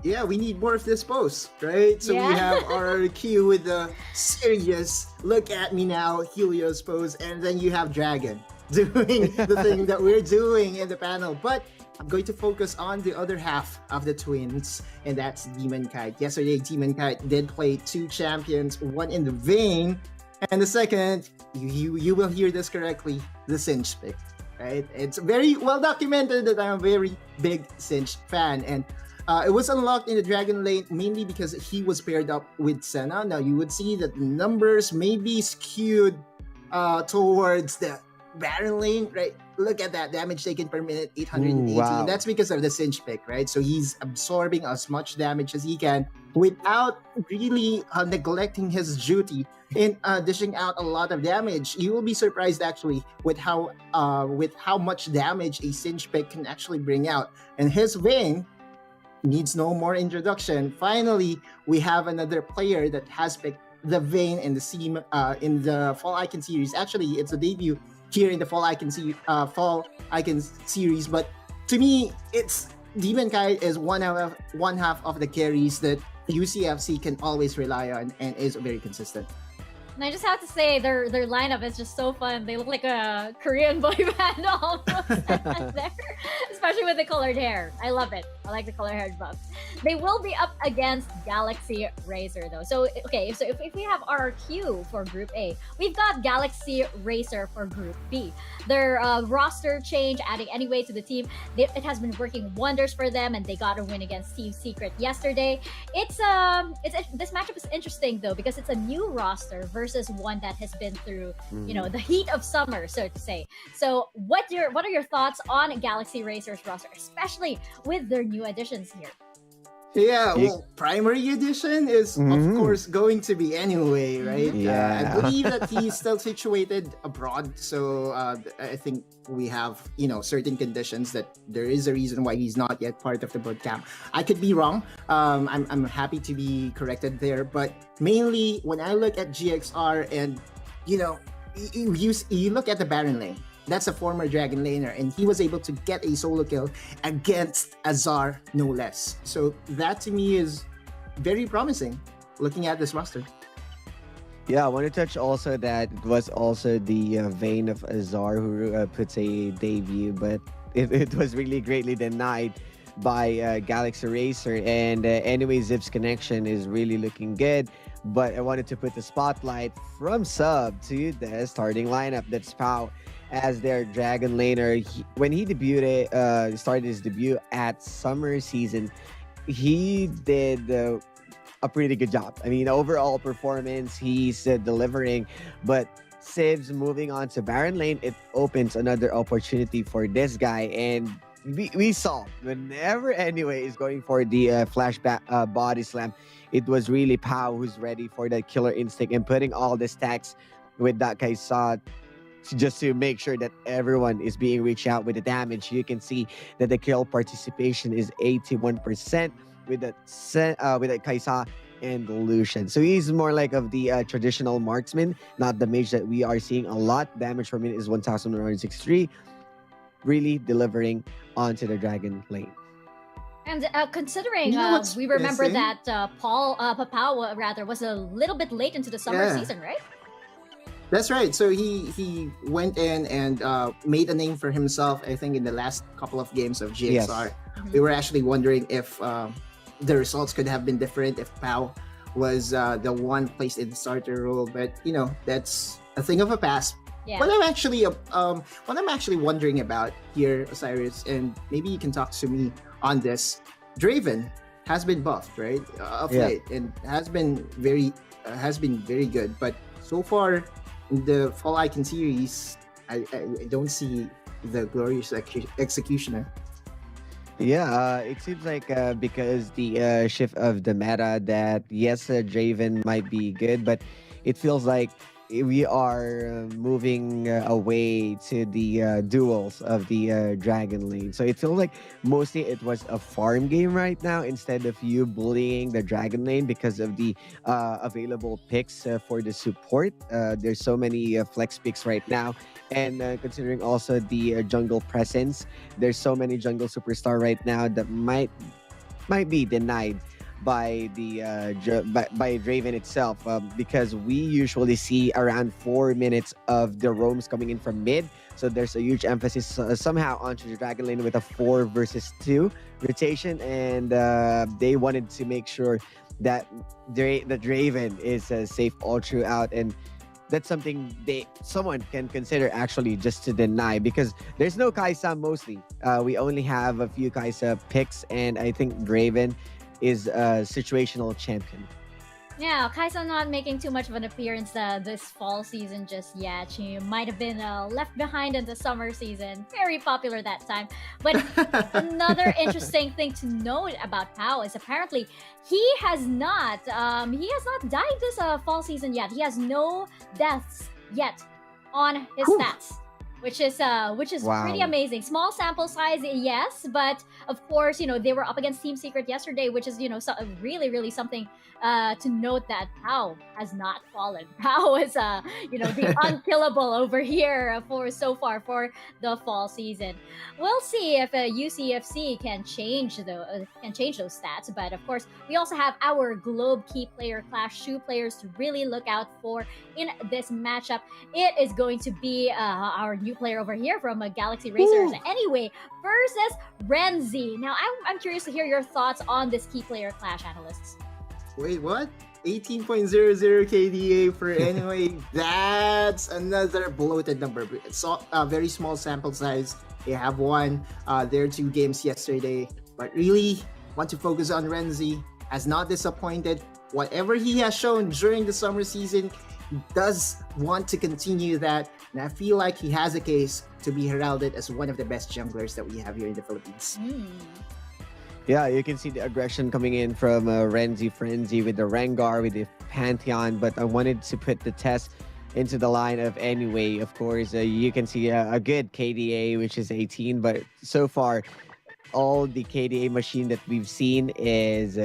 Yeah, we need more of this pose, right? So we have our Q with the serious look at me now, Helios pose, and then you have Dragon doing the thing that we're doing in the panel. But I'm going to focus on the other half of the twins, and that's Demon Kite. Yesterday, Demon Kite did play 2 champions, one in the Vayne, and the second, you will hear this correctly, the Cinch pick. right? It's very well documented that I'm a very big Sinch fan, and it was unlocked in the Dragon Lane mainly because he was paired up with Senna. Now you would see that the numbers may be skewed towards the Baron Lane, right? Look at that damage taken per minute, 818. Wow. That's because of the Sinch pick, right? So he's absorbing as much damage as he can without really neglecting his duty in dishing out a lot of damage. You will be surprised actually with how much damage a Sinch pick can actually bring out. And his Vayne needs no more introduction. Finally, we have another player that has picked the Vayne in the Fall Icon series. Actually, it's a debut here in the Fall Icon series. But to me, it's Demon Kai is one half of the carries that UCFC can always rely on and is very consistent. And I just have to say, their lineup is just so fun. They look like a Korean boy band almost there, especially with the colored hair. I love it. I like the colored hair buff. They will be up against Galaxy Racer though. So okay, so if we have RRQ for Group A, we've got Galaxy Racer for Group B. Their roster change, adding anyway to the team, it has been working wonders for them, and they got a win against Team Secret yesterday. This matchup is interesting though because it's a new roster versus one that has been through the heat of summer, so to say. So what are your thoughts on Galaxy Racer's roster, especially with their new additions here? Yeah, well, primary edition is of course going to be anyway, right? Yeah. I believe that he's still situated abroad, so I think we have certain conditions that there is a reason why he's not yet part of the boot camp. I could be wrong. I'm happy to be corrected there, but mainly when I look at GXR and you look at the Baron lane. That's a former Dragon laner, and he was able to get a solo kill against Azar, no less. So that to me is very promising, looking at this roster. Yeah, I want to touch also that it was also the Vayne of Azar who puts a debut, but it was really greatly denied by Galaxy Racer. And anyway, Zip's connection is really looking good. But I wanted to put the spotlight from sub to the starting lineup. That's Pau as their Dragon laner. When he started his debut at summer season, he did a pretty good job. I mean, overall performance, he's delivering. But Siv's moving on to Baron lane, it opens another opportunity for this guy. And we saw whenever anyway is going for the flashback body slam, it was really Pau who's ready for that killer instinct and putting all the stacks with that Kaisa just to make sure that everyone is being reached out with the damage. You can see that the kill participation is 81% with that Kaisa and Lucian. So he's more like of the traditional marksman, not the mage that we are seeing a lot. Damage per minute is 1,163, really delivering onto the Dragon lane. And considering we remember that Papao rather was a little bit late into the summer season, right? That's right. So he went in and made a name for himself, I think, in the last couple of games of GXR. Yes. We were actually wondering if the results could have been different if Pau was the one placed in the starter role. But, that's a thing of a past. Yeah. What I'm actually wondering about here, Osiris, and maybe you can talk to me on this. Draven has been buffed, right, of late, and has been very good. But so far in the Fall Icon series, I don't see the glorious executioner. Yeah, it seems like because the shift of the meta that yes, Draven might be good, but it feels like we are moving away to the duels of the Dragon lane. So it feels like mostly it was a farm game right now instead of you bullying the Dragon lane because of the available picks for the support. There's so many flex picks right now. And considering also the jungle presence, there's so many jungle superstar right now that might be denied by the by Draven itself, because we usually see around 4 minutes of the roams coming in from mid. So there's a huge emphasis somehow onto the Dragon lane with a 4 versus 2 rotation, and they wanted to make sure that the Draven is safe all throughout. And that's something someone can consider actually just to deny, because there's no Kaisa mostly. We only have a few Kaisa picks, and I think Draven is a situational champion. Yeah, Kaisa not making too much of an appearance this fall season just yet. She might have been left behind in the summer season. Very popular that time. But another interesting thing to note about Pao is apparently he has not died this fall season yet. He has no deaths yet on his stats. Which is Wow. pretty amazing. Small sample size, yes, but of course, they were up against Team Secret yesterday, which is really really something to note, that Pao has not fallen. Pao is the unkillable over here for so far for the fall season. We'll see if UCFC can change those stats, but of course we also have our Globe Key Player Clash shoe players to really look out for in this matchup. It is going to be our new player over here from Galaxy Racers anyway versus Renzi. Now I'm curious to hear your thoughts on this Key Player Clash, analysts. Wait, what? 18.00 KDA for anyway. That's another bloated number. It's a very small sample size. They have won their 2 games yesterday, but really want to focus on Renzi. Has not disappointed. Whatever he has shown during the summer season, he does want to continue that. And I feel like he has a case to be heralded as one of the best junglers that we have here in the Philippines. Yeah, you can see the aggression coming in from Renzi Frenzy with the Rengar, with the Pantheon, but I wanted to put the test into the line of anyway. Of course, you can see a good KDA, which is 18, but so far, all the KDA machine that we've seen is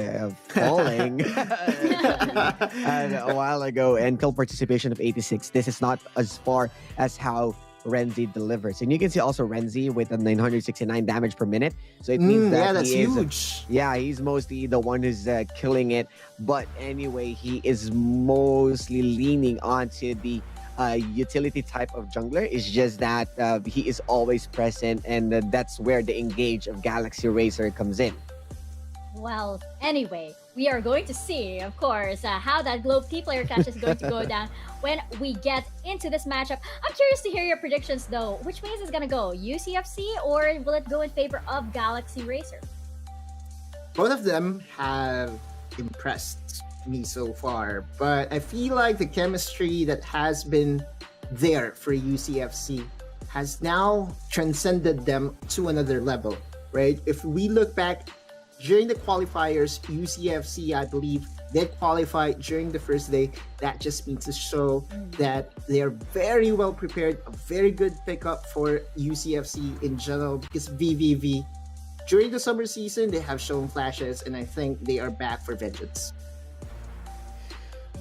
falling a while ago, and kill participation of 86. This is not as far as how Renzi delivers. And you can see also Renzi with a 969 damage per minute. So it means that that's he is, huge. he's mostly the one who's killing it. But anyway, he is mostly leaning onto the utility type of jungler. It's just that he is always present, and that's where the engage of Galaxy Racer comes in. Well, anyway, we are going to see, of course, how that Globe Key Player Clash is going to go down when we get into this matchup. I'm curious to hear your predictions, though. Which way is it going to go? UCFC, or will it go in favor of Galaxy Racer? Both of them have impressed me so far, but I feel like the chemistry that has been there for UCFC has now transcended them to another level, right? If we look back during the qualifiers, UCFC, I believe, they qualified during the first day. That just means to show that they are very well prepared, a very good pickup for UCFC in general, because VVV, during the summer season, they have shown flashes, and I think they are back for vengeance.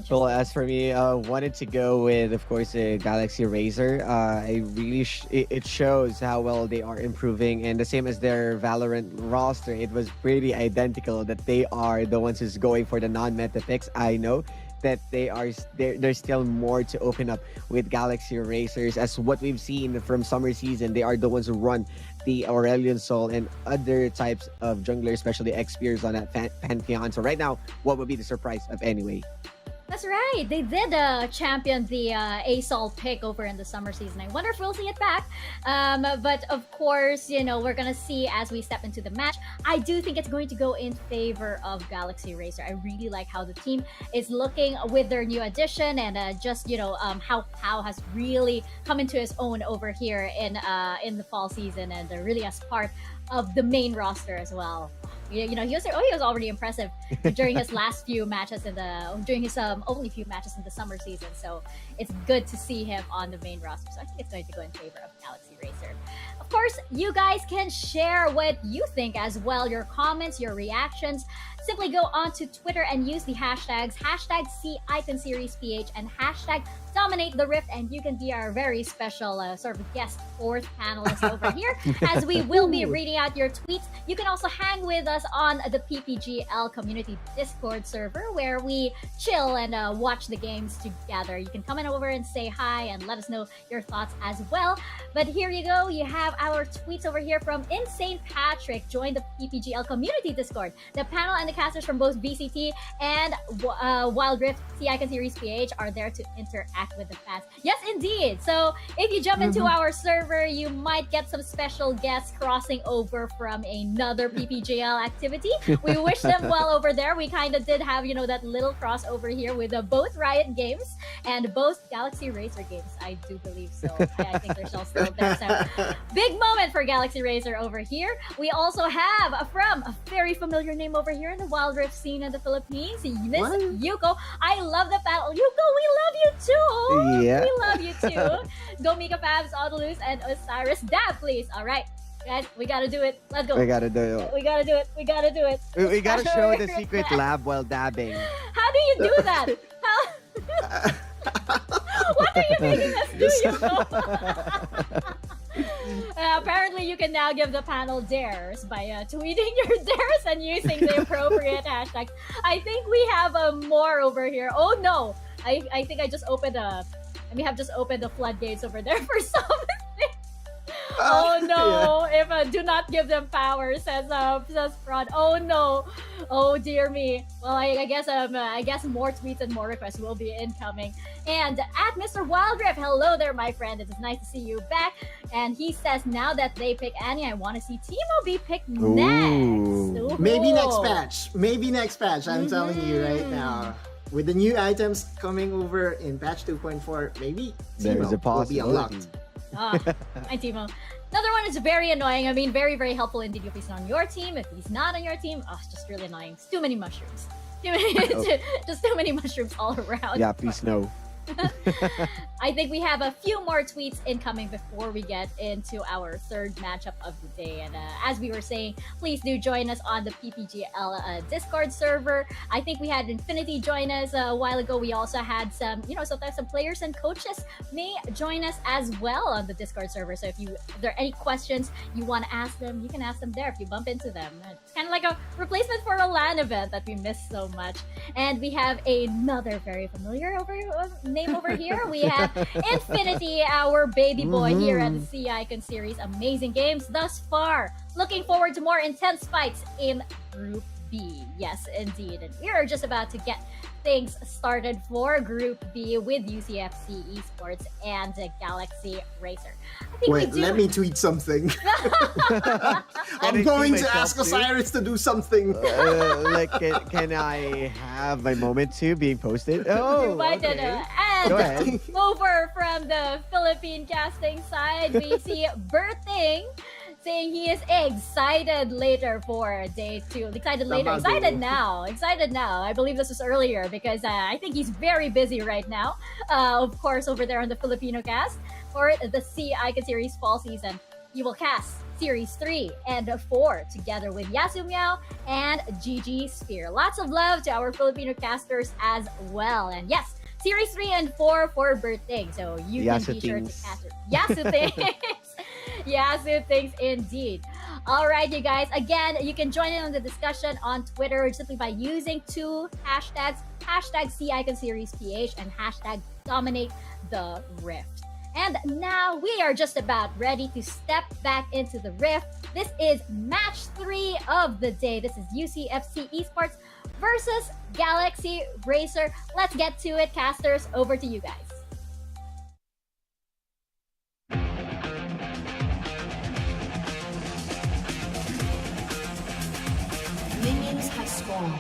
Well, as for me, wanted to go with, of course, Galaxy Racer. I really it shows how well they are improving, and the same as their Valorant roster, it was pretty identical that they are the ones who's going for the non-meta picks. I know that there's still more to open up with Galaxy Racers, as what we've seen from summer season. They are the ones who run the Aurelion Soul and other types of junglers, especially Xpeers on that Pantheon. So right now, what would be the surprise of anyway? That's right. They did champion the ASOL pick over in the summer season. I wonder if we'll see it back. But of course, we're going to see as we step into the match. I do think it's going to go in favor of Galaxy Racer. I really like how the team is looking with their new addition, and how Pao has really come into his own over here in the fall season, and really as part of the main roster as well. He was already impressive during his last few matches during his only few matches in the summer season. So it's good to see him on the main roster. So I think it's going to go in favor of Galaxy Racer. Of course, you guys can share what you think as well. Your comments, your reactions. Simply go on to Twitter and use the hashtags #CIconSeriesPH and #DominateTheRift, and you can be our very special sort of guest fourth panelist over here as we will be reading out your tweets. You can also hang with us on the PPGL community Discord server, where we chill and watch the games together. You can come in over and say hi and let us know your thoughts as well. But here you go. You have our tweets over here from Insane Patrick. Join the PPGL community Discord. The panel and the casters from both VCT and Wild Rift CIconSeriesPH are there to interact interact with the fans. Yes, indeed. So if you jump into our server, you might get some special guests crossing over from another PPGL activity. We wish them well over there. We kind of did have, that little crossover here with both Riot games and both Galaxy Racer games. I do believe so. I think they're still there. So big moment for Galaxy Racer over here. We also have from a very familiar name over here in the Wild Rift scene in the Philippines, Miss Yuko. I love the battle. Yuko, we love you too. Yeah. We love you too. Go Mika Fabs, Audaluz, and Osiris. Dab, please. All right. Guys, we gotta do it. Let's go. We gotta do it. We gotta do it. We gotta do it. We gotta show the secret lab while dabbing. How do you do that? How? What are you making us do, Yuko? Apparently, you can now give the panel dares by tweeting your dares and using the appropriate hashtags. I think we have more over here. Oh no! I think I just opened we have just opened the floodgates over there for something. Oh no! Yeah. If do not give them power, says Fraud. Oh no! Oh dear me. Well, I guess more tweets and more requests will be incoming. And at Mr. Wildrift, hello there, my friend. It is nice to see you back. And he says now that they pick Annie, I want to see Timo be picked next. Ooh. Maybe next patch. Maybe next patch. I'm telling you right now. With the new items coming over in patch 2.4, maybe There's a Timo will be unlocked. Hi Timo. Another one is very annoying. I mean, very, very helpful indeed if he's on your team. If he's not on your team, it's just really annoying. It's too many mushrooms. Just too many mushrooms all around. Yeah, please no. I think we have a few more tweets incoming before we get into our third matchup of the day. And as we were saying, please do join us on the PPGL Discord server. I think we had Infinity join us a while ago. We also had some, sometimes some players and coaches may join us as well on the Discord server. So if there are any questions you want to ask them, you can ask them there if you bump into them. It's kind of like a replacement for a LAN event that we miss so much. And we have another very familiar name over here. We have Infinity, our baby boy here at the Sea Icon series. Amazing games thus far. Looking forward to more intense fights in Group B. Yes, indeed. And we are just about to get things started for Group B with UCFC Esports and Galaxy Racer. Wait, let me tweet something. I'm going to ask Osiris to do something. Can I have my moment too being posted? Oh, okay. And go ahead. Over from the Philippine casting side, we see Berting saying he is excited later for day 2. Excited now. I believe this was earlier because I think he's very busy right now. Of course, over there on the Filipino cast for the Sea Icon Series fall season. He will cast Series 3 and 4 together with Yasu Miao and Gigi Spear. Lots of love to our Filipino casters as well. And yes, Series 3 and 4 for Berting. So you can be sure to cast it. Yasu things. Yasu things indeed. All right, you guys. Again, you can join in on the discussion on Twitter simply by using 2 hashtags, hashtag Sea Icon Series PH and hashtag Dominate the Rift. And now we are just about ready to step back into the Rift. This is match 3 of the day. This is UCFC Esports versus Galaxy Racer. Let's get to it, casters. Over to you guys. Minions have spawned.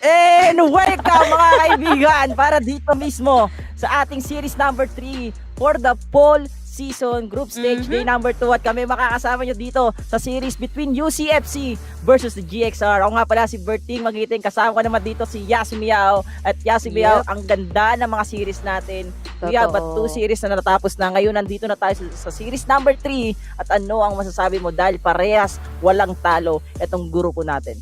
And welcome mga kaibigan para dito mismo sa ating series number 3 for the Fall season group stage day number 2 at kami makakasama nyo dito sa series between UCFC versus the GXR. Ako nga pala si Berting Magiting, kasama ko naman dito si Yasmiao at Yasmiao, ang ganda ng mga series natin. We have 2 series na natapos na. Ngayon nandito na tayo sa series number 3 at ano ang masasabi mo dahil parehas walang talo itong grupo natin?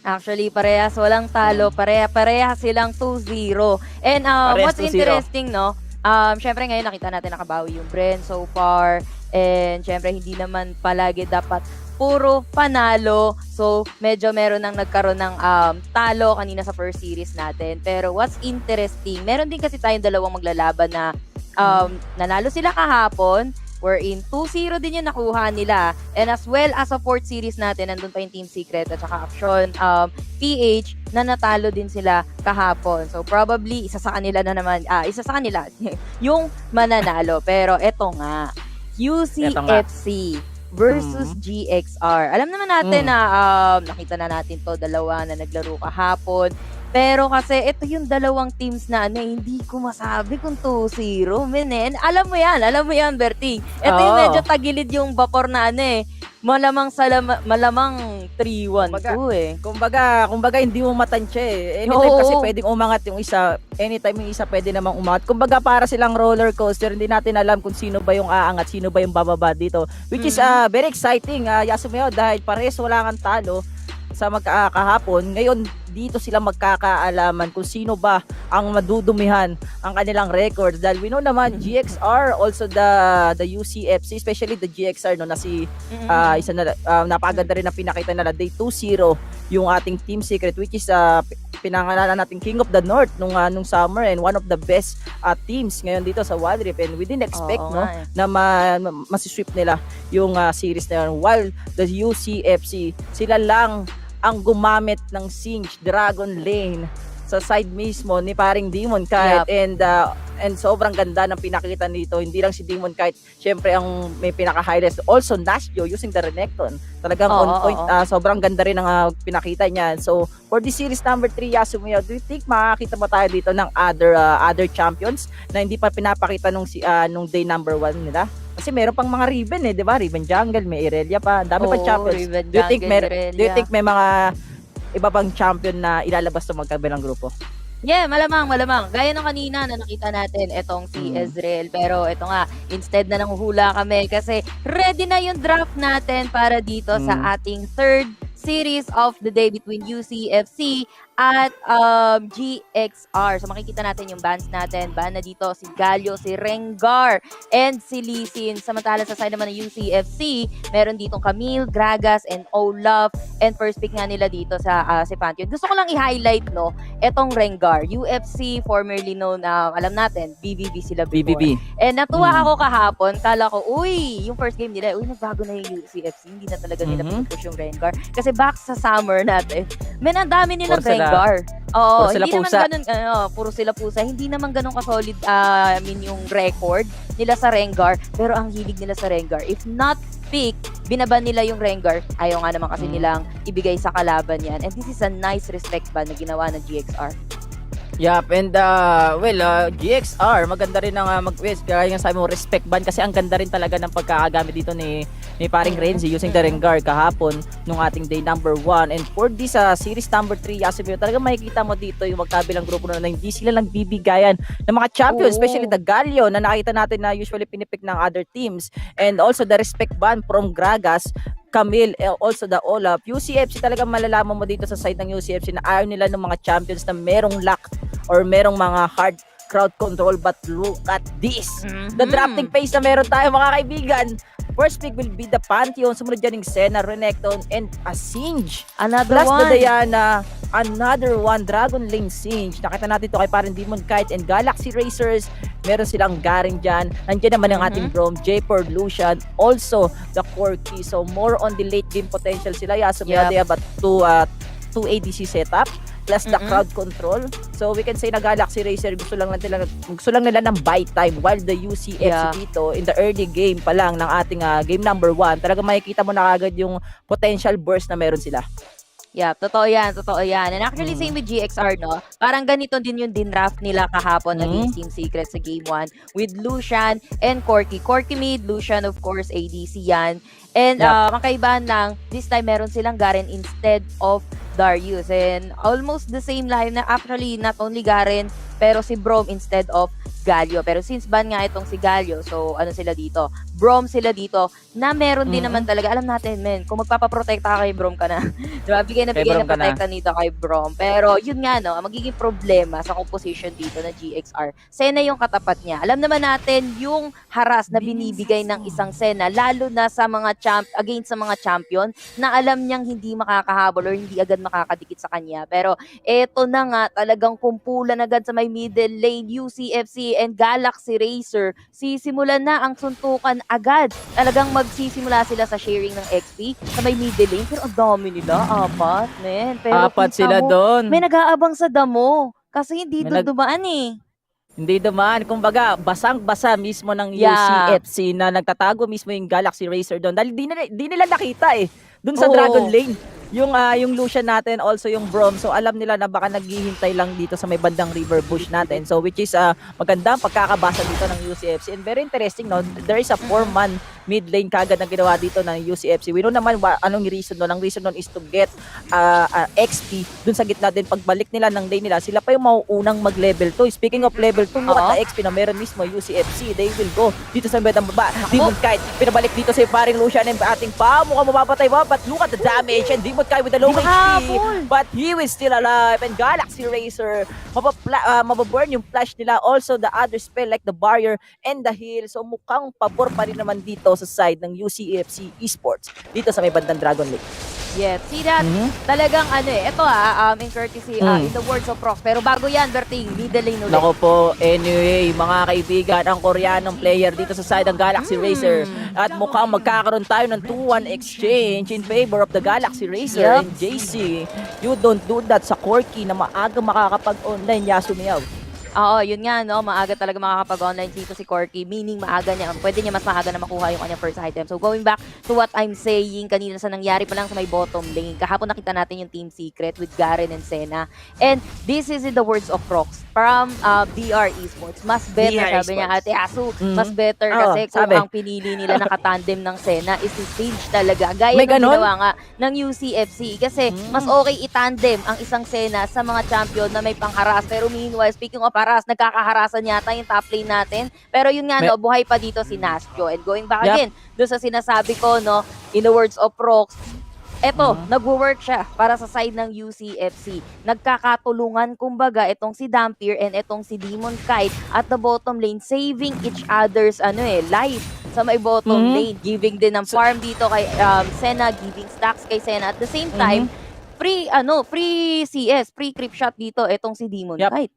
Actually, parehas walang talo, parehas silang 2-0. And what's interesting, no? Syempre ngayon nakita natin nakabawi yung Bren so far. And syempre hindi naman palagi dapat puro panalo. So medyo meron nang nagkaroon ng talo kanina sa first series natin. Pero what's interesting, meron din kasi tayong dalawang maglalaban na nanalo sila kahapon. Wherein 2-0 din yung nakuha nila. And as well as sa 4th series natin, nandun pa yung Team Secret at saka Action PH na natalo din sila kahapon. So probably isa sa kanila yung mananalo. Pero eto nga, UCFC versus GXR. Alam naman natin na nakita na natin to, dalawa na naglaro kahapon. Pero kasi ito yung dalawang teams na hindi ko masabi kung 2-0. Alam mo yan, Berting. Ito yung medyo tagilid yung vapor na malamang 3-1 Kumbaga hindi mo matansya Anytime kasi pwedeng umangat yung isa, anytime yung isa pwede namang umangat. Kumbaga para silang roller coaster, hindi natin alam kung sino ba yung aangat, sino ba yung bababa dito. Which is very exciting, Yasumeo, dahil pares wala kang talo sa kahapon. Ngayon dito sila magkakaalaman kung sino ba ang madudumihan ang kanilang records, dahil we know naman GXR, also the UCFC, especially the GXR na si isa na napakaganda rin na pinakita nila, day 2-0 yung ating Team Secret, which is pinangalanan natin King of the North nung summer and one of the best teams ngayon dito sa Wild Rift, and we didn't expect na masisweep nila yung series na yun, while the UCFC sila lang ang gumamit ng Singe Dragon Lane sa side mismo ni paring Demon Kite. And sobrang ganda ng pinakita nito. Hindi lang si Demon Kite, syempre ang may pinaka-highlights. Also Nashio using the Renekton. Talagang on point. Sobrang ganda rin ang pinakita niya. So for the series number 3, Yasumio, do you think makakita mo tayo dito ng other champions na hindi pa pinapakita nung day number 1 nila? Kasi meron pang mga Riven di ba? Riven Jungle, may Irelia pa. Ang dami pang champions. Do you think may mga iba pang champion na ilalabas sa magkabilang grupo? Yeah, malamang. Gaya ng kanina na nakita natin itong si Ezreal. Pero ito nga, instead na nanguhula kami kasi ready na yung draft natin para dito sa ating 3rd series of the day between UCFC at GXR. So makikita natin yung bans natin. Ban na dito si Galio, si Rengar, and si Lee Sin. Samantala sa side naman ng UCFC, meron ditong Camille, Gragas, and Olaf. And first pick nga nila dito sa si Pantheon. Gusto ko lang i-highlight etong Rengar. UFC, formerly known na alam natin, BBB sila before. BBB. And natuwa ako kahapon. Kala ko, yung first game nila, nagbago na yung UCFC. Hindi na talaga nila pinupush yung Rengar. Kasi back sa summer natin, ang dami nilang Rengar. Oo, hindi naman ganun, puro sila pusa. Hindi naman ganun ka-solid, yung record nila sa Rengar. Pero ang hilig nila sa Rengar, if not pick, binaban nila yung Rengar. Ayaw nga naman kasi nilang ibigay sa kalaban yan. And this is a nice respect ban na ginawa ng GXR. Yup, and GXR, maganda rin ang kaya nga sabi mo, respect ban, kasi ang ganda rin talaga ng pagkakagamit dito ni paring Renzi using the Rengar kahapon nung ating day number 1. And for this series number 3, Yasumio, talaga makikita mo dito yung magkabilang grupo na hindi sila lang bibigayan ng mga champions, especially the Galio na nakita natin na usually pinipick ng other teams, and also the respect ban from Gragas, Camille, also the Olaf. UCFC, talagang malalaman mo dito sa side ng UCFC na ayaw nila ng mga champions na merong luck or merong mga hard crowd control. But look at this, the drafting phase na meron tayo, mga kaibigan. First pick will be the Pantheon, sumunod dyan yung Senna, Renekton, and a Singe. Plus the Diana, another one, Dragon Lane Singe. Nakita natin ito kay parang Demon Kite and Galaxy Racers. Meron silang Garen dyan. Nandiyan naman ang ating Braum, J4, Lucian, also the Corki. So more on the late game potential sila. Yasumio, they have a 2 ADC setup plus the crowd control. So we can say na Galaxy Racer gusto lang nila ng buy time, while the UCFC dito in the early game pa lang ng ating game number 1, talaga makikita mo na agad yung potential burst na meron sila. Yeah, totoo yan, totoo yan. And actually, same with GXR, no? Parang ganito din yung dinraft nila kahapon against Team Secret sa Game 1 with Lucian and Corky. Corky mid, Lucian, of course, ADC yan. And ang kaibahan lang, this time meron silang Garen instead of Darius. And almost the same line na actually not only Garen, pero si Brom instead of Galio. Pero since ban nga itong si Galio, so ano sila dito? Brom sila dito na meron din naman talaga. Alam natin, men, kung magpapaprotekta ka kay Brom ka na. Diba? Bigay na protekta nito kay Brom. Pero yun nga, no, ang magiging problema sa composition dito na GXR, Sena yung katapat niya. Alam naman natin yung haras na binibigay ng isang Sena, lalo na sa mga against sa mga champion na alam niyang hindi makakahabol or hindi agad makakadikit sa kanya. Pero eto na nga, talagang kumpulan agad sa may middle lane, UCFC and Galaxy Racer. Sisimulan na ang suntukan agad. Talagang magsisimula sila sa sharing ng XP sa may middle lane. Pero ang dami nila, apat, men. Pero Apat sila doon. May nag-aabang sa damo. Kasi hindi doon dumaan eh. Hindi dumaan. Kumbaga, basang-basa mismo ng UCFC na nagtatago mismo yung Galaxy Racer doon. Dahil di nila nakita eh. Doon sa Dragon Lane. Yung Lucian natin, also yung Brom. So alam nila na baka naghihintay lang dito sa may bandang river bush natin. So which is magandang pagkakabasa dito ng UCFC. And very interesting, no? There is a 4-man mid lane kagad na ginawa dito ng UCFC. We know naman anong reason doon. Ang reason doon is to get XP dun sa gitna din. Pagbalik nila ng lane nila, sila pa yung mauunang mag-level 2. Speaking of level 2, look at the XP na meron mismo UCFC. They will go dito sa bandang baba. Demon Kite, pinabalik dito si paring Lucian and ating pa. Mukhang mapapatay ba? But look at the damage. And Demon Kite with the low HP. But he is still alive. And Galaxy Racer, mababurn yung flash nila. Also the other spell like the barrier and the heal. So mukhang pabor pa rin naman dito sa side ng UCFC Esports dito sa may bandang Dragon Lake. Yes, see that? Talagang ito in courtesy, in the words of Prox. Pero bago yan, Berting, middle lane ulit. Nako po, anyway, mga kaibigan, ang Koreanong player dito sa side ng Galaxy Racer. At mukhang magkakaroon tayo ng 2-1 exchange in favor of the Galaxy Racer and JC. You don't do that sa Corky na maaga makakapag-online Yasumiyaw. Oo, yun nga, no? Maaga talaga makakapag-online dito si Corky. Meaning, maaga niya, pwede niya mas maaga na makuha yung kanyang first item. So, going back to what I'm saying, kanina sa nangyari pa lang sa may bottom lane. Kahapon nakita natin yung Team Secret with Garen and Sena. And this is in the words of Prox from BR Esports. Mas better, sabi niya, Ate Asu, mas better kasi kung ang pinili nila nakatandem ng Sena is si Sage talaga. Gaya ng ginawa nga ng UCFC. Kasi mas okay itandem ang isang Sena sa mga champion na may pangharas. Pero meanwhile, speaking of haras, nagkakaharasan yata yung top lane natin. Pero yun nga, no, buhay pa dito si Nastyo. And going back again, doon sa sinasabi ko, no, in the words of Prox, eto, nagwo-work siya para sa side ng UCFC. Nagkakatulungan, kumbaga, itong si Dampier and itong si Demon Kite at the bottom lane, saving each other's life sa may bottom lane. Giving din ng farm dito kay Sena, giving stacks kay Sena. At the same time, free CS, free creep shot dito, itong si Demon Kite.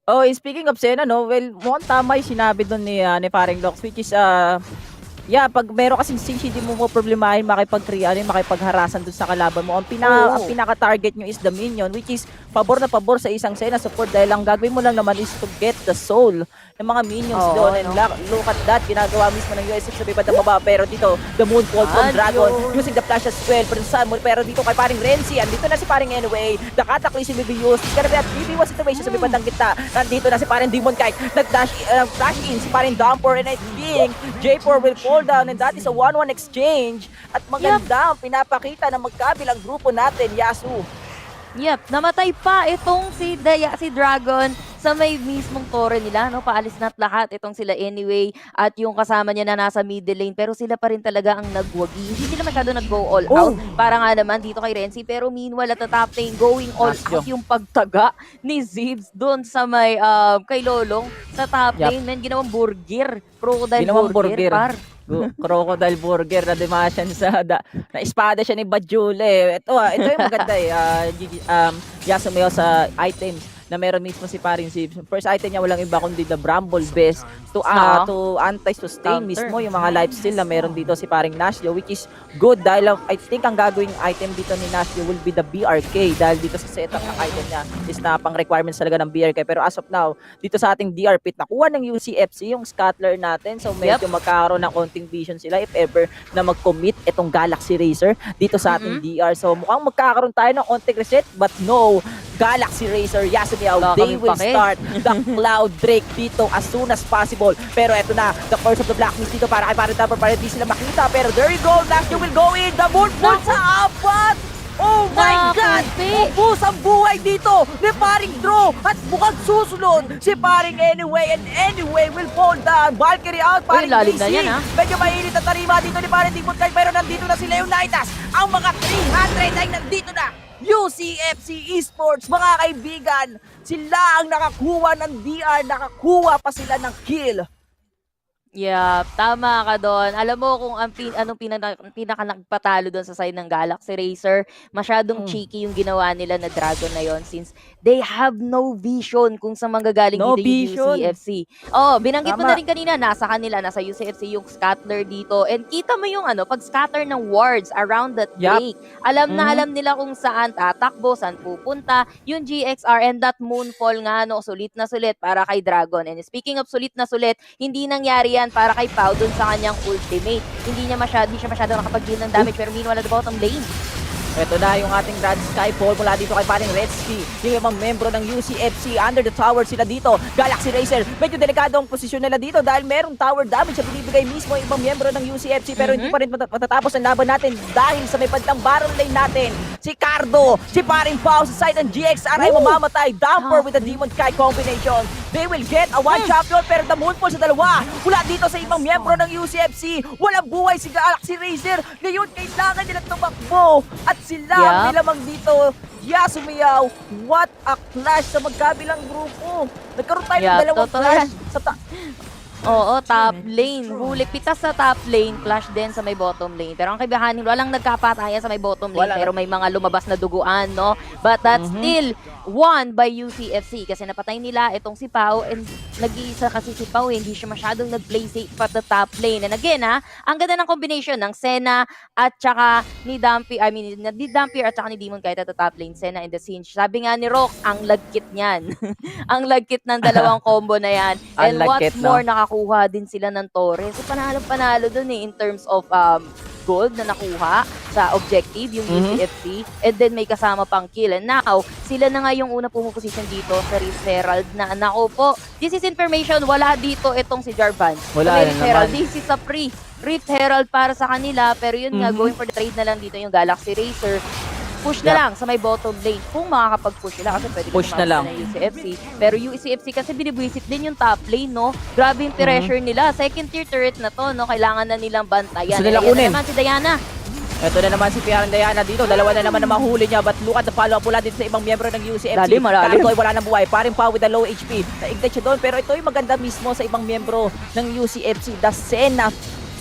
Oh, speaking of Sena, no, well, mukhang tama yung sinabi doon ni paring Lox, which is, pag meron kasing Sage, hindi mo problemahin makipagharasan doon sa kalaban mo. Ang pinaka-target nyo is the minion, which is pabor na pabor sa isang Sena support dahil ang gagawin mo lang naman is to get the soul ng mga minions doon. And look at that, ginagawa mismo ng USF sa bibad ng baba. Pero dito, the Moonfall from Dragon, using the flash as well. Pero dito kay paring Renzi, andito na si paring Anyway, the si BBUs, BBUs situation sa bibad ng gitna. Nandito na si paring Demon Kite, nag-flash in si paring Dumper, and I think J4 will fall down, and that is a 1-1 exchange. At maganda ang pinapakita ng magkabilang grupo natin, Yasu. Yep, namatay pa itong si Dragon sa may mismong tore nila, no? Paalis na't lahat itong sila Anyway at yung kasama niya na nasa middle lane, pero sila pa rin talaga ang nagwagi. Hindi sila masyado nag-go all out. Para nga naman dito kay Renzi, pero meanwhile at the top lane, going all out yung pagtaga ni Zibs doon sa may kay Lolong sa top lane. Men, ginawang burger. Crocodile burger. Crocodile burger na dimasyan sa na espada siya ni Bajule. Ito yung maganda Yasumiyaw sa items. na meron mismo si paring Zips. First item niya walang iba kundi the Bramble Best to anti-sustain mismo yung mga lifesteal na meron dito si paring Nashio, which is good dahil I think ang gagawing item dito ni Nashio will be the BRK dahil dito sa setup ng item niya is na pang requirements talaga ng BRK. Pero as of now, dito sa ating DR pit, nakuha ng UCFC yung scuttler natin. So medyo magkakaroon ng konting vision sila if ever na mag-commit itong Galaxy Racer dito sa ating DR. So mukhang magkakaroon tayo ng konting reset, but no, Galaxy Racer, Yasumiao, they will start the Cloud Drake dito as soon as possible. Pero eto na, the Curse of the Black Mist dito para kay Parang Dapper para di sila makita. Pero there you go, Nashio will go in, the Moonfall sa apat! Oh my God! Ubus ang buhay dito ni paring Draw at mukhang susunod si paring Anyway, and Anyway will fall down. Valkyrie out, paring DC. Medyo mainit ang tarima dito ni paring GrindSky, pero nandito na si Leonidas. Ang mga 300 ay nandito na. UCFC Esports, mga kaibigan, sila ang nakakuha ng DR, nakakuha pa sila ng kill. Yeah, tama ka doon. Alam mo kung anong pinaka nagpatalo doon sa side ng Galaxy Racer, masyadong cheeky yung ginawa nila na Dragon na yon since they have no vision kung saan manggagaling dito yung UCFC. Oh, binanggit mo na rin kanina, nasa UCFC yung scatter dito. And kita mo yung pag scatter ng wards around that break. Alam na alam nila kung saan tatakbo, saan pupunta, yung GXR and that Moonfall nga, sulit na sulit para kay Dragon. And speaking of sulit na sulit, hindi nangyari para kay Pau dun sa kanyang ultimate. Hindi siya masyado nakapag-deal ng damage, pero meanwhile at the bottom lane. Ito na yung ating GrindSky Fall mula dito kay paring Redsky. Yung ibang membro ng UCFC, under the tower sila dito. Galaxy Racer, medyo delikado ang posisyon nila dito dahil merong tower damage na binibigay mismo yung ibang membro ng UCFC, pero hindi pa rin matatapos ang laban natin dahil sa may bandang barrel lane natin. Si Cardo, si paring Pau sa side ng GXR ay mamamatay. Dumper with the Demon Sky combination. They will get a one champion, pero the Moonfall sa dalawa. Mula dito sa ibang membro ng UCFC, walang buhay si Galaxy Racer. Ngayon, kailangan nila tumakbo. At sila nilamang dito, Yasumiao, what a clash sa magkabilang grupo. Nagkaroon tayo ng dalawang clash sa Oo, top lane. Huli, pitas sa top lane, clash din sa may bottom lane. Pero ang kaibahan, walang nagkapatayan sa may bottom lane, pero may mga lumabas na duguan, no? But that's still won by UCFC kasi napatay nila itong si Pau, and nag-iisa kasi si Pau, hindi siya masyadong nag-play safe at the top lane. And again, ang ganda ng combination ng Senna at saka ni Dampier at saka ni Demon kahit at the top lane, Senna and the Singe. Sabi nga ni Rock, ang lagkit niyan. Ang lagkit ng dalawang combo na yan. And what's more, nakakuha din sila ng Torres. So panalo dun in terms of gold na nakuha sa objective, yung UCFC. And then may kasama pang kill. And now, sila na nga yung una pumuposition dito sa Rift Herald na nako po. This is information, wala dito itong si Jarvan. Wala Rift Herald. This is a free Rift Herald para sa kanila. Pero yun nga, going for the trade na lang dito yung Galaxy Racer. Push na lang sa may bottom lane kung makakapag-push sila kasi pwede push na lang ng UCFC. Pero UCFC kasi binibwisit din yung top lane, no? Grabe yung pressure nila. Second tier turret na to, no? Kailangan na nilang bantayan. So nila kunin. Naman si Diana. Ito na naman si Piaran Diana dito. Dalawa na naman na mahuli niya. But look at the follow-up mula dito sa ibang miyembro ng UCFC. Cardo ay wala nang buhay. Paring Pau with a low HP. Naignite siya doon. Pero ito yung maganda mismo sa ibang miyembro ng UCFC. The Senna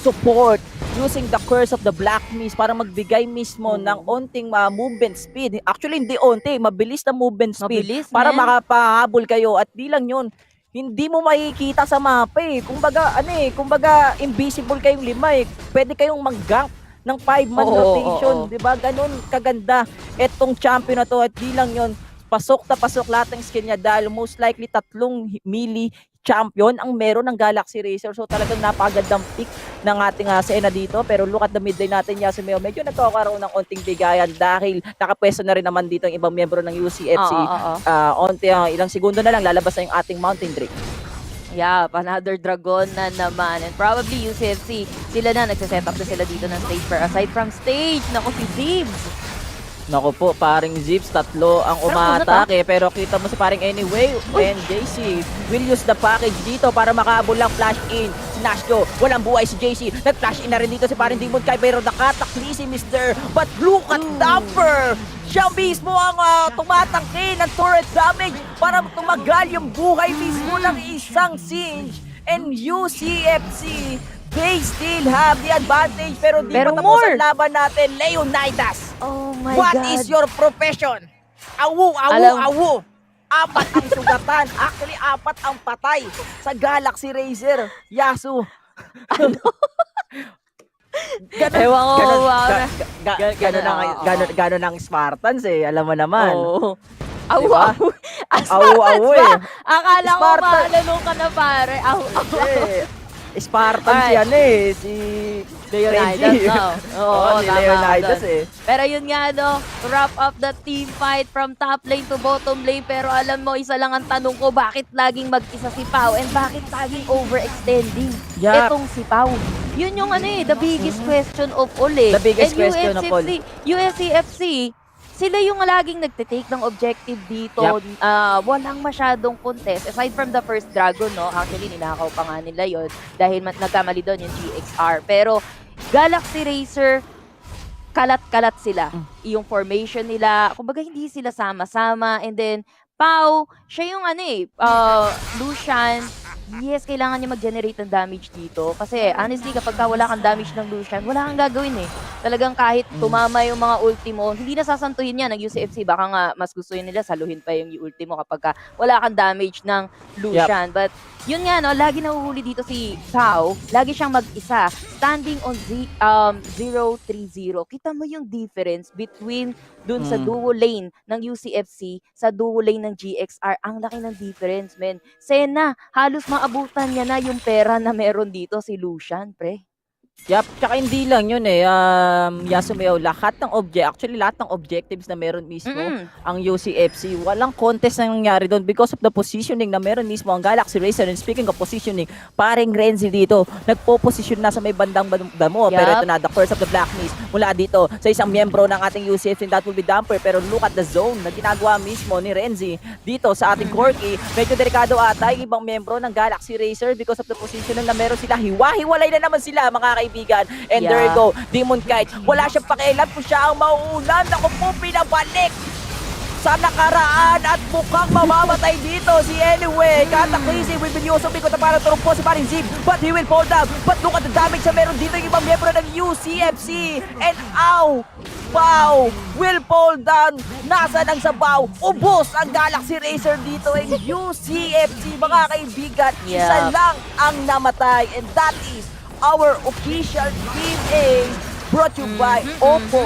support using the Curse of the Black Mist para magbigay mismo ng onting movement speed. Actually, hindi onti. Mabilis na movement speed. Para makapahabol kayo. At di lang yun, hindi mo makikita sa mapa eh. Kumbaga invisible kayong lima eh. Pwede kayong mag-gank ng 5-man rotation. Diba? Ganun kaganda etong champion na to. At di lang yun, pasok na pasok lahat ng skill niya dahil most likely 3 melee champion ang meron ng Galaxy Racer. So talagang napakagandang pick ng ating Senna dito. Pero look at the mid lane natin, Yasumiao. Medyo nagkakaroon ng konting bigayan dahil nakapwesto na rin naman dito ang ibang miyembro ng UCFC. Ilang segundo na lang lalabas na yung ating Mountain Drake. Yeah, another dragon na naman. And probably UCFC, sila na nagsiset up na sila dito ng stage. Pero aside from stage, naku si Zibs. Naku po, paring Zips, 3 ang umaatake. Pero kita mo si paring Anyway and JC will use the package dito para makahabol lang flash in. Si Nashio, walang buhay si JC. Nag-flash in na rin dito si paring Demon Sky. Pero nakatakli si Mr. But look at Dumper! Siya mismo ang tumatangke ng turret damage para tumagal yung buhay mismo ng isang Singe. And UCFC, they still have the advantage pero di pa tapos ang laban natin. Leonidas, oh my what God. is your profession? Awu. 4 ang sugatan. Actually, 4 ang patay sa Galaxy Racer. Yasu. Ano? Ganon ang Spartans eh. Alam mo naman. Oo. Diba? Spartans ba? eh. Akala ko maalano ka na pare. Spartans yan eh. Si Leonidas, no? Oo, si Leonidas eh. Pero yun nga, no, wrap up the team fight from top lane to bottom lane. Pero alam mo, isa lang ang tanong ko, bakit laging mag-isa si Pau? And bakit laging overextending etong si Pau? Yun yung the biggest question of all eh. The biggest question of all. UCFC, sila yung laging nagtitake ng objective dito. Yep. Walang masyadong contest. Aside from the first dragon, no? Actually, ninakaw pa nga nila yun dahil nagkamali doon yung GXR. Pero Galaxy Racer, kalat-kalat sila. Yung formation nila, kumbaga hindi sila sama-sama. And then, Pau, siya yung Lucian, yes, kailangan niya mag-generate ng damage dito. Kasi honestly, kapag wala kang damage ng Lucian, wala kang gagawin eh. Talagang kahit tumama yung mga ultimo, hindi na sasantuhin yan ng UCFC. Baka nga mas gusto yun nila, saluhin pa yung ultimo kapag wala kang damage ng Lucian. Yep. But yun nga, no, lagi nahuhuli dito si Pau. Lagi siyang mag-isa. Standing on 0-3-0. Kita mo yung difference between dun sa duo lane ng UCFC sa duo lane ng GXR. Ang laki ng difference, men. Sena, halos maabutan niya na yung pera na meron dito si Lucian, pre. Yup, tsaka hindi lang yun eh. Yasumayo, lahat ng objectives na meron mismo ang UCFC, walang contest na nangyari doon because of the positioning na meron mismo ang Galaxy Racer. And speaking of positioning, paring Renzi dito, nagpo-position na sa may bandang damo. Pero ito na, the curse of the Black Mist mula dito sa isang miyembro ng ating UCFC, that will be Dumper. Pero look at the zone na ginagawa mismo ni Renzi dito sa ating Corky. Medyo delikado ata yung ibang miyembro ng Galaxy Racer because of the positioning na meron sila. Hiwa-hiwalay na naman sila, mga kaibigan. And there you go, Demon Kite. Wala siyang pakialam kung siya ang mauunan. Ako po, pinabalik sa nakaraan at mukhang mamamatay dito si Anyway. Cataclysm will be used na para turumpo si Paring Zib, but he will fall down. But look at the damage na meron dito yung ibang miyembro ng UCFC. And Pau will fall down. Nasaan ang sabaw? Ubos ang Galaxy Racer dito and UCFC, mga kaibigan. Isa lang ang namatay, and that is our official Team A, brought to you by Oppo.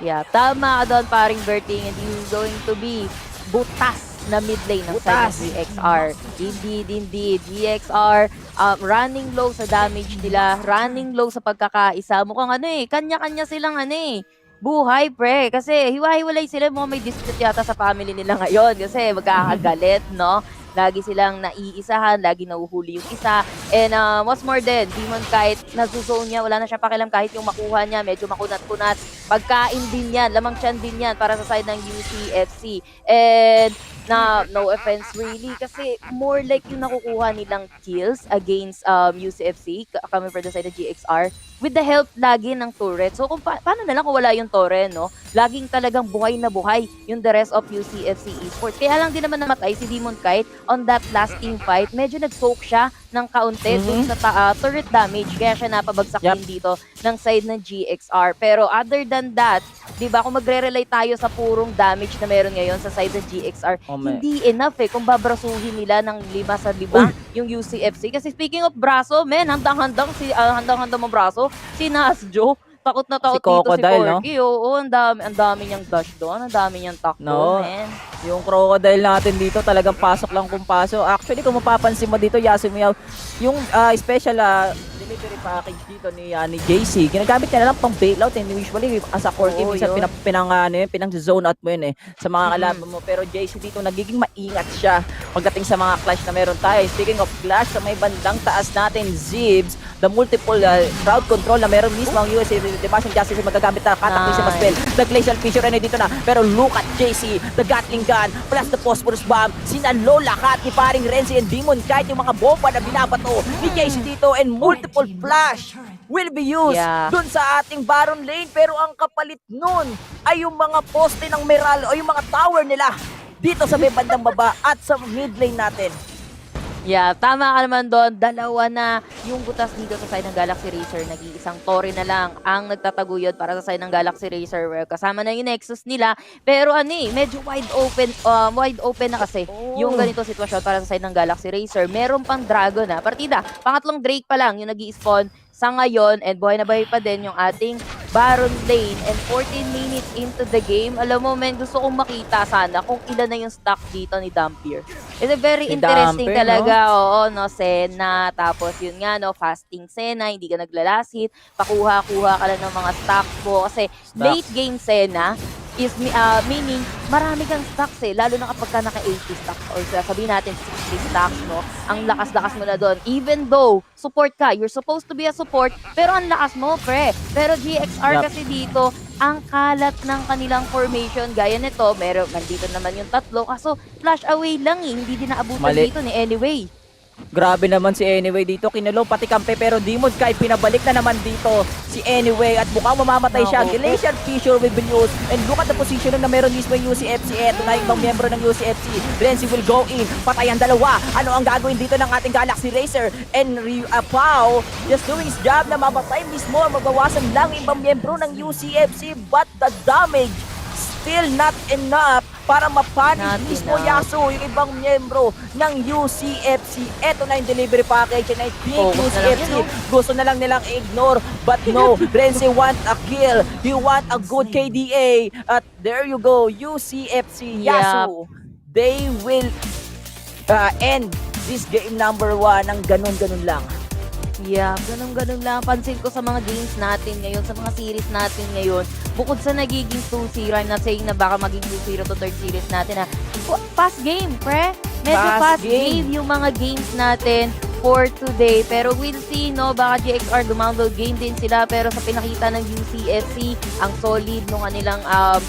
Yeah, tama ka doon, paring Berting, and he's going to be butas na mid lane ng side ng GXR. Indeed. GXR, running low sa damage nila, running low sa pagkakaisa. Mukhang kanya-kanya silang buhay, pre. Kasi hiwa-hiwalay sila, mga may dispute yata sa family nila ngayon. Kasi magkakagalit, no? Lagi silang naiisahan, lagi nahuhuli yung isa. And what's more than, Demon Kite, nazuzone niya, wala na siya pakialam kahit yung makuha niya, medyo makunat-kunat. Pagkain din yan, lamang tiyan din yan para sa side ng UCFC. And no offense really, kasi more like yung nakukuha nilang kills against UCFC, coming from the side ng GXR, with the help lagi ng turret. So kung paano na lang kung wala yung torre, no? Laging talagang buhay na buhay yung the rest of UCFC Esports. Kaya lang din naman namatay si Demon Kite on that last team fight. Medyo nag-soak siya ng kaunti dun sa turret damage. Kaya siya napabagsak din dito ng side ng GXR. Pero other than that, di ba, kung magre-rely tayo sa purong damage na meron ngayon sa side ng GXR, hindi enough kung babrasuhin nila ng 5-5 yung UCFC. Kasi speaking of braso, men, handang-handang mong braso, si Nasjo. Takot na takot si dito si Corky. No? Oo, ang dami niyang dash doon, ang dami niyang takbo, man. Yung crocodile natin dito talagang pasok lang kung pasok. Actually, kung mapapansin mo dito, Yasumiyaw, yung special delivery package dito ni JC, ginagamit niya na lang pang bailout. And usually, as a Corky, minsan pinang-zone out mo yun sa mga kalaban mo. Pero JC dito, nagiging maingat siya pagdating sa mga clash na meron tayo. Speaking of clash, sa may bandang taas natin, Zibs, the multiple crowd control na meron mismo ang USA Demassion Justice magagamit na Cataclysm as well. The Glacial Fissure ay dito na. Pero look at JC, the Gatling Gun, plus the Phosphorus Bomb. Sinalo lahat ni paring Renzi and Demon Kite yung mga bomba na binabato ni JC dito, and multiple flash will be used dun sa ating Baron Lane. Pero ang kapalit nun ay yung mga poste ng Meral o yung mga tower nila dito sa may bandang baba at sa mid lane natin. Yeah, tama ka naman doon. Dalawa na yung butas dito sa side ng Galaxy Racer. Nag-iisang Tori na lang ang nagtataguyod para sa side ng Galaxy Racer. Well, kasama na yung Nexus nila. Pero medyo wide open na kasi yung ganito sitwasyon para sa side ng Galaxy Racer. Meron pang Dragon na partida. Pangatlong Drake pa lang yung nag-i-spawn sa ngayon, and buhay na buhay pa din yung ating Baron lane, and 14 minutes into the game. Alam mo, men, gusto kong makita sana kung ilan na yung stock dito ni Dampier. It's a very interesting Dampier, talaga, no? Sena, tapos yun nga, no, fasting Sena, hindi ka naglalasit, pakuha-kuha ka lang ng mga stock mo, kasi late game Sena is meaning marami kang stocks lalo na kapag ka naka-80 stocks or sabihin natin 60 stocks, no? Ang lakas-lakas mo na doon. Even though support ka, you're supposed to be a support, pero ang lakas mo, pre. Pero GXR kasi dito, ang kalat ng kanilang formation, gaya nito, nandito naman yung tatlo, kaso flash away lang hindi din naabutan dito ni Anyway. Grabe naman si Anyway dito, kinulong pati kampe, pero Demon Sky pinabalik na naman dito si Anyway at mukhang mamamatay siya. Glacier Fissure will be used, and look at the position na meron mismo yung UCFC. Eto na yung miyembro ng UCFC. Brenzy will go in, patay ang dalawa. Ano ang gagawin dito ng ating Galaxy Racer? And Pao just doing his job na mamatay mismo, mabawasan lang yung ibang miyembro ng UCFC, but the damage still not enough para mapanish mismo Yasuo yung ibang miyembro ng UCFC. Eto na yung delivery package, and I think UCFC gusto na lang nilang ignore, but no, Brenzy want a kill, he want a good KDA, at there you go, UCFC, Yasuo. They will end this game number 1 ng ganun-ganun lang. Yeah, ganun-ganun lang. Pansin ko sa mga games natin ngayon, sa mga series natin ngayon, bukod sa nagiging 2-0, I'm not saying na baka maging 2-0 to third series natin, fast game, pre. Medyo fast game yung mga games natin for today. Pero we'll see, no? Baka GXR download game din sila, pero sa pinakita ng UCFC, ang solid nung kanilang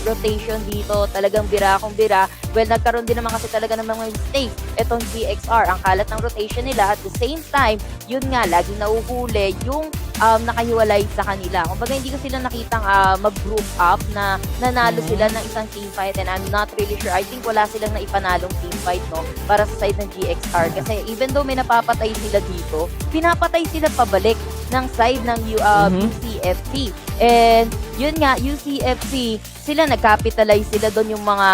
rotation dito, talagang bira kung bira. Well, nagkaroon din naman kasi talaga ng mga mistakes etong GXR. Ang kalat ng rotation nila, at the same time, yun nga, laging nauhuli yung nakahiwalay sa kanila. Kumbaga, hindi ko sila nakitang mag-group up na nanalo sila ng isang teamfight, and I'm not really sure. I think wala silang naipanalong teamfight, no? Para sa side ng GXR. Kasi even though may napapatay sila dito, pinapatay sila pabalik ng side ng UCFC. And yun nga, UCFC, sila nag-capitalize sila doon yung mga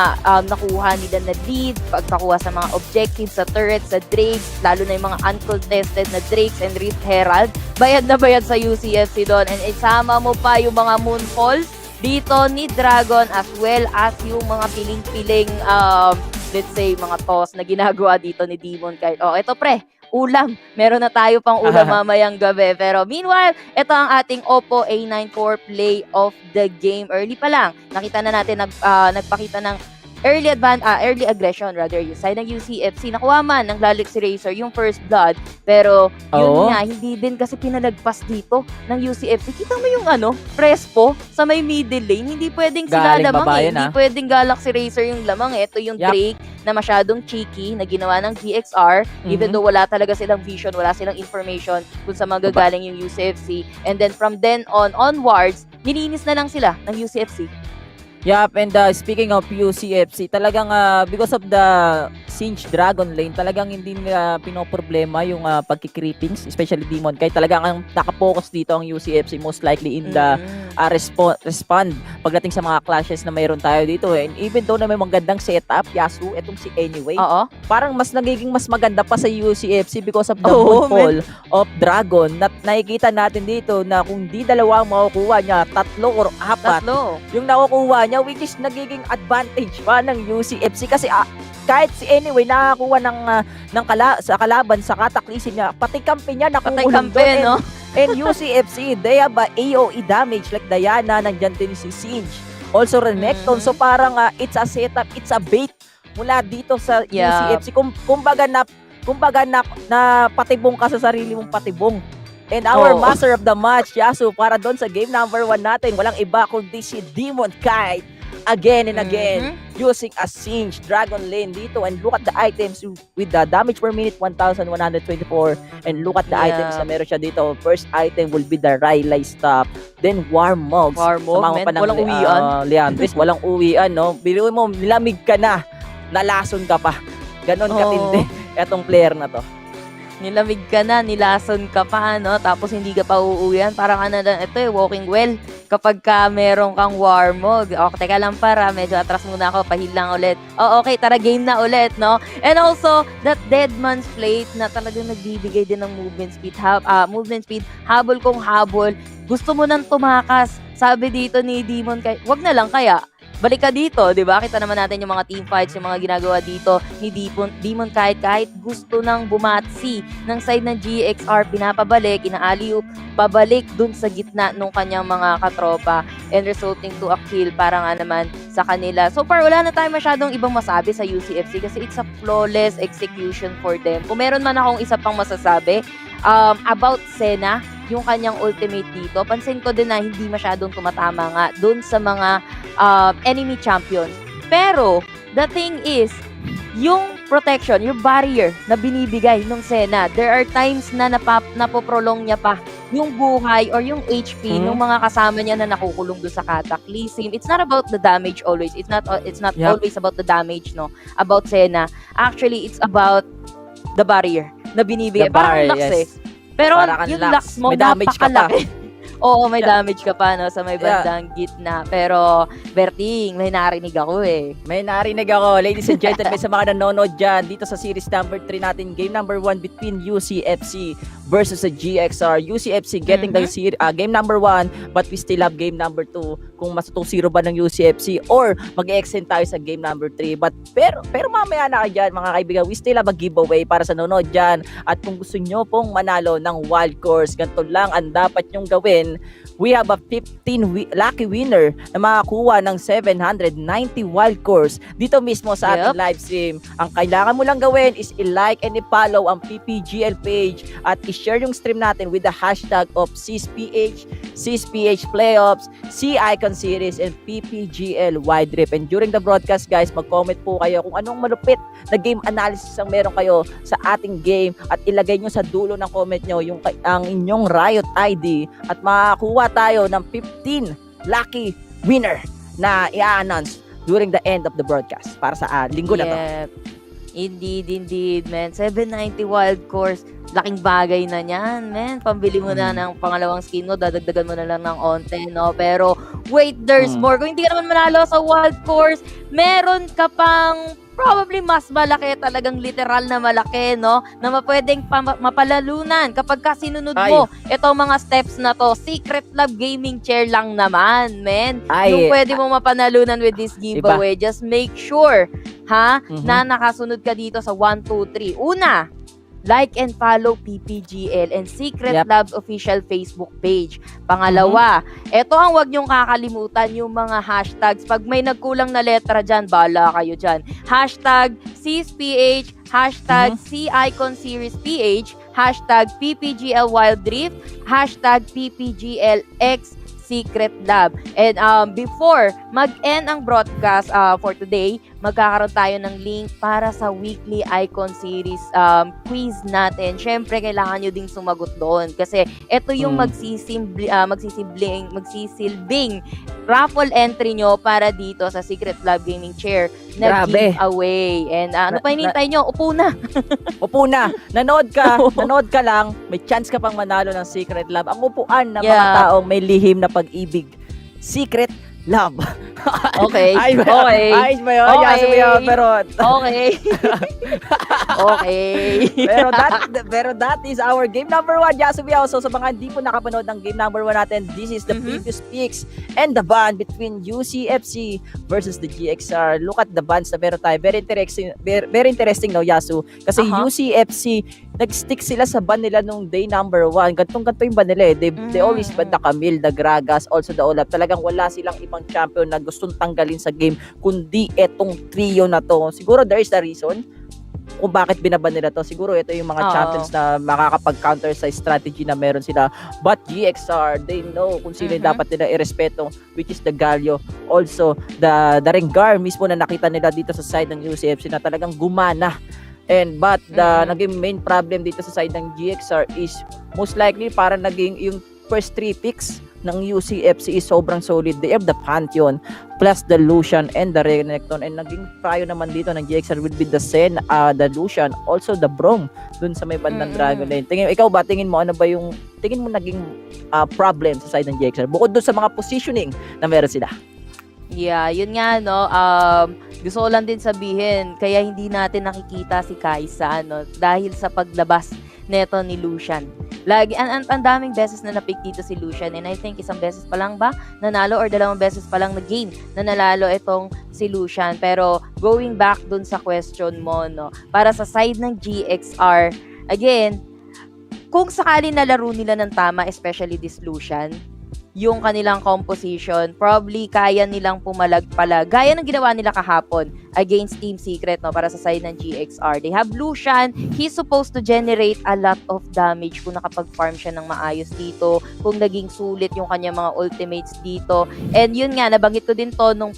nakuha nila na lead, pagpakuha sa mga objectives, sa turrets, sa drakes, lalo na yung mga uncontested na drakes and Rift Herald. Bayad na bayad sa UCFC doon, and isama mo pa yung mga moonfalls dito ni Dragon, as well as yung mga piling-piling let's say mga toss na ginagawa dito ni Demon. Kahit eto pre, ulam. Meron na tayo pang ulam mamayang gabi. Pero meanwhile, ito ang ating Oppo A9 Core play of the game. Early pa lang, nakita na natin nagpakita ng early aggression rather, yung side ng UCFC. Nakuha man ng Galaxy Racer yung first blood, pero yun nga, hindi din kasi pinalagpas dito ng UCFC. Kita mo yung Prespo sa may middle lane, hindi pwedeng sila lamang hindi pwedeng Galaxy Racer yung lamang. Ito yung Drake na masyadong cheeky na ginawa ng GXR, even though wala talaga silang vision, wala silang information kung sa magagaling yung UCFC. And then from then onwards, nilinis na lang sila ng UCFC. Yup, and speaking of UCFC, talagang because of the Singe Dragon Lane, talagang hindi nila pinoproblema yung pagkikrippings, especially Demon. Kaya talagang ang nakapokus dito ang UCFC most likely in the respond pagdating sa mga clashes na mayroon tayo dito. And even though na may magandang setup, Yasuo, etong si Anyway, parang mas nagiging mas maganda pa sa UCFC because of the moonfall of Dragon. Nakikita natin dito na kung di dalawa ang makukuha niya, 3 or 4 yung nakukuha niya, which is nagiging advantage pa ng UCFC kasi kahit si Anyway nakakuha sa kalaban sa kataklisin niya, pati kampi niya nakukulong doon. No? And UCFC, they have AOE damage like Diana, nandyan din si Singe, also Renekton. So parang it's a setup, it's a bait mula dito sa UCFC. Kumbaga na patibong ka sa sarili mong patibong. And our master of the match, Yasuo, para doon sa game number 1 natin, walang iba kundi si Demon Kite. Again and again, using a Singe Dragon Lane dito. And look at the items with the damage per minute, 1,124. And look at the items na meron siya dito. First item will be the Rylai Staff. Then Warm Mugs. Walang uwian. Leandris, walang uwian, no? Biruin mo, nilamig ka na. Nalason ka pa. Ganon katindi. Etong player na to. nilamig ka na, nilason ka pa, no? Tapos hindi ka pa uuwihan. Parang ito walking well. Kapag ka meron kang war mo, okay, teka lang para, medyo atras muna ako, pahil lang ulit. Okay, tara, game na ulit, no? And also, that dead man's plate na talagang nagbibigay din ng movement speed, habol kung habol. Gusto mo nang tumakas. Sabi dito ni Demon, wag na lang kaya. Balik ka dito, di ba? Kita naman natin yung mga team fights, yung mga ginagawa dito ni Demon kahit gusto nang bumatsi ng side ng GXR, pinapabalik, inaaliup, pabalik dun sa gitna nung kanyang mga katropa and resulting to a kill para nga naman sa kanila. So far, wala na tayo masyadong ibang masabi sa UCFC kasi it's a flawless execution for them. Kung meron man akong isa pang masasabi about Senna, yung kanyang ultimate dito, pansin ko din na hindi masyadong tumatama nga dun sa mga enemy champions. Pero, the thing is, yung protection, yung barrier na binibigay ng Senna, there are times na napoprolong niya pa yung buhay or yung HP ng mga kasama niya na nakukulong doon sa Cataclysm. It's not about the damage always. It's not always about the damage, no? About Senna. Actually, it's about the barrier na binibigay. Parang Lux eh. Pero yung Lux mo, may damage ka pa. Oo, may damage ka pa, no, sa may bandang gitna. Pero, Berting, may narinig ako eh. May narinig ako, ladies and gentlemen, sa mga nanonood dyan, dito sa series number 3 natin, game number 1 between UCFC versus the GXR. UCFC getting the game number 1, but we still have game number 2 kung mas 2-0 ba ng UCFC or mag-extend tayo sa game number 3. But pero mamaya na kayo dyan, mga kaibigan, we still have a giveaway para sa nanonood dyan. At kung gusto nyo pong manalo ng wild course, ganito lang ang dapat nyong gawin. We have a 15 lucky winner na makakuha ng 790 wild course dito mismo sa ating live stream. Ang kailangan mo lang gawin is i-like and i-follow ang PPGL page at i-share yung stream natin with the hashtag of SISPH, SISPH Playoffs, C-Icon Series, and PPGL Wide Rip. And during the broadcast, guys, mag-comment po kayo kung anong malupit na game analysis ang meron kayo sa ating game at ilagay nyo sa dulo ng comment nyo ang inyong Riot ID at makakuha tayo ng 15 lucky winner na i-announce during the end of the broadcast para sa linggo na to. Indeed, man. 790 wild course. Laking bagay na niyan, man. Pambili mo na ng pangalawang skin mo, dadagdagan mo na lang ng onte, no? Pero, wait, there's more. Kung hindi ka naman manalo sa wild course, meron ka pang probably mas malaki, talagang literal na malaki, no? Na pwedeng mapalalunan kapag ka sinunod mo itong mga steps na to. Secret Lab Gaming Chair lang naman, men. Yung pwede mo mapanalunan with this giveaway. Just make sure, na nakasunod ka dito sa 1, 2, 3. Una, like and follow PPGL and Secret Labs official Facebook page. Pangalawa, eto ang wag niyong kakalimutan, yung mga hashtags. Pag may nagkulang na letra dyan, bahala kayo dyan. Hashtag SISPH, hashtag C-Icon Series PH, hashtag PPGL Wild Rift, hashtag PPGLX Secret Lab. And before mag-end ang broadcast for today, magkakaroon tayo ng link para sa weekly Icon Series quiz natin. Syempre, kailangan nyo ding sumagot doon kasi ito yung magsisilbing raffle entry nyo para dito sa Secret Lab Gaming Chair na giveaway. And ano pa hinintay nyo? Upo na! Upo na! Nanood ka lang, may chance ka pang manalo ng Secret Lab. Ang upuan ng mga taong may lihim na pag-ibig. Secret Lab. Okay. Ayos ba yun? Pero okay. Okay. pero that is our game number 1, Yasubiao. So sa mga hindi po nakapanood ng game number 1 natin, this is the previous picks and the band between UCFC versus the GXR. Look at the bands na meron tayo. Very interesting, no, Yasu? Kasi UCFC, nag-stick sila sa ban nila nung day number 1. Gantong-ganto yung ban nila eh. They always ban the Camille, the Gragas, also the Olap. Talagang wala silang ibang champion na gustong tanggalin sa game kundi etong trio na to. Siguro there is a reason kung bakit binaban nila to. Siguro ito yung mga champions na makakapag-counter sa strategy na meron sila. But GXR, they know kung sino yung dapat nila irespeto, which is the Galio. Also, the Rengar mismo na nakita nila dito sa side ng UCFC na talagang gumana. But the naging main problem dito sa side ng GXR is most likely para naging yung first 3 picks ng UCFC is sobrang solid. They have the Pantheon plus the Lucian and the Renekton, and naging prayo naman dito ng GXR will be the Sen, the Lucian, also the Brom dun sa may bandang Dragon Lane. Tingin mo ano ba yung naging problem sa side ng GXR bukod dun sa mga positioning na meron sila? Yeah, yun nga, no. Gusto ko lang din sabihin, kaya hindi natin nakikita si Kaisa, no, dahil sa paglabas neto ni Lucian. Lagi, ang daming beses na napick dito si Lucian, and I think isang beses pa lang ba nanalo or dalawang beses pa lang na game na nalalo itong si Lucian. Pero going back dun sa question mo, no, para sa side ng GXR, again, kung sakali nalaro nila ng tama, especially this Lucian, yung kanilang composition, probably kaya nilang pumalag-palag. Gaya ng ginawa nila kahapon against Team Secret, no, para sa side ng GXR. They have Lucian. He's supposed to generate a lot of damage kung nakapag-farm siya ng maayos dito, kung naging sulit yung kanyang mga ultimates dito. And yun nga, nabanggit ko din to nung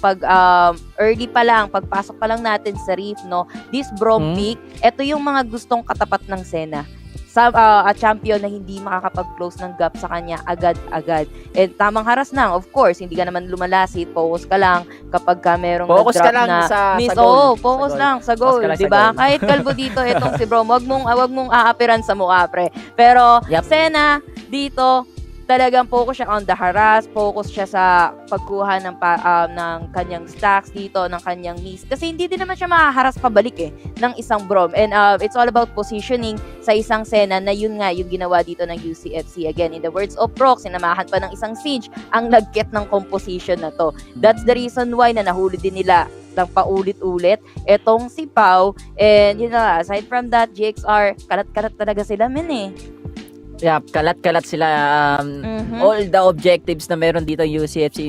early pa lang, pagpasok pa lang natin sa Reef, no, this Brom pick, ito yung mga gustong katapat ng Senna. A champion na hindi makakapag-close ng gap sa kanya agad-agad. And tamang haras lang, of course, hindi ka naman lumalasit, focus ka lang kapag ka merong focus nag-drop ka lang na sa goal. Focus lang sa goal, di ba? Kahit kalbo dito itong si Bro, wag mong aapiran sa mukha, pre. Pero Senna dito, talagang focus siya on the harass, focus siya sa pagkuha ng kanyang stacks dito, ng kanyang miss. Kasi hindi din naman siya makaharas pabalik ng isang Brom. And it's all about positioning sa isang Senna na yun nga yung ginawa dito ng UCFC. Again, in the words of Prox, sinamahan pa ng isang Siege ang nag-get ng composition na to. That's the reason why na nahuli din nila lang paulit-ulit etong si Pau. And yun na, aside from that, GXR, kalat-kalat talaga sila, Yeah, kalat-kalat sila. All the objectives na meron dito UCFC,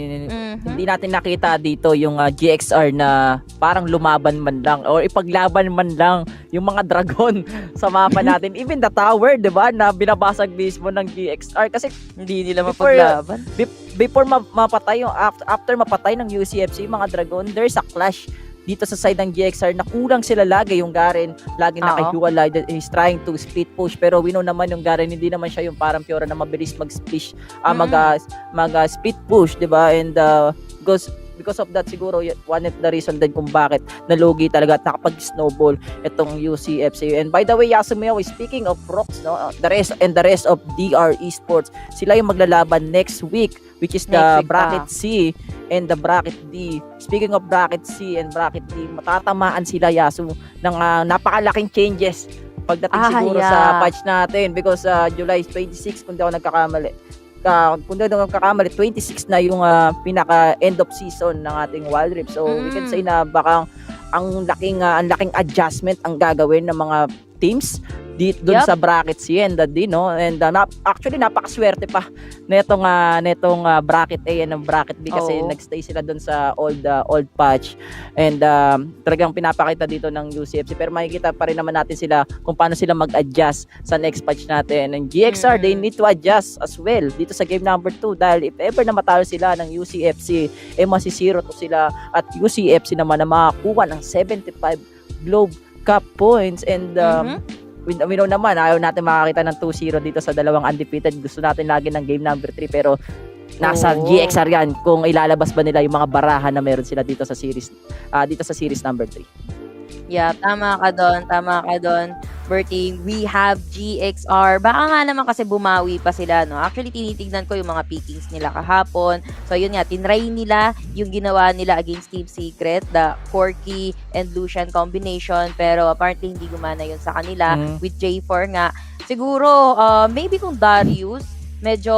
hindi natin nakita dito yung GXR na parang lumaban man lang or ipaglaban man lang yung mga dragon sa mapa natin. Even the tower, di ba, na binabasag mismo ng GXR kasi hindi nila mapaglaban. Before mapatay, after mapatay ng UCFC, mga dragon, there's a clash dito sa side ng GXR na kulang sila lagi. Yung Garen lagi nakahiwalay, he's trying to split push, pero we know naman yung Garen hindi naman siya yung parang Fiora na mabilis mag-splish, split push, di ba? And because of that, siguro one of the reason din kung bakit nalugi talaga at nakapag-snowball itong UCFC. And by the way, Yasumio, speaking of Prox, no, the rest of DR Esports, sila yung maglalaban next week, which is the bracket C and the bracket D. Speaking of bracket C and bracket D, matatamaan sila, Yasu, ng napakalaking changes pagdating siguro sa patch natin, because July 26, kung di ako nagkakamali, 26 na yung pinaka end of season ng ating Wild Rift. So we can say na baka ang laking adjustment ang gagawin ng mga teams doon sa bracket C and the D, no? And actually napakaswerte pa netong bracket A and bracket B kasi nagstay sila doon sa old patch. And talagang pinapakita dito ng UCFC, pero makikita pa rin naman natin sila kung paano sila mag-adjust sa next patch natin. And GXR, they need to adjust as well dito sa game number 2, dahil if ever na matalo sila ng UCFC, masisiro to sila at UCFC naman na makakuha ng 75 Globe Cup points. And we know naman, ayaw natin makakita ng 2-0 dito sa dalawang undefeated. Gusto natin lagi ng game number 3, pero nasa GXR yan kung ilalabas ba nila yung mga barahan na meron sila dito sa series number 3. Yeah, tama ka doon, Bertie. We have GXR. Baka nga naman kasi bumawi pa sila, no? Actually, tinitignan ko yung mga pickings nila kahapon. So, yun nga, tinry nila yung ginawa nila against Team Secret, the Corky and Lucian combination. Pero apparently, hindi gumana yun sa kanila. With J4 nga. Siguro, maybe kung Darius, medyo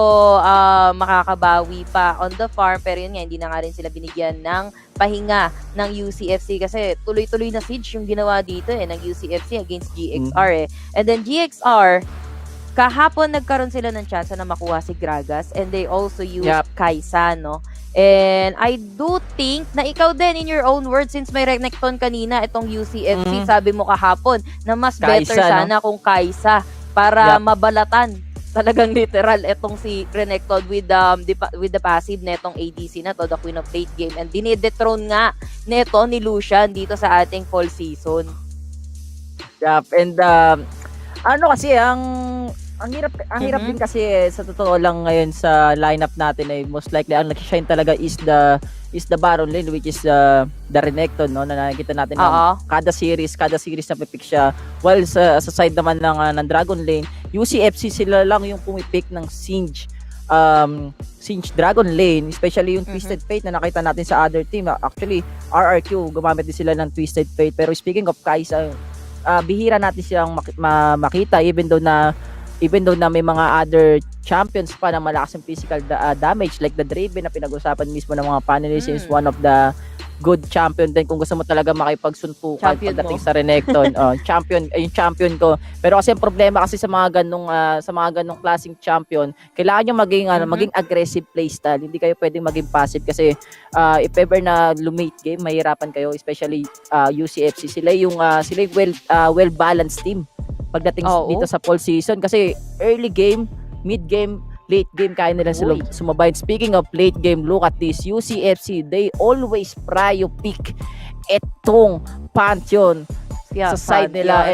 makakabawi pa on the farm, pero yun nga, hindi na nga rin sila binigyan ng pahinga ng UCFC kasi tuloy-tuloy na siege yung ginawa dito ng UCFC against GXR And then GXR, kahapon nagkaroon sila ng chance na makuha si Gragas, and they also used Kaisa, no? And I do think na ikaw din, in your own words, since may Renekton kanina itong UCFC, sabi mo kahapon na mas better Kaisa, sana kung Kaisa para mabalatan talagang literal etong si Renekton with the passive netong ADC na to, the Queen of Late Game, and dinidethrone nga neto ni Lucian dito sa ating fall season. And kasi ang Ang hirap din kasi sa totoo lang ngayon sa lineup natin ay most likely ang nag-shine talaga is the Baron lane, which is the Renekton, no, na nakikita natin na kada series na pipick siya, while sa side naman ng Dragon lane, UCFC sila lang yung pumipick ng Singe Dragon lane, especially yung Twisted Fate na nakita natin sa other team. Actually RRQ gumamit din sila ng Twisted Fate, pero speaking of Kai'Sa, bihira natin silang makita even though na may mga other champions pa na malakas yung physical damage, like the Draven na pinag-usapan mismo ng mga panelists is one of the good champion din kung gusto mo talaga makipagsuntukan pagdating sa Renekton. Yung champion ko. Pero kasi ang problema kasi sa mga ganong klaseng champion, kailangan nyo maging aggressive playstyle. Hindi kayo pwedeng maging passive kasi if ever na lumate game, mahirapan kayo, especially UCFC. Sila yung well balanced team pagdating dito sa fall season, kasi early game, mid game, late game, kaya nila sumabay. Speaking of late game, look at this. UCFC, they always prio pick etong Pantheon sa side nila,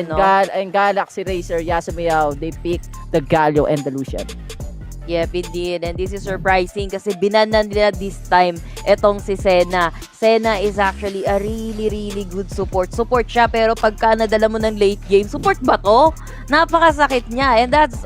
and Galaxy Racer, Yasumiao, they pick the Galio and the Lucian. Yep, indeed. And this is surprising kasi binanan nila this time etong si Senna. Senna is actually a really good support. Support siya, pero pagka nadala mo ng late game, support ba to? Napakasakit niya. And that's,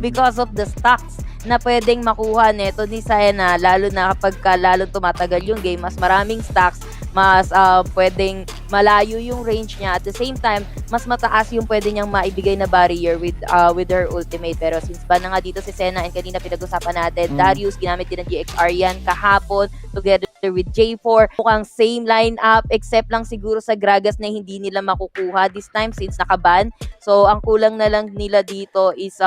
because of the stacks na pwedeng makuha nito ni Senna, lalo na kapag lalong tumatagal yung game, mas maraming stacks, mas pwedeng malayo yung range niya. At the same time, mas mataas yung pwede niyang maibigay na barrier with her ultimate. Pero since ba na nga dito si Senna, and kanina pinag-usapan natin, Darius, ginamit din ng GXR yan kahapon, together with J4. Mukhang same lineup, except lang siguro sa Gragas na hindi nila makukuha this time since nakaban. So, ang kulang na lang nila dito is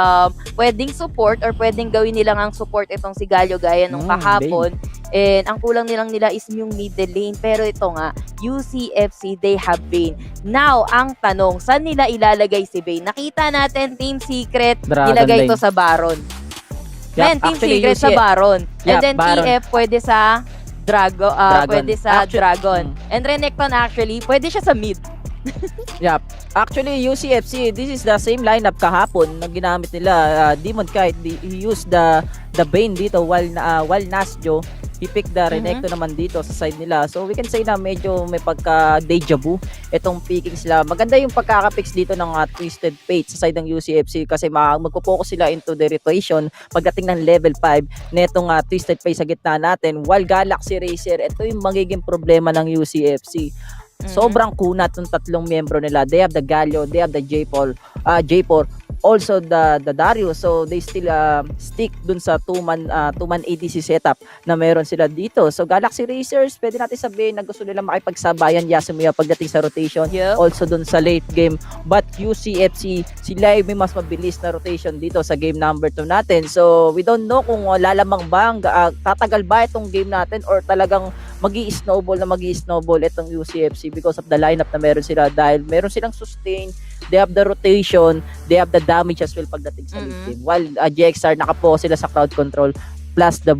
pwedeng support or pwedeng gawin nilang ang support itong si Galio gaya nung kahapon. And ang kulang nilang nila is yung middle lane. Pero ito nga, UCFC, they have Vayne. Now, ang tanong, saan nila ilalagay si Vayne? Nakita natin, Team Secret, nilagay ito sa Baron. Team Secret sa Baron. And then Baron. TF pwede sa Dragon. Pwede sa Dragon. And Renekton actually, pwede siya sa mid. Actually, UCFC, this is the same lineup kahapon na ginamit nila. Demon Kite, he used the Bane dito while Nasjo, he picked the Renekton naman dito sa side nila. So we can say na medyo may pagka deja vu itong picking sila. Maganda yung pagkaka-picks dito ng Twisted Fate sa side ng UCFC kasi magpo-focus sila into the rotation pagdating ng level 5 netong Twisted Fate sa gitna natin, while Galaxy Racer, ito yung magiging problema ng UCFC. Sobrang kunat ng tatlong miyembro nila. They have the Galio, they have the J4, also the Darius. So they still stick dun sa two-man ADC setup na meron sila dito. So Galaxy Racers, pwede natin sabihin na gusto nila makipagsabayan Yasumiya pagdating sa rotation, also dun sa late game. But UCFC, sila ay may mas mabilis na rotation dito sa game number 2 natin. So we don't know kung lalamang ba, tatagal ba itong game natin or talagang magi-snowball itong UCFC because of the lineup na meron sila, dahil meron silang sustain, they have the rotation, they have the damage as well pagdating sa late game. While GXR, nakapo sila sa crowd control plus the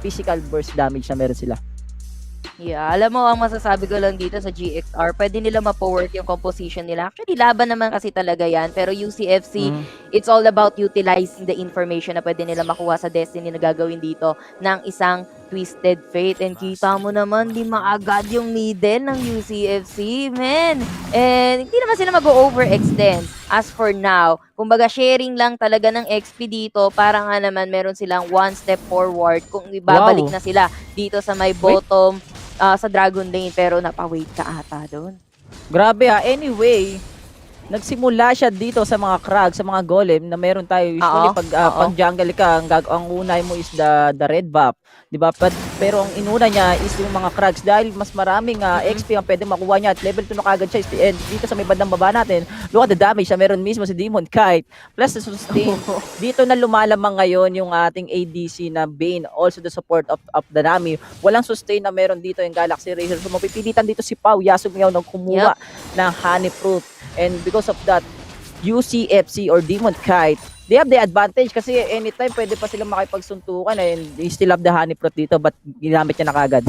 physical burst damage na meron sila. Yeah, alam mo, ang masasabi ko lang dito sa GXR, pwede nila ma-work yung composition nila. Actually, laban naman kasi talaga yan. Pero UCFC, it's all about utilizing the information na pwede nila makuha sa Destiny na gagawin dito ng isang Twisted Fate. And kita mo naman, di maagad yung middle ng UCFC, man. And hindi naman sila mag-overextend. As for now, kumbaga sharing lang talaga ng XP dito, para nga naman meron silang one step forward kung ibabalik na sila dito sa may bottom sa Dragon Lane, pero napawait ka ata doon. Grabe anyway, nagsimula siya dito sa mga Krag, sa mga golem na meron tayo usually pag jungle ka, ang unay mo is the red buff, di ba? Pero ang inuna niya is yung mga Krags, dahil mas maraming XP ang pwede makuha niya at level 2 na kagad siya. And dito sa may bandang baba natin, look at the damage na meron mismo si Demon Kite plus the sustain. Dito na lumalamang ngayon yung ating ADC na Bane, also the support of the Nami. Walang sustain na meron dito yung Galaxy Racer, so mapipilitan dito si Pau Yasumiao na kumuha ng honey fruit. And because of that, UCFC or Demon Kite, they have the advantage kasi anytime pwede pa silang makipagsuntukan, and they still have the honey fruit dito, but ginamit niya na kagad.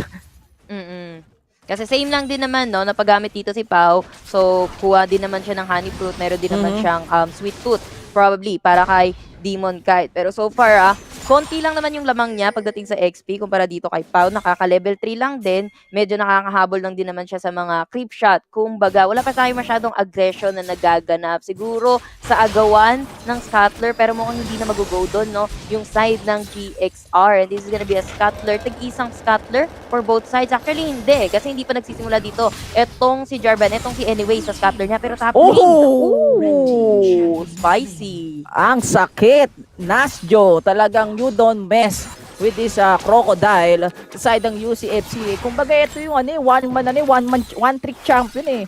Kasi same lang din naman, no, napagamit dito si Pau. So, kuha din naman siya ng honey fruit, meron din naman siyang sweet tooth. probably para kay Demon Kite. Pero so far, konti lang naman yung lamang niya pagdating sa XP kumpara dito kay Pau. Nakaka-level 3 lang din. Medyo nakakahabol lang din naman siya sa mga creep shot. Kumbaga, wala pa tayo masyadong aggression na nagaganap. Siguro sa agawan ng scuttler, pero mukhang hindi na mag-go doon, no? Yung side ng GXR. And this is gonna be a scuttler. Tig-isang scuttler for both sides. Actually, hindi. Kasi hindi pa nagsisimula dito. Etong si Jarvan, etong si Anyway sa scuttler niya. Pero top lane. Oh! Spicy. Ang sakit! Nasjo, talagang you don't mess with this crocodile sa side ng UCFC. Kumbaga ito yung one trick champion eh.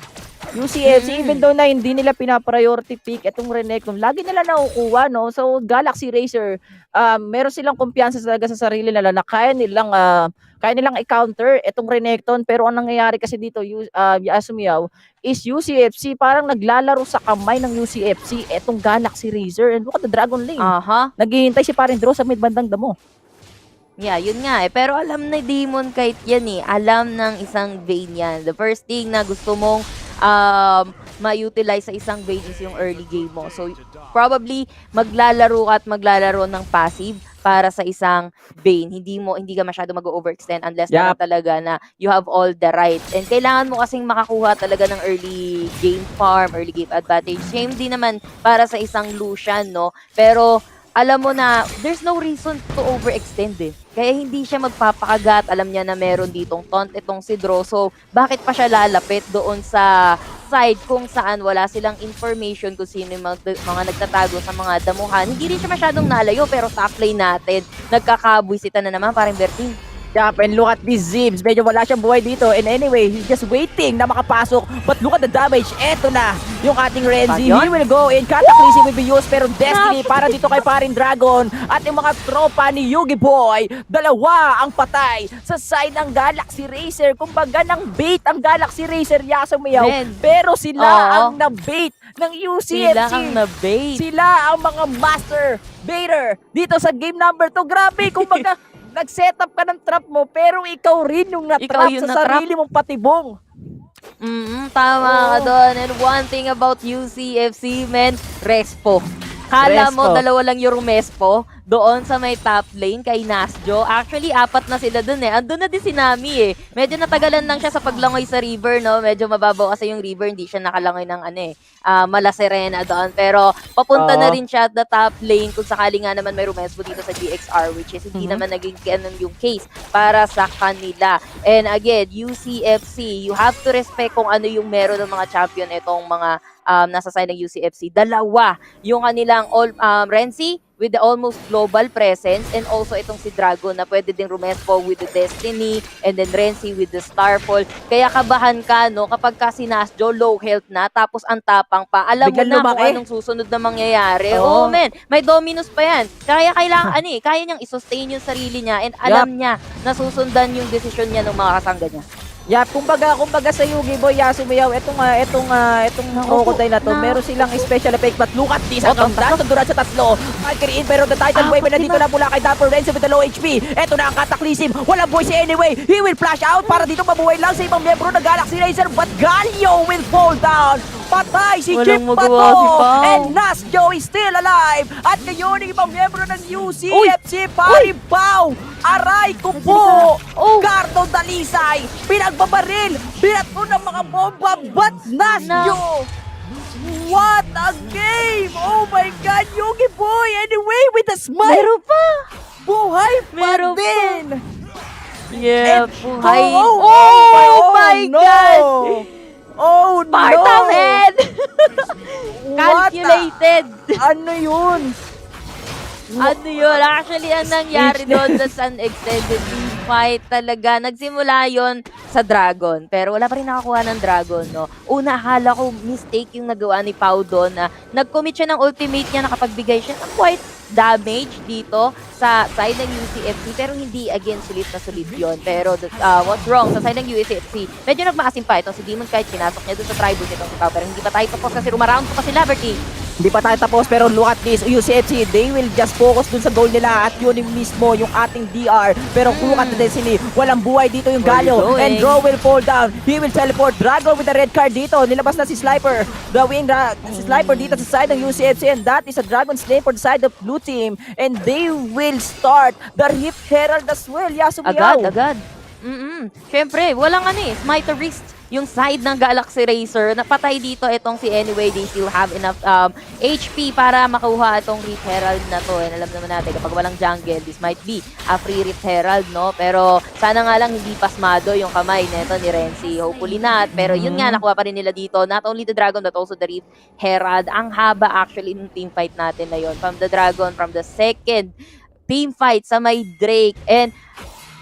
UCFC, even though na hindi nila pina-priority pick itong Renekton, lagi nila nakukuha, no? So, Galaxy Racer, meron silang kumpiyansa talaga sa sarili nila na kaya nilang i-counter itong Renekton. Pero ang nangyayari kasi dito, Yasumiyaw, is UCFC parang naglalaro sa kamay ng UCFC itong Galaxy Racer. And look at the Dragon Lane. Naghihintay si Parin Draw sa mid-bandang damo. Yeah, yun nga eh. Pero alam na Demon Kite yan eh. Alam ng isang Vayne yan. The first thing na gusto mong ma-utilize sa isang Vayne is yung early game mo. So, probably maglalaro at maglalaro ng passive para sa isang Vayne. Hindi ka masyado mag-overextend unless naman talaga na you have all the rights. And kailangan mo kasing makakuha talaga ng early game farm, early game advantage. Same din naman para sa isang Lucian, no? Pero alam mo na there's no reason to overextend eh. Kaya hindi siya magpapakagat. Alam niya na meron ditong taunt itong si Dro. So, bakit pa siya lalapit doon sa side kung saan wala silang information kung sino yung mga nagtatago sa mga damuhan. Hindi rin siya masyadong nalayo pero top lane natin. Nagkakabwisita na naman parang Bertin. Yup, and look at these Zibs. Medyo wala siyang buhay dito. And anyway, he's just waiting na makapasok. But look at the damage. Eto na yung ating Renzi. He will go in. Cataclysm will be used. Pero Destiny para dito kay Parin Dragon. At yung mga tropa ni Yugi Boy, dalawa ang patay sa side ng Galaxy Racer. Kumbaga ng bait ang Galaxy Racer, Yasumiyaw. Pero sila ang na-bait ng UCFC. Sila ang na-bait. Sila ang mga master baiter dito sa game number 2. Grabe, kumbaga nag-setup ka ng trap mo, pero ikaw rin yung na-trap sa sarili mong patibong. Tama ka doon. And one thing about UCFC, men, respo. Kala mo dalawa lang yung respo doon sa may top lane kay Nasjo. Actually, 4 na sila doon eh. Andun na din si Nami eh. Medyo natagalan lang siya sa paglangoy sa river, no? Medyo mababaw kasi yung river, hindi siya nakalangoy ng Mala Serena doon. Pero papunta na rin siya at the top lane kung sakali nga naman may rumespo dito sa GXR, which is hindi naman naging ganun yung case para sa kanila. And again, UCFC, you have to respect kung ano yung meron ng mga champion itong mga nasa side ng UCFC. Dalawa yung kanilang Renzi with the almost global presence and also itong si Dragon na pwede ding rumespo with the Destiny and then Renzi with the Starfall. Kaya kabahan ka, no, kapag kasi Nasjo low health na tapos ang tapang pa. Alam mo na kung anong susunod na mangyayari. Oh, men, may Dominus pa yan. Kaya kailangan, kaya niyang i-sustain yung sarili niya and alam niya na susundan yung desisyon niya ng mga kasangga niya. Kumbaga sa Yugi Boy, Yasumiyaw, itong crocodile na to, meron silang special effect, but look at this, ang ganda ng duran sa tatlo. Valkyrie in, pero the Titan Wave na dito na mula kay Dapper Renzo with the low HP. Eto na ang Cataclysm, walang buhay si Anyway, he will flash out para dito mabuhay lang sa ibang membro ng Galaxy Racer, but Galio will fall down. Patay si Chip Pato, and Nasjo is still alive. At ngayon, ang ibang membro ng UCFC, Paribaw, aray ko po, Cardo Dalisay, pinagbabaril, binato ng mga bomba, but Nasjo. What a game! Oh my God, Yugi Boy, Anyway, with a smile. Meron pa. Buhay pa din. Yeah, buhay. Oh my God. Oh no! Spartan head! Calculated! Ano yun? Ano yun? Actually, ang nangyari doon sa an extended team fight talaga. Nagsimula yon sa Dragon. Pero wala pa rin nakakuha ng Dragon, no? Una, akala ko mistake yung nagawa ni Pau doon na nag-commit siya ng ultimate niya, nakapagbigay siya ng quite damage dito sa side ng UCFC. Pero hindi, again, sulit na sulit yun. Pero what's wrong sa side ng UCFC? Medyo nagmaasim pa. Itong si Demon Kite, pinasok niya doon sa tribus itong si Pau. Pero hindi pa tayo tapos kasi rumaround pa sila, Bertie. Hindi pa tayo tapos pero look at this, UCFC, they will just focus dun sa goal nila at yun yung mismo yung ating DR. Pero look at the Destiny, walang buhay dito yung Galio and Draw will fall down. He will teleport. Dragon with the red card dito. Nilabas na si Sliper. The wing si Sliper dito sa side ng UCFC and that is a Dragon Slay for the side of blue team and they will start the Rift Herald as well. Yasumiyaw. Agad. Siyempre, walang Smite Wrist yung side ng Galaxy Racer. Napatay dito itong si Anyway. They still have enough HP para makuha itong Rift Herald na to. And alam naman natin, kapag walang jungle, this might be a free Rift Herald, no? Pero sana nga lang hindi pasmado yung kamay nito ni Renzi. Hopefully not. Pero yun nga, nakuha pa rin nila dito. Not only the Dragon, but also the Rift Herald. Ang haba actually ng team fight natin na yun. From the Dragon, from the second team fight sa may Drake. And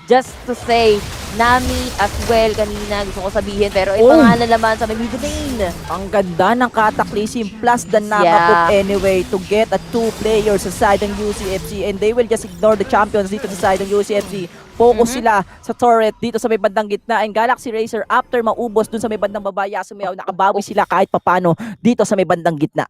just to say, Nami as well kanina gusto ko sabihin pero ito nga na naman sa may mid lane. Ang ganda ng Cataclysm plus the Nakaput anyway to get a 2 players sa side ng UCFC and they will just ignore the champions dito sa side ng UCFC. Focus sila sa turret dito sa may bandang gitna and Galaxy Racer after maubos dun sa may bandang babaya sumiyaw nakabawi sila kahit papano dito sa may bandang gitna.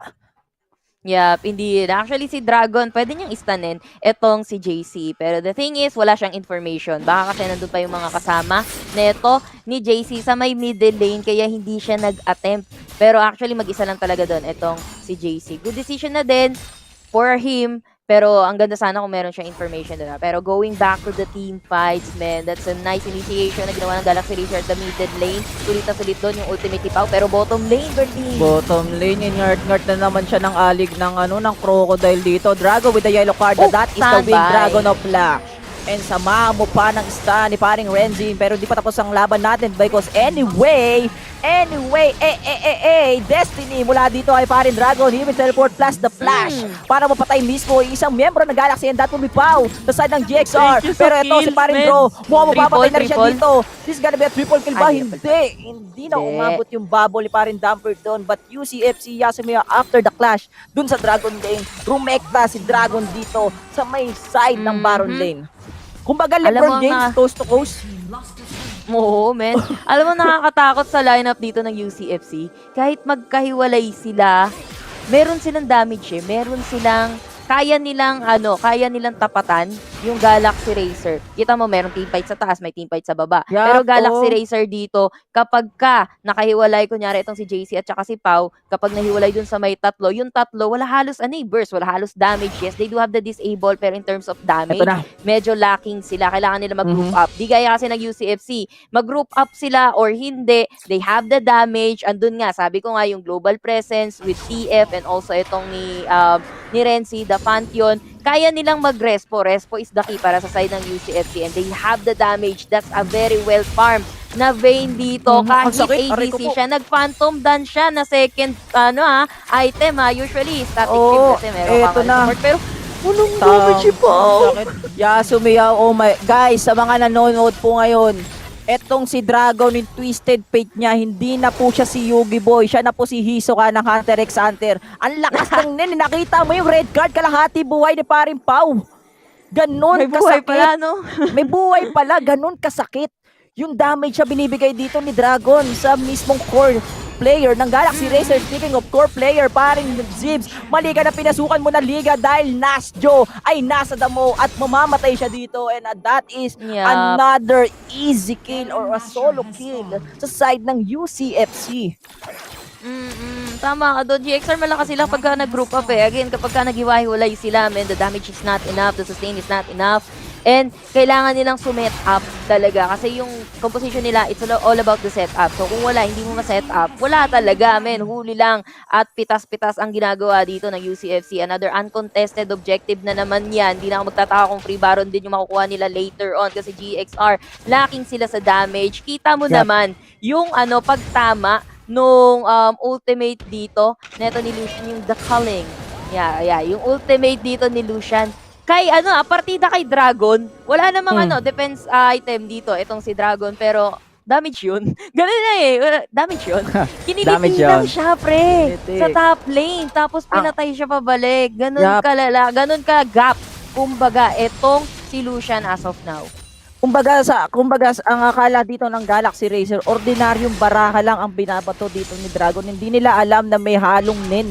Yep, indeed. Actually, si Dragon, pwede niyang istanin etong si JC. Pero the thing is, wala siyang information. Baka kasi nandun pa yung mga kasama neto ni JC sa may middle lane, kaya hindi siya nag-attempt. Pero actually, mag-isa lang talaga doon etong si JC. Good decision na din for him. Pero ang ganda sana kung meron siyang information doon. Pero going back to the team fights, man, that's a nice initiation na ginawa ng Galaxy Racer at the middle lane. Sulit na sulit doon yung ultimate ipaw. Pero bottom lane, Bertie. Bottom lane, ingart na naman siya ng alig ng Crocodile dito. Drago with the yellow card. That is the Wing Dragon of Black. And samahan mo pa ng stun ni paring Renzi. Pero di pa tapos ang laban natin because anyway, Destiny mula dito ay paring Dragon. He will teleport plus the flash para mapatay mismo isang miyembro ng Galaxy and that will be Pau sa side ng GXR. Pero ito si paring Draw, mapapatay na rin siya dito. This is gonna be a triple kill ba? Hindi na umabot yung bubble ni paring Damper doon. But UCFC Yasumiya after the clash dun sa Dragon lane, rumekta si Dragon dito sa may side ng Baron lane. Kumbaga LeBron James, coast to coast. Oo, men. Alam mo, nakakatakot sa lineup dito ng UCFC. Kahit magkahiwalay sila, meron silang damage meron silang kaya nilang tapatan yung Galaxy Racer. Kita mo, meron team fight sa taas, may team fight sa baba. Pero Galaxy Racer dito, kapag nakahiwalay, kunyari itong si JC at saka si Pau, kapag nahiwalay dun sa may tatlo, yung tatlo, wala halos burst, wala halos damage. Yes, they do have the disable, pero in terms of damage, medyo lacking sila. Kailangan nila mag-group up. Di gaya kasi ng UCFC. Mag-group up sila or hindi, they have the damage. Andun nga, sabi ko nga, yung global presence with TF and also itong ni Renzi, the Pantheon, kaya nilang mag-respo. Respo is the key para sa side ng UCFC and they have the damage. That's a very well farmed na Vayne dito. Kahit ADC siya, nag-phantom dance siya na second item Usually, static team kasi meron kang support. Pero, unong damage pa. Yasumiya, oh my, guys, sa mga nanonood po ngayon, etong si Dragon yung twisted fate niya, hindi na po siya si Yugi Boy, siya na po si Hisoka ng Hunter x Hunter. Ang lakas ng nakita mo yung red card, kalahati buhay ni paring Pau. Ganon may kasakit. Buhay pala, no? May buhay pala, ganon kasakit. Yung damage siya binibigay dito ni Dragon sa mismong core player ng Galaxy Racer. Speaking of core player, paring Zibs, mali ka na pinasukan mo na liga dahil Nasjo ay nasa damo at mamamatay siya dito and that is another easy kill or a solo kill sa side ng UCFC. Tama ka doon. GXR malakas sila pagka nag-group up Again, kapag naghiwa-hiwalay sila, man, the damage is not enough, the sustain is not enough. And kailangan nilang sumet up talaga kasi yung composition nila, it's all about the setup. So kung hindi mo ma-set up, wala talaga, men. Huli lang at pitas-pitas ang ginagawa dito ng UCFC. Another uncontested objective na naman yan. Hindi na ako magtataka kung free baron din yung makukuha nila later on kasi GXR, lacking sila sa damage. Kita mo naman yung pagtama nung ultimate dito neto ni Lucian, yung The Culling. Yung ultimate dito ni Lucian. Kay partida kay Dragon, wala namang defense item dito, itong si Dragon, pero damage yun. Ganun na damage yun. Kiniliti lang siya, pre, sa top lane, tapos pinatay siya pabalik. Ganun kalala, ganun ka gap. Kumbaga, itong si Lucian as of now. Kumbaga ang akala dito ng Galaxy Racer, ordinaryong baraha lang ang binabato dito ni Dragon. Hindi nila alam na may halong nin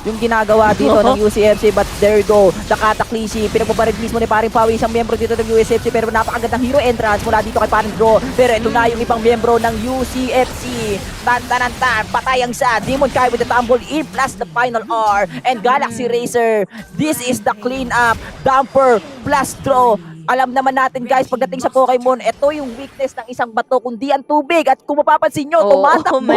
yung ginagawa dito ng UCFC, but there you go, the Cataclysm, pinagbabarid mismo ni paring Pawi, isang miyembro dito ng UCFC, pero napakagandang hero entrance mula dito kay paring Draw, pero ito na yung ibang miyembro ng UCFC, tan, patay ang sa Demon Kai with the tumble in plus the final R, and Galaxy Racer, this is the clean up, Dumper plus Draw. Alam naman natin guys, pagdating sa Pokemon, ito yung weakness ng isang bato, kundi ang tubig, at kung mapapansin nyo, tumatakbo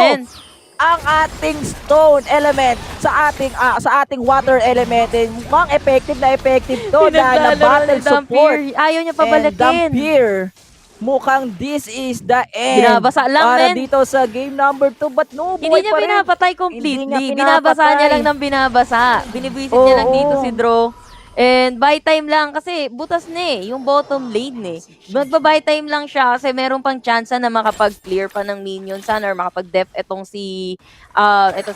ang ating stone element sa ating water element, and mukhang effective to dahil na battle support. Ayaw niya pabalikin. And Dampier, mukhang this is the end. Binabasa lang, para dito sa game number 2, but no, hindi niya pinapatay completely. Binabasa niya lang ng binabasa. Binibwisit niya lang dito si Draw. And buy time lang kasi butas na yung bottom lane Magba-buy time lang siya kasi meron pang chance na makapag-clear pa ng minions or makapag-def etong si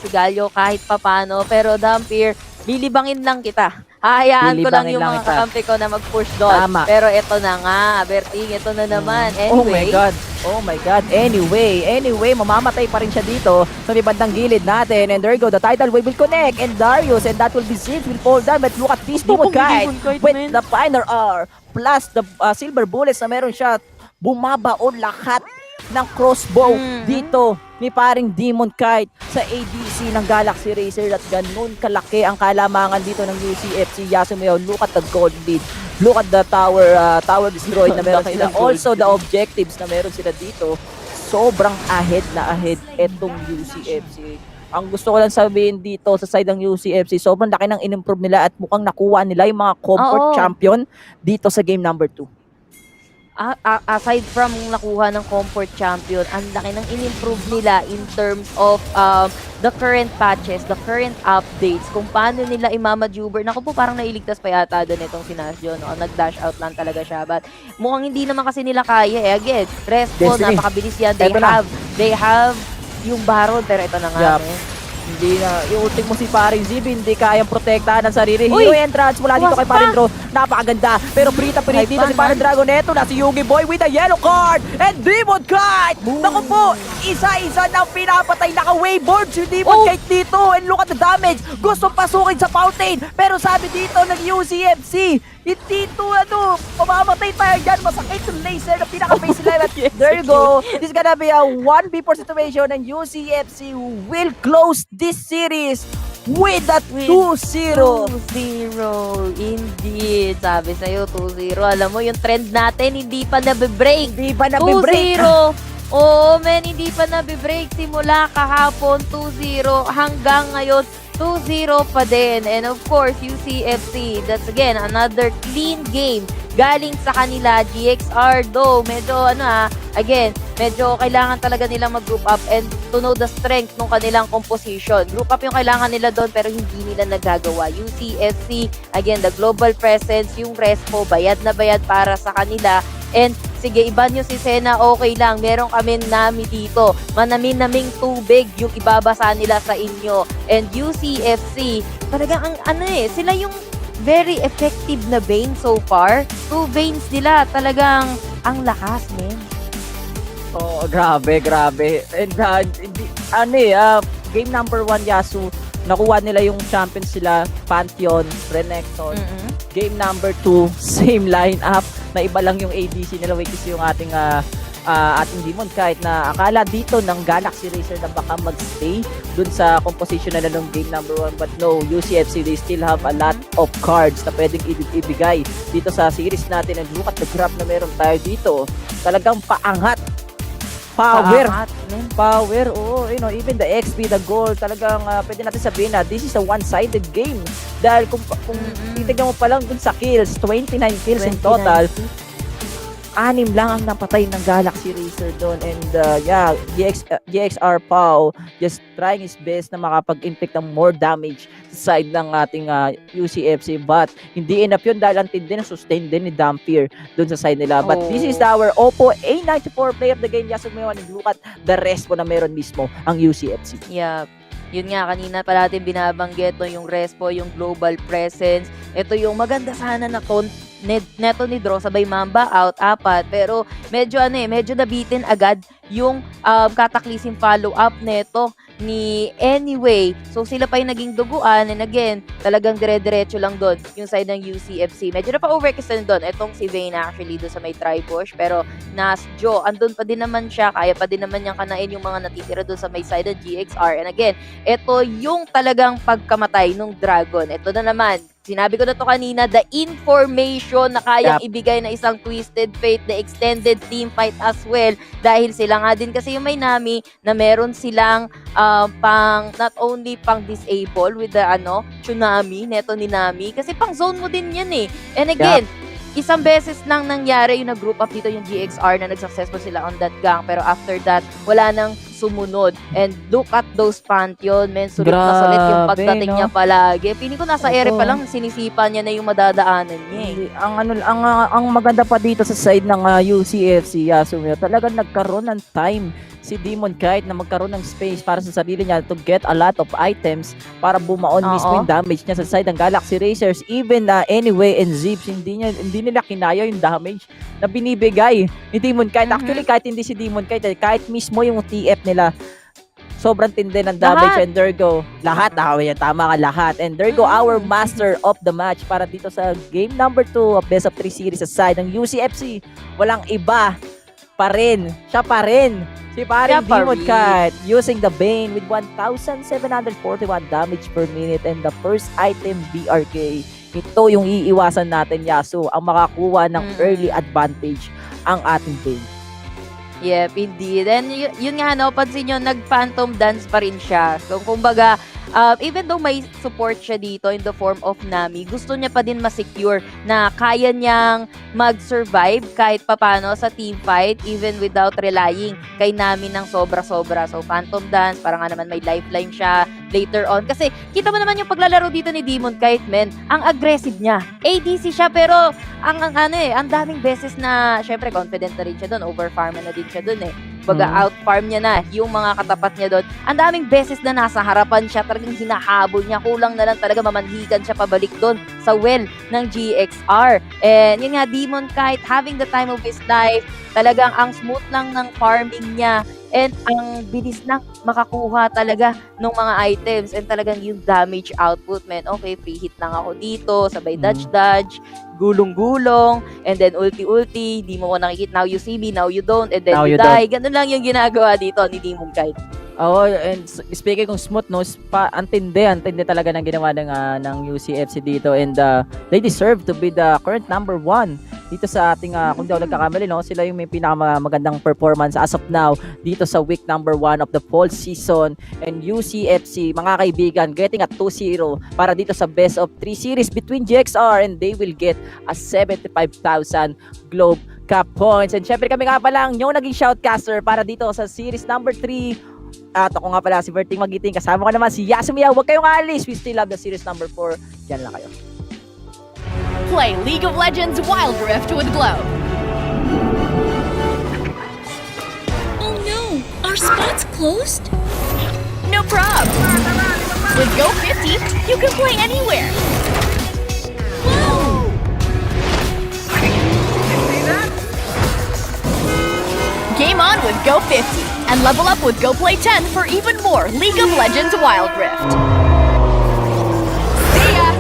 Galio kahit papano. Pero Dampier, lilibangin lang kita. Hahayaan ko lang yung mga kakampi ko na mag-push doon. Pero ito na nga, Berting, ito na naman. Anyway. Oh my God. Anyway, mamamatay pa rin siya dito sa may bandang gilid natin. And there you go, the tidal wave will connect. And Darius, and that will be Ziggs, will fall down. But look at this Demon Kite with the final R plus the silver bullets na meron siya. Bumabaon lahat ng crossbow dito ni paring Demon Kite sa ADC ng Galaxy Racer, at ganun kalaki ang kalamangan dito ng UCFC. Yasumayo, look at the gold lead. Look at the tower destroyed na meron sila. Also the objectives na meron sila dito. Sobrang ahead etong UCFC. Ang gusto ko lang sabihin dito sa side ng UCFC, sobrang laki ng in-improve nila at mukhang nakuha nila yung mga comfort champion dito sa game number 2. Aside from nakuha ng comfort champion, ang laki ng in-improve nila in terms of the current patches, the current updates, kung paano nila imamajuber. Naku po, parang nailigtas pa yata doon itong si Nasjo, nag-dash out lang talaga siya. But mukhang hindi naman kasi nila kaya. Again, Respo, napakabilis yan. They have yung Baron, pero ito na nga. Hindi na, yung ulting mo si paring Zib, hindi kayang protektahan ng sarili. Hero entrance mula dito kay paring Draw. Napakaganda. Pero Brita dito si paring Dragon. Eto na si Yugi Boy with a yellow card. And Demon Kite! Naku po, isa-isa nang pinapatay. Naka-waveboard si Demon Kite dito. And look at the damage. Gustong pasukin sa fountain. Pero sabi dito ng UCFC, hindi ito, pamamatay tayo dyan. Masakit yung laser na pinaka-base level. There you go. This is gonna be a 1v4 situation, and UCFC will close this series with a 2-0. 2-0. Indeed. Sabi sa'yo, 2-0. Alam mo, yung trend natin, hindi pa nabe-break. 2-0. Oo, men, hindi pa nabe-break. Simula kahapon, 2-0. Hanggang ngayon, 2-0 pa din. And of course, UCFC, that's again, another clean game. Galing sa kanila, GXR though, medyo again, medyo kailangan talaga nilang mag-group up and to know the strength ng kanilang composition. Group up yung kailangan nila doon pero hindi nila nagagawa. UCFC, again, the global presence, yung Respo, bayad na bayad para sa kanila. And sige, iba nyo si Sena, okay lang. Meron kami nami dito. Manamin-naming tubig yung ibabasa nila sa inyo. And UCFC, talagang sila yung very effective na Bane so far. 2 Banes nila, talagang ang lakas, men. Oh, grabe. And game number 1, Yasu, nakuha nila yung champions sila, Pantheon, Renekton. Game number 2, same lineup, na iba lang yung ADC nila, which is yung ating Demon Kite, na akala dito ng Galaxy Racer na baka magstay dun sa composition nila ng game number 1, but no, UCFC, they still have a lot of cards na pwedeng ibigay dito sa series natin. And look at the graph na meron tayo dito, talagang paangat. Power, even the XP, the goal, talagang pwede natin sabihin na this is a one-sided game. Dahil kung titignan mo pa lang dun sa kills, 29 kills in total, 6 lang ang napatay ng Galaxy Racer doon. And GXR Pau just trying his best na makapag-inflict ng more damage sa side ng ating UCFC, but hindi enough yun dahil ang tindi na sustain din ni Dampier doon sa side nila. But this is our Oppo A94 player of the game, Yasumayo, and look at the rest po na meron mismo ang UCFC. Yeah. Yun nga, kanina pa natin binabanggit yung Respo, yung global presence. Ito yung maganda sana na neto ni Draw, sabay Mamba out, 4. Pero medyo nabitin agad yung Cataclysm follow-up neto ni Anyway. So sila pa yung naging duguan, and again, talagang dire-diretso lang doon yung side ng UCFC. Medyo na pa-overextend doon. Etong si Vayne actually doon sa may tri-bush, pero Joe, andun pa din naman siya, kaya pa din naman niyang kanain yung mga natitira doon sa may side ng GXR. And again, ito yung talagang pagkamatay ng Dragon. Ito na naman, sinabi ko na to kanina, the information na kayang ibigay na isang Twisted Fate, the extended team fight as well. Dahil sila nga din kasi yung may Nami na meron silang not only pang disable with the tsunami neto ni Nami, kasi pang zone mo din yan eh. And again, isang beses lang nangyari yung nag-group up dito yung GXR na nag-successful sila on that gang, pero after that, wala nang sumunod. And look at those Pantheon, men, sulit na sulit yung pagdating niya palagi. Piling ko nasa ere pa lang, sinisipa niya na yung madadaanan niya eh. Ang maganda pa dito sa side ng UCFC, Yasumio, talagang nagkaroon ng time si Demon Kite na magkaroon ng space para sa sarili niya to get a lot of items para bumaon mismo yung damage niya sa side ng Galaxy Racers. Even Anyway and Zips, hindi nila kinaya yung damage na binibigay ni Demon Kite. Actually, kahit hindi si Demon Kite, kahit mismo yung TF nila, sobrang tindi ng damage. And there go, lahat, tama ka, lahat. And there go our master of the match para dito sa game number 2 of Best of 3 series sa side ng UCFC. Walang iba pa rin, siya pa rin, si paring Demon Kite using the Bane with 1,741 damage per minute and the first item BRK. Ito yung iiwasan natin, Yasu, ang makakuha ng early advantage ang ating Bane. Yep, indeed. And yun nga, pansin nyo, nag-phantom dance pa rin siya. So, kumbaga, even though may support siya dito in the form of Nami, gusto niya pa din ma-secure na kaya niyang mag-survive kahit papano sa team fight, even without relying kay Nami ng sobra-sobra. So, phantom dance, para nga naman may lifeline siya later on. Kasi, kita mo naman yung paglalaro dito ni Demon Kite, men, ang aggressive niya. ADC siya, pero ang daming beses na, syempre, confident na rin siya doon, overfarm na din siya doon eh. Out-farm niya na yung mga katapat niya doon. Ang daming beses na nasa harapan siya, talagang hinahabol niya. Kulang na lang talaga mamanhikan siya pabalik doon sa well ng GXR. And yun nga, Demon Kite, having the time of his life, talagang ang smooth lang ng farming niya. And ang bilis na makakuha talaga ng mga items. And talagang yung damage output, man. Okay, free hit lang ako dito, sabay dodge, gulong-gulong, and then ulti-ulti, di mo ko nakikita, now you see me, now you don't, and then now you die. Ganun lang yung ginagawa dito ni Demon Kite. And speaking of smooth, antindi talaga ng ginawa ng UCFC dito, and they deserve to be the current number 1 dito sa ating, kung di ako nagkakamali, sila yung may pinakamagandang performance as of now dito sa week number 1 of the fall season. And UCFC, mga kaibigan, getting a 2-0 para dito sa best of 3 series between GXR, and they will get a 75,000 Globe Cup points. And syempre kami nga pala yung naging shoutcaster para dito sa series number 3. At ako nga pala si Berting Magiting, kasama ko naman si Yasumiya. Huwag kayong alis, we still have the series number 4. Diyan lang kayo. Play League of Legends Wild Rift with Glow. Oh no! Our spot's closed? No prob. With Go 50, you can play anywhere. Wow! Game on with Go 50 and level up with Go Play 10 for even more League of Legends Wild Rift. See ya!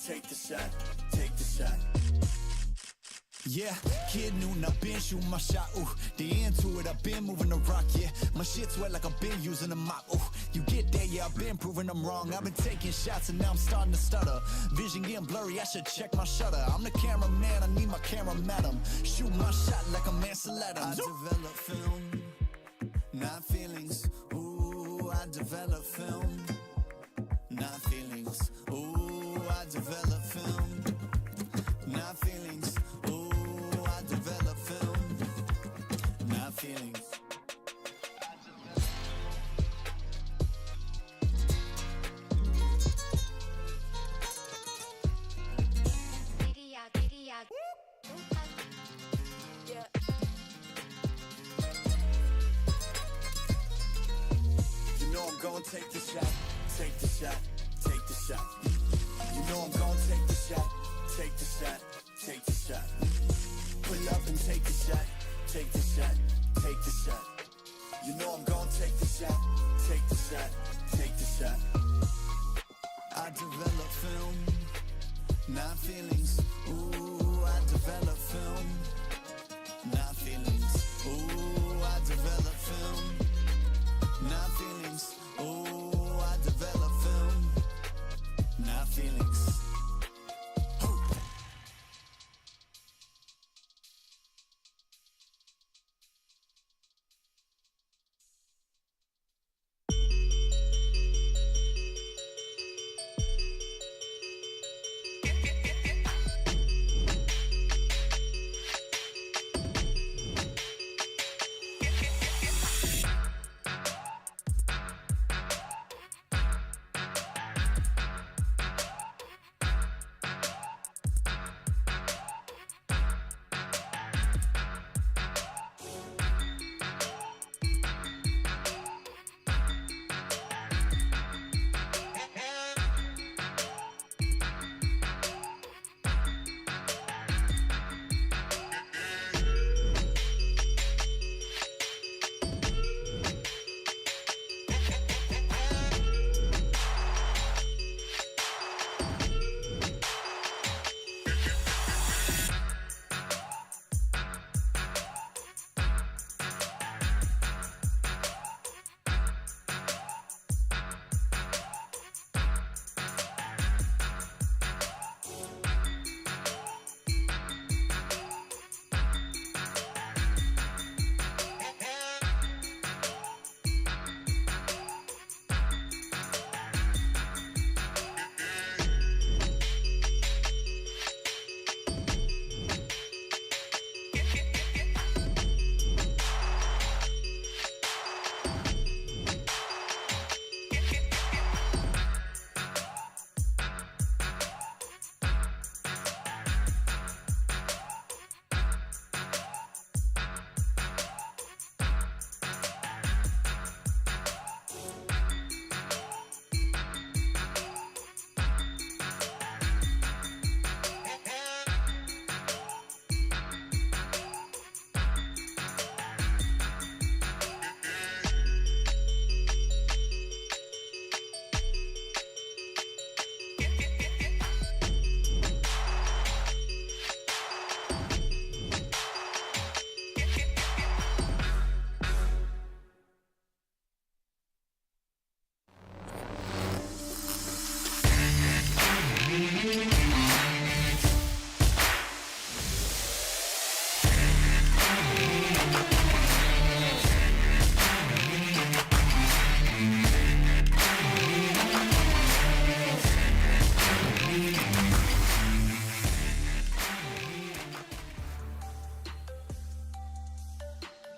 take the shot, take the shot. Yeah, kid noon, I've been shooting my shot, ooh. The into it, I've been moving the rock, yeah. My shit's wet like I've been using a mop, ooh. You get there, yeah, I've been proving I'm wrong. I've been taking shots and now I'm starting to stutter. Vision getting blurry, I should check my shutter. I'm the cameraman, I need my camera madam. Shoot my shot like a Mansell Adams. I develop film, not feelings. Ooh, I develop film, not feelings. Ooh, I develop film, not feelings. Ooh, I develop film, not feelings. You know I'm gonna take the shot, take the shot, take the shot. You know I'm gonna take the shot, take the shot, take the shot. Pull up and take the shot, take the shot, take the shot. You know I'm gonna take the shot, take the shot, take the shot. I develop film, not feelings. Ooh, I develop film, not feelings. Ooh, I develop film, not feelings. Ooh, I develop film, not feelings.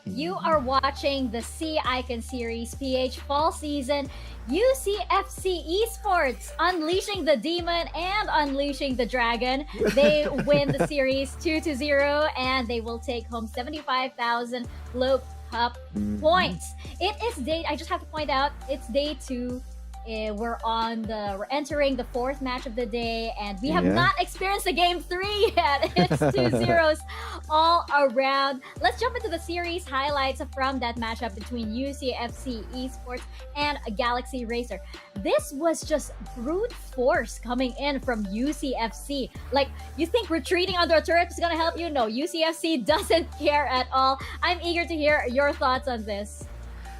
You are watching the See Icon Series PH Fall Season UCFC Esports, unleashing the demon and unleashing the dragon. They win the series 2-0 and they will take home 75,000 Globe Cup points. It is day, I just have to point out, it's day 2 we're entering the fourth match of the day, and we have Yeah. not experienced the game 3 yet. It's 2-0 all around. Let's jump into the series highlights from that matchup between UCFC Esports and Galaxy Racer. This was just brute force coming in from UCFC. Like, you think retreating under a turret is gonna help you? No, UCFC doesn't care at all. I'm eager to hear your thoughts on this.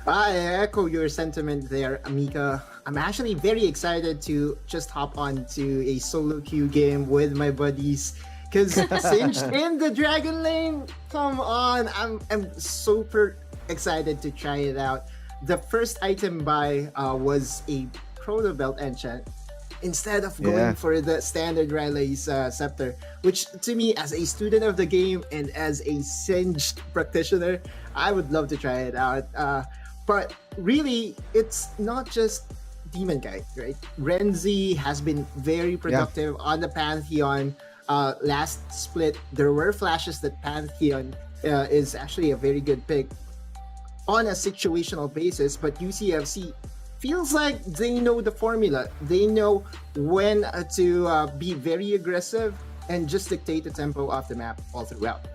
I echo your sentiment there, Amika. I'm actually very excited to just hop on to a solo queue game with my buddies. Because Singed in the Dragon Lane, come on. I'm super excited to try it out. The first item buy was a Chrono Belt enchant instead of going for the standard Riley's Scepter, which to me, as a student of the game and as a Singed practitioner, I would love to try it out. But really, it's not just Demon Kite, right? Renzi has been very productive on the Pantheon. Last split, there were flashes that Pantheon is actually a very good pick on a situational basis, but UCFC feels like they know the formula. They know when to be very aggressive and just dictate the tempo of the map all throughout.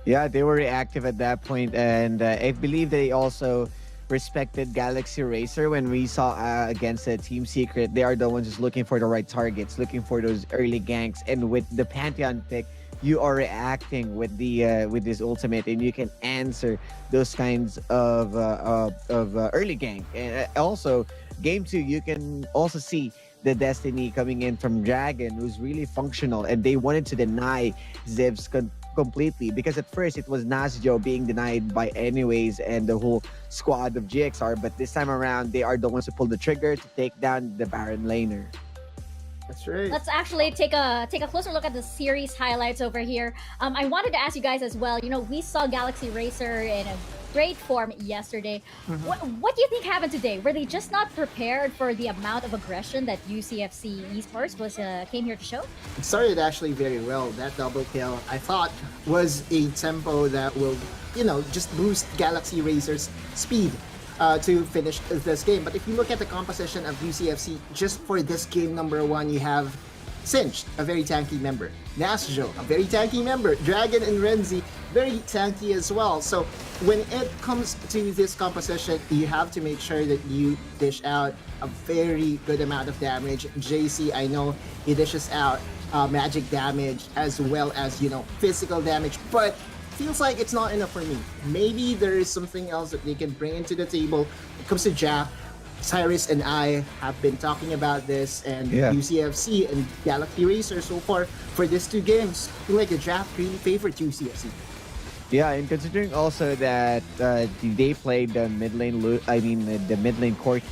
Yeah, they were reactive at that point, and I believe they also respected Galaxy Racer when we saw against Team Secret. They are the ones just looking for the right targets, looking for those early ganks, and with the Pantheon pick, you are reacting with the with this ultimate, and you can answer those kinds of early gank. And also, game 2, you can also see the Destiny coming in from Dragon, who's really functional, and they wanted to deny Ziv's completely, because at first it was Nasjo being denied by anyways and the whole squad of GXR, but this time around they are the ones who pull the trigger to take down the Baron laner. That's right. Let's actually take a closer look at the series highlights over here. I wanted to ask you guys as well. You know, we saw Galaxy Racer in a great form yesterday. What do you think happened today? Were they just not prepared for the amount of aggression that UCFC Esports came here to show? It started actually very well. That double kill, I thought, was a tempo that will, just boost Galaxy Racer's speed to finish this game. But if you look at the composition of UCFC, just for this game number 1, you have Singed, a very tanky member. Nasjo, a very tanky member. Dragon and Renzi, very tanky as well. So when it comes to this composition, you have to make sure that you dish out a very good amount of damage. JC, I know he dishes out magic damage as well as, physical damage, but feels like it's not enough for me. Maybe there is something else that they can bring into the table. When it comes to Jack, Cyrus and I have been talking about this, and UCFC and Galaxy Racer so far for these 2 games, I feel like the draft really favored UCFC. Yeah, and considering also that they played the mid lane, the mid lane Corki.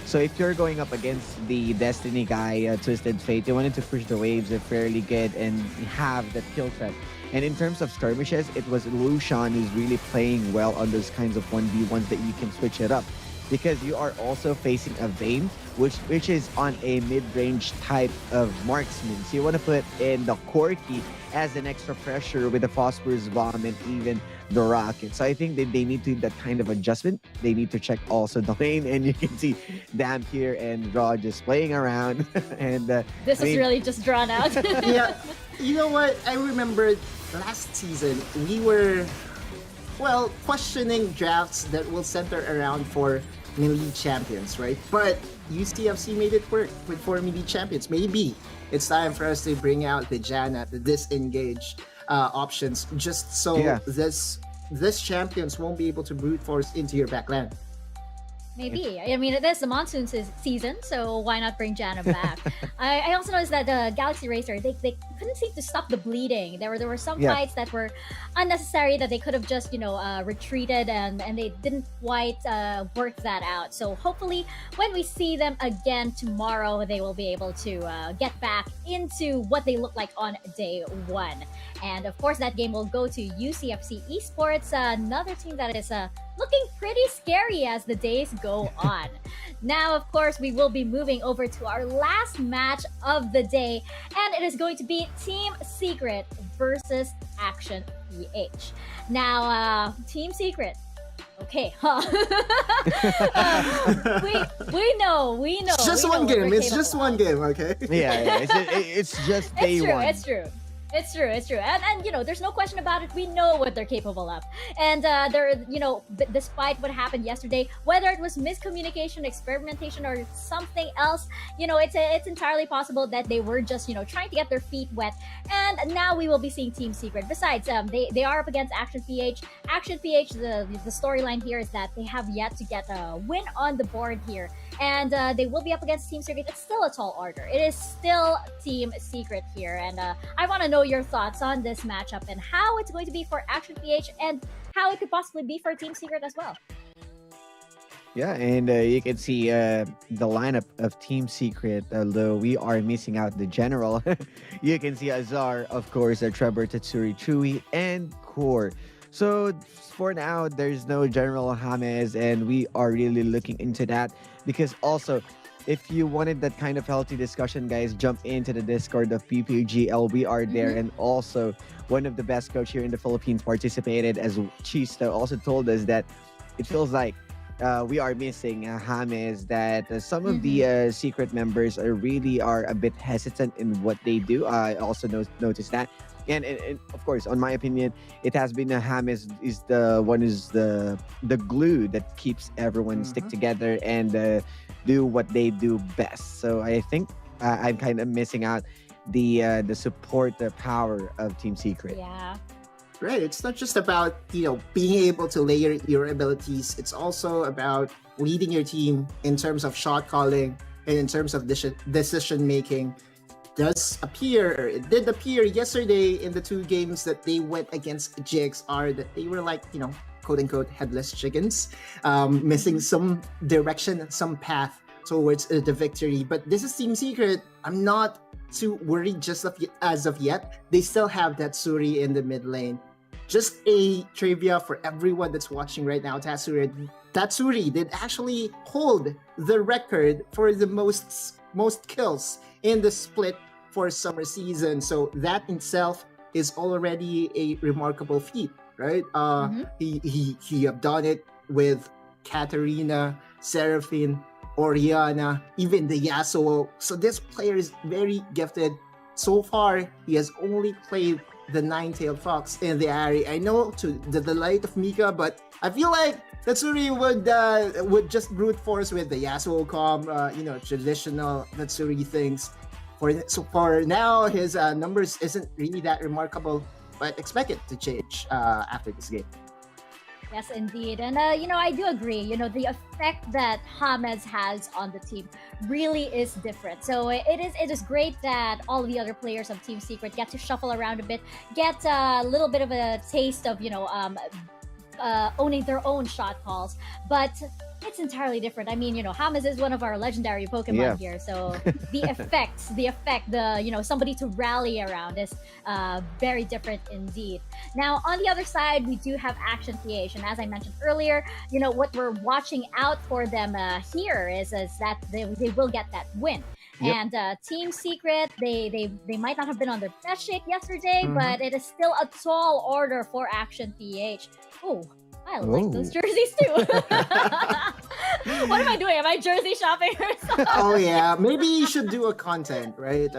So if you're going up against the Destiny guy, Twisted Fate, they wanted to push the waves fairly good and have that kill threat. And in terms of skirmishes, it was Lucian who's really playing well on those kinds of 1v1s that you can switch it up. Because you are also facing a Vayne, which is on a mid-range type of marksman. So you want to put in the Corki as an extra pressure with the Phosphorus Bomb and even the Rocket. So I think that they need to do that kind of adjustment. They need to check also the lane, and you can see Damp here and Raw just playing around. And this is really just drawn out. Yeah, you know what? I remember last season we were questioning drafts that will center around for melee champions, right? But UCFC made it work with 4 melee champions. Maybe it's time for us to bring out the Janna, the disengage options, just so this champions won't be able to brute force into your backland. Maybe. I mean, it is the monsoon season, so why not bring Janna back? I also noticed that the Galaxy Racer, they couldn't seem to stop the bleeding. There were some fights that were unnecessary that they could have just, retreated, and they didn't quite work that out. So hopefully, when we see them again tomorrow, they will be able to get back into what they look like on day 1. And of course, that game will go to UCFC Esports, another team that is looking pretty scary as the days go on. Now, of course, we will be moving over to our last match of the day, and it is going to be Team Secret versus Action PH. Now, Team Secret, Okay, huh? We know. It's just we know one what game. they're It's just capable one of. game, okay? Yeah. It's just day one. It's true. And there's no question about it. We know what they're capable of. And despite what happened yesterday, whether it was miscommunication, experimentation, or something else, it's entirely possible that they were just, trying to get their feet wet. And now we will be seeing Team Secret. Besides, they are up against Action PH. Action PH, the storyline here is that they have yet to get a win on the board here. And they will be up against Team Secret. It's still a tall order. It is still Team Secret here. And I want to know your thoughts on this matchup and how it's going to be for Action PH and how it could possibly be for Team Secret as well. Yeah, and you can see the lineup of Team Secret, although we are missing out the general. You can see Azar, of course, Trevor, Tatsuri, Chewy, and Core. So for now, there's no General James, and we are really looking into that because also, if you wanted that kind of healthy discussion, guys, jump into the Discord of PPGL. We are there. And also, one of the best coach here in the Philippines participated, as Chisto also told us that it feels like we are missing James, that some of the secret members are a bit hesitant in what they do. I also noticed that. And of course, on my opinion, it has been James is the glue that keeps everyone stick together and do what they do best. So I think I'm kind of missing out the support, the power of Team Secret. Yeah. Right. It's not just about, being able to layer your abilities. It's also about leading your team in terms of shot calling and in terms of decision making. It did appear yesterday in the two games that they went against GXR that they were like, quote unquote headless chickens, missing some direction, some path towards the victory. But this is Team Secret. I'm not too worried as of yet. They still have that Suri in the mid lane. Just a trivia for everyone that's watching right now, Tatsuri did actually hold the record for the most kills in the split for summer season. So that itself is already a remarkable feat, right? He have done it with Katarina, Seraphine, Oriana, even the Yasuo. So this player is very gifted. So far, he has only played the Nine-Tailed Fox in the Ari. I know, to the delight of Mika, but I feel like Tatsuri would just brute force with the Yasuo comp, traditional Tatsuri things. For now, his numbers isn't really that remarkable, but expect it to change after this game. Yes, indeed. And, I do agree. The effect that James has on the team really is different. So it is great that all of the other players of Team Secret get to shuffle around a bit, get a little bit of a taste of, owning their own shot calls. But it's entirely different. I mean, James is one of our legendary Pokemon here. So the effect, somebody to rally around is very different indeed. Now, on the other side, we do have Action PH. And as I mentioned earlier, what we're watching out for them here is that they will get that win. Yep. And Team Secret, they might not have been on their best shape yesterday, but it is still a tall order for Action PH. Oh, I like those jerseys too. What am I doing? Am I jersey shopping or something? Oh yeah, maybe you should do a content, right?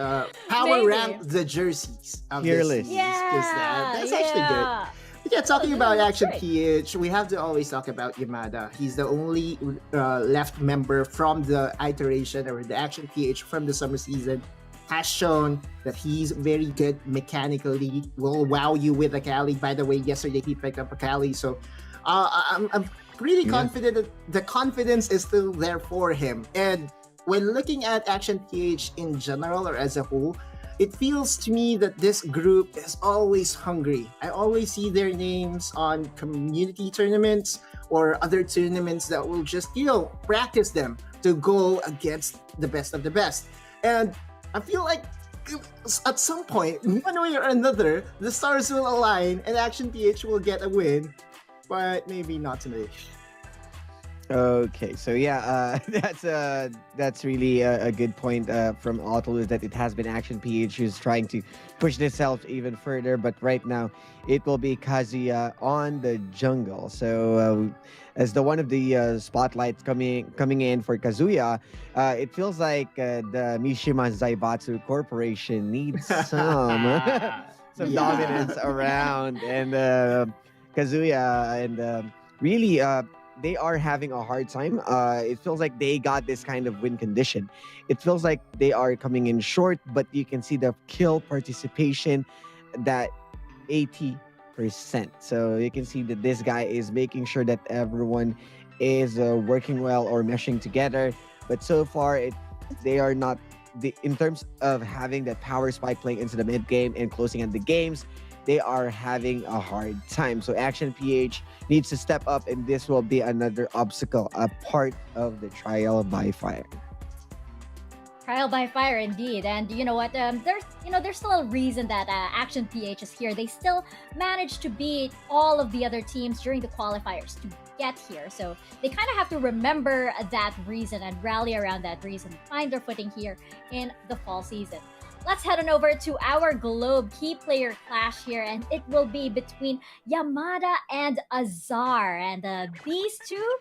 Power rank the jerseys of Tier this list. season, that's actually good. Yeah, talking about Action PH, we have to always talk about Yamada. He's the only left member from the iteration or the Action PH from the summer season. Has shown that he's very good mechanically. Will wow you with Akali. By the way, yesterday he picked up Akali, so I'm really confident that the confidence is still there for him. And when looking at Action PH in general or as a whole, it feels to me that this group is always hungry. I always see their names on community tournaments or other tournaments that will just, practice them to go against the best of the best. And I feel like at some point, one way or another, the stars will align and Action PH will get a win, but maybe not today. Okay, so yeah, that's really a good point from Otto, is that it has been Action PH who's trying to push themselves even further, but right now it will be Kazuya on the jungle. So as the one of the spotlights coming in for Kazuya, it feels like the Mishima Zaibatsu Corporation needs some dominance around, and Kazuya and really they are having a hard time. It feels like they got this kind of win condition. It feels like they are coming in short, but you can see the kill participation that 80%. So you can see that this guy is making sure that everyone is working well or meshing together. But so far, they are not in terms of having that power spike playing into the mid game and closing out the games. They are having a hard time. So Action PH needs to step up, and this will be another obstacle, a part of the trial by fire. Trial by fire, indeed. And you know what? There's still a reason that Action PH is here. They still managed to beat all of the other teams during the qualifiers to get here. So they kind of have to remember that reason and rally around that reason, find their footing here in the fall season. Let's head on over to our Globe key player clash here, and it will be between Yamada and Azar. And these two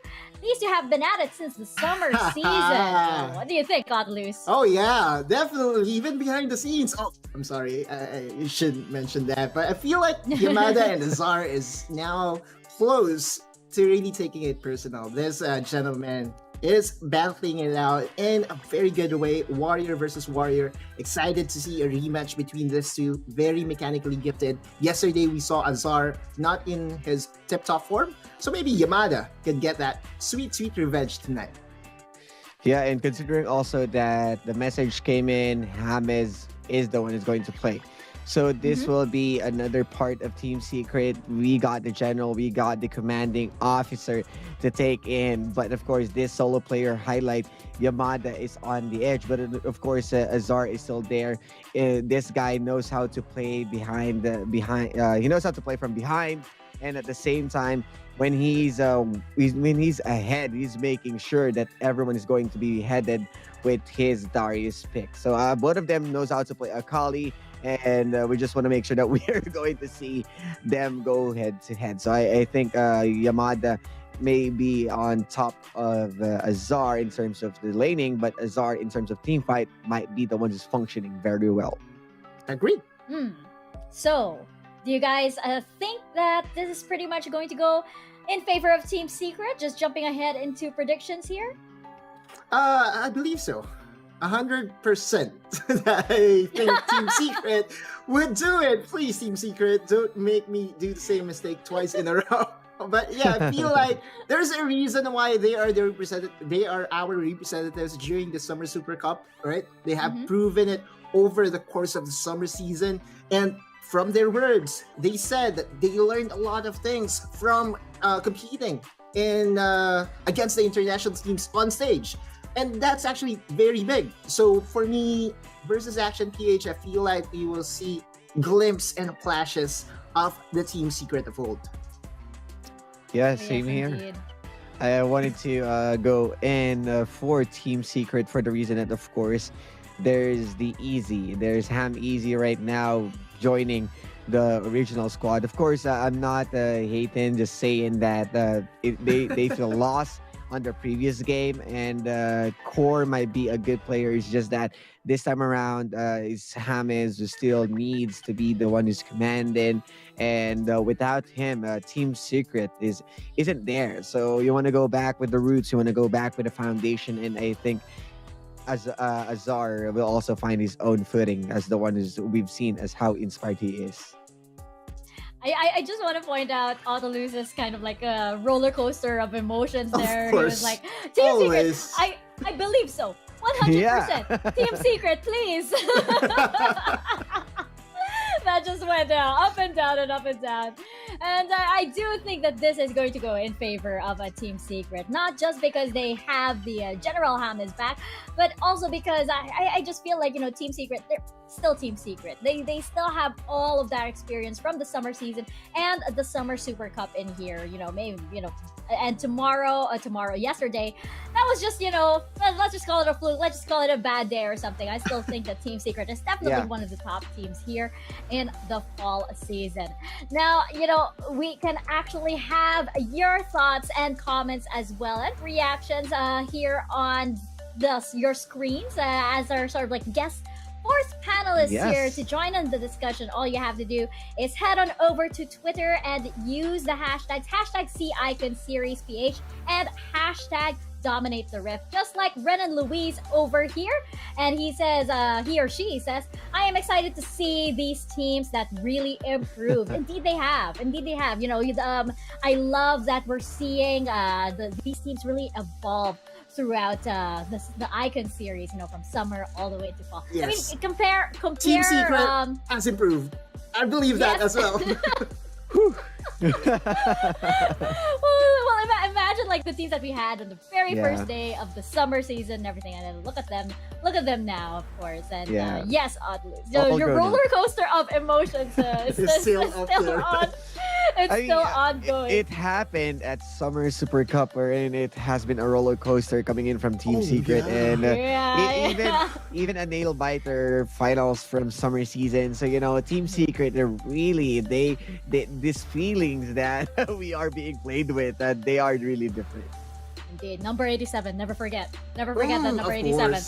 have been at it since the summer season. What do you think, Godloose? Oh yeah, definitely. Even behind the scenes. Oh, I'm sorry, I shouldn't mention that, but I feel like Yamada and Azar is now close to really taking it personal. This gentleman is battling it out in a very good way. Warrior versus Warrior. Excited to see a rematch between these two. Very mechanically gifted. Yesterday we saw Azar not in his tip-top form, so maybe Yamada could get that sweet revenge tonight. Yeah, and considering also that the message came in, James is the one who's going to play. So this will be another part of Team Secret. We got the general, we got the commanding officer to take in. But of course, this solo player highlight, Yamada is on the edge. But of course, Azar is still there. This guy knows how to play behind. He knows how to play from behind, and at the same time, when he's ahead, he's making sure that everyone is going to be headed with his Darius pick. So both of them knows how to play Akali. And we just want to make sure that we are going to see them go head to head. So I think Yamada may be on top of Azar in terms of the laning, but Azar in terms of team fight might be the one who's functioning very well. Agreed. So, do you guys think that this is pretty much going to go in favor of Team Secret? Just jumping ahead into predictions here? I believe so. 100% I think Team Secret would do it. Please, Team Secret, don't make me do the same mistake twice in a row. But yeah, I feel like there's a reason why they are our representatives during the Summer Super Cup, right? They have proven it over the course of the summer season. And from their words, they said that they learned a lot of things from competing in against the international teams on stage. And that's actually very big. So for me, versus Action PH, I feel like we will see glimpse and flashes of the Team Secret of old. Yeah, same here. Indeed. I wanted to go in for Team Secret for the reason that, of course, there's the Easy. There's Ham Easy right now joining the original squad. Of course, I'm not hating, just saying that they feel lost on the previous game, and Core might be a good player. It's just that this time around, James who still needs to be the one who's commanding, and without him, Team Secret isn't there. So you want to go back with the roots, you want to go back with the foundation, and I think Azar will also find his own footing as the one we've seen as how inspired he is. I just want to point out Autolus is kind of like a roller coaster of emotions there. He was like, Team Secret, I believe so. 100%. Yeah. Team Secret, please. That just went up and down and up and down. And I do think that this is going to go in favor of a Team Secret. Not just because they have the General Ham is back, but also because I just feel like, Team Secret, they're still Team Secret. They still have all of that experience from the summer season and the Summer Super Cup in here. Maybe and yesterday, that was just let's just call it a fluke. Let's just call it a bad day or something. I still think that Team Secret is definitely one of the top teams here in the fall season. Now, we can actually have your thoughts and comments as well and reactions here on your screens as our sort of like guest fourth panelist here to join in the discussion. All you have to do is head on over to Twitter and use the hashtags #CIconSeriesPH and #DominateTheRift, just like Bren Louise over here. And he says, he or she says, I am excited to see these teams that really improve. Indeed they have. I love that we're seeing these teams really evolve throughout the Icon series, from summer all the way to fall. Yes. I mean, compare. Team Secret has improved. I believe that as well. Well, imagine like the teams that we had on the very first day of the summer season and everything, and then look at them now, of course. And yes, Oddly, your roller coaster of emotions is still on. It's still ongoing. It happened at Summer Super Cup, wherein it has been a roller coaster coming in from Team Secret, and even a nail biter finals from summer season. So Team Secret, these feelings that we are being played with, that they are really different. Indeed. Number 87. Never forget that number 87.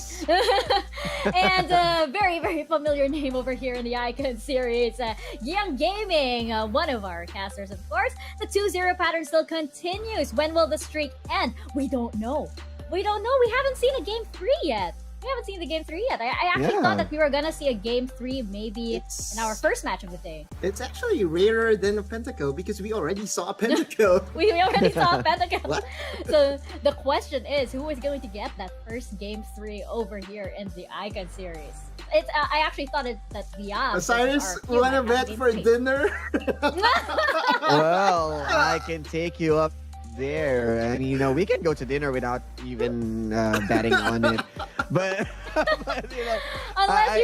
And very, very familiar name over here in the Icon series. Young Gaming, one of our casters, of course. The 2-0 pattern still continues. When will the streak end? We don't know. We haven't seen a game 3 yet. We haven't seen the game 3 yet. I actually thought that we were gonna see a game 3 maybe in our first match of the day. It's actually rarer than a Pentacle because we already saw a Pentacle. we already saw a Pentacle. So the question is, who is going to get that first game 3 over here in the Icon series? It's I actually thought that Liyab. Osiris, wanna bet for dinner? Well, I can take you up there, and we can go to dinner without even betting on it. But unless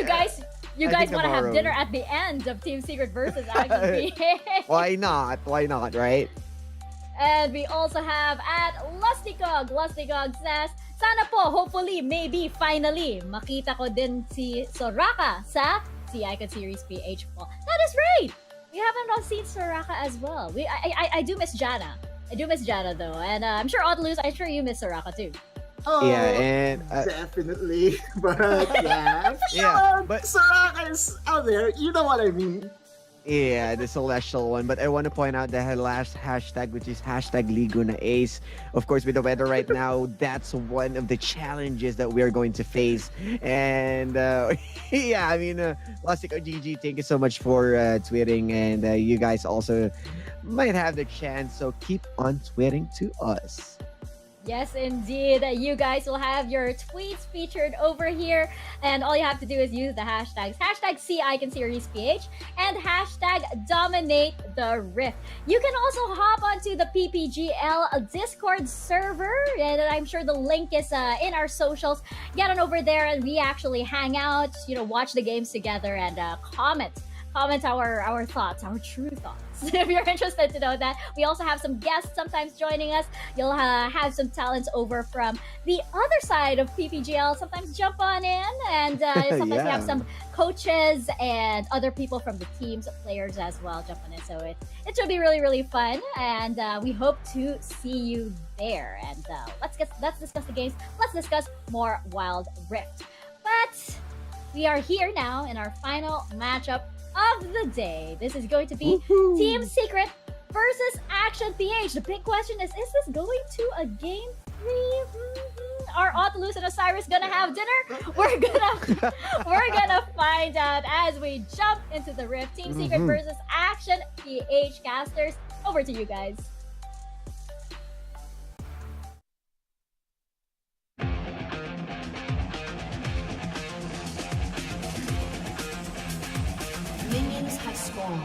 you guys want to have dinner at the end of Team Secret versus Icon. Why not, right? And we also have at Lustigog says, sana po, hopefully, maybe, finally, makita ko din si Soraka sa Icon Series PH po. That is right! We haven't seen Soraka as well. I do miss Jana. I do miss Jana though, and I'm sure Odalus, I'm sure you miss Soraka too. Oh, and definitely. But but Soraka is out there. You know what I mean? Yeah, the celestial one. But I want to point out the last hashtag, which is #LigunaAce. Of course, with the weather right now, that's one of the challenges that we are going to face. And Plastic GG, thank you so much for tweeting, and you guys also might have the chance, so keep on tweeting to us. Yes, indeed. You guys will have your tweets featured over here, and all you have to do is use the hashtags #CIconSeriesPH and #DominateTheRift. You can also hop onto the PPGL Discord server, and I'm sure the link is in our socials. Get on over there, and we actually hang out, watch the games together, and comment our thoughts, our true thoughts. If you're interested to know that, we also have some guests sometimes joining us. You'll have some talents over from the other side of PPGL sometimes jump on in, and sometimes we have some coaches and other people from the teams, players as well jump on in. So it should be really, really fun, and we hope to see you there. And let's discuss the games. Let's discuss more Wild Rift. But we are here now in our final matchup of the day. This is going to be Team Secret versus Action PH. The big question is this going to a game 3? Are Otalus and Osiris gonna have dinner? We're gonna find out as we jump into the Rift. Team Secret versus Action PH casters. Over to you guys. Minions have spawned.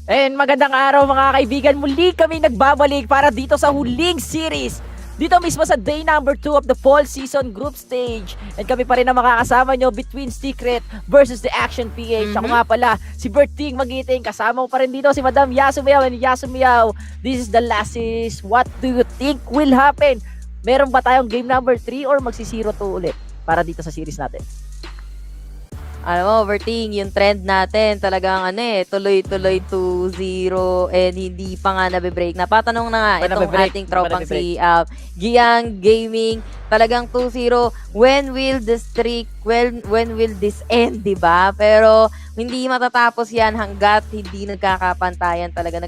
And magandang araw mga kaibigan, muli kami nagbabalik para dito sa huling series. Dito mismo sa day number 2 of the fall season group stage. And kami pa rin ang makakasama nyo between Secret versus the Action PH. Ako nga pala, si Berting Magiting. Kasama ko pa rin dito si Madam Yasumiyaw and Yasumiyaw. This is the last series. What do you think will happen? Meron ba tayong game number 3 or magsi-0-2 ulit para dito sa series natin? Alam mo, Berting, yung trend natin talagang tuloy-tuloy 2-0 and hindi pa nga nabe-break. Napatanong na nga itong ating tropang si Giang Gaming. Talagang 2-0. When will the streak, when will this end, diba? Pero hindi matatapos yan hanggat hindi nagkakapantayan talaga.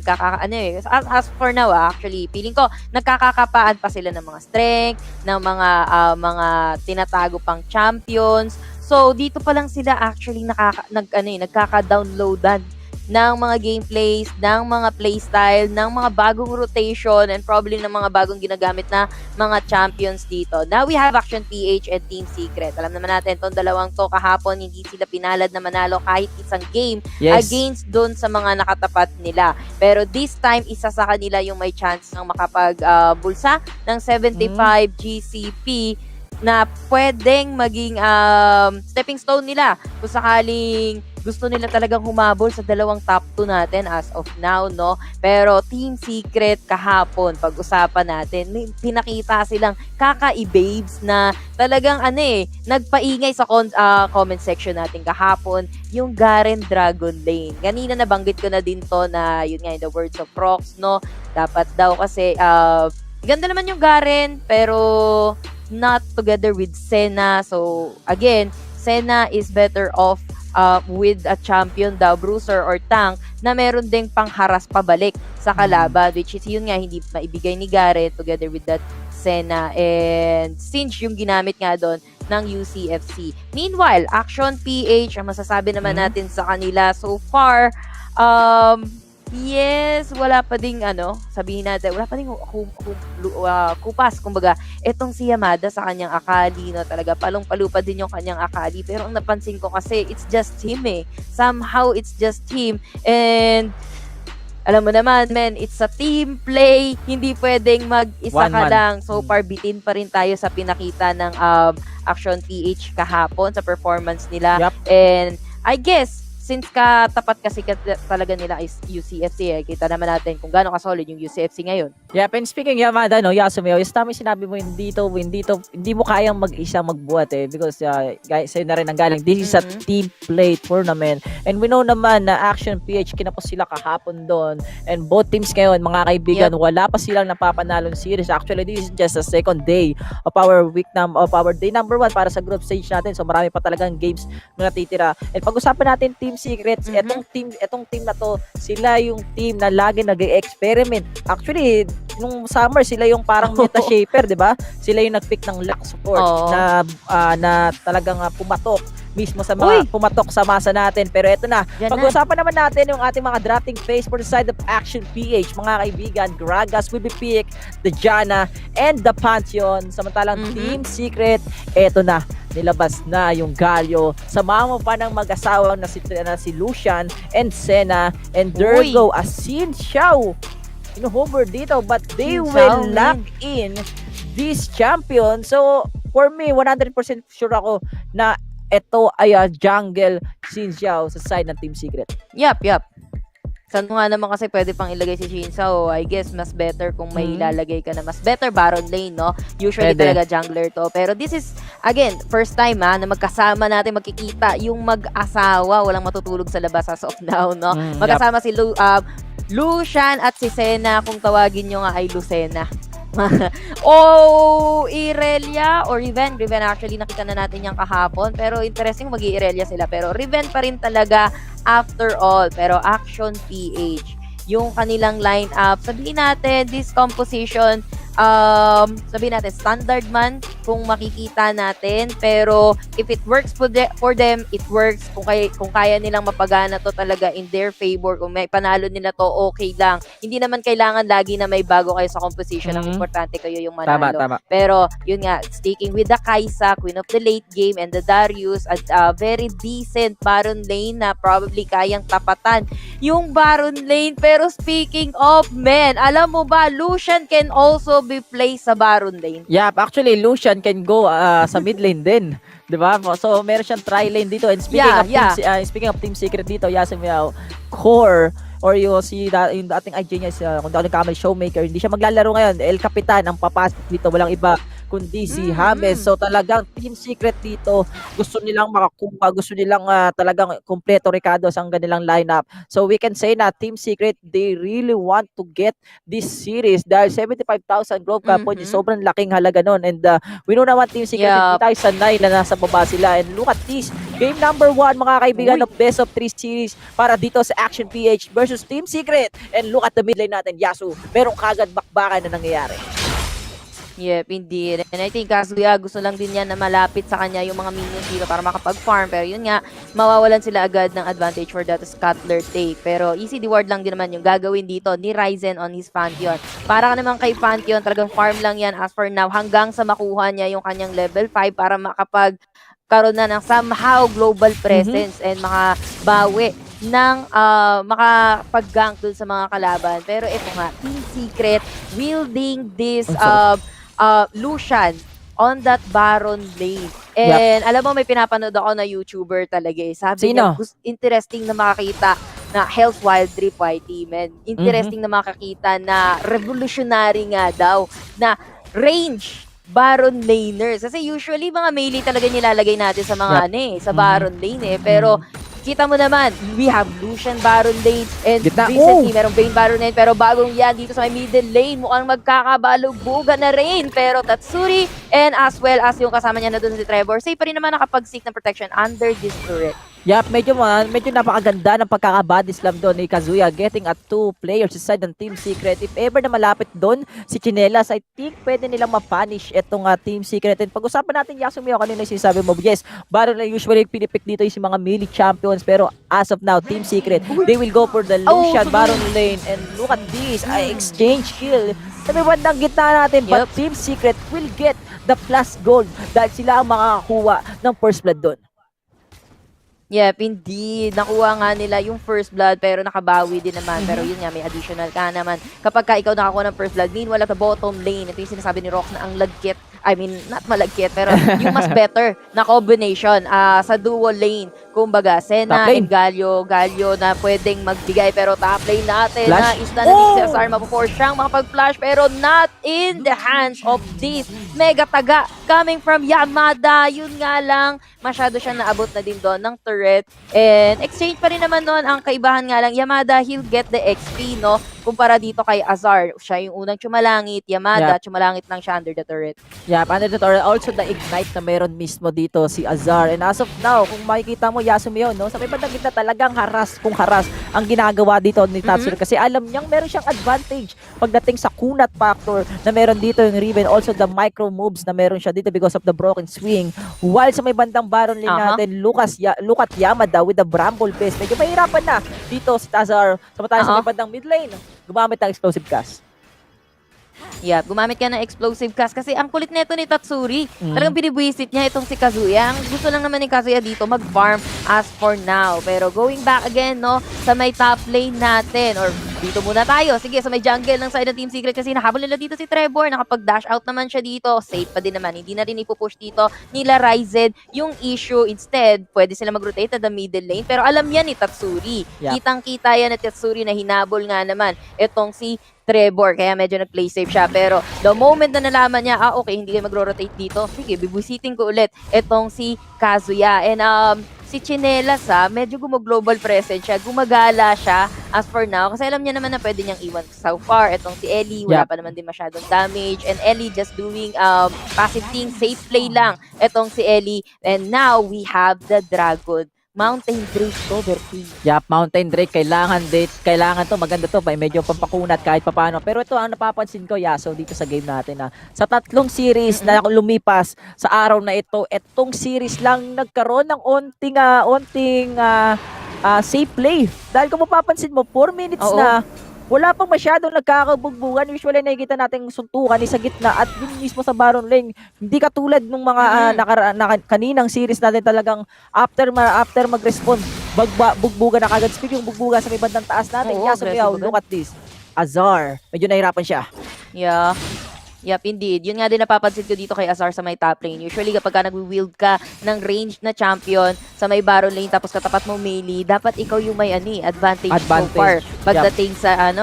As for now, actually, feeling ko, nagkakakapaan pa sila ng mga strength, ng mga tinatago pang champions. So, dito pa lang sila actually nagkaka-downloadan ng mga gameplays, ng mga playstyle, ng mga bagong rotation, and probably ng mga bagong ginagamit na mga champions dito. Now, we have Action PH and Team Secret. Alam naman natin, itong dalawang to kahapon, hindi sila pinalad na manalo kahit isang game against doon sa mga nakatapat nila. Pero this time, isa sa kanila yung may chance ng makapag-bulsa ng 75 GCP na pwedeng maging stepping stone nila kung sakaling gusto nila talagang humabol sa dalawang top 2 natin as of now, no? Pero Team Secret kahapon, pag-usapan natin, pinakita silang kaka-babes na talagang nagpaingay sa comment section natin kahapon, yung Garen Dragon Lane. Kanina nabanggit ko na din to na, yun nga, in the words of Prox, no? Dapat daw kasi, ganda naman yung Garen, pero not together with Senna. So, again, Senna is better off with a champion daw, bruiser or tank, na meron ding pangharas pabalik sa kalaban, which is yun nga, hindi maibigay ni Gareth together with that Senna. And since yung ginamit nga doon ng UCFC. Meanwhile, Action PH, ang masasabi naman natin sa kanila so far, yes, wala pa ding sabihin natin, wala pa ding kupas. Kumbaga, etong si Yamada sa kanyang Akali, no, talaga palong-palo pa din yung kanyang Akali. Pero ang napansin ko kasi, it's just him Somehow, it's just him. And alam mo naman, men, it's a team play. Hindi pwedeng mag-isa ka lang. So far, bitin pa rin tayo sa pinakita ng Action PH kahapon sa performance nila. And I guess, since katapat kasi talaga nila is UCFC, kita naman natin kung gaano ka-solid yung UCFC ngayon. Yep, and speaking Yamada, Yasumiyo, yung tama sinabi mo, hindi mo kayang mag-isa magbuhat because guys, sa'yo na rin ang galing. This is a team play tournament, and we know naman na Action PH kinapos sila kahapon doon, and both teams ngayon, mga kaibigan, wala pa silang napapanalong series. Actually, this is just a second day of our day number 1 para sa group stage natin, so marami pa talagang games na natitira. And pag-usapan natin Team Secrets, etong team na to, sila yung team na lagi nag-experiment. Actually, nung summer, sila yung parang meta shaper, di ba? Sila yung nag-pick ng luck support na talagang pumatok mismo sa mga pumatok sa masa natin. Pero eto na, pag-usapan naman natin yung ating mga drafting phase for the side of Action PH, mga kaibigan. Gragas will be picked, the Jana, and the Pantheon. Samantalang Team Secret, eto na, nilabas na yung Galio. Samahan mo pa ng mag-asawang na si Lucian and Senna, and there go a Xin Xiao. Hover dito, but they will lock in this champion. So, for me, 100% sure ako na ito ay jungle Xin Xiao sa side ng Team Secret. Yup. Saan nga naman kasi pwede pang ilagay si Xin Xiao? I guess mas better kung may ilalagay ka na mas better Baron lane, no? Usually talaga jungler to. Pero this is, again, first time na magkasama natin magkikita yung mag-asawa. Walang matutulog sa labas as of now, no? Magkasama si Lucian at si Senna, kung tawagin nyo nga ay Lucena. Irelia or Riven. Riven actually nakita na natin yung kahapon. Pero interesting mag-i-Irelia sila. Pero Riven pa rin talaga after all. Pero Action PH, yung kanilang lineup, sabihin natin, this composition, sabihin natin, standard man kung makikita natin. Pero if it works for them, it works. Kung kaya nilang mapagana to talaga in their favor, kung may panalo nila to, okay lang. Hindi naman kailangan lagi na may bago kayo sa composition. Ang importante kayo yung manalo. Tama. Pero yun nga, sticking with the Kaisa, Queen of the Late Game, and the Darius, at very decent Baron lane na probably kayang tapatan yung Baron lane. Pero speaking of, men, alam mo ba, Lucian can also be placed sa Baron lane. Yep, actually Lucian can go sa mid lane din. 'Di ba? So meron siyang tri lane dito, and speaking of Team Secret dito, Yasumiao core or yung dating IG niya kung daw nagkamali Showmaker, hindi siya maglalaro ngayon. El Capitan ang papasok dito, walang iba kundi si James. So talagang Team Secret dito, gusto nilang makakuha, gusto nilang talagang kompleto Ricardo sa kanilang lineup. So we can say na Team Secret, they really want to get this series dahil 75,000 Grove Cup points, sobrang laking halaga nun. And we know naman Team Secret, hindi tayo sanay na nasa baba sila. And look at this, game number 1 mga kaibigan of best of 3 series para dito sa Action PH versus Team Secret. And look at the mid lane natin, Yasu, merong kagad bakbakan na nangyayari. Yep, indeed. And I think Kazuya gusto lang din yan na malapit sa kanya yung mga minions dito para makapag-farm. Pero yun nga, mawawalan sila agad ng advantage for that Scuttler take. Pero easy reward lang din naman yung gagawin dito ni Ryzen on his Pantheon. Para ka naman kay Pantheon, talagang farm lang yan as for now hanggang sa makuha niya yung kanyang level 5 para makapagkaroon na ng somehow global presence and makabawi ng makapag-gank dun sa mga kalaban. Pero ito nga, Team Secret wielding this Lucian on that Baron lane. And alam mo, may pinapanood ako na YouTuber talaga eh. Sabi niya, interesting na makakita na Health Wild Trip YT, man. Interesting na makakita na revolutionary nga daw na range Baron laners. Kasi usually mga melee talaga nilalagay natin sa mga sa Baron lane eh. Pero kita mo naman, we have Lucian Baron lane and recently merong Bane Baron lane, pero bagong yan dito sa may middle lane, mukhang magkakabalugbuga na rin. Pero Tatsuri and as well as yung kasama niya na doon si Trevor, safe pa rin naman nakapag-seek ng protection under this turret. Yep, medyo napakaganda ng pagkaka-body slam doon ni Kazuya, getting at 2 players inside ng Team Secret. If ever na malapit doon si Chinelas, I think pwede nilang ma-punish itong Team Secret. And pag-usapan natin, Yasumio, kanina sinasabi mo, yes, Baron na usually pinipick dito yung mga melee champions, pero as of now, Team Secret, they will go for the Lucian Baron lane. And look at this, exchange kill sa may bandang gitna natin, but Team Secret will get the plus gold dahil sila ang makakakuha ng first blood doon. Yep, indeed. Nakuha nga nila yung first blood pero nakabawi din naman. Pero yun nga, may additional ka naman. Kapag ka ikaw nakakuha ng first blood, meanwhile at the bottom lane, ito yung sinasabi ni Rox na ang lagkit, I mean, not malagkit, pero yung mas better na combination sa duo lane. Kumbaga, Senna and Galio na pwedeng magbigay. Pero top lane natin na isla na ni CSR, mapuforce siyang makapag-flash pero not in the hands of this mega taga coming from Yamada. Yun nga lang, masyado siyang naabot na din doon ng turret. And exchange pa rin naman noon. Ang kaibahan nga lang, Yamada, he'll get the XP, no? Kumpara dito kay Azar. Siya yung unang chumalangit. Yamada, chumalangit lang siya under the turret. Yeah, under the turret. Also, the ignite na meron mismo dito si Azar. And as of now, kung makikita mo, Yasumio, no? Sa may bandang gitna talagang haras ang ginagawa dito ni Tatsuri. Kasi alam niyang meron siyang advantage pagdating sa kunat factor na meron dito yung Riven. Also, the micro moves na meron siya dito because of the broken swing. While sa may bandang Baron lane natin, look at Yamada with the Bramble Fist. Medyo mahirapan na dito si Azar. Samantala sa may bandang mid lane, gumamit ng explosive cast. Yeah, gumamit ka ng explosive cast kasi ang kulit nito ni Tatsuri. Talagang binibwisit niya itong si Kazuya. Ang gusto lang naman ni Kazuya dito mag-farm as for now. Pero going back again, no, sa may top lane natin or dito muna tayo. Sige, sa may jungle ng side ng Team Secret kasi nahabol nila dito si Trevor. Nakapag-dash out naman siya dito. Safe pa din naman. Hindi na rin ipupush dito nila Ryzen. Yung issue, instead, pwede sila mag-rotate at the middle lane. Pero alam yan ni Tatsuri. Kitang-kita yan ni Tatsuri na hinabol nga naman itong si Trevor, kaya medyo nag-play safe siya. Pero the moment na nalaman niya, okay, hindi kayo mag-rotate dito, sige, bibwisitin ko ulit itong si Kazuya. And si Chinelas, medyo global presence siya, gumagala siya as for now, kasi alam niya naman na pwede niyang iwan so far. Itong si Ellie, wala pa naman din masyadong damage, and Ellie just doing passive thing, safe play lang itong si Ellie. And now we have the Dragon. Mountain Drake to, Bertie. Yup, Mountain Drake, kailangan to, maganda to, may medyo pampakunat kahit papaano. Pero ito ang napapansin ko, Yaso, dito sa game natin na sa 3 series na lumipas sa araw na ito, etong series lang nagkaroon ng onting safe play. Dahil kung mapapansin mo, 4 minutes na, wala pang masyadong nagkakabugbugan. Usually nakikita natin suntukan sa gitna at yun mismo sa Baron Lane. Hindi katulad nung mga kaninang series natin talagang after mag-respond, bugbugan na kagad. Speaking yung bugbugan sa may bandang taas natin. Look at this. Azar, medyo nahirapan siya. Yeah. Yep, indeed. Yun nga din napapansin ko dito kay Azar sa may top lane. Usually kapag nag-wield ka ng ranged na champion sa may Baron lane tapos katapat mo melee, dapat ikaw yung may advantage so far. Pagdating sa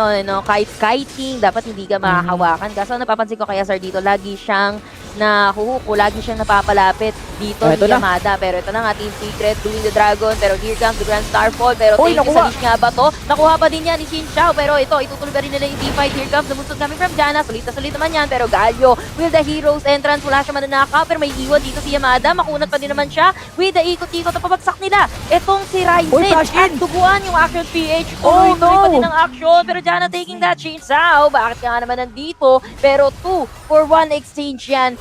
kahit kiting, dapat hindi ka makahawakan. Kaso napapansin ko kay Azar dito, lagi siyang nahuhuko, lagi siyang napapalapit dito ni Yamada. Pero ito na nga, Team Secret doing the Dragon. Pero here comes the Grand Starfall. Pero thank you sa leash nga ba to? Nakuha pa din yan ni Xin Xiao. Pero ito, itutuloy pa rin nila yung team fight. Here comes the Musog coming from Jana. Sulit na sulit naman yan. Pero Galio with the hero's entrance. Wala siya mananakaw. Pero may iwan dito si Yamada. Makunat pa din naman siya. With the ikot-ikot na pabagsak nila. Itong si Ryzen. At tuguan yung action PH. Tuloy pa din ang action. Pero Jana taking that Xin Xiao. Bakit nga naman nandito? Pero 2 for 1 exchange yan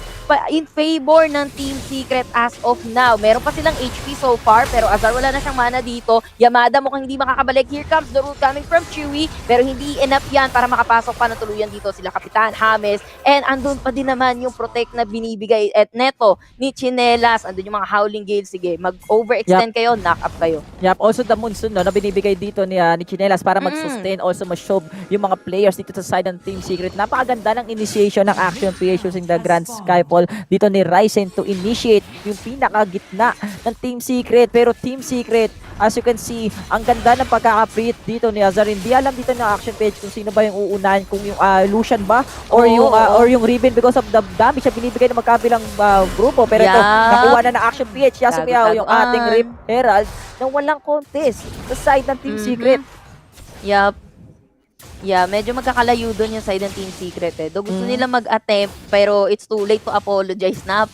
in favor ng Team Secret as of now. Meron pa silang HP so far, pero Azar wala na siyang mana dito. Yamada mukhang hindi makakabalik. Here comes the root coming from Chewy, pero hindi enough yan para makapasok pa ng tuluyan dito sila Kapitan James. And andun pa din naman yung protect na binibigay at neto ni Chinelas. Andun yung mga Howling Gale. Sige, mag-overextend kayo, knock up kayo. Yep, also the Monsoon na binibigay dito ni Chinelas para mag-sustain, also ma-show yung mga players dito sa side ng Team Secret. Napakaganda ng initiation ng action PH using the Grand Skyfall dito ni Ryzen to initiate yung pinakagitna ng Team Secret. Pero Team Secret, as you can see, ang ganda ng pagkaka-preet dito ni Azar. Hindi alam dito ng action page kung sino ba yung uunahin, kung yung Lucian ba or yung Riven because of the damage na binibigay ng magkabilang grupo. Pero ito, nakuha na ng action PH. Yasumiao yung ating Rip Herald na walang contest sa side ng Team Secret. Yup. Yeah, medyo magkakalayo doon yung side ng Team Secret eh. Though gusto nila mag-attempt, pero it's too late to apologize na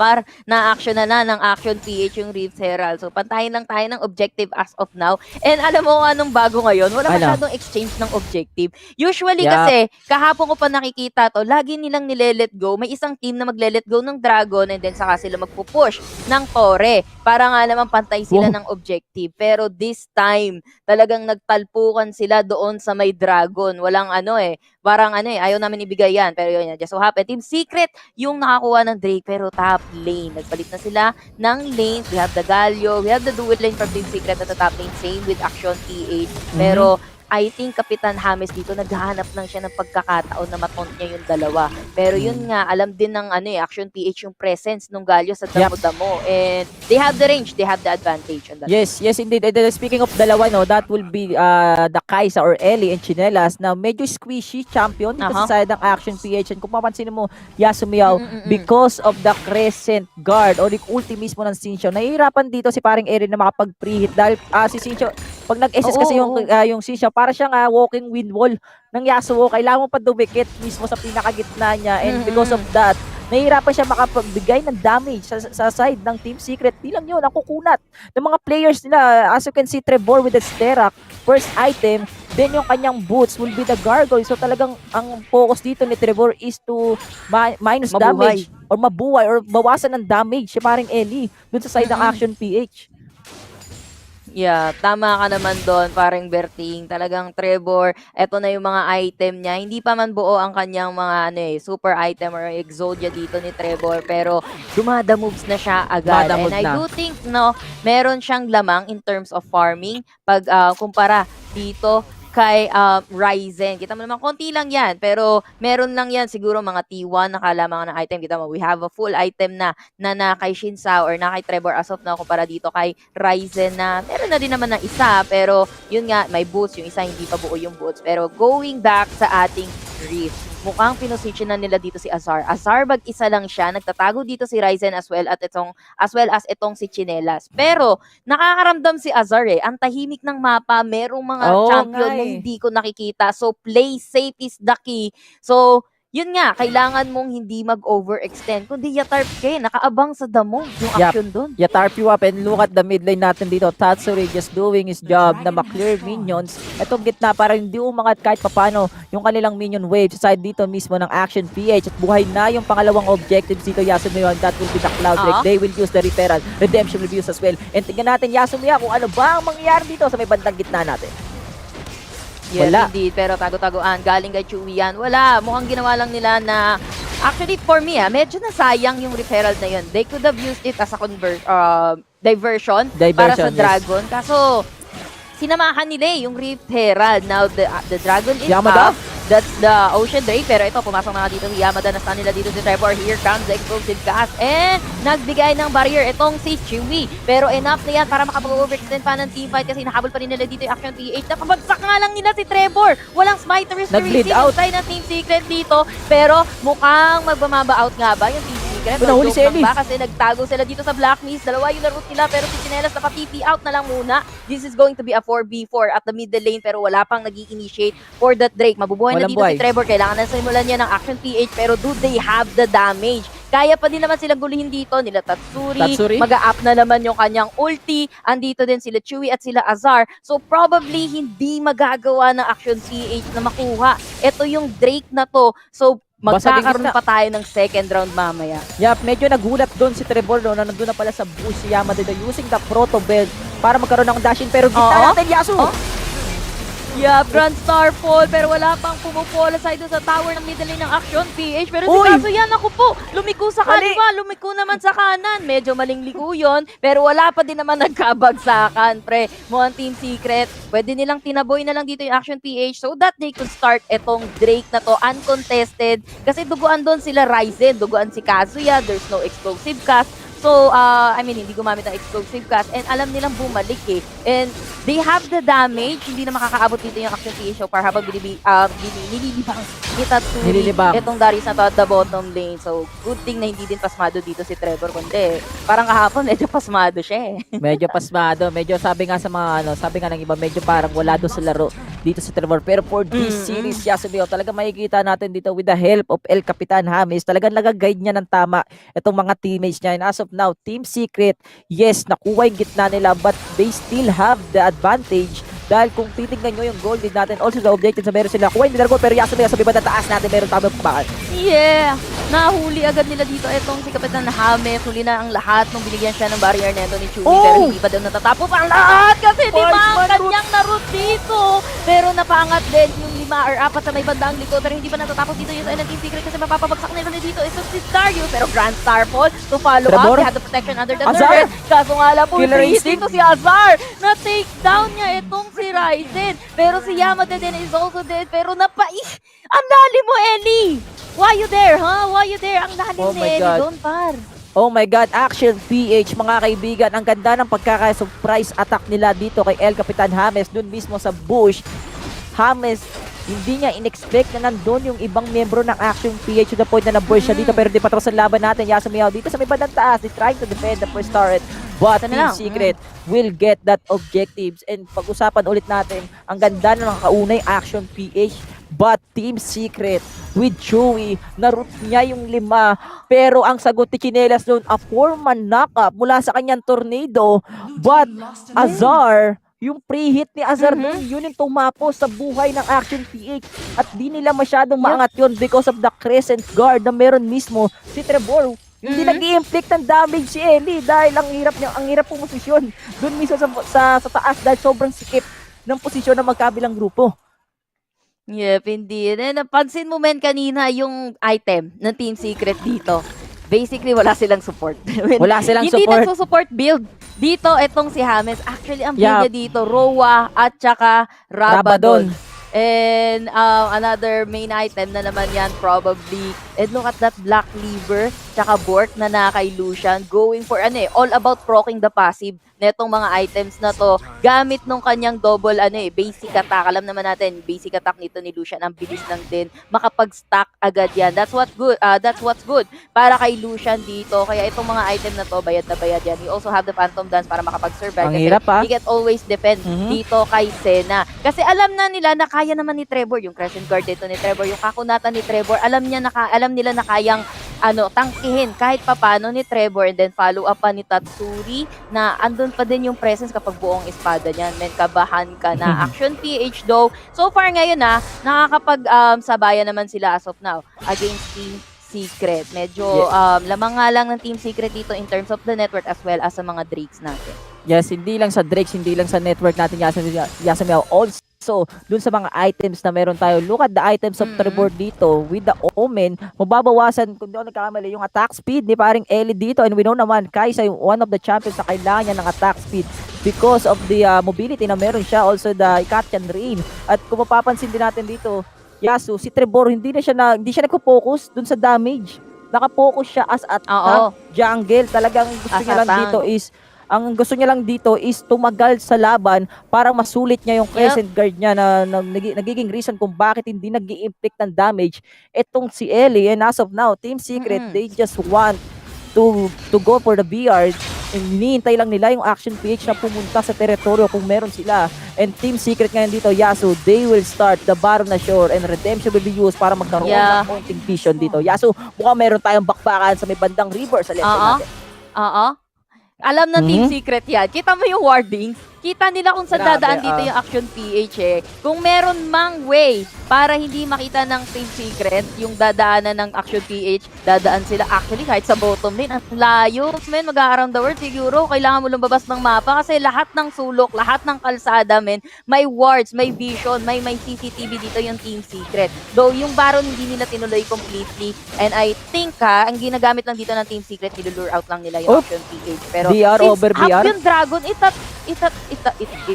na-action na ng action PH yung Rift Herald. So, pantayin lang tayo ng objective as of now. And alam mo anong bago ngayon? Wala masyadong exchange ng objective. Usually kasi, kahapon ko pa nakikita to, lagi nilang nile-let go. May isang team na magle-let go ng Dragon and then saka sila magpupush ng Torre. Para nga naman pantay sila ng objective. Pero this time, talagang nagtalpukan sila doon sa may Dragon. Walang ayaw namin ibigay yan. Pero yun, just so happen, Team Secret yung nakakuha ng Drake, pero top lane. Nagpalit na sila ng lanes. We have the Galio, we have the dual lane from Team Secret at the top lane. Same with Action PH. Pero I think Kapitan James dito naghahanap lang siya ng pagkakataon na mataunt niya yung dalawa. Pero yun nga, alam din ng Action PH yung presence ng Galio sa damo-damo. And they have the range, they have the advantage on that. Yes, indeed. And speaking of dalawa, that will be the Kaisa or Ellie and Chinelas na medyo squishy champion dito sa side ng Action PH. And kung mapansin mo, Yasumiao, because of the Crescent Guard or yung ulti mismo ng Xin Xiao, nahihirapan dito si paring Erin na makapag-preheat dahil si Xin Xiao, pag nag-SS kasi yung Xin Xiao, para siyang walking wind wall ng Yasuo. Kailangan mo pa dumikit mismo sa pinakagitna niya. And because of that, nahihirapan siya makapagbigay ng damage sa side ng Team Secret. Di lang yun, ang kukunat ng mga players nila. As you can see, Trevor with the Sterak, first item, then yung kanyang boots will be the Gargoyle. So talagang ang focus dito ni Trevor is to minus damage or mabuhay or bawasan ng damage siya paring Ellie dun sa side ng Action PH. Yeah, tama ka naman doon, parang Berting. Talagang Trevor, eto na yung mga item niya. Hindi pa man buo ang kanyang mga super item or Exodia dito ni Trevor, pero dumada-moves na siya agad. And I do think, meron siyang lamang in terms of farming pag kumpara dito kay Ryzen. Kita mo naman, konti lang yan. Pero meron lang yan siguro mga T1 na kalamangan ng item. Kita mo, we have a full item na kay Xin Xiao or na kay Trevor as of now kumpara dito kay Ryzen na meron na din naman ng isa. Pero yun nga, may boots. Yung isa hindi pa buo yung boots. Pero going back sa ating Rift, mukhang pinosisyonan nila dito si Azar. Azar mag-isa lang siya. Nagtatago dito si Ryzen as well as itong si Chinelas. Pero nakakaramdam si Azar ang tahimik ng mapa. Merong mga champion na hindi ko nakikita. So play safe is the key. So yun nga, kailangan mong hindi mag-overextend. Kundi yatarp kayo, nakaabang sa damo yung action doon. Yatarp you up and look at the mid lane natin dito. Tatsuri just doing his job na ma-clear minions. Itong gitna para hindi umangat kahit papano yung kanilang minion wave sa side dito mismo ng Action PH. At buhay na yung pangalawang objectives dito, Yasumiya. That will be the Cloud Drake. They will use the Referral. Redemption will be used as well. And tingnan natin, Yasumiya, kung ano ba ang mangyayari dito sa may bandang gitna natin. Yes, Wala. indeed. Pero tago-tagoan. Galing kay Chewy yan. Wala. Mukhang ginawa lang nila na... Actually, for me, medyo nasayang yung referral na yun. They could have used it as a diversion para sa Dragon. Kaso, sinamahan nila yung referral. Now, the Dragon is Yamada? up. That's the Ocean Drake. Pero ito, pumasok na nga dito si Yamada. Nasa nila dito si Trevor. Here comes the explosive gas. And nagbigay ng barrier itong si Chewy. Pero enough na yan para makapag-overextend pa ng teamfight kasi nahabol pa rin nila dito yung Action PH. Napabagsak nga lang nila si Trevor. Walang smiter is to receive inside ng Team Secret dito. Pero mukhang magbamaba out nga ba yung Team Secret? Nahuli si Ellie. Kasi nagtago sila dito sa Black Mist. Dalawa yung na-root nila pero si Chinelas napa-TP out na lang muna. This is going to be a 4v4 at the middle lane pero wala pang nag-i-initiate for that Drake. Mabubuhay na dito si Trevor. Kailangan na simulan niya ng Action PH pero do they have the damage? Kaya pa din naman silang gulihin dito. Nila Tatsuri. Mag-a-up na naman yung kanyang ulti. Andito din sila Chewy at sila Azar. So probably hindi magagawa ng Action PH na makuha. Ito yung Drake na to. So magkakaroon pa tayo ng second round mamaya. Yup, medyo nagulat doon si Trevor no, na nandun na pala sa bush si Yamada using the Proto Belt para magkaroon ng dash in pero gitna natin Yasu. Yup, Grand Starfall pero wala pang pumupola side sa tower ng middle lane ng Action PH pero si Kazuya naku po, lumiko sa kaliwa, lumiko naman sa kanan. Medyo maling liko yun pero wala pa din naman nagkabagsakan pre. Mo ang Team Secret, pwede nilang tinaboy na lang dito yung Action PH so that they could start etong Drake na to uncontested kasi duguan doon sila Ryzen, duguan si Kazuya, there's no explosive cast. So, I mean, hindi gumamit ng explosive cast and alam nilang bumalik eh. And they have the damage, hindi na makakaabot dito yung Action PH so par habang nililibang ni Tatsuri itong Darius na to at the bottom lane. So, good thing na hindi din pasmado dito si Trevor kundi parang kahapon medyo pasmado siya eh. Medyo pasmado, medyo sabi nga sa mga sabi nga ng iba, medyo parang wala doon sa laro dito si Trevor. Pero for this series, Yasumiya, talaga makikita natin dito with the help of El Capitan James, talagang nag-guide niya ng tama itong mga teammates niya. And as of now, Team Secret, yes, nakuha yung gitna nila but they still have the advantage dahil kung titignan nyo yung goal din natin, also the objectives na meron sila, kuha yung goal pero Yasumiya sa bibanda taas natin, meron tamang pabakan. Yeah! Nahuli agad nila dito itong si Kapitan James. Huli na ang lahat nung binigyan siya ng barrier neto ni Chewy pero hindi pa daw natatapos ang lahat kasi lima ang kanyang na-root dito. Pero napaangat din yung 5 or 4 sa may bandang likod pero hindi pa natatapos dito yung sa Team Secret kasi mapapabagsak nila dito is si Darius pero Grand Starfall to follow up. They had the protection under the turret. Kaso nga lang po dito si Azar na take down niya itong si Ryzen. Pero si Yamada din is also dead pero ang lalim mo Ellie! Why you there, huh? Why you there? Ang lalim ni Ellie doon, par. Oh my God, Action PH, mga kaibigan. Ang ganda ng pagkaka-surprise attack nila dito kay El Capitan James, dun mismo sa bush. James, hindi niya in-expect na nandun yung ibang membro ng Action PH to the point na nabush siya dito. Pero di pa tapos ang laban natin. Yasumiya dito sa may bandang taas. They're trying to defend the first turret. But Team Secret will get that objectives. And pag-usapan ulit natin, ang ganda na nakaunay Action PH. But Team Secret with Chewy, na-root niya yung 5. Pero ang sagot ni Chinelas doon, a 4-man knock-up mula sa kanyang tornado. But Azar, yung pre-hit ni Azar doon, yun yung tumapos sa buhay ng Action PH. At di nila masyadong maangat yun because of the Crescent Guard na meron mismo si Trevor. Hindi nag-i-inflict ng damage si Ellie dahil ang hirap posisyon doon mismo sa taas dahil sobrang sikip ng posisyon ng magkabilang grupo. Yep, indeed. And napansin mo men kanina yung item ng Team Secret dito. Basically, wala silang support. Wala silang hindi support. Hindi nagsusupport build. Dito, etong si James. Actually, ang build niya dito, Roa at saka Rabadon. And another main item na naman yan probably. And look at that Black Cleaver tsaka Bork na kay Lucian going for all about proccing the passive netong mga items na to gamit nung kanyang double basic attack. Alam naman natin basic attack nito ni Lucian ang bilis lang din makapag-stack agad yan. That's what's good para kay Lucian dito. Kaya itong mga item na to bayad na bayad yan. We also have the Phantom Dance para makapag-survive. Ang hirap he can always depend dito kay Senna. Kasi alam na nila na kaya naman ni Trevor, yung Crescent Guard dito ni Trevor, yung kakunatan ni Trevor, alam nila na kayang tangkihin kahit papano ni Trevor, and then follow up pa ni Tatsuri na andun pa din yung presence kapag buong espada niyan. Men, kabahan ka na. Action PH though, so far ngayon nakakapag-sabayan naman sila as of now against Team Secret. Medyo lamang nga lang ng Team Secret dito in terms of the network as well as sa mga Drakes natin. Yes, hindi lang sa Drakes, hindi lang sa network natin, Yasamiao. Also, dun sa mga items na meron tayo. Look at the items of Trevor dito. With the Omen, mababawasan, kung di ako nagkakamali, yung attack speed ni paring Ellie dito. And we know naman, Kaisa yung one of the champions na kailangan niya ng attack speed because of the mobility na meron siya. Also, the Ikatian Rain. At kung mapapansin din natin dito, Yasu, si Trevor, hindi siya nagpo-focus dun sa damage. Naka-focus siya as a jungle. Talagang gusto niya lang dito is tumagal sa laban para masulit niya yung Crescent Guard niya na nagiging reason kung bakit hindi nag-i-inflict ng damage itong si Ellie. And as of now, Team Secret, they just want to go for the BR. Hinihintay lang nila yung Action PH na pumunta sa teritoryo kung meron sila. And Team Secret ngayon dito, Yasu, they will start the Baron na Shore and Redemption will be used para magkaroon ng pointing vision dito. Yasu, mukhang meron tayong bakbakan sa may bandang river sa left natin. Alam ng Team Secret yan. Kita mo yung wardings. Kita nila kung saan dadaan dito yung Action PH eh. Kung meron mang way para hindi makita ng Team Secret yung dadaanan ng Action PH, dadaan sila actually kahit sa bottom lane. Ang layo, men, mag-around the world siguro. Kailangan mo lumabas ng mapa kasi lahat ng sulok, lahat ng kalsada, men, may wards, may vision, may CCTV dito yung Team Secret. Though yung Baron hindi nila tinuloy completely, and I think ang ginagamit lang dito ng Team Secret, nilulure out lang nila yung Action PH. Pero BR over BR? Up yung Dragon,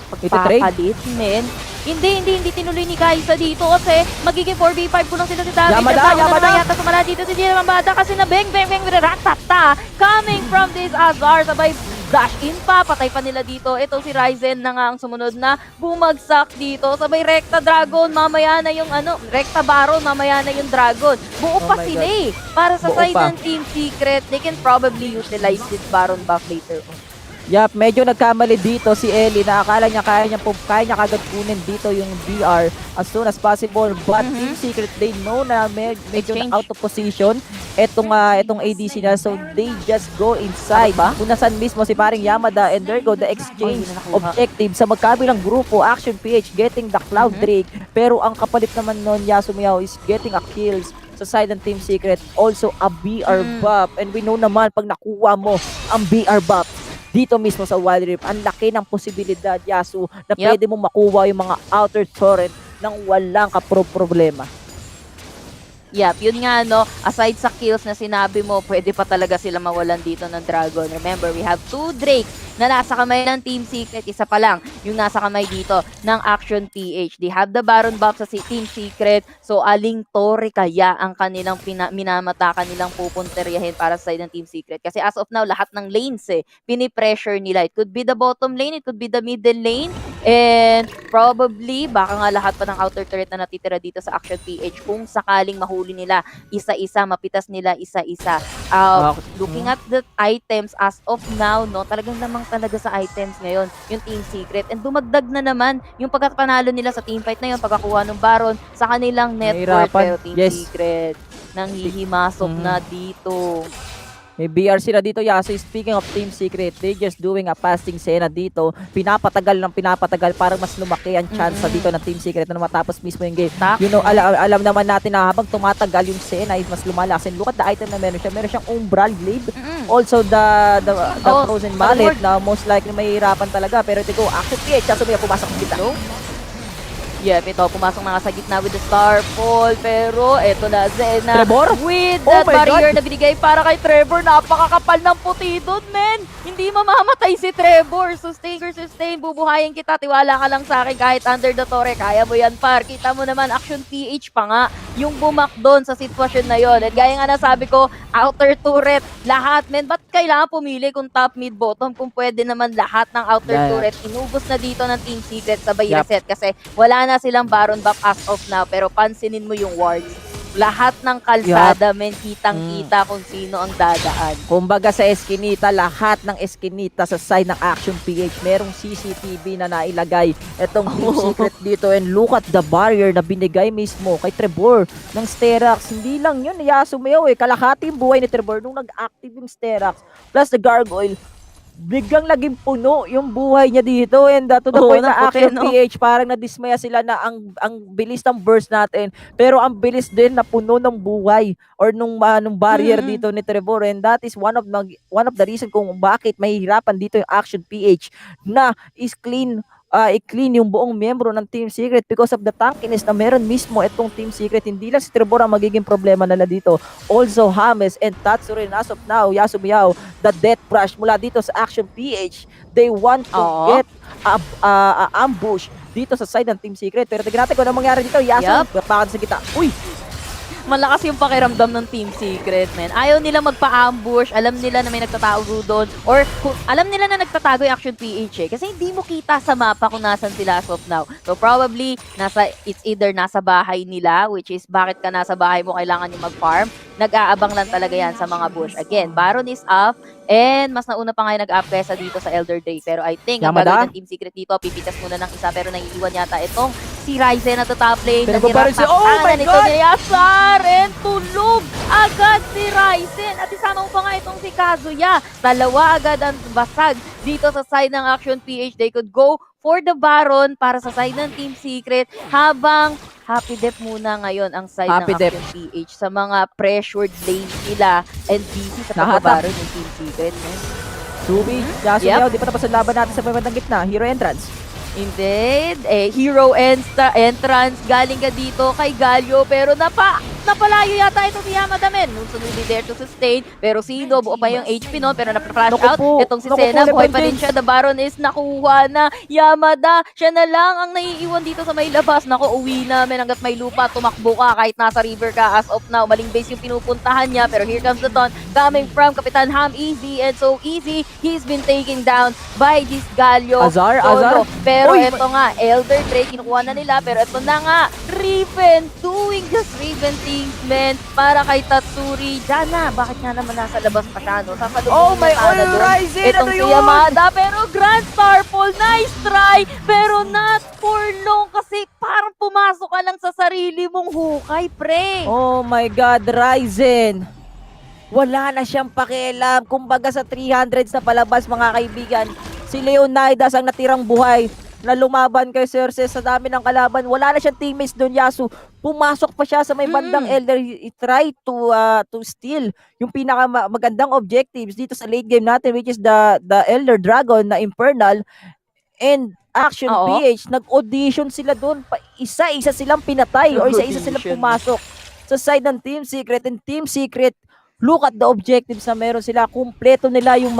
pagpapalit, men. Hindi tinuloy ni Kaisa dito kasi magiging 4v5 ko lang sila si David. Yamada yata sumala dito si Jira Mambada kasi na bang ratata coming from this Azar, sabay dash in pa, patay pa nila dito. Ito si Ryzen na nga ang sumunod na bumagsak dito, sabay Rekta Dragon, mamaya na yung Rekta Baron, mamaya na yung Dragon. Buo pa sila para sa side ng Team Secret. They can probably utilize this Baron buff later on. Yup, medyo nagkamali dito si Ellie na akala niya kaya niya kagad kunin dito yung BR as soon as possible, but Team Secret, they know na medyo na out of position itong ADC na, so they just go inside kung nasan mismo si paring Yamada, and there go the exchange objective sa magkabilang grupo. Action PH getting the Cloud Drake, pero ang kapalit naman nun, Yasumiao, is getting a kills sa side ng Team Secret, also a BR buff, and we know naman pag nakuha mo ang BR buff dito mismo sa Wild Rift, ang laki ng posibilidad, Yasu, na pwede mong makuha yung mga outer turret nang walang problema. Yep, yun nga aside sa kills na sinabi mo, pwede pa talaga sila mawalan dito ng Dragon. Remember, we have 2 Drakes na nasa kamay ng Team Secret. Isa pa lang yung nasa kamay dito ng Action PH. They have the Baron buff sa Team Secret. So, aling Torre kaya ang kanilang minamata, kanilang pupunteryahin para sa side ng Team Secret. Kasi as of now, lahat ng lanes pinipressure nila. It could be the bottom lane, it could be the middle lane, and probably, baka nga lahat pa ng outer turret na natitira dito sa Action PH kung sakaling mahuli nila isa-isa, mapitas nila isa-isa. Looking at the items as of now, talagang lamang talaga sa items ngayon yung Team Secret, and dumagdag na naman yung pagkapanalo nila sa teamfight na yun, pagkakuha ng Baron sa kanilang network. Pero Team Secret nang hihimasok na dito. May BR sila dito, Yasu. Speaking of Team Secret, they just doing a passing Sena dito. Pinapatagal para mas lumaki ang chance dito ng Team Secret na matapos mismo yung game. You know, alam naman natin na habang tumatagal yung Sena is mas lumalakas. And look at the item na meron siya. Meron siyang Umbral Blade. Also the Frozen Mallet na most likely mahihirapan talaga. Pero ito go, Action PH. Yasu, may pumasok kita. Yep, ito, pumasok na nga sa gitna with the Starfall, pero eto na, Zena Trevor? with that barrier na binigay para kay Trevor. Napakakapal ng puti doon, men! Hindi mamamatay si Trevor. Sustain, bubuhayin kita, tiwala ka lang sa akin kahit under the torre, kaya mo yan, par. Kita mo naman, Action PH pa nga yung bumak doon sa sitwasyon na yon. At gaya nga nasabi ko, outer turret, lahat, men. Ba't kailangan pumili kung top, mid, bottom, kung pwede naman lahat ng outer turret? Inubos na dito ng Team Secret, sabay reset kasi wala na silang Baron buff as of now, pero pansinin mo yung wards. Lahat ng kalsada, men, kitang-kita kung sino ang dadaan. Kumbaga sa eskinita, lahat ng eskinita sa side ng Action PH, merong CCTV na nailagay. Itong Team Secret dito, and look at the barrier na binigay mismo kay Trevor ng Sterax. Hindi lang yun, sumayaw kalahati yung buhay ni Trevor nung nag-active yung Sterax. Plus the Gargoyle, biglang naging puno yung buhay niya dito, and to the point na Action PH parang nadismaya sila na ang bilis ng burst natin, pero ang bilis din na puno ng buhay or nung barrier dito ni Trevor, and that is one of the reason kung bakit mahihirapan dito yung Action PH na i-clean yung buong miyembro ng Team Secret because of the tankiness na meron mismo itong Team Secret. Hindi lang si Trevor ang magiging problema nila dito. Also, James and Tatsu rin as of now, Yasumiyaw, the death rush mula dito sa Action PH. They want to get ambush dito sa side ng Team Secret. Pero tignan natin kung ano mangyari dito. Yasu, bakit sa kita? Uy! Malakas yung pakiramdam ng Team Secret, man. Ayaw nila magpa-ambush, alam nila na may nagtatago doon, or alam nila na nagtatago yung Action PH kasi hindi mo kita sa mapa kung nasan sila as of now. So probably, it's either nasa bahay nila, which is bakit ka nasa bahay mo, kailangan yung mag-farm. Nag-aabang lang talaga yan sa mga bush. Again, Baron is up, and mas nauna pa nga yung nag-up kesa dito sa Elder Drake. Pero I think, ang gagawin ng Team Secret dito, pipitas muna ng isa, pero naiiwan yata itong si Ryzen na to top lane. Oh my God! Yasar! And tulog agad si Ryzen. At isama mo pa nga itong si Kazuya. Dalawa agad ang basag dito sa side ng Action PH. They could go for the Baron para sa side ng Team Secret, habang Happy Death muna ngayon ang side ng Action PH sa mga pressured lane nila and busy sa pagbabaron ng Team Secret. Subi, Yasumiyaw, di pa tapos ang laban natin sa pabandang gitna. Hero entrance. Indeed, hero entrance, galing ka dito kay Galio, pero napalayo yata ito si Yamada, men. Sunod din there to sustain, pero sino, buo pa yung HP noon, pero na-flash out. Itong si Senna, buhay pa rin siya. The Baron is nakuha na. Yamada, siya na lang ang naiiwan dito sa may labas. Naku, uwi na, men, hanggat may lupa, tumakbo ka, kahit nasa river ka as of now. Maling base yung pinupuntahan niya, pero here comes the taunt coming from Kapitan Ham Easy, and so Easy, he's been taken down by this Galio. Azar. Pero ito nga, Elder Drake, kinukuha na nila. Pero ito na nga, Riven, doing just Riven things, men, para kay Tatsuri. Diyan bakit nga naman nasa labas pa siya, no? Oh my God, Ryzen, itong si Yamada, pero Grand Starfall, nice try, pero not for long kasi parang pumasok ka lang sa sarili mong hukay, pre. Oh my God, Ryzen. Wala na siyang pakialam. Kumbaga sa 300s na palabas, mga kaibigan, si Leonidas ang natirang buhay na lumaban kay Cersei sa dami ng kalaban. Wala na siyang teammates doon, Yasu. Pumasok pa siya sa may bandang Elder. He tried to steal yung pinakamagandang objectives dito sa late game natin, which is the Elder Dragon na Infernal. And Action PH, nag-audition sila doon. Isa-isa silang pinatay or isa-isa silang pumasok sa side ng Team Secret. And Team Secret, look at the objectives na meron sila. Kumpleto nila yung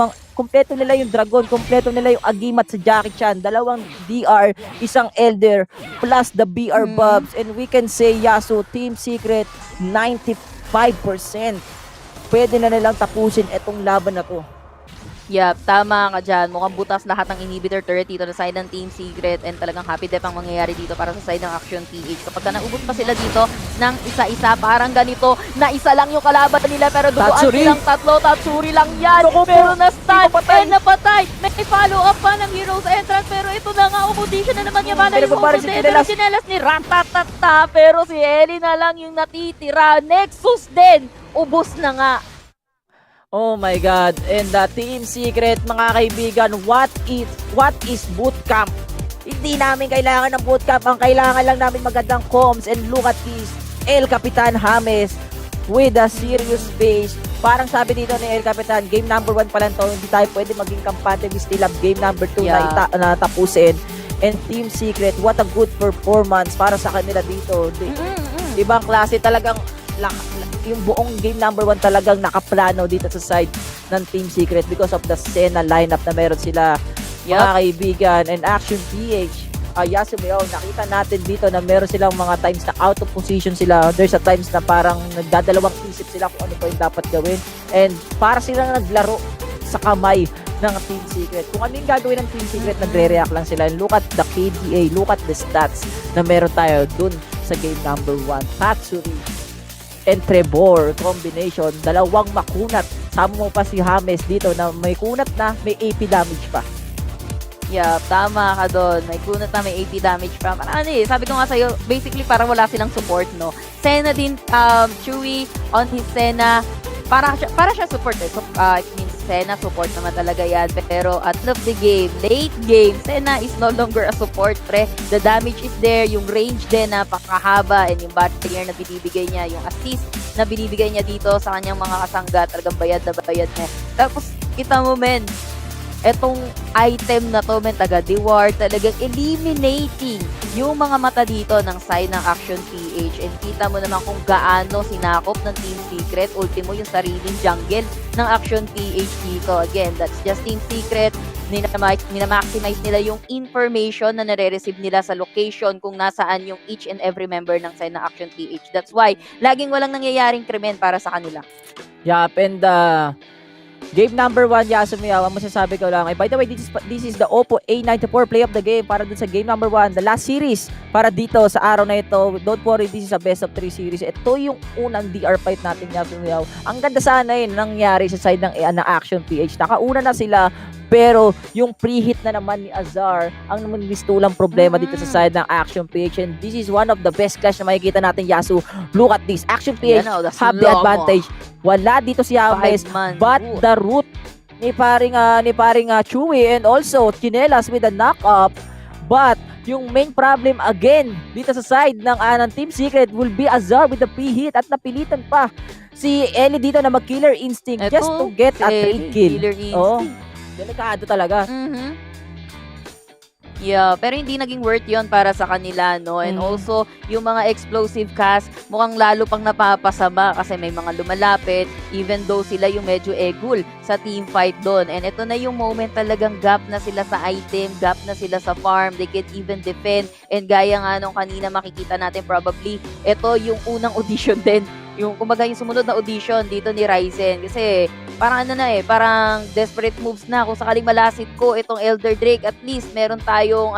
Dragon, kumpleto nila yung Agimat sa Jackie Chan, dalawang DR, isang Elder, plus the BR buffs. And we can say, Yasu, Team Secret, 95%. Pwede na nilang tapusin itong laban na to. Yep, tama ka dyan. Mukhang butas lahat ng inhibitor turret dito sa side ng Team Secret, and talagang happy death ang mangyayari dito para sa side ng Action PH. Kapag naubos pa sila dito ng isa-isa, parang ganito, na isa lang yung kalaban nila, pero duguan silang tatlo. Tatsuri lang yan, pero na-stun and napatay. May follow-up pa ng Heroes Entrance, pero ito na nga, umudisyon na naman Yamada yung sinelas ni Ratatata, pero si Ellie na lang yung natitira. Nexus din, ubos na nga. Oh my God. And the Team Secret, mga kaibigan, what is bootcamp? Hindi namin kailangan ng bootcamp. Ang kailangan lang namin magandang comms. And look at this, El Capitan James with a serious face. Parang sabi dito ni El Capitan, game number 1 pa lang to. Hindi tayo pwede maging kampante. We still have game number 2 na tapusin. And Team Secret, what a good performance para sa kanila dito. Ibang klase talagang yung buong game number 1 talagang nakaplano dito sa side ng Team Secret because of the Senna lineup na meron sila, mga kaibigan. And Action PH, Yasumiyaw, nakita natin dito na meron silang mga times na out of position sila. There's a times na parang nagdadalawang isip sila kung ano pa yung dapat gawin. And para silang naglaro sa kamay ng Team Secret. Kung ano yung gagawin ng Team Secret, nagre-react lang sila. And look at the KDA, look at the stats na meron tayo dun sa game number 1. Tatsuri, and Trevor combination. Dalawang makunat. Sama mo pa si James dito na may kunat na, may AP damage pa. Yeah, tama ka doon. May kunat na may AP damage pa. Parang sabi ko nga sa'yo, basically parang wala silang support, no? Senna din, Chewy on his Senna, para siya support eh. So, it means Senna support naman talaga yan. Pero at the end of the game, late game, Senna is no longer a support, pre. The damage is there, yung range din napakahaba, and yung barrier na binibigay niya, yung assist na binibigay niya dito sa kanyang mga kasangga, talagang bayad na bayad niya. Tapos, kita mo, men, etong item na to, men, taga-dewar, talagang eliminating yung mga mata dito ng side ng Action PH. And kita mo naman kung gaano sinakop ng Team Secret, ultimo yung sariling jungle ng Action PH dito. Again, that's just Team Secret. Minamaximize nila yung information na nare-receive nila sa location kung nasaan yung each and every member ng side ng Action PH. That's why, laging walang nangyayaring krimen para sa kanila. Yup, and game number 1, Yasumiya, ang masasabi ko lang. By the way, this is the Oppo A94 play of the game para dun sa game number 1, the last series para dito sa araw na ito. Don't worry, this is a best of 3 series. Ito yung unang DR fight natin, Yasumiya. Ang ganda sana yun nangyari sa side ng Action PH. Nakauna na sila, pero yung preheat na naman ni Azar ang mistulang problema dito sa side ng Action PH, and this is one of the best clash na makikita natin, Yasu. Look at this. Action PH have the advantage. Wala dito si James, but the root ni paring Chewy and also Chinelas with the knock-up. But yung main problem again dito sa side ng Team Secret will be Azar with the preheat, at napilitan pa si Ellie dito na mag-killer instinct just to get a trade kill. Oh, delikado talaga. Yeah, pero hindi naging worth yon para sa kanila, no? And also, yung mga explosive cast, mukhang lalo pang napapasama kasi may mga lumalapit, even though sila yung medyo egul sa team fight doon. And ito na yung moment, talagang gap na sila sa item, gap na sila sa farm, they can even defend. And gaya nga nung kanina makikita natin probably, ito yung unang audition din. Yung kumbaga yung sumunod na audition dito ni Ryzen, kasi parang parang desperate moves na. Kung sakaling malasit ko itong Elder Drake, at least meron tayong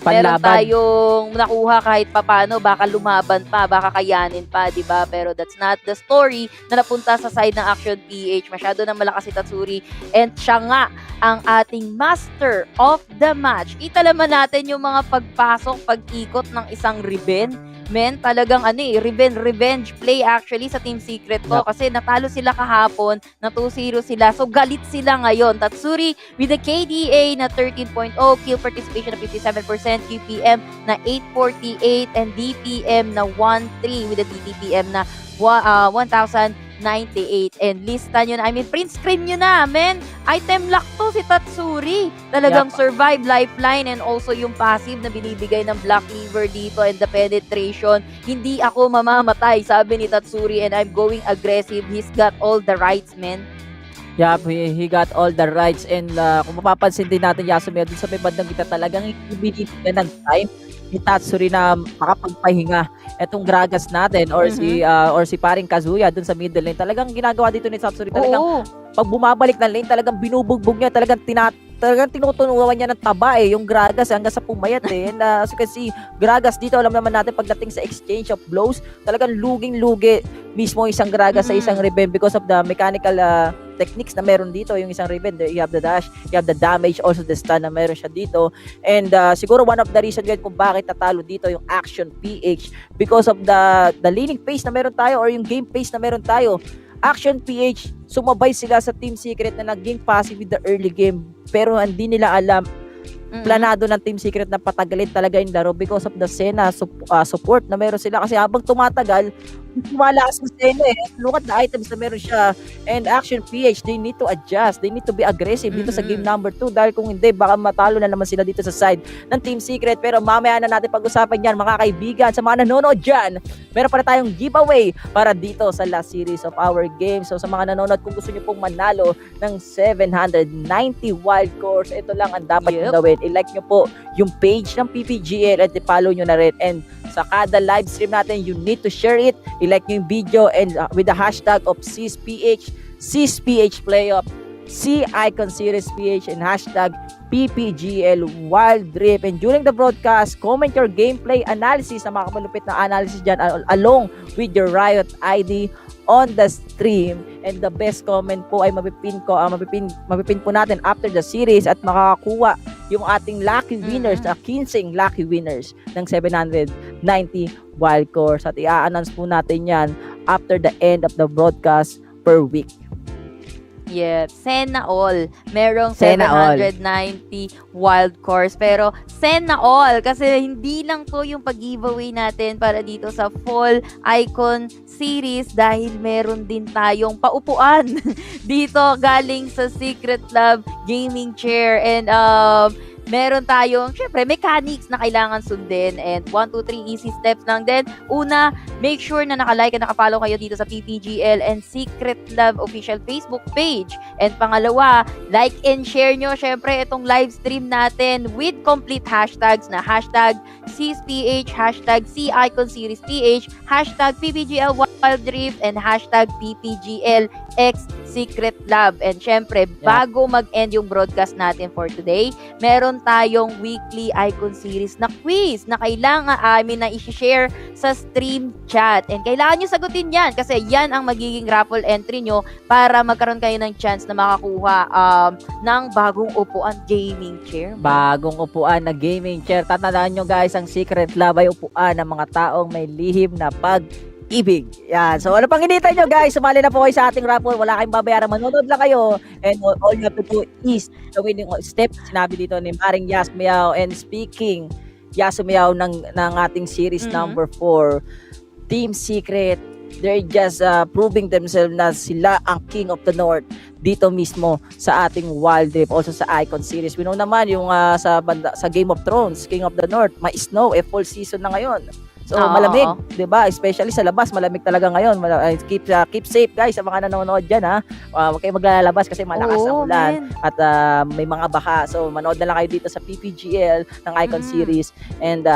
meron tayong nakuha kahit papano, baka lumaban pa, baka kayanin pa, di ba? Pero that's not the story na napunta sa side ng Action PH. Masyado nang malakas si Tatsuri, and siya nga ang ating master of the match. Italaman natin yung mga pagpasok, pag-ikot ng isang Riven. Men, talagang revenge play actually sa Team Secret to, kasi natalo sila kahapon, na 2-0 sila. So galit sila ngayon. Tatsuri with the KDA na 13.0, kill participation na 57%, QPM na 848, and DPM na 1-3 with the DPM na 1,098. And lista nyo na, print screen nyo na, men. Item lock to si Tatsuri. Talagang survive, lifeline, and also yung passive na binibigay ng Black Cleaver dito, and the penetration. Hindi ako mamamatay, sabi ni Tatsuri, and I'm going aggressive. He's got all the rights, men. Yeah, he got all the rights, and kung mapapansin din natin, Yasumiya, dun sa may bandang kita, talagang ibinibigyan ng time ni Tatsuri na makapagpahinga etong Gragas natin, or si paring Kazuya dun sa middle lane. Talagang ginagawa dito ni Tatsuri, talagang pag bumabalik ng lane, talagang binubugbog niya, talagang tinutunuan niya ng taba yung Gragas hanggang sa pumayat And as you can see, Gragas dito, alam naman natin pagdating sa exchange of blows, talagang luging-lugi mismo isang Gragas sa isang Riven because of the mechanical techniques na meron dito. Yung isang Riven, you have the dash, you have the damage, also the stun na meron siya dito. And siguro one of the reason kung bakit natalo dito yung Action PH, because of the laning pace na meron tayo, or yung game pace na meron tayo. Action PH, sumabay sila sa Team Secret na naging passive with the early game, pero hindi nila alam, planado ng Team Secret na patagalin talaga yung laro because of the Senna support na meron sila, kasi habang tumatagal, lumalakas ng Senna Look at the items na meron siya. And Action PH, they need to adjust, they need to be aggressive dito sa game number 2, dahil kung hindi, baka matalo na naman sila dito sa side ng Team Secret. Pero mamaya na natin pag-usapan yan, mga kaibigan. Sa mga nanonood dyan, meron pa na tayong giveaway para dito sa last series of our game. So sa mga nanonood, kung gusto nyo pong manalo ng 790 wild cores, ito lang ang dapat nyo gawin. I-like nyo po yung page ng PPGL at i-follow nyo na rin. And sa kada live stream natin, you need to share it, i-like nyo yung video, and with the hashtag of SISPH, SISPH Playoff, C Icon Series PH, and hashtag PPGL Wild Rift. And during the broadcast, comment your gameplay analysis na mga malupit na analysis dyan along with your Riot ID on the stream. And the best comment po ay mapipin po natin after the series at makakakuha yung ating lucky winners na 15 lucky winners ng 790 wild course. At i-announce po natin yan after the end of the broadcast per week. Yes, Sena all. Merong 790 wild course. Pero Sena all. Kasi hindi lang to yung pag-giveaway natin para dito sa Fall Icon Series dahil meron din tayong paupuan dito galing sa Secret Lab Gaming Chair. And meron tayong, syempre, mechanics na kailangan sundin. And 1, 2, 3 easy steps lang din. Una, make sure na naka-like at naka-follow kayo dito sa PPGL and Secret Love official Facebook page. And pangalawa, like and share nyo, syempre, itong live stream natin with complete hashtags na hashtag SISPH, hashtag CIcon Series PH, hashtag PPGL Wild Rift, and hashtag PPGL X Secret Lab. And syempre, bago mag-end yung broadcast natin for today, meron tayong weekly Icon Series na quiz na kailangan na i-share sa stream chat. And kailangan nyo sagutin yan kasi yan ang magiging raffle entry nyo para magkaroon kayo ng chance na makakuha ng bagong upuan gaming chair. Bagong upuan na gaming chair. Tatandaan nyo guys, ang Secret Lab ay upuan ng mga taong may lihim na pag-ibig. Yan. So, ano pang hinihintay nyo guys? Sumali na po kayo sa ating raffle. Wala kayong babayaran. Manonood lang kayo. And all you have to do is the winning step. Sinabi dito ni Maring Yasmiao. And speaking, Yasmiao ng ating series number 4, Team Secret, they're just proving themselves na sila ang King of the North dito mismo sa ating Wild Rift, also sa Icon Series. We know naman yung sa Game of Thrones, King of the North, may snow, full season na ngayon. So, malamig, 'di ba? Especially sa labas, malamig talaga ngayon. Keep safe guys sa mga nanonood diyan ha. Huwag kayong maglalabas kasi malakas ang ulan at may mga baha. So, manood na lang kayo dito sa PPGL ng Icon Series. And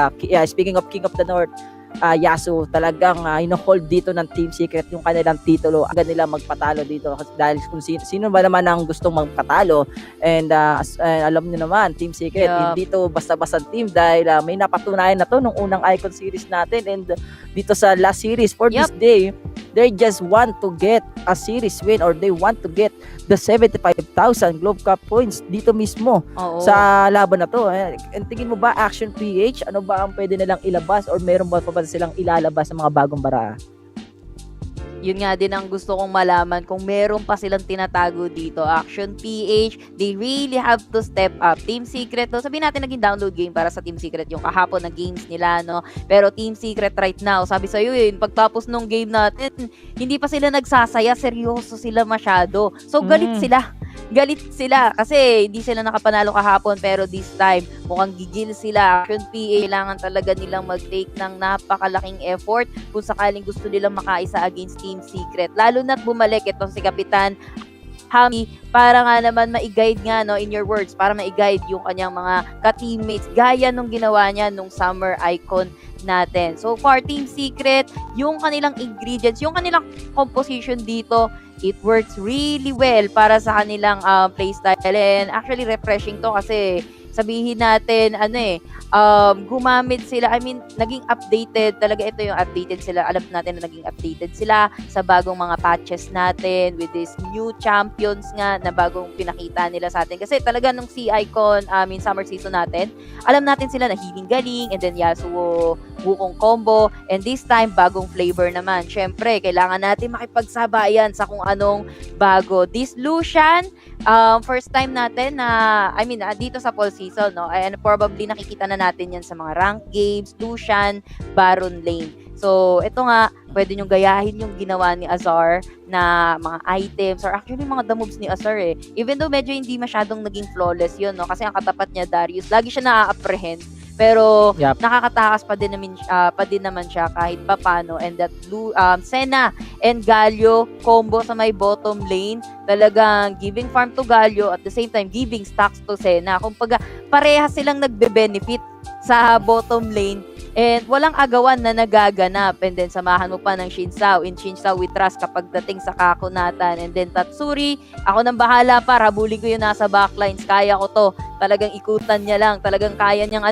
speaking of King of the North, Yasu, talagang ino-hold dito ng Team Secret yung kanilang titulo. Agad nila magpatalo dito dahil kung sino ba naman ang gustong magpatalo. And alam niyo naman, Team Secret, hindi to basta-basta team dahil may napatunayan na to nung unang Icon Series natin. And dito sa last series for this day, they just want to get a series win or they want to get the 75,000 Globe Cup points dito mismo sa laban na to. And tingin mo ba, Action PH, ano ba ang pwede nilang ilabas or meron ba pa silang ilalabas sa mga bagong bara? Yun nga din ang gusto kong malaman kung meron pa silang tinatago dito. Action PH, they really have to step up. Team Secret, no? Sabihin natin naging download game para sa Team Secret yung kahapon na games nila, no? Pero Team Secret right now, sabi sa'yo yun, pagtapos nung game natin, hindi pa sila nagsasaya, seryoso sila masyado. So galit sila. Galit sila kasi hindi sila nakapanalo kahapon, pero this time mukhang gigil sila. Action PH, kailangan talaga nilang mag-take ng napakalaking effort kung sakaling gusto nilang makaisa against Team Secret. Lalo na't bumalik itong si Kapitan Hami para nga naman ma-guide nga, no, in your words, para ma-guide yung kanyang mga ka-teammates gaya nung ginawa niya nung Summer Icon natin. So for Team Secret, yung kanilang ingredients, yung kanilang composition dito, it works really well para sa kanilang playstyle. And actually refreshing to kasi sabihin natin, gumamit sila, naging updated, talaga ito yung updated sila, alam natin na naging updated sila sa bagong mga patches natin with these new champions nga na bagong pinakita nila sa atin. Kasi talaga nung C-Icon, summer season natin, alam natin sila na Healing Galing, and then Yasuo Wukong combo, and this time, bagong flavor naman. Syempre, kailangan natin makipagsabayan sa kung anong bago. This Lucian, first time natin na, dito sa fall season, no? And probably nakikita na natin yan sa mga ranked games, Lucian, Baron Lane. So, ito nga, pwede nyo gayahin yung ginawa ni Azar na mga items or actually mga the moves ni Azar eh. Even though medyo hindi masyadong naging flawless yun, no? Kasi ang katapat niya, Darius, lagi siya na-apprehend. Pero nakakatakas pa din naman siya kahit papano. And that Senna and Galio combo sa may bottom lane, talagang giving farm to Galio at the same time giving stacks to Senna. Kumbaga pareha silang nagbe-benefit sa bottom lane. And walang agawan na nagaganap. And then, samahan mo pa ng Shinsao. In Shinsao, we trust kapag dating sa kakunatan. And then, Tatsuri, ako nang bahala pa. Habulin ko yung nasa backlines. Kaya ko to. Talagang ikutan niya lang. Talagang kaya niyang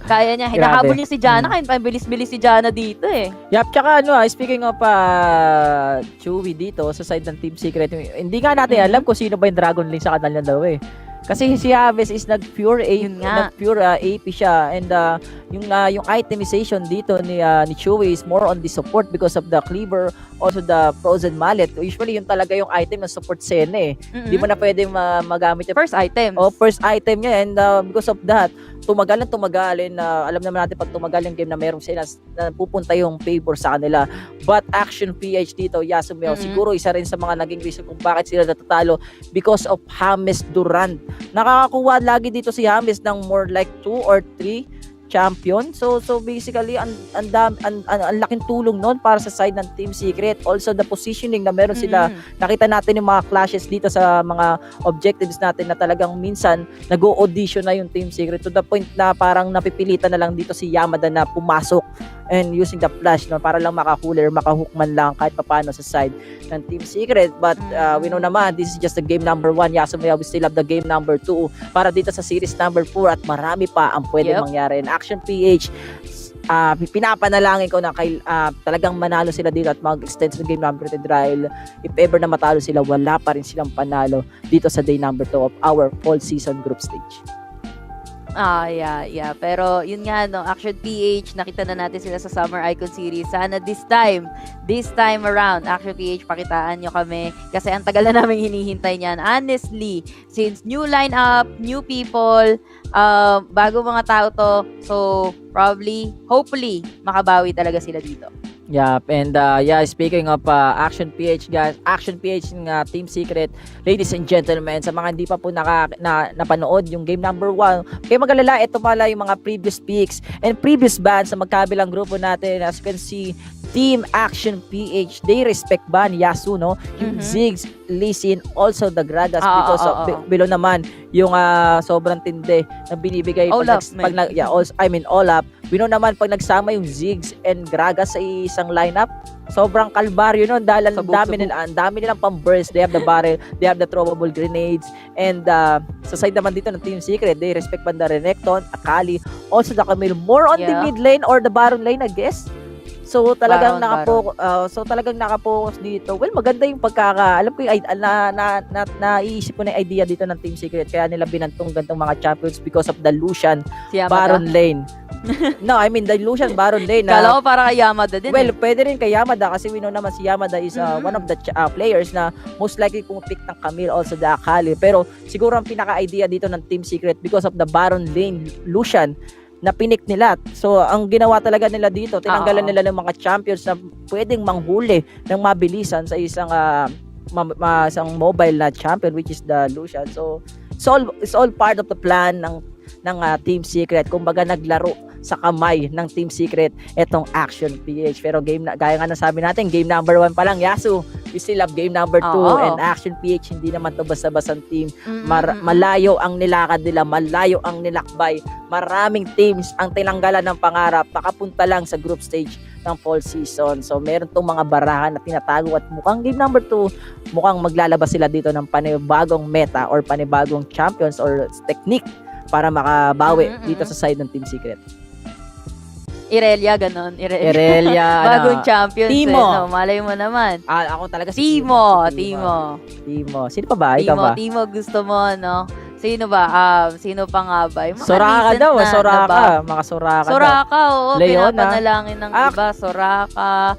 Kaya niya. Hinahabol niya si Jana. Kaya pabilis-bilis si Jana dito eh. Yup, tsaka speaking of Chewy dito sa side ng Team Secret, hindi nga natin alam kung sino ba yung Dragon Lane sa kanal niya daw eh. Kasi si Haves is nag-pure AP siya, and yung itemization dito ni Chewy is more on the support because of the cleaver, also the frozen mallet. Usually yun talaga yung item ng support Sene eh. Hindi mo na pwedeng magamit yung first item. First item niya, and because of that, tumagal, and alam naman natin pag tumagal yung game na meron sila, na pupunta yung favor sa kanila. But Action PH dito, Yasumel, siguro isa rin sa mga naging reason kung bakit sila natatalo because of James Durant. Nakakakuha lagi dito si James ng more like 2 or 3 champion. So basically ang laking tulong noon para sa side ng Team Secret. Also the positioning na meron sila. Nakita natin yung mga clashes dito sa mga objectives natin na talagang minsan nag-audition na yung Team Secret to the point na parang napipilitan na lang dito si Yamada na pumasok and using the flash para lang makakuler, makahook man lang kahit papaano sa side ng Team Secret. But we know naman, this is just the game number 1. Yasumaya, we still have the game number 2 para dito sa series number 4 at marami pa ang pwede mangyari. And Action PH, pinapanalangin ko na talagang manalo sila dito at mag-extend sa game number 3 dahil if ever na matalo sila, wala pa rin silang panalo dito sa day number 2 of our fall season group stage. Yeah. Pero yun nga, Action PH, nakita na natin sila sa Summer Icon Series. Sana this time around, Action PH, pakitaan nyo kami. Kasi ang tagal na namin hinihintay niyan. Honestly, since new lineup, new people, bago mga tao to, so hopefully, makabawi talaga sila dito. Yep, and speaking of Action PH guys, Action PH ng Team Secret, ladies and gentlemen, sa mga hindi pa po napanood yung game number 1, kayo mag-alala, ito pala yung mga previous picks and previous bans sa magkabilang grupo natin. As you can see, Team Action PH, they respect ban Yasu, yung Ziggs, Lee Sin, also the Gragas because of below naman yung sobrang tindi na binibigay all up. We know naman pag nagsama yung Ziggs and Gragas sa isang lineup, sobrang kalbaryo nun dahil ang dami nilang pang-burst. They have the barrel, they have the throwable grenades, and sa side naman dito ng Team Secret, they respect banda Renekton, Akali, also the Camille, more on the mid lane or the Baron lane, I guess. So talagang nakapokus dito. Well, maganda yung alam ko yung naiisip ko na yung idea dito ng Team Secret, kaya nila binantong gantong mga champions because of the Lucian Baron lane. No, I mean the Lucian Baron lane. Kala ko para kay Yamada din. Well, pwede rin kay Yamada kasi we know naman si Yamada is one of the players na most likely kung pick ng Camille, also the Akali. Pero siguro ang pinaka-idea dito ng Team Secret because of the Baron lane Lucian na pinik nila. So, ang ginawa talaga nila dito, tinanggalan nila ng mga champions na pwedeng manghuli ng mabilisan sa isang mobile na champion, which is the Lucian. So, it's all part of the plan ng Team Secret. Kumbaga naglaro sa kamay ng Team Secret etong Action PH. Pero gaya nga nasabi natin, game number 1 pa lang, Yasu. We still have game number 2 and Action PH, hindi naman to basta-basang team. Malayo ang nilakad nila, malayo ang nilakbay. Maraming teams ang tinanggalan ng pangarap, makapunta lang sa group stage ng fall season. So meron tong mga barahan na tinatago at mukhang game number 2, mukhang maglalabas sila dito ng panibagong meta or panibagong champions or technique para makabawi dito sa side ng Team Secret. Irelia, ganon. Irelia. Bagong champions. Timo. Malay mo naman. Ako talaga si Timo. Sino pa ba? Ikaw ba? Timo, gusto mo, no? Sino ba? Sino pa nga ba? Soraka daw. Soraka. Mga Soraka. Soraka, oo. Leona. Pinapanalangin ng iba. Soraka.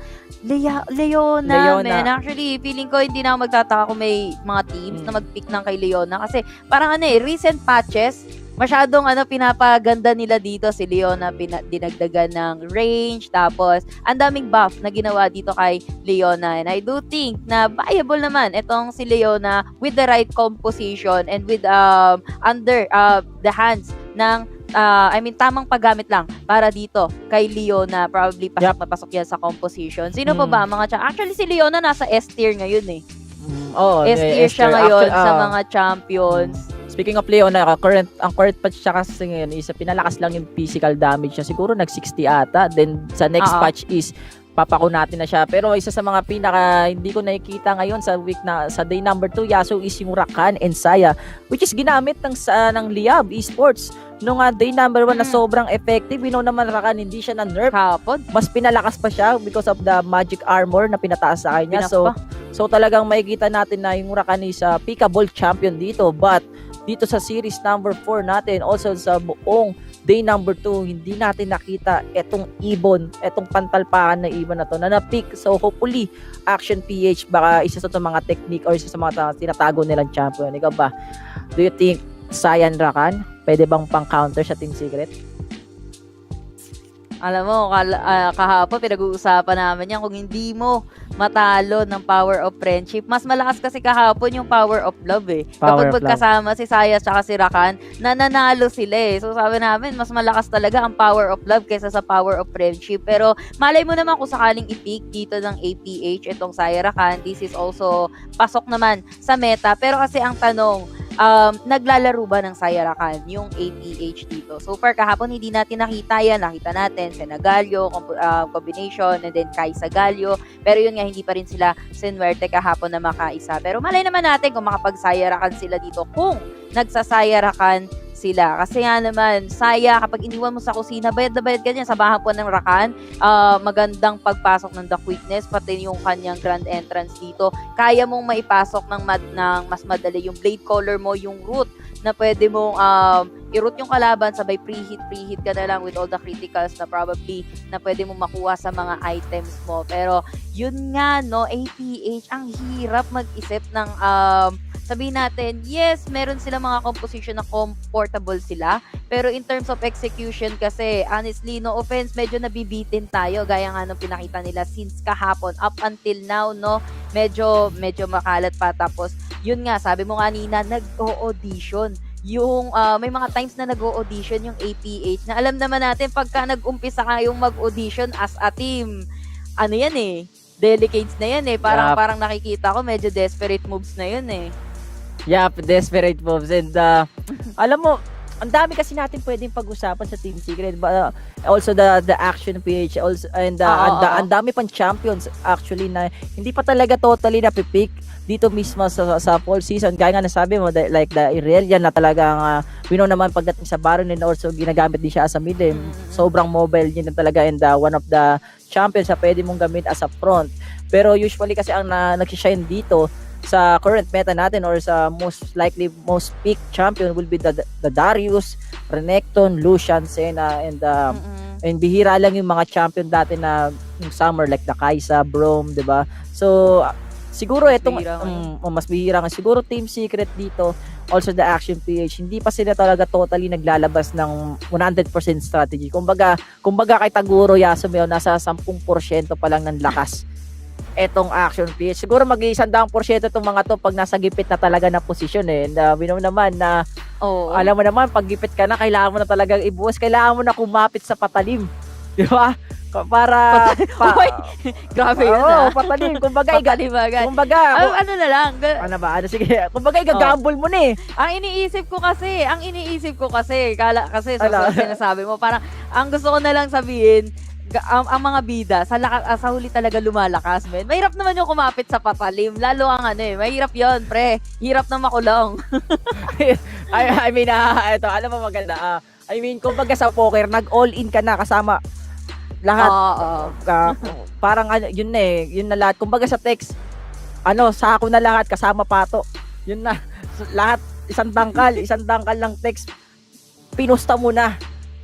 Leona. Man. Actually, feeling ko hindi na ako magtataka kung may mga teams na mag-pick ng kay Leona. Kasi parang recent patches, masyadong pinapaganda nila dito si Leona, dinagdagan ng range, tapos ang daming buff na ginawa dito kay Leona, and I do think na viable naman itong si Leona with the right composition and with under the hands ng tamang paggamit lang para dito kay Leona. Probably pasok na pasok yan sa composition. Sino pa ba mga actually si Leona nasa S tier ngayon S tier siya ngayon sa mga champions. Speaking of Leon, ang current patch siya kasi ngayon is pinalakas lang yung physical damage niya. Siguro nag-60 ata. Then sa next patch is papako natin na siya. Pero isa sa mga pinaka hindi ko nakikita ngayon sa day number 2 Yasuo is yung Rakan and Saya, which is ginamit ng Liyab Esports nung day number 1 na sobrang effective. We know naman Rakan hindi siya na-nerf. Mas pinalakas pa siya because of the magic armor na pinataas sa kanya. So talagang makikita natin na yung Rakan is pickable champion dito. But dito sa series number 4 natin, also sa buong day number 2, hindi natin nakita etong ibon, etong pantalpakan na ibon na to na na-pick. So hopefully, Action PH baka isa sa mga technique or isa sa mga tinatago nilang champion. Ikaw ba? Do you think Sayan Rakan pwede bang pang-counter sa Team Secret? Alam mo, kahapon pinag-uusapan namin yan, kung hindi mo matalo ng power of friendship, mas malakas kasi kahapon yung power of love Kapag magkasama si Saya at si Rakan, nananalo sila So sabi namin, mas malakas talaga ang power of love kaysa sa power of friendship. Pero malay mo naman kung sakaling i-pick dito ng APH itong Saya Rakan, this is also pasok naman sa meta. Pero kasi ang tanong, naglalaro ba ng Saya Rakan yung APH dito? So far kahapon hindi natin nakita yan. Nakita natin Senagalio combination and then Kaisa Galio. Pero yun nga, hindi pa rin sila sinuwerte kahapon na makaisa. Pero malay naman natin kung makapag-Saya Rakan sila dito, kung nagsasaya Rakan sila. Kasi nga naman, Saya, kapag iniwan mo sa kusina, bayad na bayad ka dyan sa bahapuan ng Rakan. Magandang pagpasok ng The Quickness, pati yung kanyang grand entrance dito. Kaya mong maipasok ng mas madali yung blade color mo, yung root na pwede mong i-root yung kalaban, sabay preheat ka na lang with all the criticals na probably na pwede mong makuha sa mga items mo. Pero yun nga, no, APH, ang hirap mag-isip ng sabihin natin, yes, meron sila mga composition na comfortable sila, pero in terms of execution kasi, honestly, no offense, medyo nabibitin tayo, gaya nga nung pinakita nila since kahapon, up until now, no, medyo makalat pa. Tapos, yun nga, sabi mo kanina, nag-o-audition. Yung may mga times na nag-o-audition yung APH, na alam naman natin, pagka nag-umpisa kayong mag-audition as a team, ano yan delicates na yan parang nakikita ko, medyo desperate moves na yun Yup, desperate moves. And alam mo, ang dami kasi natin pwedeng pag-usapan sa Team Secret. But also the Action PH also, and ang dami pang champions actually na hindi pa talaga totally napipick dito mismo sa fall season. Kaya nga nasabi mo, like the Irelia na talagang we know naman pagdating sa Baron, and also ginagamit din siya as a mid sobrang mobile yun na talaga, and one of the champions na pwede mong gamit as a front. Pero usually kasi ang nagsishine dito sa current meta natin, or sa most pick champion will be the Darius, Renekton, Lucian, Senna, and bihira lang yung mga champion dati na yung summer like the Kaisa, Brom, 'di ba? So siguro itong mas bihira nga siguro Team Secret dito, also the Action PH, hindi pa sila talaga totally naglalabas ng 100% strategy. Kumbaga kay Taguro Yasuo nasa 10% pa lang ng lakas etong Action PH. Siguro mag-100% itong mga to pag nasa gipit na talaga na posisyon And we know naman na alam mo naman, pag gipit ka na, kailangan mo na talagang ibuhos, kailangan mo na kumapit sa patalim. Di ba? Para grabe yun patalim. Kumbaga, ano na lang. Ano ba? Sige. Kumbaga, igagamble mo na Ang iniisip ko kasi, kasi sinasabi mo, parang, ang gusto ko na lang sabihin, ang mga bida sa huli talaga lumalakas, men. Mahirap naman yung kumapit sa patalim, lalo ang mahirap yon, pre. Hirap na makulong. I mean, ito, alam mo maganda. I mean, kumbaga sa poker, nag-all in ka na kasama lahat. Parang yun na lahat. Kumbaga sa text, sako na lahat kasama pato. Yun na. Lahat isang dangkal ng text. Pinusta mo na.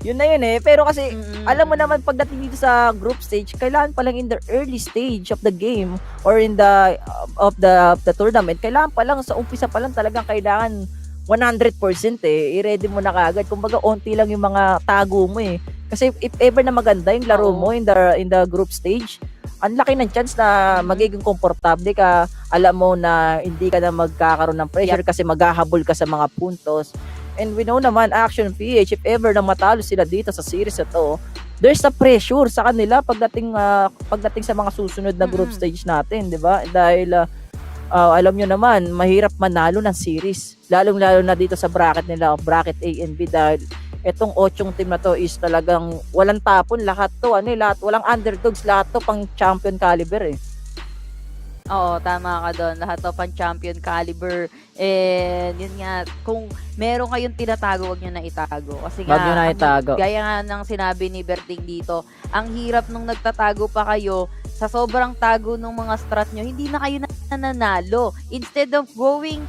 Yun na yun pero kasi alam mo naman pagdating dito sa group stage, kailangan pa lang in the early stage of the game or in the of the tournament, kailangan pa lang sa umpisa pa lang talagang kailangan 100% i-ready mo na kaagad. Kumbaga onti lang yung mga tago mo kasi if ever na maganda yung laro mo in the group stage, ang laki ng chance na magiging komportable ka. Alam mo na hindi ka na magkakaroon ng pressure kasi maghahabol ka sa mga puntos. And we know naman, Action PH, if ever na matalo sila dito sa series na to, there's a pressure sa kanila pagdating sa mga susunod na group stage natin, di ba? Dahil alam nyo naman, mahirap manalo ng series. Lalong-lalo na dito sa bracket nila, bracket A and B, dahil etong 8 team na to is talagang walang tapon, lahat to, lahat, walang underdogs, lahat to pang champion caliber eh. Oo, tama ka doon. Lahat to pang champion caliber. And yun nga, kung meron kayong tinatago, wag nyo na itago. Kasi Wag nyo na itago. Gaya nga ng sinabi ni Berting dito, ang hirap nung nagtatago pa kayo, sa sobrang tago ng mga strat nyo, hindi na kayo nananalo. Instead of going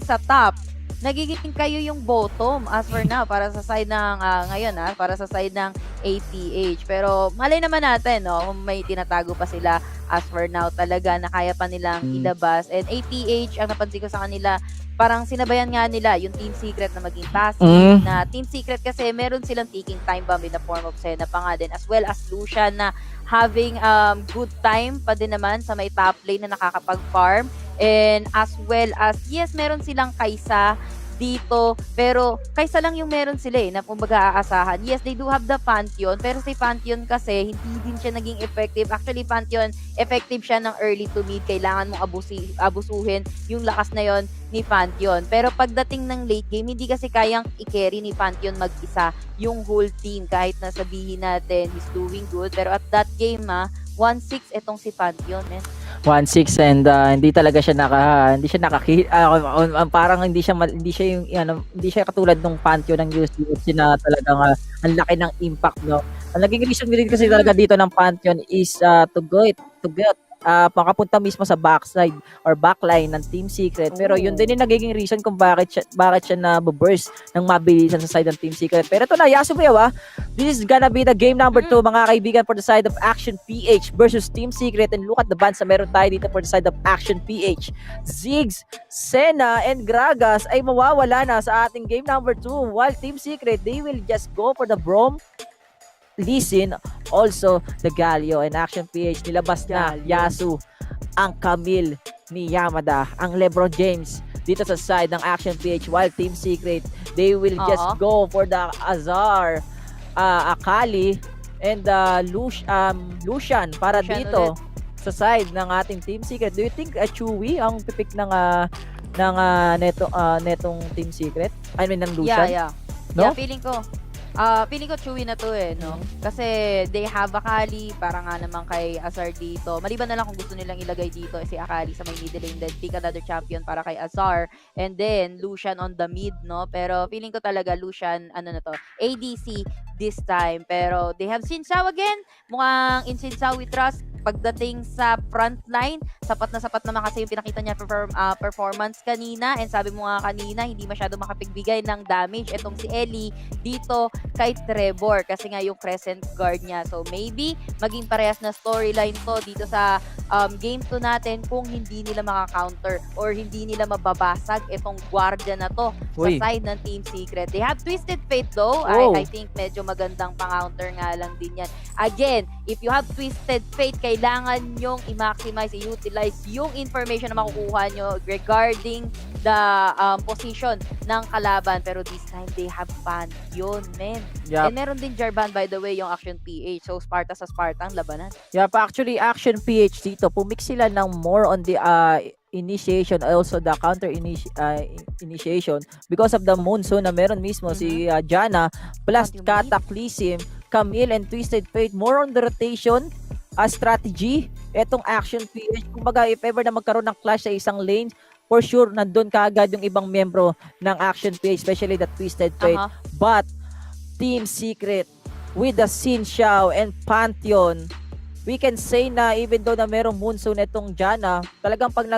sa top, nagiging kayo yung bottom as for now para sa side ng ngayon para sa side ng ATH. Pero malay naman natin kung may tinatago pa sila as for now talaga na kaya pa nilang ilabas. And ATH, ang napansin ko sa kanila, parang sinabayan nga nila yung Team Secret na maging passive. Na Team Secret kasi meron silang taking time bomb in the form of Senna pa nga din, as well as Lucian na having good time pa din naman sa may top lane na nakakapag-farm. And as well as, yes, meron silang Kaysa dito, pero Kaysa lang yung meron sila na kumbaga aasahan. Yes, they do have the Pantheon, pero si Pantheon kasi hindi din siya naging effective. Actually, Pantheon, effective siya ng early to mid. Kailangan mong abusuhin yung lakas na yon ni Pantheon. Pero pagdating ng late game, hindi kasi kayang i-carry ni Pantheon mag-isa yung whole team. Kahit na sabihin natin, he's doing good. Pero at that game, 1-6 etong si Pantheon. 1-6 and hindi talaga siya parang hindi siya katulad nung Pantheon ng UCFC na talagang ang laki ng impact, no. Ang naging reason din kasi talaga dito ng Pantheon is to get makapunta mismo sa backside or backline ng Team Secret. Pero yun din yung nagiging reason kung bakit siya na-burst ng mabilisan sa side ng Team Secret. Pero ito na, Yasumayaw, this is gonna be the game number 2, mga kaibigan, for the side of Action PH versus Team Secret. And look at the bands na meron tayo dito for the side of Action PH. Ziggs, Senna, and Gragas ay mawawala na sa ating game number 2, while Team Secret, they will just go for the Brom, Lee Sin, also the Galio. And Action PH, nilabas na Yasu, ang Camille ni Yamada, ang LeBron James dito sa side ng Action PH, while Team Secret, they will just go for the Azar, Akali, and Lucian para dito sa side ng ating Team Secret. Do you think Chewy ang pipick ng netong Team Secret? I mean, ng Lucian? Yeah. No? Yeah, feeling ko Chewy na to no? Kasi they have Akali, para nga naman kay Azar dito. Maliban na lang kung gusto nilang ilagay dito si Akali sa may middle lane, then pick another champion para kay Azar, and then Lucian on the mid, no? Pero feeling ko talaga Lucian, ADC this time. Pero they have Xin Zhao again. Mukhang in Xin Zhao we trust. Pagdating sa front line, sapat naman kasi yung pinakita niya performance kanina. And sabi mo nga kanina, hindi masyado makapigbigay ng damage itong si Ellie dito kay Trevor kasi nga yung crescent guard niya. So maybe maging parehas na storyline to dito sa game 2 natin kung hindi nila maka-counter or hindi nila mababasag itong guardia na to sa side ng Team Secret. They have Twisted Fate though. I think medyo magandang pang-counter nga lang din yan. Again, if you have Twisted Fate, kailangan nyong i-maximize, i-utilize yung information na makukuha nyo regarding the position ng kalaban. Pero this time, they have Pantheon, men. Yep. And meron din Jarvan, by the way, yung Action PH. So, Sparta sa Sparta ang labanan. Yep, actually, Action PH dito, pumix sila ng more on the initiation, also the counter initiation because of the monsoon na meron mismo si Jana plus Cataclysm, Camille, and Twisted Fate. More on the rotation strategy etong Action PH. Kumbaga, if ever na magkaroon ng clash sa isang lane, for sure nandun kaagad yung ibang membro ng Action PH, especially the Twisted Fate. But Team Secret with the Xin Zhao and Pantheon, we can say na even though na merong monsoon itong Jana, talagang pag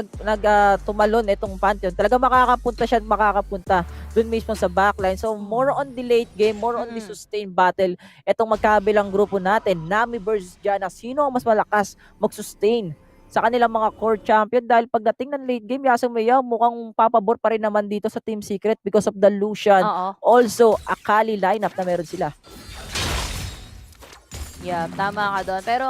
tumalon itong Pantheon, talagang makakapunta dun mismo sa backline. So more on the late game, more on the sustained battle itong magkabilang grupo natin, Nami versus Jana. Sino ang mas malakas mag-sustain sa kanilang mga core champion? Dahil pagdating ng late game, Yasumayaw, mukhang papabor pa rin naman dito sa Team Secret because of the Lucian, also Akali lineup na meron sila. Yeah, tama ka doon. Pero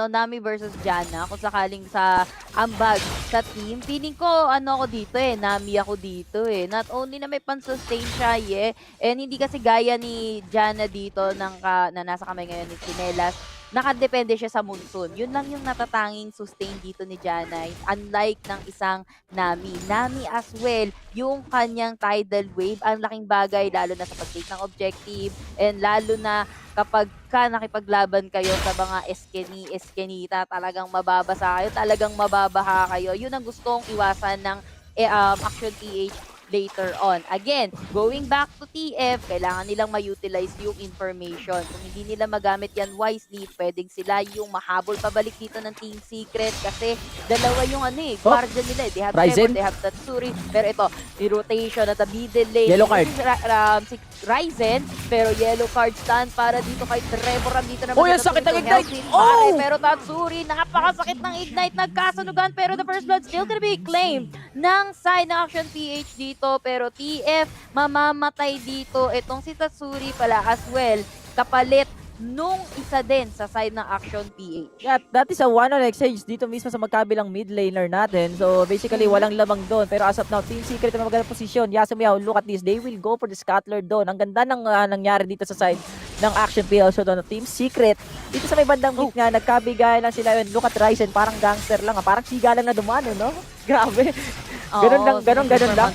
Nami versus Jana, kung sakaling sa ambag sa team, feeling ko ako dito Nami ako dito Not only na may pan-sustain siya, and hindi kasi gaya ni Jana dito na nasa kamay ngayon ni Chinelas, nakadepende siya sa monsoon. Yun lang yung natatanging sustain dito ni Janai. Unlike ng isang Nami. Nami as well, yung kanyang tidal wave, ang laking bagay lalo na sa pag-take ng objective and lalo na kapag nakipaglaban kayo sa mga eskenita, talagang mababasa kayo, talagang mababaha kayo. Yun ang gustong iwasan ng Action PH later on. Again, going back to TF, kailangan nilang ma-utilize yung information. Kung hindi nila magamit yan wisely, pwedeng sila yung mahabol pabalik dito ng Team Secret kasi dalawa yung guardian nila. They have Trevor, they have Tatsuri. Pero ito, yung rotation at the middle lane. Yellow card. Si Ryzen, pero yellow card stand para dito kay Trevor. Dito naman. Ang sakit ng Ignite! Oh! Pero Tatsuri, napakasakit ng Ignite. Nagkasunugan, pero the first blood still gonna be claimed ng side ng Action PH dito. Pero TF, mamamatay dito. Itong si Tatsuri pala as well, kapalit nung isa din sa side ng Action PH. Yeah, that is a one-on exchange dito mismo sa magkabilang mid laner natin. So basically, walang lamang doon. Pero as of now, Team Secret na magandang posisyon. Yasumiao, look at this. They will go for the scattler doon. Ang ganda ng nangyari dito sa side ng Action PH. So doon, Team Secret. Dito sa may bandang mid nga, nagkabigay lang sila. Look at Ryzen, parang gangster lang. Parang siga lang na dumano, no? Grabe. Ganun lang.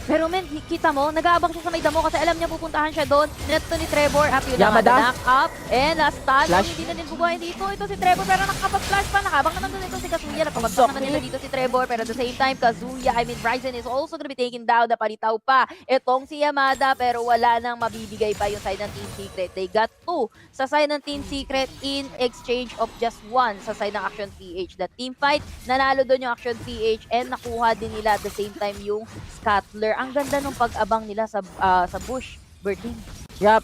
Pero men, kita mo, nag-aabang siya sa may damo kasi alam niya pupuntahan siya doon. Neto ni Trevor, up yun Yamada. na knock up, and last stun. Hindi na din bubuhayin dito. Ito si Trevor, pero nakapag-flash pa. Nakabang naman doon ito si Kazuya. Napabagsak naman nila dito si Trevor. Pero at the same time, Kazuya, Ryzen is also gonna be taken down. Napalitaw pa itong si Yamada, pero wala nang mabibigay pa yung side ng Team Secret. They got 2 sa side ng Team Secret in exchange of just 1 sa side ng Action PH. The team fight, nanalo doon yung Action PH and nakuha din nila at the same time yung Scattler. Ang ganda nung pag-abang nila sa bush, Bertin. Yup.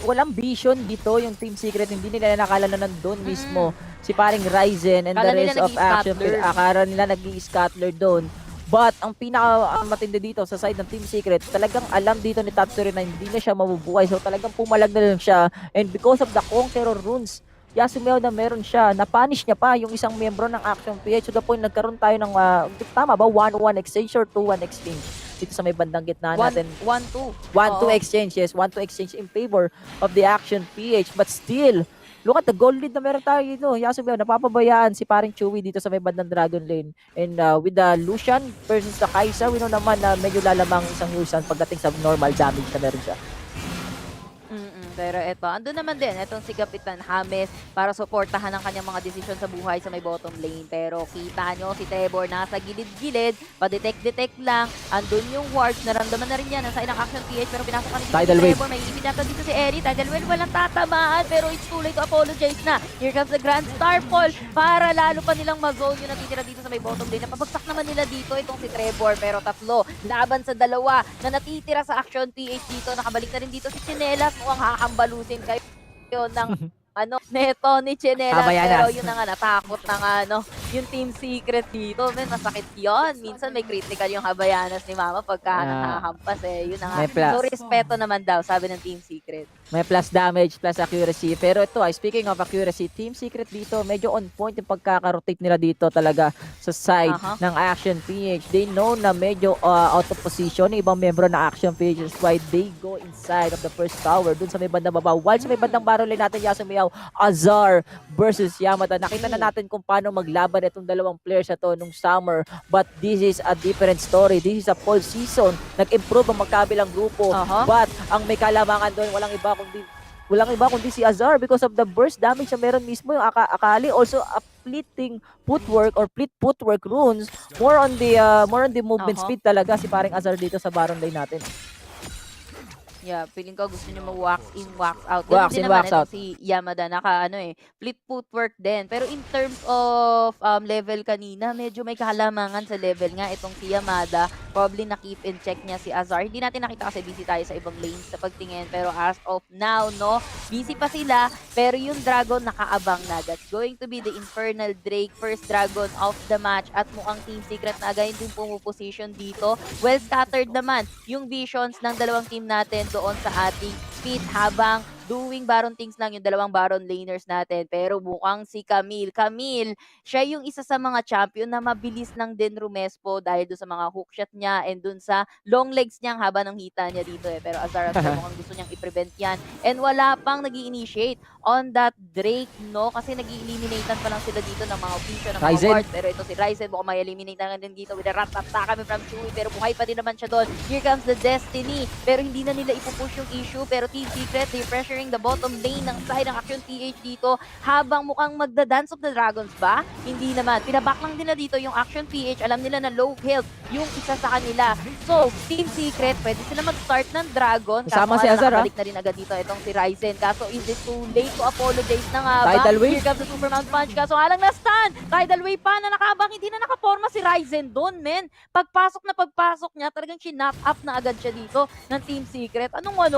Walang vision dito yung Team Secret. Hindi nila nakala na nandun mismo si paring Ryzen and the rest of Action. Akala nila nag-i-scattler doon. But ang pinaka-matindi dito sa side ng Team Secret, talagang alam dito ni Tatsuri na hindi na siya mabubuhay. So talagang pumalag na lang siya. And because of the Conqueror runes, Yasumiao na meron siya, na-punish niya pa yung isang membro ng Action PH. To the point, nagkaroon tayo ng, tama ba, 1-1 exchange or 2-1 exchange? Dito sa may bandang gitna natin. 1-2. 1-2 exchange, yes. 1-2 exchange in favor of the Action PH. But still, look at the goal lead na meron tayo dito. Yasumiao, napapabayaan si paring Chewy dito sa may bandang Dragon Lane. And with the Lucian versus the Kai'Sa, we know naman na medyo lalamang isang Lucian pagdating sa normal damage na meron siya. Pero eto, andun naman din, etong si Kapitan James para suportahan ang kanyang mga desisyon sa buhay sa may bottom lane. Pero kita nyo, si Trevor nasa gilid-gilid, pa-detect lang, andun yung wards, naramdaman na rin yan ang side ng Action PH, pero pinasok ka si Trevor, may ipinata dito si Eri, Tidal Wave, walang tatamaan, pero it's too late to apologize na. Here comes the Grand Starfall para lalo pa nilang mag-zone yung natitira dito sa may bottom lane. Napabagsak naman nila dito itong si Trevor, pero tatlo, laban sa dalawa na natitira sa Action PH dito, nakabalik na rin dito si Chinelas, mukhang hambalusin kayo ng neto ni Chinelas. Pero yun na nga, natakot na nga yung Team Secret dito. Men, masakit yun. Minsan may critical yung Habayanas ni Mama pagka nakahampas Yun na nga. So, respeto naman daw, sabi ng Team Secret. May plus damage, plus accuracy. Pero ito, speaking of accuracy, Team Secret dito, medyo on point yung pagkaka-rotate nila dito talaga sa side ng Action PH. They know na medyo out of position yung ibang membro ng Action PH. That's why they go inside of the first tower, dun sa may bandang baba. While sa may bandang barrel natin, Yasumiao, Azar versus Yamada. Nakita na natin kung paano maglaban itong dalawang players na to nung summer. But this is a different story. This is a full season. Nag-improve ang magkabilang grupo. But ang may kalamangan doon, walang iba kundi si Azar because of the burst damage na meron mismo yung Akali. Also a fleeting footwork or fleet footwork runes. More on the movement speed talaga si paring Azar dito sa Baron lane natin. Yeah, feeling ko gusto niyo mag-wax in, wax out. Wax in, wax out. Si Yamada, flip footwork din. Pero in terms of level kanina, medyo may kahalamangan sa level nga itong si Yamada. Probably na-keep in check niya si Azar. Hindi natin nakita kasi busy tayo sa ibang lanes sa pagtingin. Pero as of now, busy pa sila. Pero yung Dragon nakaabang na. That's going to be the Infernal Drake, first Dragon of the match. At mukhang Team Secret na again din pumuposition dito. Well scattered naman yung visions ng dalawang team natin doon sa ating speed habang doing Baron things lang yung dalawang Baron laners natin. Pero mukhang si Camille, siya yung isa sa mga champion na mabilis lang din rumespo dahil doon sa mga hookshot niya and doon sa long legs niyang haba ng hita niya dito eh. Pero Azar mukhang gusto niyang i-prevent yan. And wala pang nag-i-initiate on that Drake, no? Kasi nag-i-eliminatan pa lang sila dito ng mga official, ng mga guards. Pero ito si Ryzen, mukhang may eliminate na din dito with a rat-tat-ta kami from Chewy. Pero buhay pa din naman siya doon. Here comes the Destiny. Pero hindi na nila ipupush yung issue. Pero Team Secret, they're pressuring the bottom lane ng side ng Action PH dito. Habang mukhang magda-Dance of the Dragons ba? Hindi naman. Pinaback lang din na dito yung Action PH. Alam nila na low health yung isa sa kanila. So, Team Secret, pwede sila mag-start ng Dragon. Kasama si Azar, nakabalik na rin agad dito itong si Ryzen. Kaso, is it too late to apologize na nga ba? Tidal Wave. Here comes the Superman Punch. Kaso, alang na-stun. Tidal Wave pa na nakabang. Hindi na nakaporma si Ryzen doon, men. Pagpasok niya, talagang chinap up na agad siya dito ng Team Secret. Anong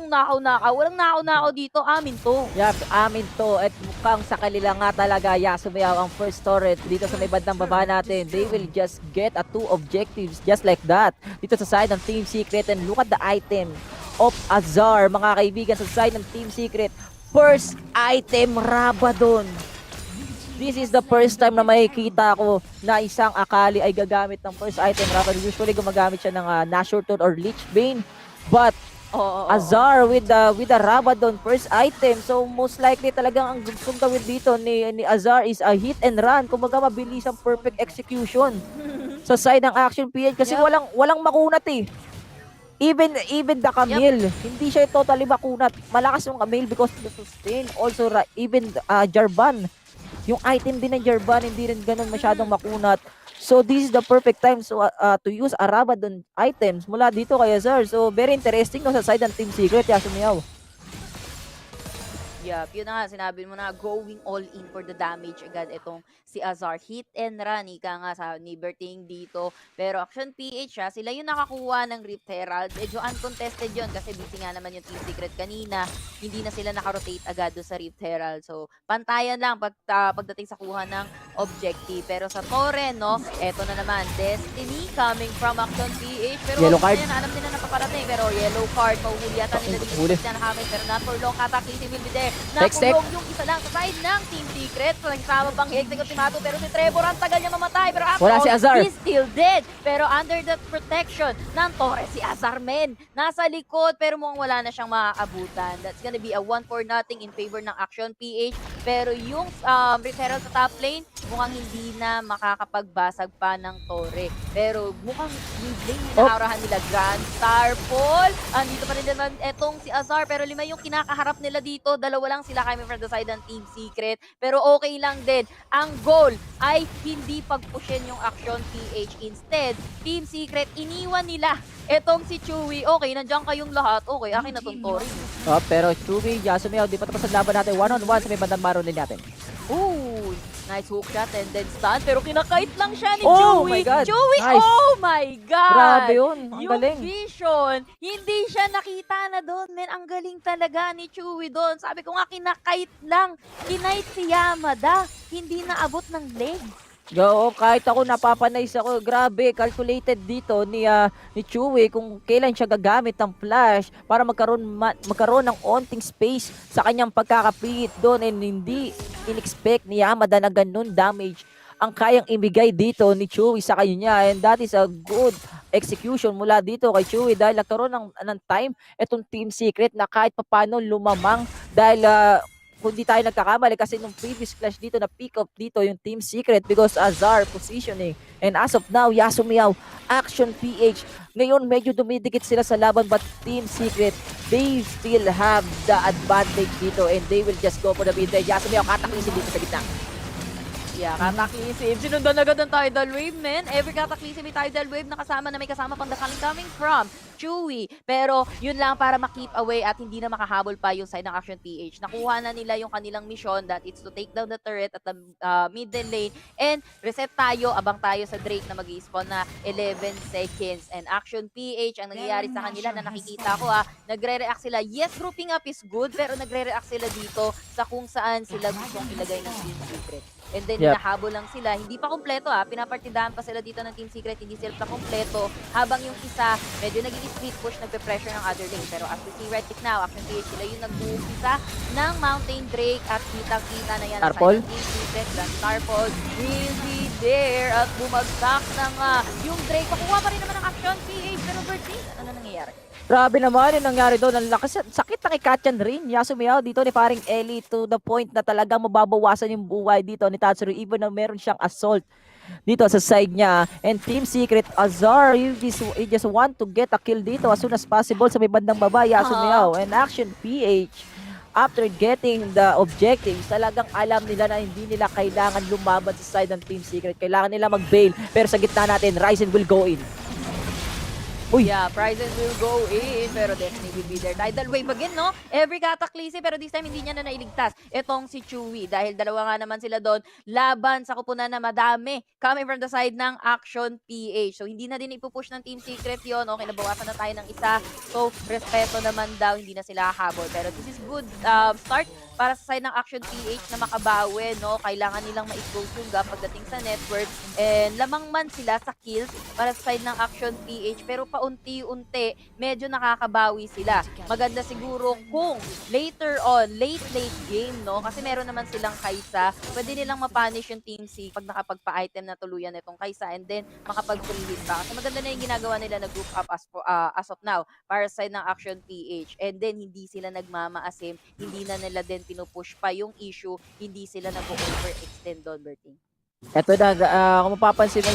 nakaw-nakaw? Walang nakaw-nakaw dito. Amin to. Yep, amin to. At mukhang sa kanila nga talaga, Yasumiyaw ang first turret dito sa may bandang baba natin. They will just get a 2 objectives just like that. Dito sa side ng Team Secret. And look at the item of Azar, mga kaibigan, sa side ng Team Secret. First item, Rabadon. This is the first time na makikita ko na isang Akali ay gagamit ng first item, Rabadon. Usually gumagamit siya ng Nashor Toad or Lich Bane. But Azar with the Rabadon first item. So most likely talagang ang gustong gawin dito ni Azar is a hit and run. Kumbaga mabilis ang perfect execution sa side ng Action PH kasi walang makunat eh. Even the Camille, hindi siya totally makunat. Malakas yung Camille because of the sustain. Also even Jarvan. Yung item din ng Jarvan hindi rin ganun masyadong makunat. So this is the perfect time to use a Rabadon items mula dito kay Azar. So very interesting no, sa side ng Team Secret, Yasumiyaw. Yup, yun na nga, sinabi mo na, going all in for the damage agad itong si Azar. Hit and run, ika nga sa ni Berting dito. Pero Action PH siya, sila yung nakakuha ng Rift Herald. Medyo uncontested yun kasi busy nga naman yung Team Secret kanina. Hindi na sila nakarotate agad doon sa Rift Herald. So, pantayan lang pagdating sa kuha ng objective. Pero sa Torre, no, eto na naman, Destiny coming from Action PH. Pero yellow card. Yan, alam nila na paparating. Pero yellow card, mahuhuli yata nila dito sa nakamit. Pero not for long, Cataclysm will be there. Nakulong yung isa lang sa side ng Team Secret. Nagsama pang Hextech Ultimato. Pero si Trevor, ang tagal niya mamatay. Pero wala si Azar. He's still dead. Pero under the protection ng Torre, si Azar, men. Nasa likod, pero mukhang wala na siyang makakabutan. That's gonna be a 1-4-0 in favor ng Action PH. Pero yung referral sa top lane, mukhang hindi na makakapagbasag pa ng Torre. Pero mukhang mid lane yung naarahan nila. Grand Star Fall. Andito pa rin naman etong si Azar. Pero 5 yung kinakaharap nila dito. 2 lang sila coming from the side ng Team Secret. Pero okay lang din. Ang goal ay hindi pagpushin yung Action PH. Instead, Team Secret, iniwan nila etong si Chewy. Okay, nandiyan kayong lahat. Okay, akin na tong Tori. Pero Chewy, Yasumiyaw, di pa tapos ang laban natin. 1-on-1 sa may bandang Baron din natin. Ooh, nice hook shot and then stun. Pero kinakait lang siya ni Oh Chewy. my God. Chewy, Nice. oh my God. Grabe yun. Ang yung galing. vision, hindi siya nakita na doon. Men, ang galing talaga ni Chewy doon. Sabi ko nga, kinakait lang. Kinait si Yamada. Hindi naabot ng legs. Oo, kahit ako napapanays ako, grabe, calculated dito ni Chewy kung kailan siya gagamit ng flash para magkaroon ng onting space sa kanyang pagkakapit doon, and hindi in-expect ni Yamada na ganun damage ang kayang ibigay dito ni Chewy sa kanya, and that is a good execution mula dito kay Chewy dahil nagkaroon ng time itong Team Secret na kahit papano lumamang dahil kung di tayo nagkakamali kasi nung previous clash dito na pick up dito yung Team Secret because Azar positioning, and as of now Yasumiyaw, Action PH ngayon medyo dumidikit sila sa laban, but Team Secret, they still have the advantage dito and they will just go for the mid lane. Yasumiyaw, Cataclysm dito sa gitna. Yeah, Cataclysm. Sinundan agad ng tidal wave, men. Every Cataclysm may tidal wave na may kasama pang the coming from Chewy. Pero yun lang para ma-keep away at hindi na makahabol pa yung side ng Action PH. Nakuha na nila yung kanilang mission that it's to take down the turret at the middle lane and reset tayo, abang tayo sa Drake na mag-i-spawn na 11 seconds. And Action PH, ang nangyayari sa kanila na nakikita ko nagre-react sila. Yes, grouping up is good, pero nagre-react sila dito sa kung saan sila gustong ilagay ng Team Secret. and then Yep. hinahabol lang sila. Hindi pa kumpleto pinapartidahan pa sila dito ng Team Secret, hindi sila pa kumpleto. Habang yung isa, medyo naging split push, nagpe-pressure ng other lane. Pero as we see right now, Action PH sila yung nag-uumpisa ng Mountain Drake at kitang-kita na yan ang Starfall? side ng Team Secret. Grand Starfall will be there at bumagsak na nga yung Drake. Pakuha pa rin naman ang Action PH, pero Bertie, ano nangyayari? Grabe naman yung nangyari doon. Ang lakas, sakit na kay Katyan rin. Yasumiyaw dito ni paring Ellie to the point na talagang mababawasan yung buhay dito ni Tatsuri even na meron siyang assault dito sa side niya. And Team Secret, Azar, you just want to get a kill dito as soon as possible sa may bandang baba. Yasumiyaw. And Action PH, after getting the objectives, talagang alam nila na hindi nila kailangan lumaban sa side ng Team Secret. Kailangan nila mag-bail. Pero sa gitna natin, Ryzen will go in. Uy. Yeah, Prizes will go in, pero Destiny will be there. Tidal wave again, no? Every Cataclysm, pero this time hindi niya na nailigtas. Itong si Chewy, dahil dalawa nga naman sila doon, laban sa kupunan na madami coming from the side ng Action PH. So, hindi na din ipupush ng Team Secret yon. Okay, nabawasan na tayo ng isa. So, respeto naman daw, hindi na sila habol. Pero this is good start para sa side ng Action PH na makabawi, no? Kailangan nilang ma-close yung gap pagdating sa network. And lamang man sila sa kills para sa side ng Action PH. Pero paunti-unti, medyo nakakabawi sila. Maganda siguro kung later on, late game, no? Kasi meron naman silang Kai'Sa. Pwede nilang ma-punish yung Team C pag nakapagpa-item na tuluyan itong Kai'Sa and then makapag-free hit pa. Kasi maganda na yung ginagawa nila na group up as of now para sa side ng Action PH. And then, hindi sila nagmamaasim. Hindi na nila din pinupush pa yung issue. Hindi sila nag-overextend doon, Berting. Ito na, kung mapapansin mo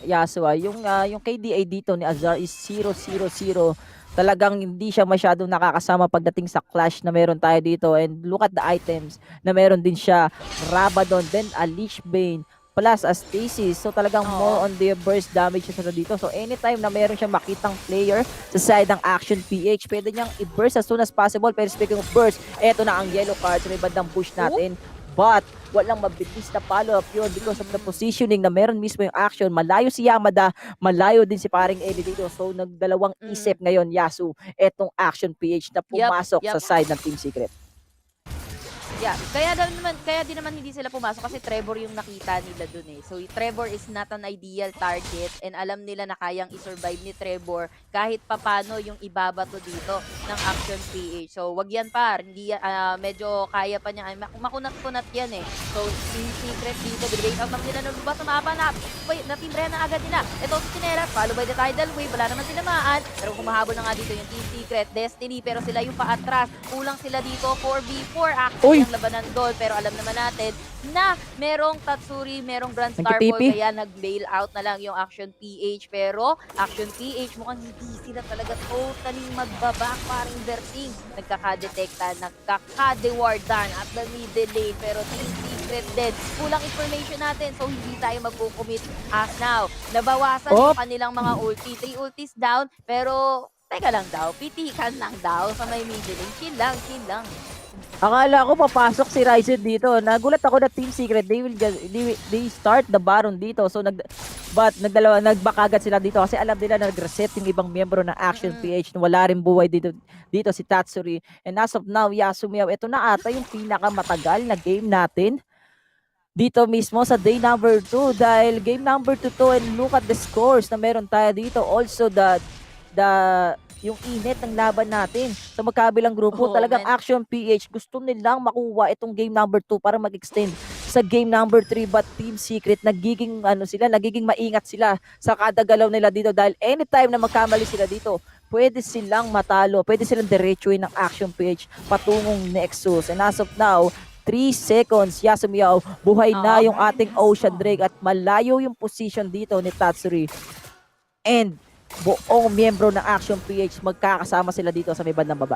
Yasua, yung KDA dito ni Azar is 0-0-0. Talagang hindi siya masyadong nakakasama pagdating sa clash na meron tayo dito. And look at the items na meron din siya. Rabadon, then Alish Bane, plus a Stasis. So talagang more on the burst damage siya dito. So anytime na meron siyang makitang player sa side ng Action PH, pwede niyang i-burst as soon as possible. Pero speaking of burst, eto na ang yellow card sa may bandang push natin. But walang mabilis na follow-up yun because of the positioning na meron mismo yung Action. Malayo si Yamada, malayo din si paring Ellie dito. So nagdalawang isip ngayon, Yasu, etong Action PH na pumasok sa side ng Team Secret. Yeah, kaya din naman hindi sila pumasok kasi Trevor yung nakita nila dun eh. So Trevor is not an ideal target and alam nila na kayang i-survive ni Trevor kahit papano yung ibabato dito ng Action PH. So wag yan par, hindi medyo kaya pa niya, makunat-kunat yan eh. So Team Secret dito, binigay out nila ng lubat na mapa na natimbre na agad nila. Ito si Tineras, follow by the Tidal Wave, wala naman sila maan. Pero kumahabol na nga dito yung Team Secret, Destiny, pero sila yung paatras. Kulang sila dito, 4v4 actually ang labanan doon. Pero alam naman natin na merong Tatsuri, merong Grand Starfall, kaya nag-bail out na lang yung Action PH. Pero Action PH mukhang hindi sila talaga totally magbaback, paring Berting. Nagkaka-detecta, nagkaka-dewardan at the middle lane. Pero Team Secret din, kulang information natin. So hindi tayo magkukumit as now. Nabawasan yung kanilang mga ulti. 3 ultis down, pero teka lang daw, pitikan lang daw sa may middle lane. Chill lang, chill lang. Akala ko papasok si Ryzen dito. Nagulat ako na Team Secret, they start the Baron dito. So nagback agad sila dito kasi alam nila na nag-reset yung ibang miyembro ng Action PH na wala rin buhay dito si Tatsuri. And as of now, Yasumiyaw, ito na ata yung pinakamatagal na game natin dito mismo sa day number 2 dahil game number 2 to, and look at the scores na meron tayo dito. Also yung init ng laban natin sa magkabilang grupo. Talagang Action PH gusto nilang makuha itong game number 2 para mag-extend sa game number 3, but Team Secret nagiging maingat sila sa kada galaw nila dito dahil anytime na magkamali sila dito, pwede silang matalo, pwede silang diretsuin ng Action PH patungong Nexus. And as of now, 3 seconds, Yasumiyaw, buhay na yung ating Ocean Drake at malayo yung position dito ni Tatsuri. And buong miyembro ng Action PH magkakasama sila dito sa may bandang baba.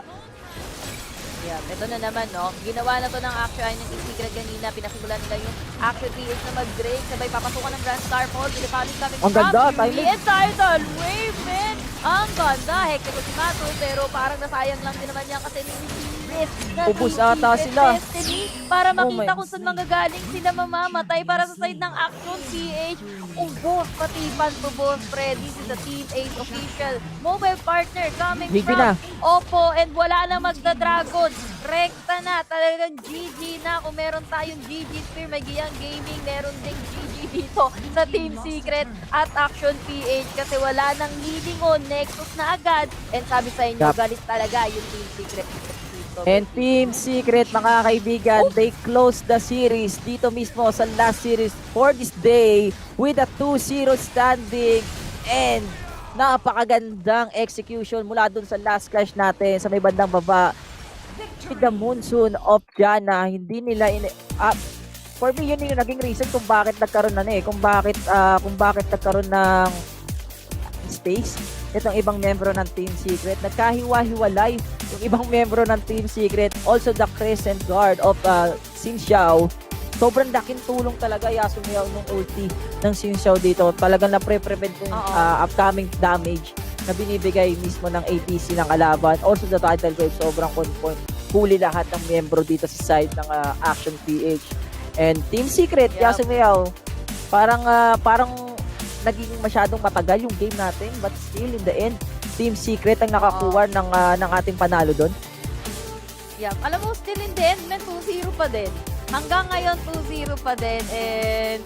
Yeah, ito na naman, no? Ginawa na to ng Action ay ng Team Secret kanina. Pinasimulan nila yung Action PH na mag-break. Sabay papasukan ng Grand Starfall. Pilipalis kami ang ganda, timing. Tidal Wave, man! Ang ganda, hekte ko si Mato, pero parang nasayang lang din naman yan kasi ni-risk na Ubus ata sila. Destiny para Oh makita my. kung saan manggagaling sila mamamatay para sa side ng Action PH. Ubos, pati pantubos, pre. This is the Team 8 official mobile partner coming Higby from na. Oppo and wala na magda-dragon. Rekta na, talagang GG na. Kung meron tayong GG Spear, Magiyang Gaming, meron ding GG dito sa Team Secret at Action PH kasi wala nang leading on. Nexus na agad. And sabi sa inyo, Yup. galit talaga yung Team Secret dito. And Team Secret, mga kaibigan, they closed the series dito mismo sa last series for this day with a 2-0 standing and napakagandang execution mula dun sa last clash natin sa may bandang baba. With the monsoon of Jana, hindi nila for me, yun yung naging reason kung bakit nagkaroon kung bakit nagkaroon ng space itong ibang membro ng Team Secret. Nagkahiwa-hiwalay yung ibang membro ng Team Secret. Also the Crescent Guard of Xin Xiao. Sobrang laking tulong talaga Yasumiao nung ulti ng Xin Xiao dito. Talagang na-prevent yung upcoming damage na binibigay mismo ng APC ng kalaban. Also the Tidal Wave, sobrang on-point. Huli lahat ng membro dito sa side ng Action PH. And Team Secret, Yasumiao, parang naging masyadong matagal yung game natin, but still in the end, Team Secret ang nakakuha ng ating panalo doon. Yeah, alam mo, still in the end, 2-0 pa din. Hanggang ngayon, 2-0 pa din. And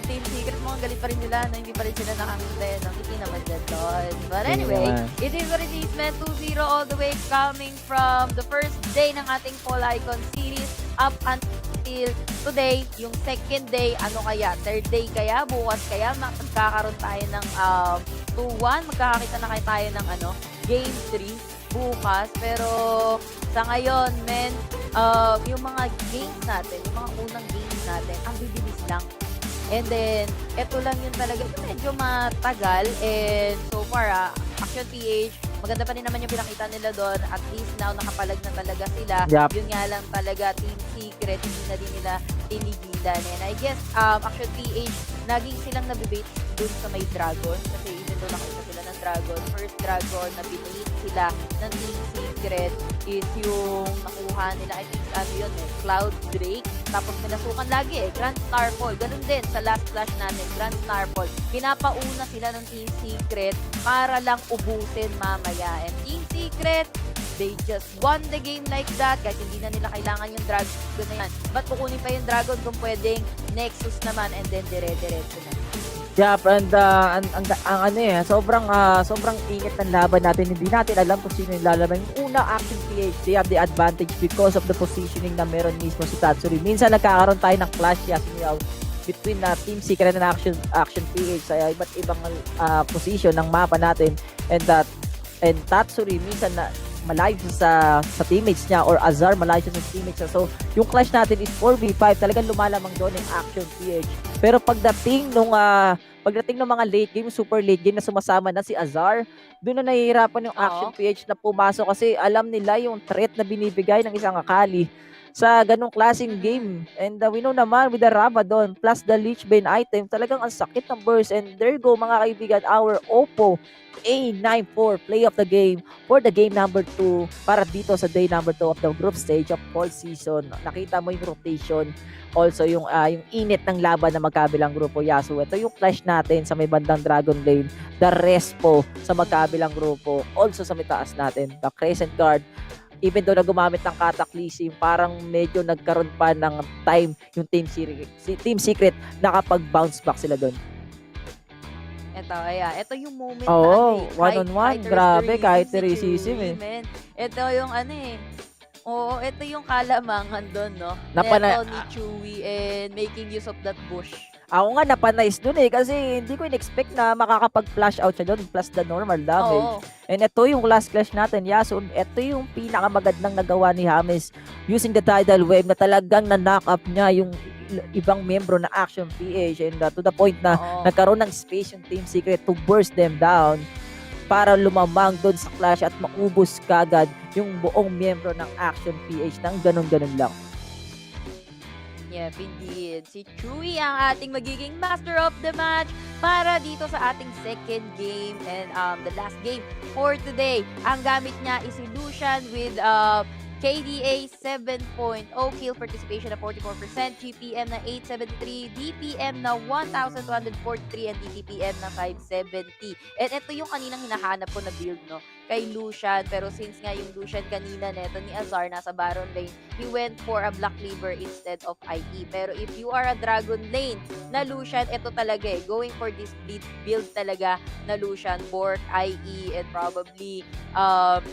Team Secret, mga galit pa rin nila na hindi pa rin sila nakangin. Hindi naman dyan doon. But anyway, it is what it is, man. 2-0 all the way coming from the first day ng ating Fall Icon series up until today, yung second day, ano kaya? Third day kaya? Bukas kaya? Magkakaroon tayo ng 2-1? Magkakakita na kayo tayo ng Game 3 bukas. Pero sa ngayon, men, yung mga games natin, yung mga unang games natin, ang bibilis lang. And then, eto lang yun talaga. Ito medyo matagal. And so far, Action PH, maganda pa rin naman yung pinakita nila doon. At least now, nakapalag na talaga sila. Yup. Yun nga lang talaga, Team Secret, hindi na din nila tinigilan. And I guess, Action PH, naging silang nabibait dun sa may dragon. Kasi even though nakita sila ng dragon, first dragon na binait sila ng Team Secret is yung nakuha nila, I think yun Cloud Drake. Tapos pinasukan lagi Grand Starfall. Ganun din sa last flash natin, Grand Starfall. Pinapauna sila ng Team Secret para lang ubusin mamaya. And Team Secret, they just won the game like that kahit hindi na nila kailangan yung dragon na yan. Ba't kukunin pa yung dragon kung pwedeng Nexus naman and then dire-diretso na. Yup, and sobrang init ng laban natin. Hindi natin alam kung sino yung lalaban. Yung una, Action PH, they have the advantage because of the positioning na meron mismo si Tatsuri. Minsan nagkakaroon tayo ng clash between Team Secret and Action PH sa iba't ibang position ng mapa natin. And Tatsuri minsan na malayo sa teammates niya or Azar malayo sa teammates niya. So, yung clash natin is 4v5. Talagang lumalamang doon yung Action PH. Pero pagdating ng mga late game, super late game na sumasama na si Azar, doon na nahihirapan yung Action PH na pumasok kasi alam nila yung threat na binibigay ng isang akali sa ganong klaseng game. And we know naman with the Rabadon plus the Lich Bane item, talagang ang sakit ng burst. And there you go mga kaibigan, our Oppo A94 play of the game for the game number 2 para dito sa day number 2 of the group stage of fall season. Nakita mo yung rotation, also yung init ng laban na magkabilang grupo. Yasu, ito yung clash natin sa may bandang Dragon Lane, the Respo sa magkabilang grupo, also sa may taas natin, the Crescent Guard. Even though na gumamit ng Cataclysm, parang medyo nagkaroon pa ng time yung Team Secret nakapag-bounce back sila doon. Ito yung moment na one-on-one, fighters grabe, kahit terrorism terrorism Ito yung oo, ito yung kalamangan doon, no? Neto ni Chewie and making use of that bush. Ako nga napanice dun kasi hindi ko in-expect na makakapag-flash out siya doon plus the normal damage. And ito yung last clash natin, Yasun. Ito yung pinakamagandang nagawa ni James using the Tidal Wave na talagang na-knock up niya yung ibang membro na Action PH and to the point na nagkaroon ng space yung Team Secret to burst them down para lumamang doon sa clash at maubos kagad yung buong membro ng Action PH ng ganun-ganun lang. Yep, indeed. Si Chewie ang ating magiging master of the match para dito sa ating second game and the last game for today. Ang gamit niya is si Lucian with KDA 7.0, kill participation na 44%, GPM na 873, DPM na 1,243, and DTPM na 570. And ito yung kaninang hinahanap ko na build, no? Kay Lucian, pero since nga yung Lucian kanina neto ni Azar nasa Baron lane, he went for a Black Cleaver instead of IE. Pero if you are a Dragon lane na Lucian, ito talaga going for this build talaga na Lucian, Bork, IE, and probably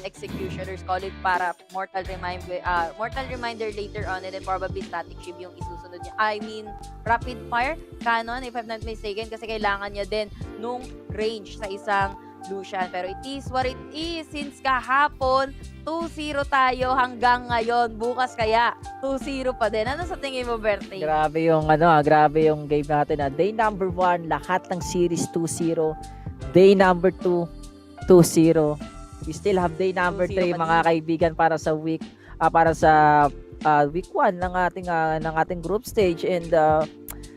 Executioner's Calling para mortal reminder later on, and then probably Static Shield yung isusunod niya. I mean, Rapid Fire Cannon, if I'm not mistaken, kasi kailangan niya din nung range sa isang Lucian. Pero it is what it is. Since kahapon, 2-0 tayo hanggang ngayon. Bukas kaya, 2-0 pa din. Ano sa tingin mo, Bertie? Grabe yung game natin. Day number 1, lahat ng series 2-0. Day number 2, 2-0. We still have day number 3, mga kaibigan, para sa week 1 ng ating group stage, and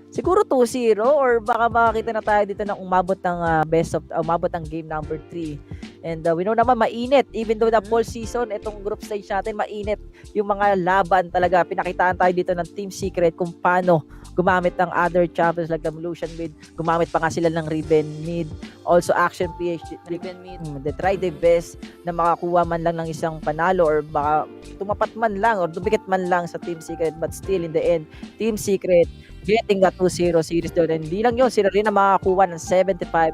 siguro 2-0 or baka makakita na tayo dito ng umabot ng game number 3. And we know naman mainit, even though the full season, itong group stage natin mainit yung mga laban talaga. Pinakitaan tayo dito ng Team Secret kung paano gumamit ng other champions like the Lucian mid. Gumamit pa nga sila ng Riven mid. Also Action PH, Riven mid. They try their best na makakuha man lang ng isang panalo or baka tumapat man lang or dumikit man lang sa Team Secret, but still in the end, Team Secret getting the 2-0 series doon. And hindi lang yun, sila rin na makakuha ng 75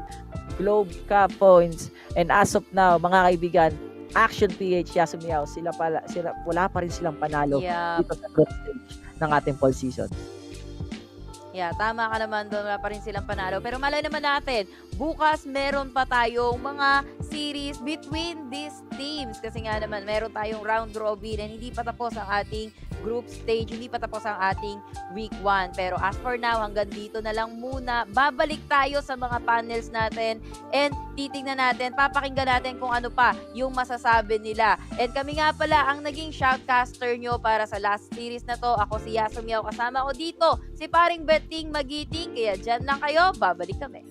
Globe Cup points. And as of now, mga kaibigan, Action PH, Yasumiao, wala pa rin silang panalo dito sa group stage ng ating fall season. Yeah, tama ka naman doon. Wala pa rin silang panalo. Pero malay naman natin, bukas meron pa tayong mga series between these teams. Kasi nga naman, meron tayong round robin and hindi pa tapos ang ating group stage. Hindi pa tapos ang ating week 1. Pero as for now, hanggang dito na lang muna. Babalik tayo sa mga panels natin and titingnan natin, papakinggan natin kung ano pa yung masasabi nila. And kami nga pala ang naging shoutcaster nyo para sa last series na to. Ako si Yasumiao, kasama ko dito si paring Betting Magiting. Kaya dyan lang kayo, babalik kami.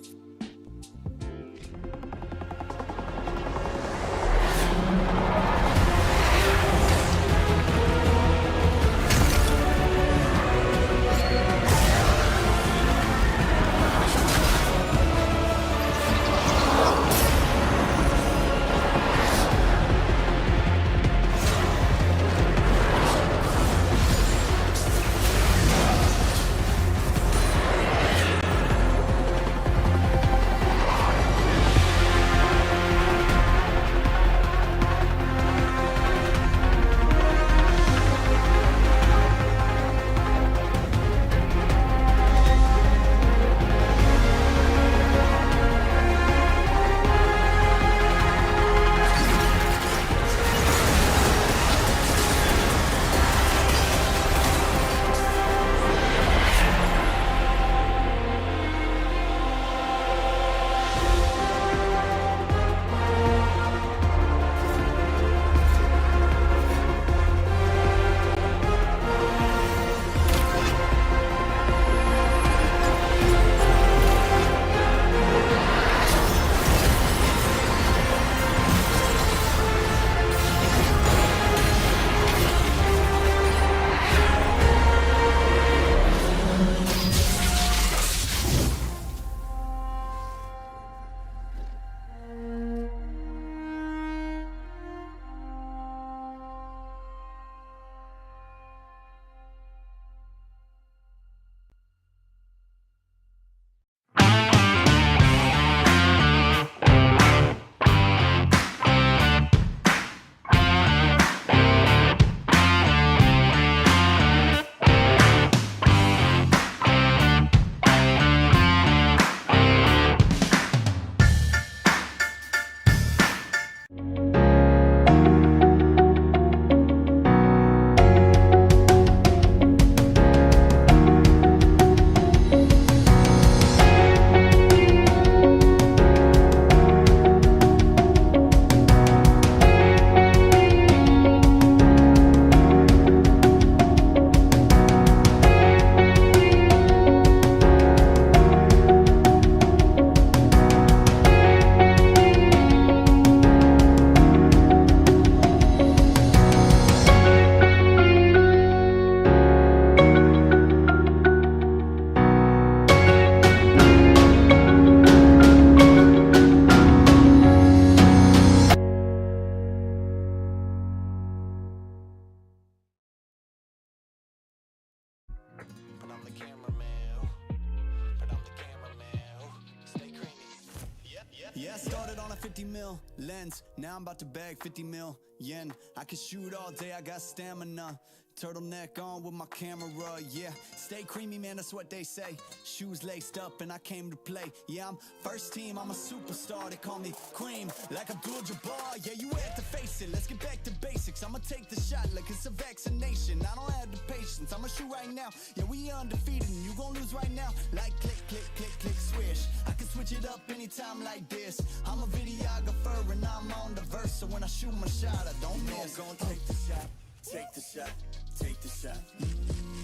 mil lens, now I'm about to bag 50 mil yen. I can shoot all day, I got stamina. Turtleneck on with my camera, yeah. Stay creamy, man, that's what they say. Shoes laced up and I came to play. Yeah, I'm first team, I'm a superstar. They call me Cream, like Abdul-Jabbar. Yeah, you had to face it, let's get back to basics. I'ma take the shot like it's a vaccination. I don't have the patience, I'ma shoot right now. Yeah, we undefeated and you gon' lose right now. Like click, click, click, click, swish. I can switch it up anytime like this. I'm a videographer and I'm on the verse. So when I shoot my shot, I don't miss. I'm gonna take the shot, take the shot, take the shot.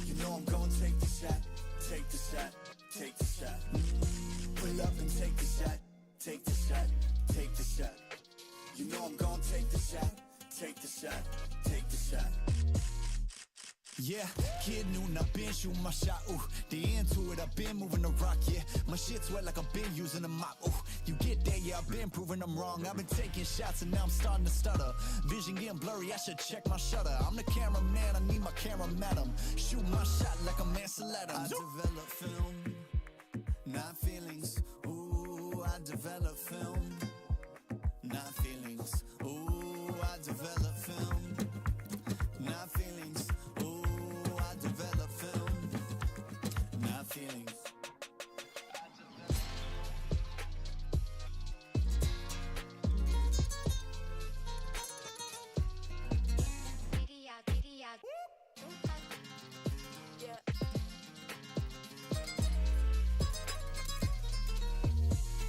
You know I'm gonna take the shot, take the shot, take the shot. Pull up and take the shot, take the shot, take the shot. You know I'm gonna take the shot, take the shot, take the shot. Yeah, kid noon, I've been shooting my shot, ooh. The into it, I've been moving the rock, yeah. My shit's wet like I've been using a mop, ooh. You get that, yeah, I've been proving I'm wrong. I've been taking shots and now I'm starting to stutter. Vision getting blurry, I should check my shutter. I'm the cameraman, I need my camera madam. Shoot my shot like a Mansell Adams. I develop film, not feelings. Ooh, I develop film, not feelings. Ooh, I develop film, not feelings. Ooh, I develop film, not feelings.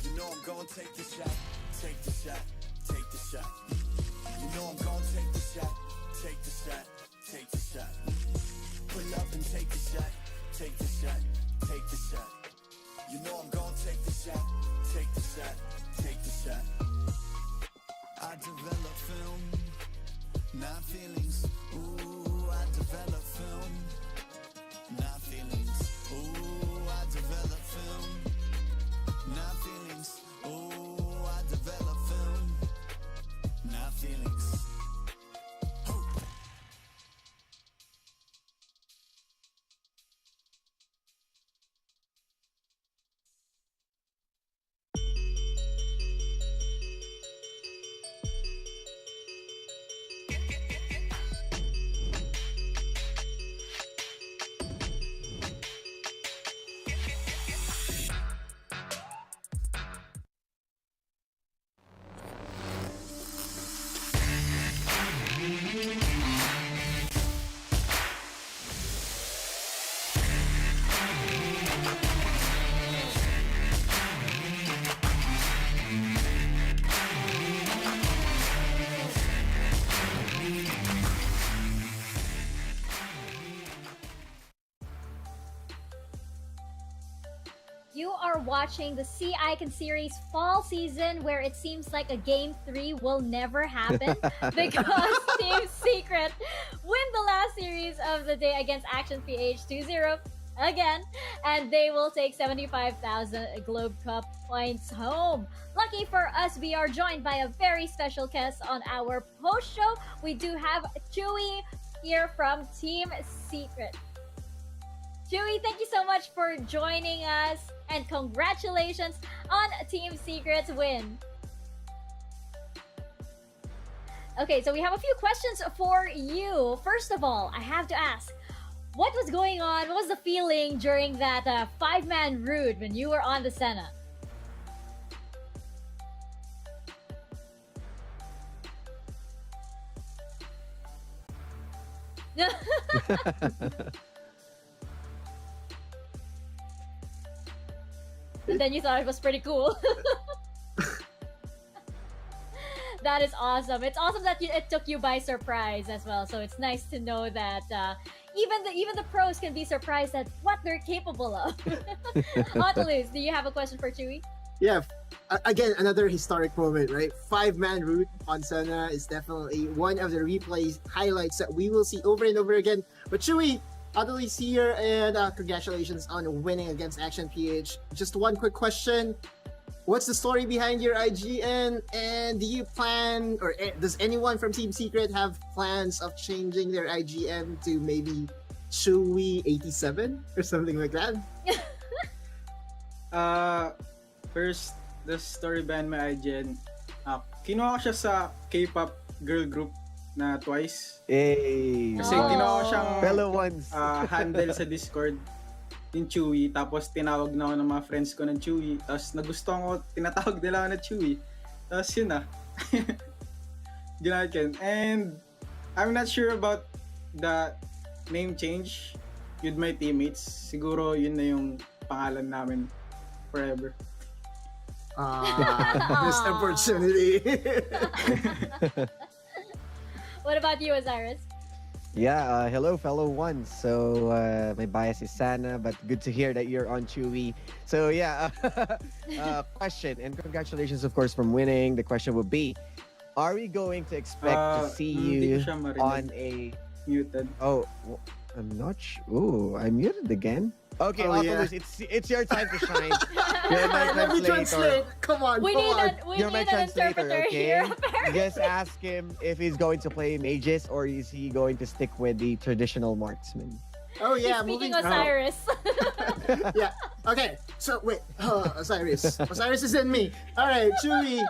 You know I'm gonna take the shot, take the shot, take the shot. You know I'm gonna take the shot, take the shot, take the shot. Pull up and take the shot, take the shot, take the shot. You know I'm gonna take the shot, take the shot, take the shot. I develop film, not feelings. Ooh, I develop film, not feelings. Ooh, I develop film, not feelings. Ooh, I develop film, not feelings. You are watching the Sea Icon series fall season where it seems like a game 3 will never happen because Team Secret win the last series of the day against Action PH 2-0 again, and they will take 75,000 Globe Cup points home. Lucky for us, we are joined by a very special guest on our post show. We do have Chewy here from Team Secret. Chewy, thank you so much for joining us, and congratulations on Team Secret's win. Okay, so we have a few questions for you. First of all, I have to ask, what was going on? What was the feeling during that 5-man route when you were on the Senna? And then you thought it was pretty cool. That is awesome. It's awesome that it took you by surprise as well. So it's nice to know that even the pros can be surprised at what they're capable of. Autolus, do you have a question for Chewy? Yeah, again, another historic moment, right? 5-man route on Senna is definitely one of the replays highlights that we will see over and over again. But Chewy, Autolus here, and congratulations on winning against Action PH. Just one quick question. What's the story behind your IGN? And do you plan, or does anyone from Team Secret have plans of changing their IGN to maybe Chewy87 or something like that? First, the story behind my IGN. kinuha ko siya sa K-pop girl group na Twice. Kasi Oh. ginawa ko siyang Fellow ones. handle sa Discord, yung Chewy. Tapos tinawag na ako ng mga friends ko ng Chewy. Tapos nagustuhan ko, tinatawag nila ako na Chewy. Tapos yun na. Ginamit ko yun. And I'm not sure about the name change with my teammates. Siguro yun na yung pangalan namin forever. Missed opportunity. What about you, Osiris? Yeah, hello fellow ones. So my bias is Sana, but good to hear that you're on Chewy. So yeah, question, and congratulations of course from winning. The question would be, are we going to expect to see hindi you ko siya marinig. on a Muted. Oh, I'm not sure. Ooh, I'm muted again. Okay, Oh, yeah. Oculus, it's your time to shine. You're my Let me translator. translate. Come on, We come on. You're my translator, okay? apparently. Just ask him if he's going to play mages or is he going to stick with the traditional marksman. Oh yeah, Speaking moving. Osiris. Yeah. Okay. So wait, Osiris. Osiris is in me. All right, Chewy.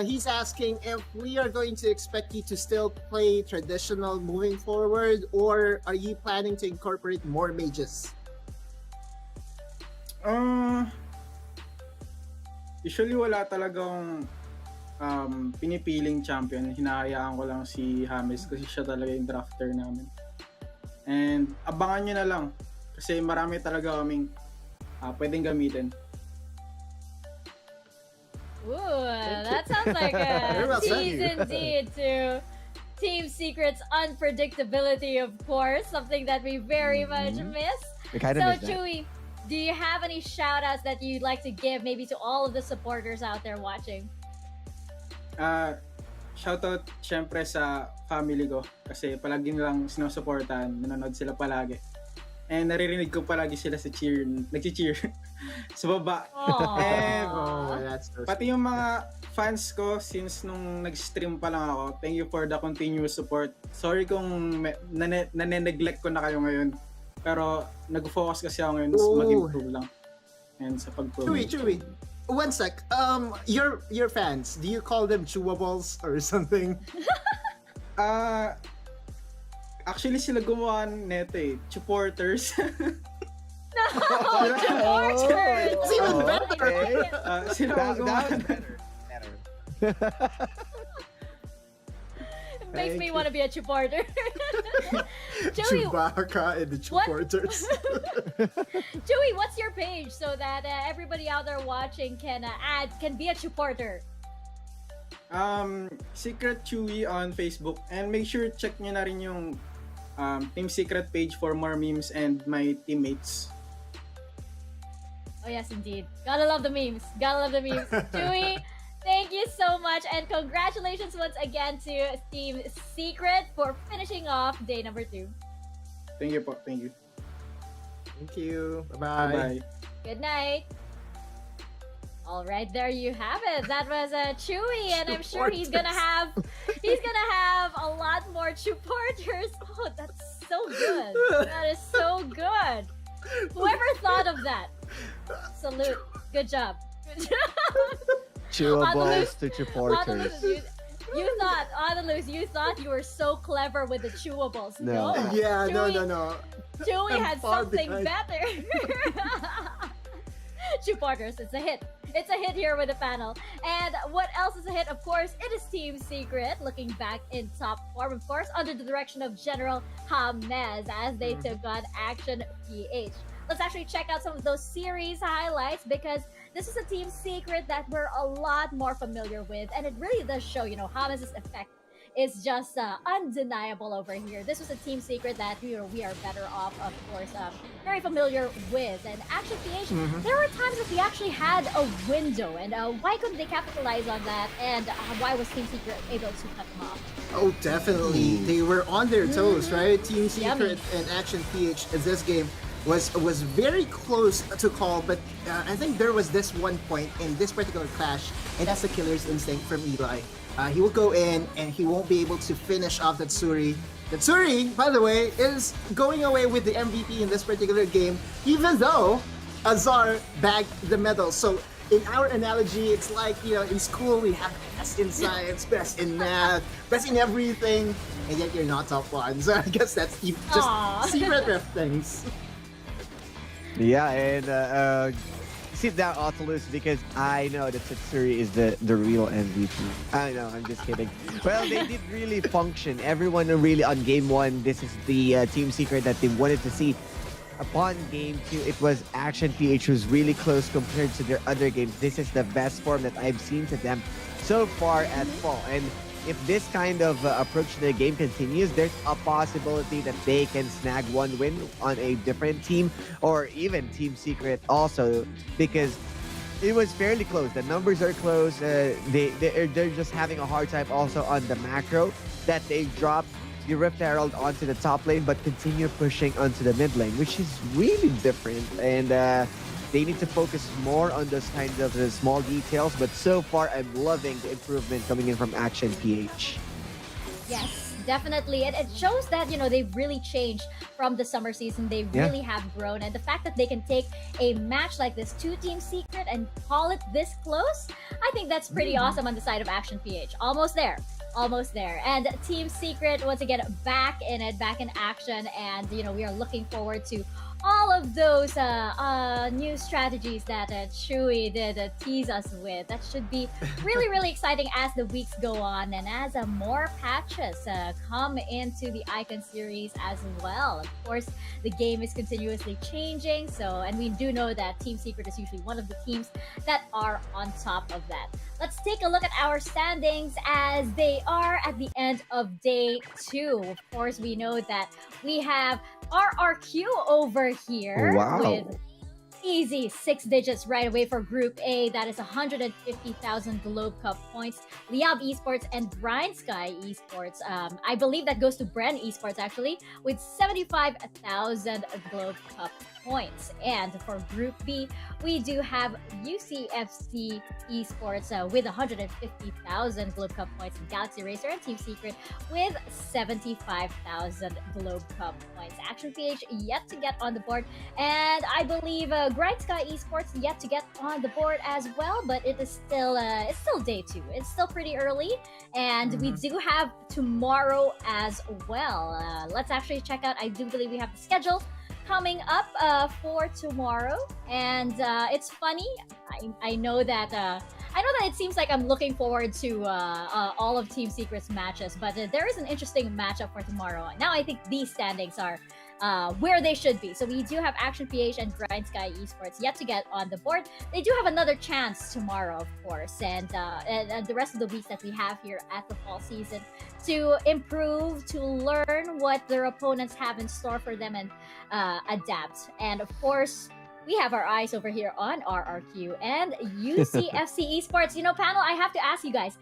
He's asking if we are going to expect you to still play traditional moving forward, or are you planning to incorporate more mages? Usually wala talagang pinipiling champion. Hinahayaan ko lang si James kasi siya talaga yung drafter namin. And abangan nyo na lang kasi marami talaga kaming pwedeng gamitin. Ooh, that sounds like Very a well said. tease indeed to Team Secret's unpredictability, of course, something that we very much miss. We kind of So, miss that. Chewy, do you have any shout-outs that you'd like to give maybe to all of the supporters out there watching? Shoutout syempre sa family ko kasi palagi nilang sinusuportahan, nanonood sila palagi. And naririnig ko palagi sila sa nag-cheer sa baba. And that's so pati yung mga fans ko since nung nag-stream pa lang ako, thank you for the continuous support. Sorry kung nane-neglect ko na kayo ngayon. Pero nag-focus kasi ako ngayon mag-improve lang. And sa pag-promote. Chewy. One sec. Your fans, do you call them chewables or something? Actually sila gumawa neto supporters. Supporters! It's even better. Sila gumawa. It makes me want to be a supporter. Chewbacca and the supporters. Chewy, what's your page so that everybody out there watching can be a supporter? Secret Chewy on Facebook, and make sure check nyo na rin yung Team Secret page for more memes and my teammates. Oh yes, indeed. Gotta love the memes. Chewy, thank you so much, and congratulations once again to Team Secret for finishing off day number 2. Thank you po. Thank you. Thank you. Bye-bye. Bye. Good night. All right, there you have it. That was Chewy, and I'm sure he's gonna have a lot more supporters. Oh, that's so good. That is so good. Whoever thought of that? Salute. Good job. Good job. Chewables to supporters. You thought, Adalus, you thought you were so clever with the chewables. No. Yeah, Chewy, no. Chewy I'm had far something behind. better. Supporters, it's a hit. It's a hit here with the panel. And what else is a hit? Of course, it is Team Secret looking back in top form, of course, under the direction of General James as they took on Action PH. Let's actually check out some of those series highlights because this is a Team Secret that we're a lot more familiar with, and it really does show, James' effect is just undeniable over here. This was a Team Secret that we are better off, of course, very familiar with. And Action PH, there were times that we actually had a window, and why couldn't they capitalize on that? And why was Team Secret able to cut them off? Oh, definitely. They were on their toes, right? Team Secret and Action PH in this game was very close to call, but I think there was this one point in this particular clash, and that's the killer's instinct from Eli. He will go in and he won't be able to finish off that Suri. That Suri, by the way, is going away with the MVP in this particular game, even though Azar bagged the medal. So in our analogy, it's like, in school we have best in science, best in math, best in everything, and yet you're not top one. So I guess that's just secret of things. Yeah, and sit down, Oculus, because I know that Satsuri is the real MVP. I know, I'm just kidding. Well, they did really function. Everyone really on game 1, this is the team secret that they wanted to see. Upon game 2, it was Action PH was really close compared to their other games. This is the best form that I've seen to them so far at fall. And if this kind of approach to the game continues, there's a possibility that they can snag one win on a different team or even Team Secret also, because it was fairly close. The numbers are close. They're just having a hard time also on the macro that they dropped the Rift Herald onto the top lane, but continue pushing onto the mid lane, which is really different. And they need to focus more on those kinds of small details. But so far, I'm loving the improvement coming in from Action PH. Yes, definitely. It shows that, they've really changed from the summer season. They really have grown. And the fact that they can take a match like this to Team Secret and call it this close, I think that's pretty awesome on the side of Action PH. Almost there. Almost there. And Team Secret, once again, back in action. And, we are looking forward to all of those new strategies that Chewy did tease us with. That should be really, really exciting as the weeks go on and as more patches come into the Icon series as well. Of course, the game is continuously changing, and we do know that Team Secret is usually one of the teams that are on top of that. Let's take a look at our standings as they are at the end of day 2. Of course, we know that we have RRQ over here with easy 6 digits right away for Group A. That is 150,000 Globe Cup points. Liyab Esports and GrindSky Esports. I believe that goes to Bren Esports actually with 75,000 Globe Cup points. And for Group B, we do have UCFC Esports with 150,000 Globe Cup points, and Galaxy Racer and Team Secret with 75,000 Globe Cup points. Action PH yet to get on the board, and I believe GrindSky Esports yet to get on the board as well. But it is still day 2. It's still pretty early, and we do have tomorrow as well. Let's actually check out. I do believe we have the schedule coming up for tomorrow, and it's funny. I know that it seems like I'm looking forward to all of Team Secret's matches, but there is an interesting matchup for tomorrow. Now I think these standings are where they should be. So we do have Action PH and GrindSky Esports yet to get on the board. They do have another chance tomorrow, of course, and the rest of the weeks that we have here at the fall season to improve, to learn what their opponents have in store for them and adapt. And of course, we have our eyes over here on RRQ and UCFC Esports. Panel, I have to ask you guys,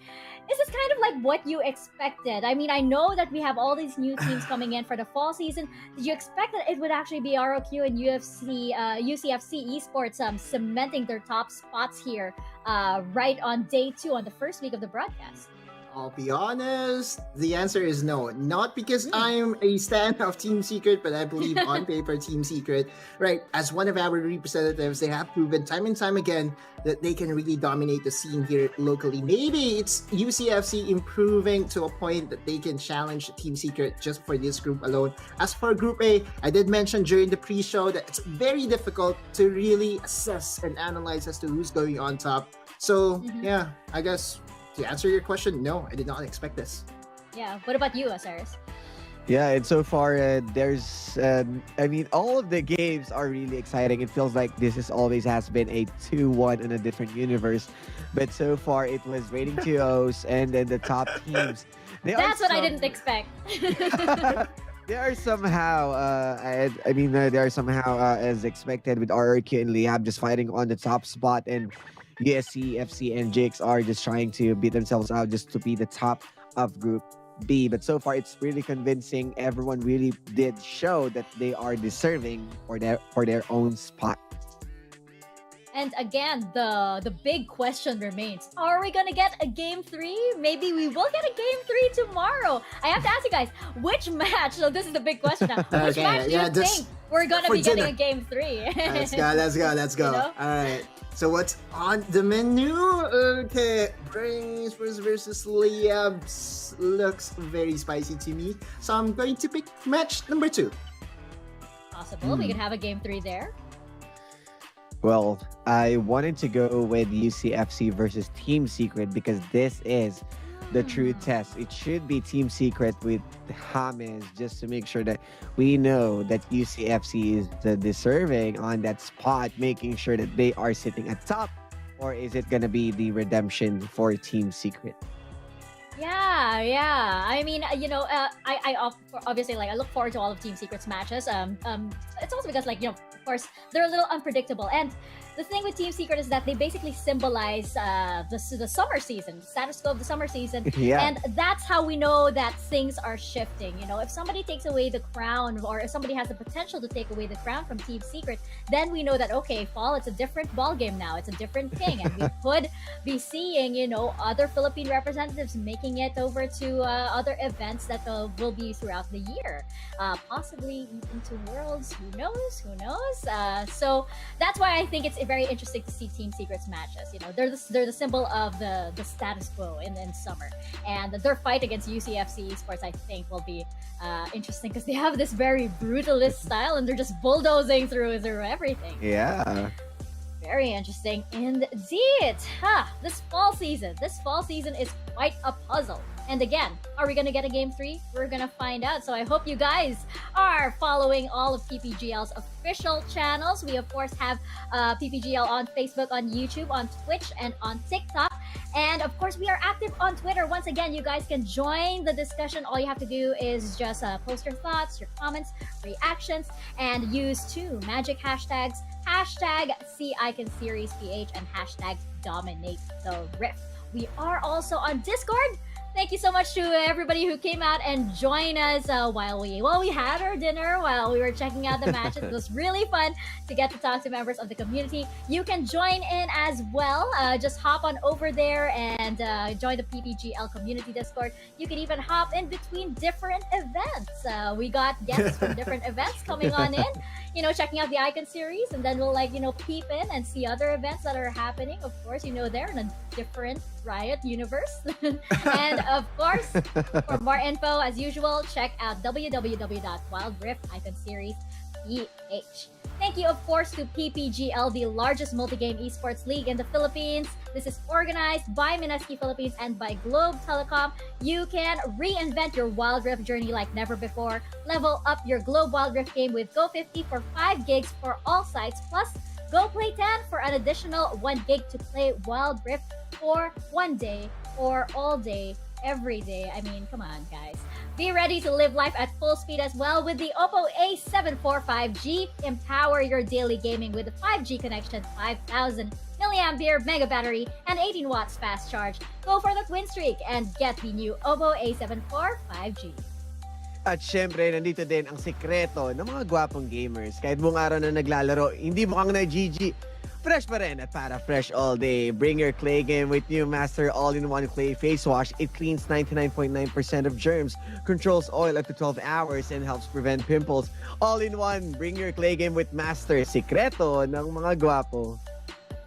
is this kind of like what you expected? I mean, I know that we have all these new teams coming in for the fall season. Did you expect that it would actually be RRQ and UCFC Esports cementing their top spots here right on day 2 on the first week of the broadcast? I'll be honest, the answer is no. Not because I'm a stan of Team Secret, but I believe on paper Team Secret, right, as one of our representatives, they have proven time and time again that they can really dominate the scene here locally. Maybe it's UCFC improving to a point that they can challenge Team Secret just for this group alone. As for Group A, I did mention during the pre-show that it's very difficult to really assess and analyze as to who's going on top. So, yeah, I guess to answer your question, no, I did not expect this. Yeah. What about you, Osiris? Yeah, and so far, there's, all of the games are really exciting. It feels like this always has been a 2-1 in a different universe. But so far, it was rating 2-0s, and then the top teams. That's what I didn't expect. They are somehow, they are somehow as expected with RRQ and Liyab just fighting on the top spot, and USC, FC, and JXR just trying to beat themselves out just to be the top of Group B. But so far, it's really convincing. Everyone really did show that they are deserving for their own spot. And again, the big question remains: are we gonna get a game 3? Maybe we will get a game 3 tomorrow. I have to ask you guys, which match? So this is the big question now. Which match do you think we're gonna be getting a game 3? Let's go. You know? All right. So what's on the menu? Okay, Bren versus Liyab looks very spicy to me. So I'm going to pick match number 2. Possible. We could have a game 3 there. Well, I wanted to go with UCFC versus Team Secret because this is the true test. It should be Team Secret with James, just to make sure that we know that UCFC is the deserving on that spot, making sure that they are sitting at top. Or is it gonna be the redemption for Team Secret? Yeah. I mean, I obviously, like, I look forward to all of Team Secret's matches. It's also because, like, of course, they're a little unpredictable. And the thing with Team Secret is that they basically symbolize the summer season, the status quo of the summer season. Yeah. And that's how we know that things are shifting. If somebody takes away the crown, or if somebody has the potential to take away the crown from Team Secret, then we know that, okay, fall, it's a different ball game now. It's a different thing. And we could be seeing, other Philippine representatives making it over to other events that will be throughout the year. Possibly even to Worlds. Who knows? So that's why I think it's very interesting to see Team Secret's matches. They're the symbol of the status quo in summer, and their fight against UCFC Esports, I think, will be interesting because they have this very brutalist style, and they're just bulldozing through everything. Yeah. Very interesting indeed. This fall season is quite a puzzle. And again, are we going to get a game 3? We're going to find out. So I hope you guys are following all of PPGL's official channels. We, of course, have PPGL on Facebook, on YouTube, on Twitch, and on TikTok. And, of course, we are active on Twitter. Once again, you guys can join the discussion. All you have to do is just post your thoughts, your comments, reactions, and use 2 magic hashtags. Hashtag #SeeIconSeriesPH and hashtag #DominateTheRift. We are also on Discord. Thank you so much to everybody who came out and joined us while we had our dinner, while we were checking out the matches. It was really fun to get to talk to members of the community. You can join in as well. Just hop on over there and join the PPGL community Discord. You can even hop in between different events. We got guests from different events coming on in, checking out the Icon series, and then we'll peep in and see other events that are happening. Of course, they're in a different Riot universe. And of course, for more info, as usual, check out www.wildrift-series.ph. Thank you, of course, to PPGL, the largest multi-game esports league in the Philippines. This is organized by Mineski Philippines and by Globe Telecom. You can reinvent your Wild Rift journey like never before. Level up your Globe Wild Rift game with Go 50 for 5 gigs for all sites, plus Go Play 10 for an additional 1 gig to play Wild Rift for 1 day or all day, every day. I mean, come on, guys. Be ready to live life at full speed as well with the Oppo A74 5G. Empower your daily gaming with a 5G connection, 5,000 milliampere mega battery, and 18 watts fast charge. Go for the twin streak and get the new Oppo A74 5G. At syempre, nandito din ang sikreto ng mga gwapong gamers. Kahit buong araw na naglalaro, hindi mukhang na-GG. Fresh pa rin at para fresh all day. Bring your clay game with new Master All-in-One Clay Face Wash. It cleans 99.9% of germs, controls oil up to 12 hours, and helps prevent pimples. All-in-one, bring your clay game with Master. Sikreto ng mga gwapo.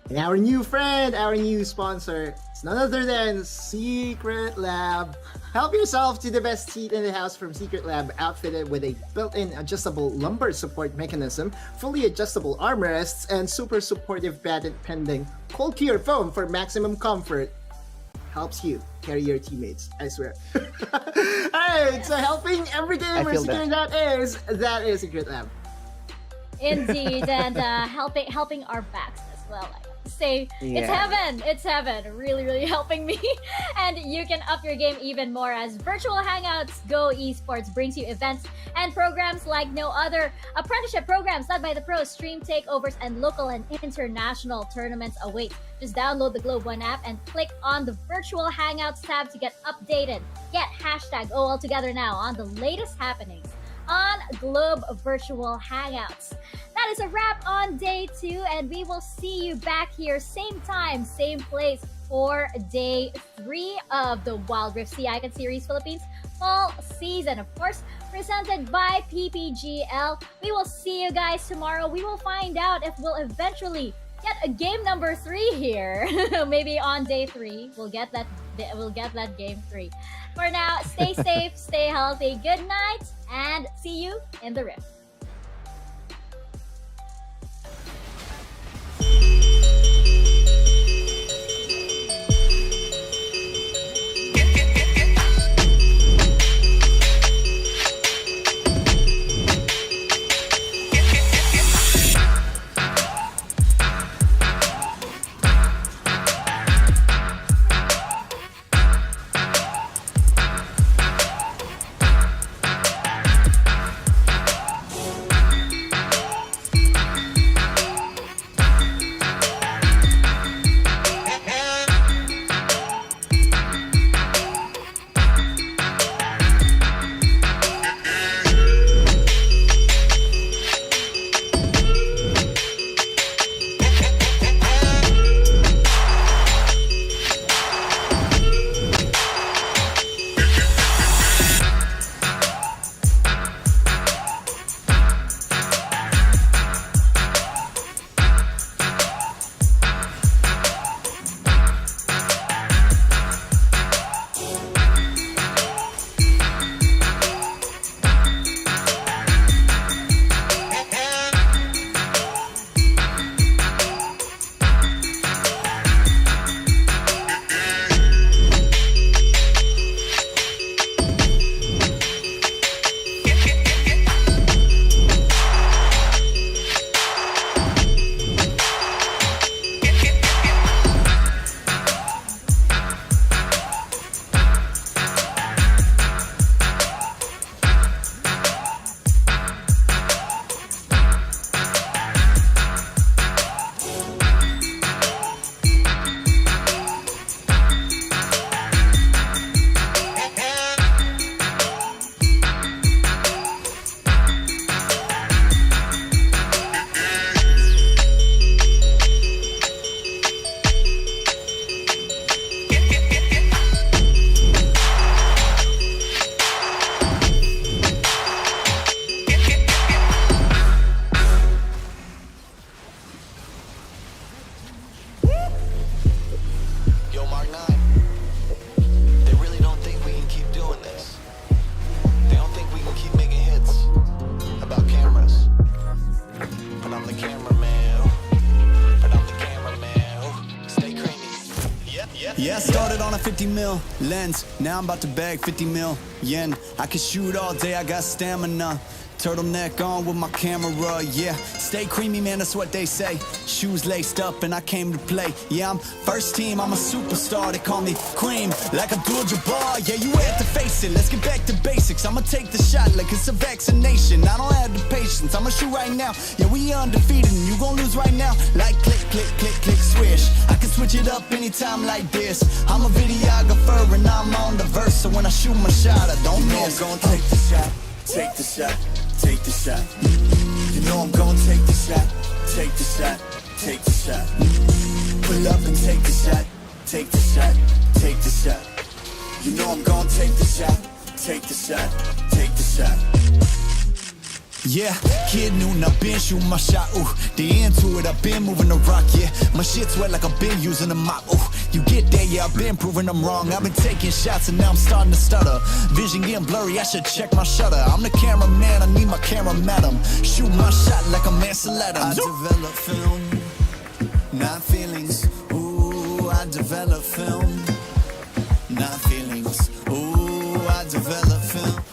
And our new friend, our new sponsor, it's none other than Secret Lab. Help yourself to the best seat in the house from Secret Lab, outfitted with a built-in adjustable lumbar support mechanism, fully adjustable armrests, and super supportive patent-pending cold cure foam for maximum comfort. Helps you carry your teammates, I swear. Alright, so helping every gamer secure that is Secret Lab. Indeed, and helping our backs as well. Say it's heaven, really helping me. And you can up your game even more as Virtual Hangouts Go Esports brings you events and programs like no other. Apprenticeship programs led by the pros, stream takeovers, and local and international tournaments await. Just download the Globe One app and click on the Virtual Hangouts tab to get updated. Get hashtag OL together now on the latest happenings. on Globe Virtual Hangouts. That is a wrap on day 2, and we will see you back here same time, same place for day 3 of the Wild Rift Sea Icon Series Philippines fall season. Of course, presented by PPGL. We will see you guys tomorrow. We will find out if we'll eventually get a game number 3 here. Maybe on day 3 we'll get that game 3. For now, stay safe, stay healthy. Good night, and see you in the Rift. Yeah, I started on a 50 mil lens. Now I'm about to bag 50 mil yen. I can shoot all day, I got stamina. Turtleneck on with my camera, yeah. Stay creamy, man, that's what they say. Shoes laced up and I came to play. Yeah, I'm first team, I'm a superstar. They call me Cream, like Abdul-Jabbar. Yeah, you have to face it, let's get back to basics. I'ma take the shot like it's a vaccination. I don't have the patience, I'ma shoot right now. Yeah, we undefeated and you gon' lose right now. Like click, click, click, click, swish. I can switch it up anytime like this. I'm a videographer and I'm on the verse. So when I shoot my shot, I don't miss. I'm gonna take the shot, take the shot. Take the shot. You know I'm gonna take the shot. Take the shot. Take the shot. Pull up and take the shot. Take the shot. Take the shot. You know I'm gonna take the shot. Take the shot. Take the shot. Yeah, kid noon, I've been shooting my shot, ooh. The into it, I've been moving the rock, yeah. My shit's wet like I've been using a mop, ooh. You get there, yeah, I've been proving I'm wrong. I've been taking shots and now I'm starting to stutter. Vision getting blurry, I should check my shutter. I'm the cameraman, I need my camera madam. Shoot my shot like a Mansaletta. I develop film, not feelings. Ooh, I develop film, not feelings. Ooh, I develop film.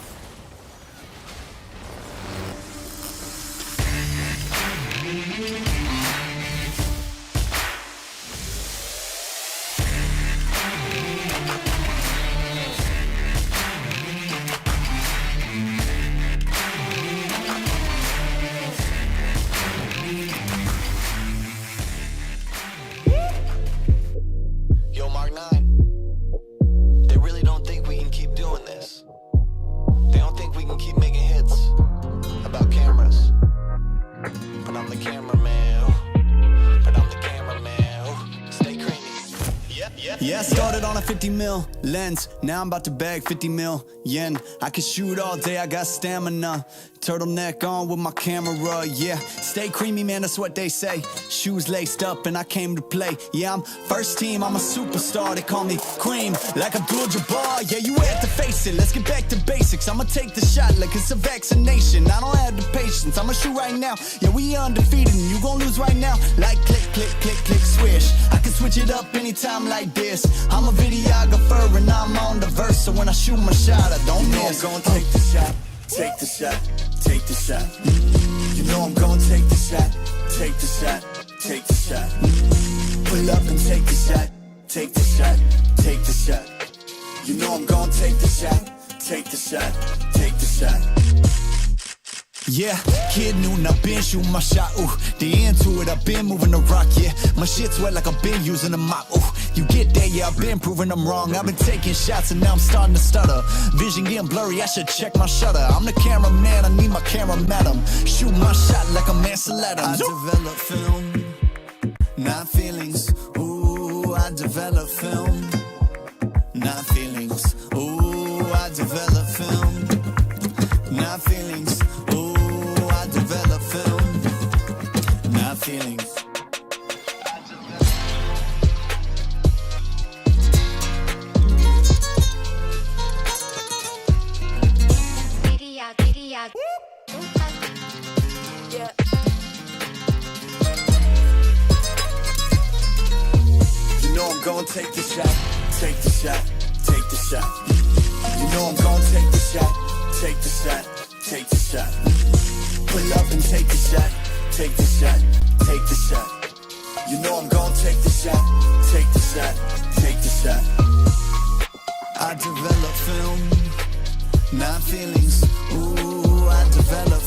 Yo, Mark 9. They really Yeah, I started on a 50 mil lens. Now I'm about to bag 50 mil yen. I can shoot all day, I got stamina. Turtleneck on with my camera, yeah. Stay creamy, man, that's what they say. Shoes laced up and I came to play. Yeah, I'm first team, I'm a superstar. They call me Cream, like Abdul-Jabbar. Yeah, you had to face it, let's get back to basics. I'ma take the shot like it's a vaccination. I don't have the patience, I'ma shoot right now. Yeah, we undefeated and you gon' lose right now. Like click, click, click, click, swish. I can switch it up anytime like this. I'm a videographer and I'm on the verse. So when I shoot my shot, I don't miss. I'm gonna take the shot, take the shot, take the shot. You know I'm gonna take the shot, take the shot, take the shot. Pull up and take the shot, take the shot, take the shot. You know I'm gonna take the shot, take the shot, take the shot. Yeah, kid noon, I've been shooting my shot, ooh. The into it, I've been moving the rock, yeah. My shit's wet like I've been using a mop, ooh. You get that, yeah, I've been proving I'm wrong. I've been taking shots and now I'm starting to stutter. Vision getting blurry, I should check my shutter. I'm the cameraman, I need my camera madam. Shoot my shot like a Mansell Adams. I develop film, not feelings. Ooh, I develop film, not feelings. Ooh, I develop film, not feelings. Ooh, I develop film, not feelings. You know I'm gonna take the shot, take the shot, take the shot. You know I'm gonna take the shot, take the shot, take the shot. Pull up and take the shot, take the shot, take the shot. You know I'm gonna take the shot, take the shot, take the shot. I develop film, not feelings. Ooh, I develop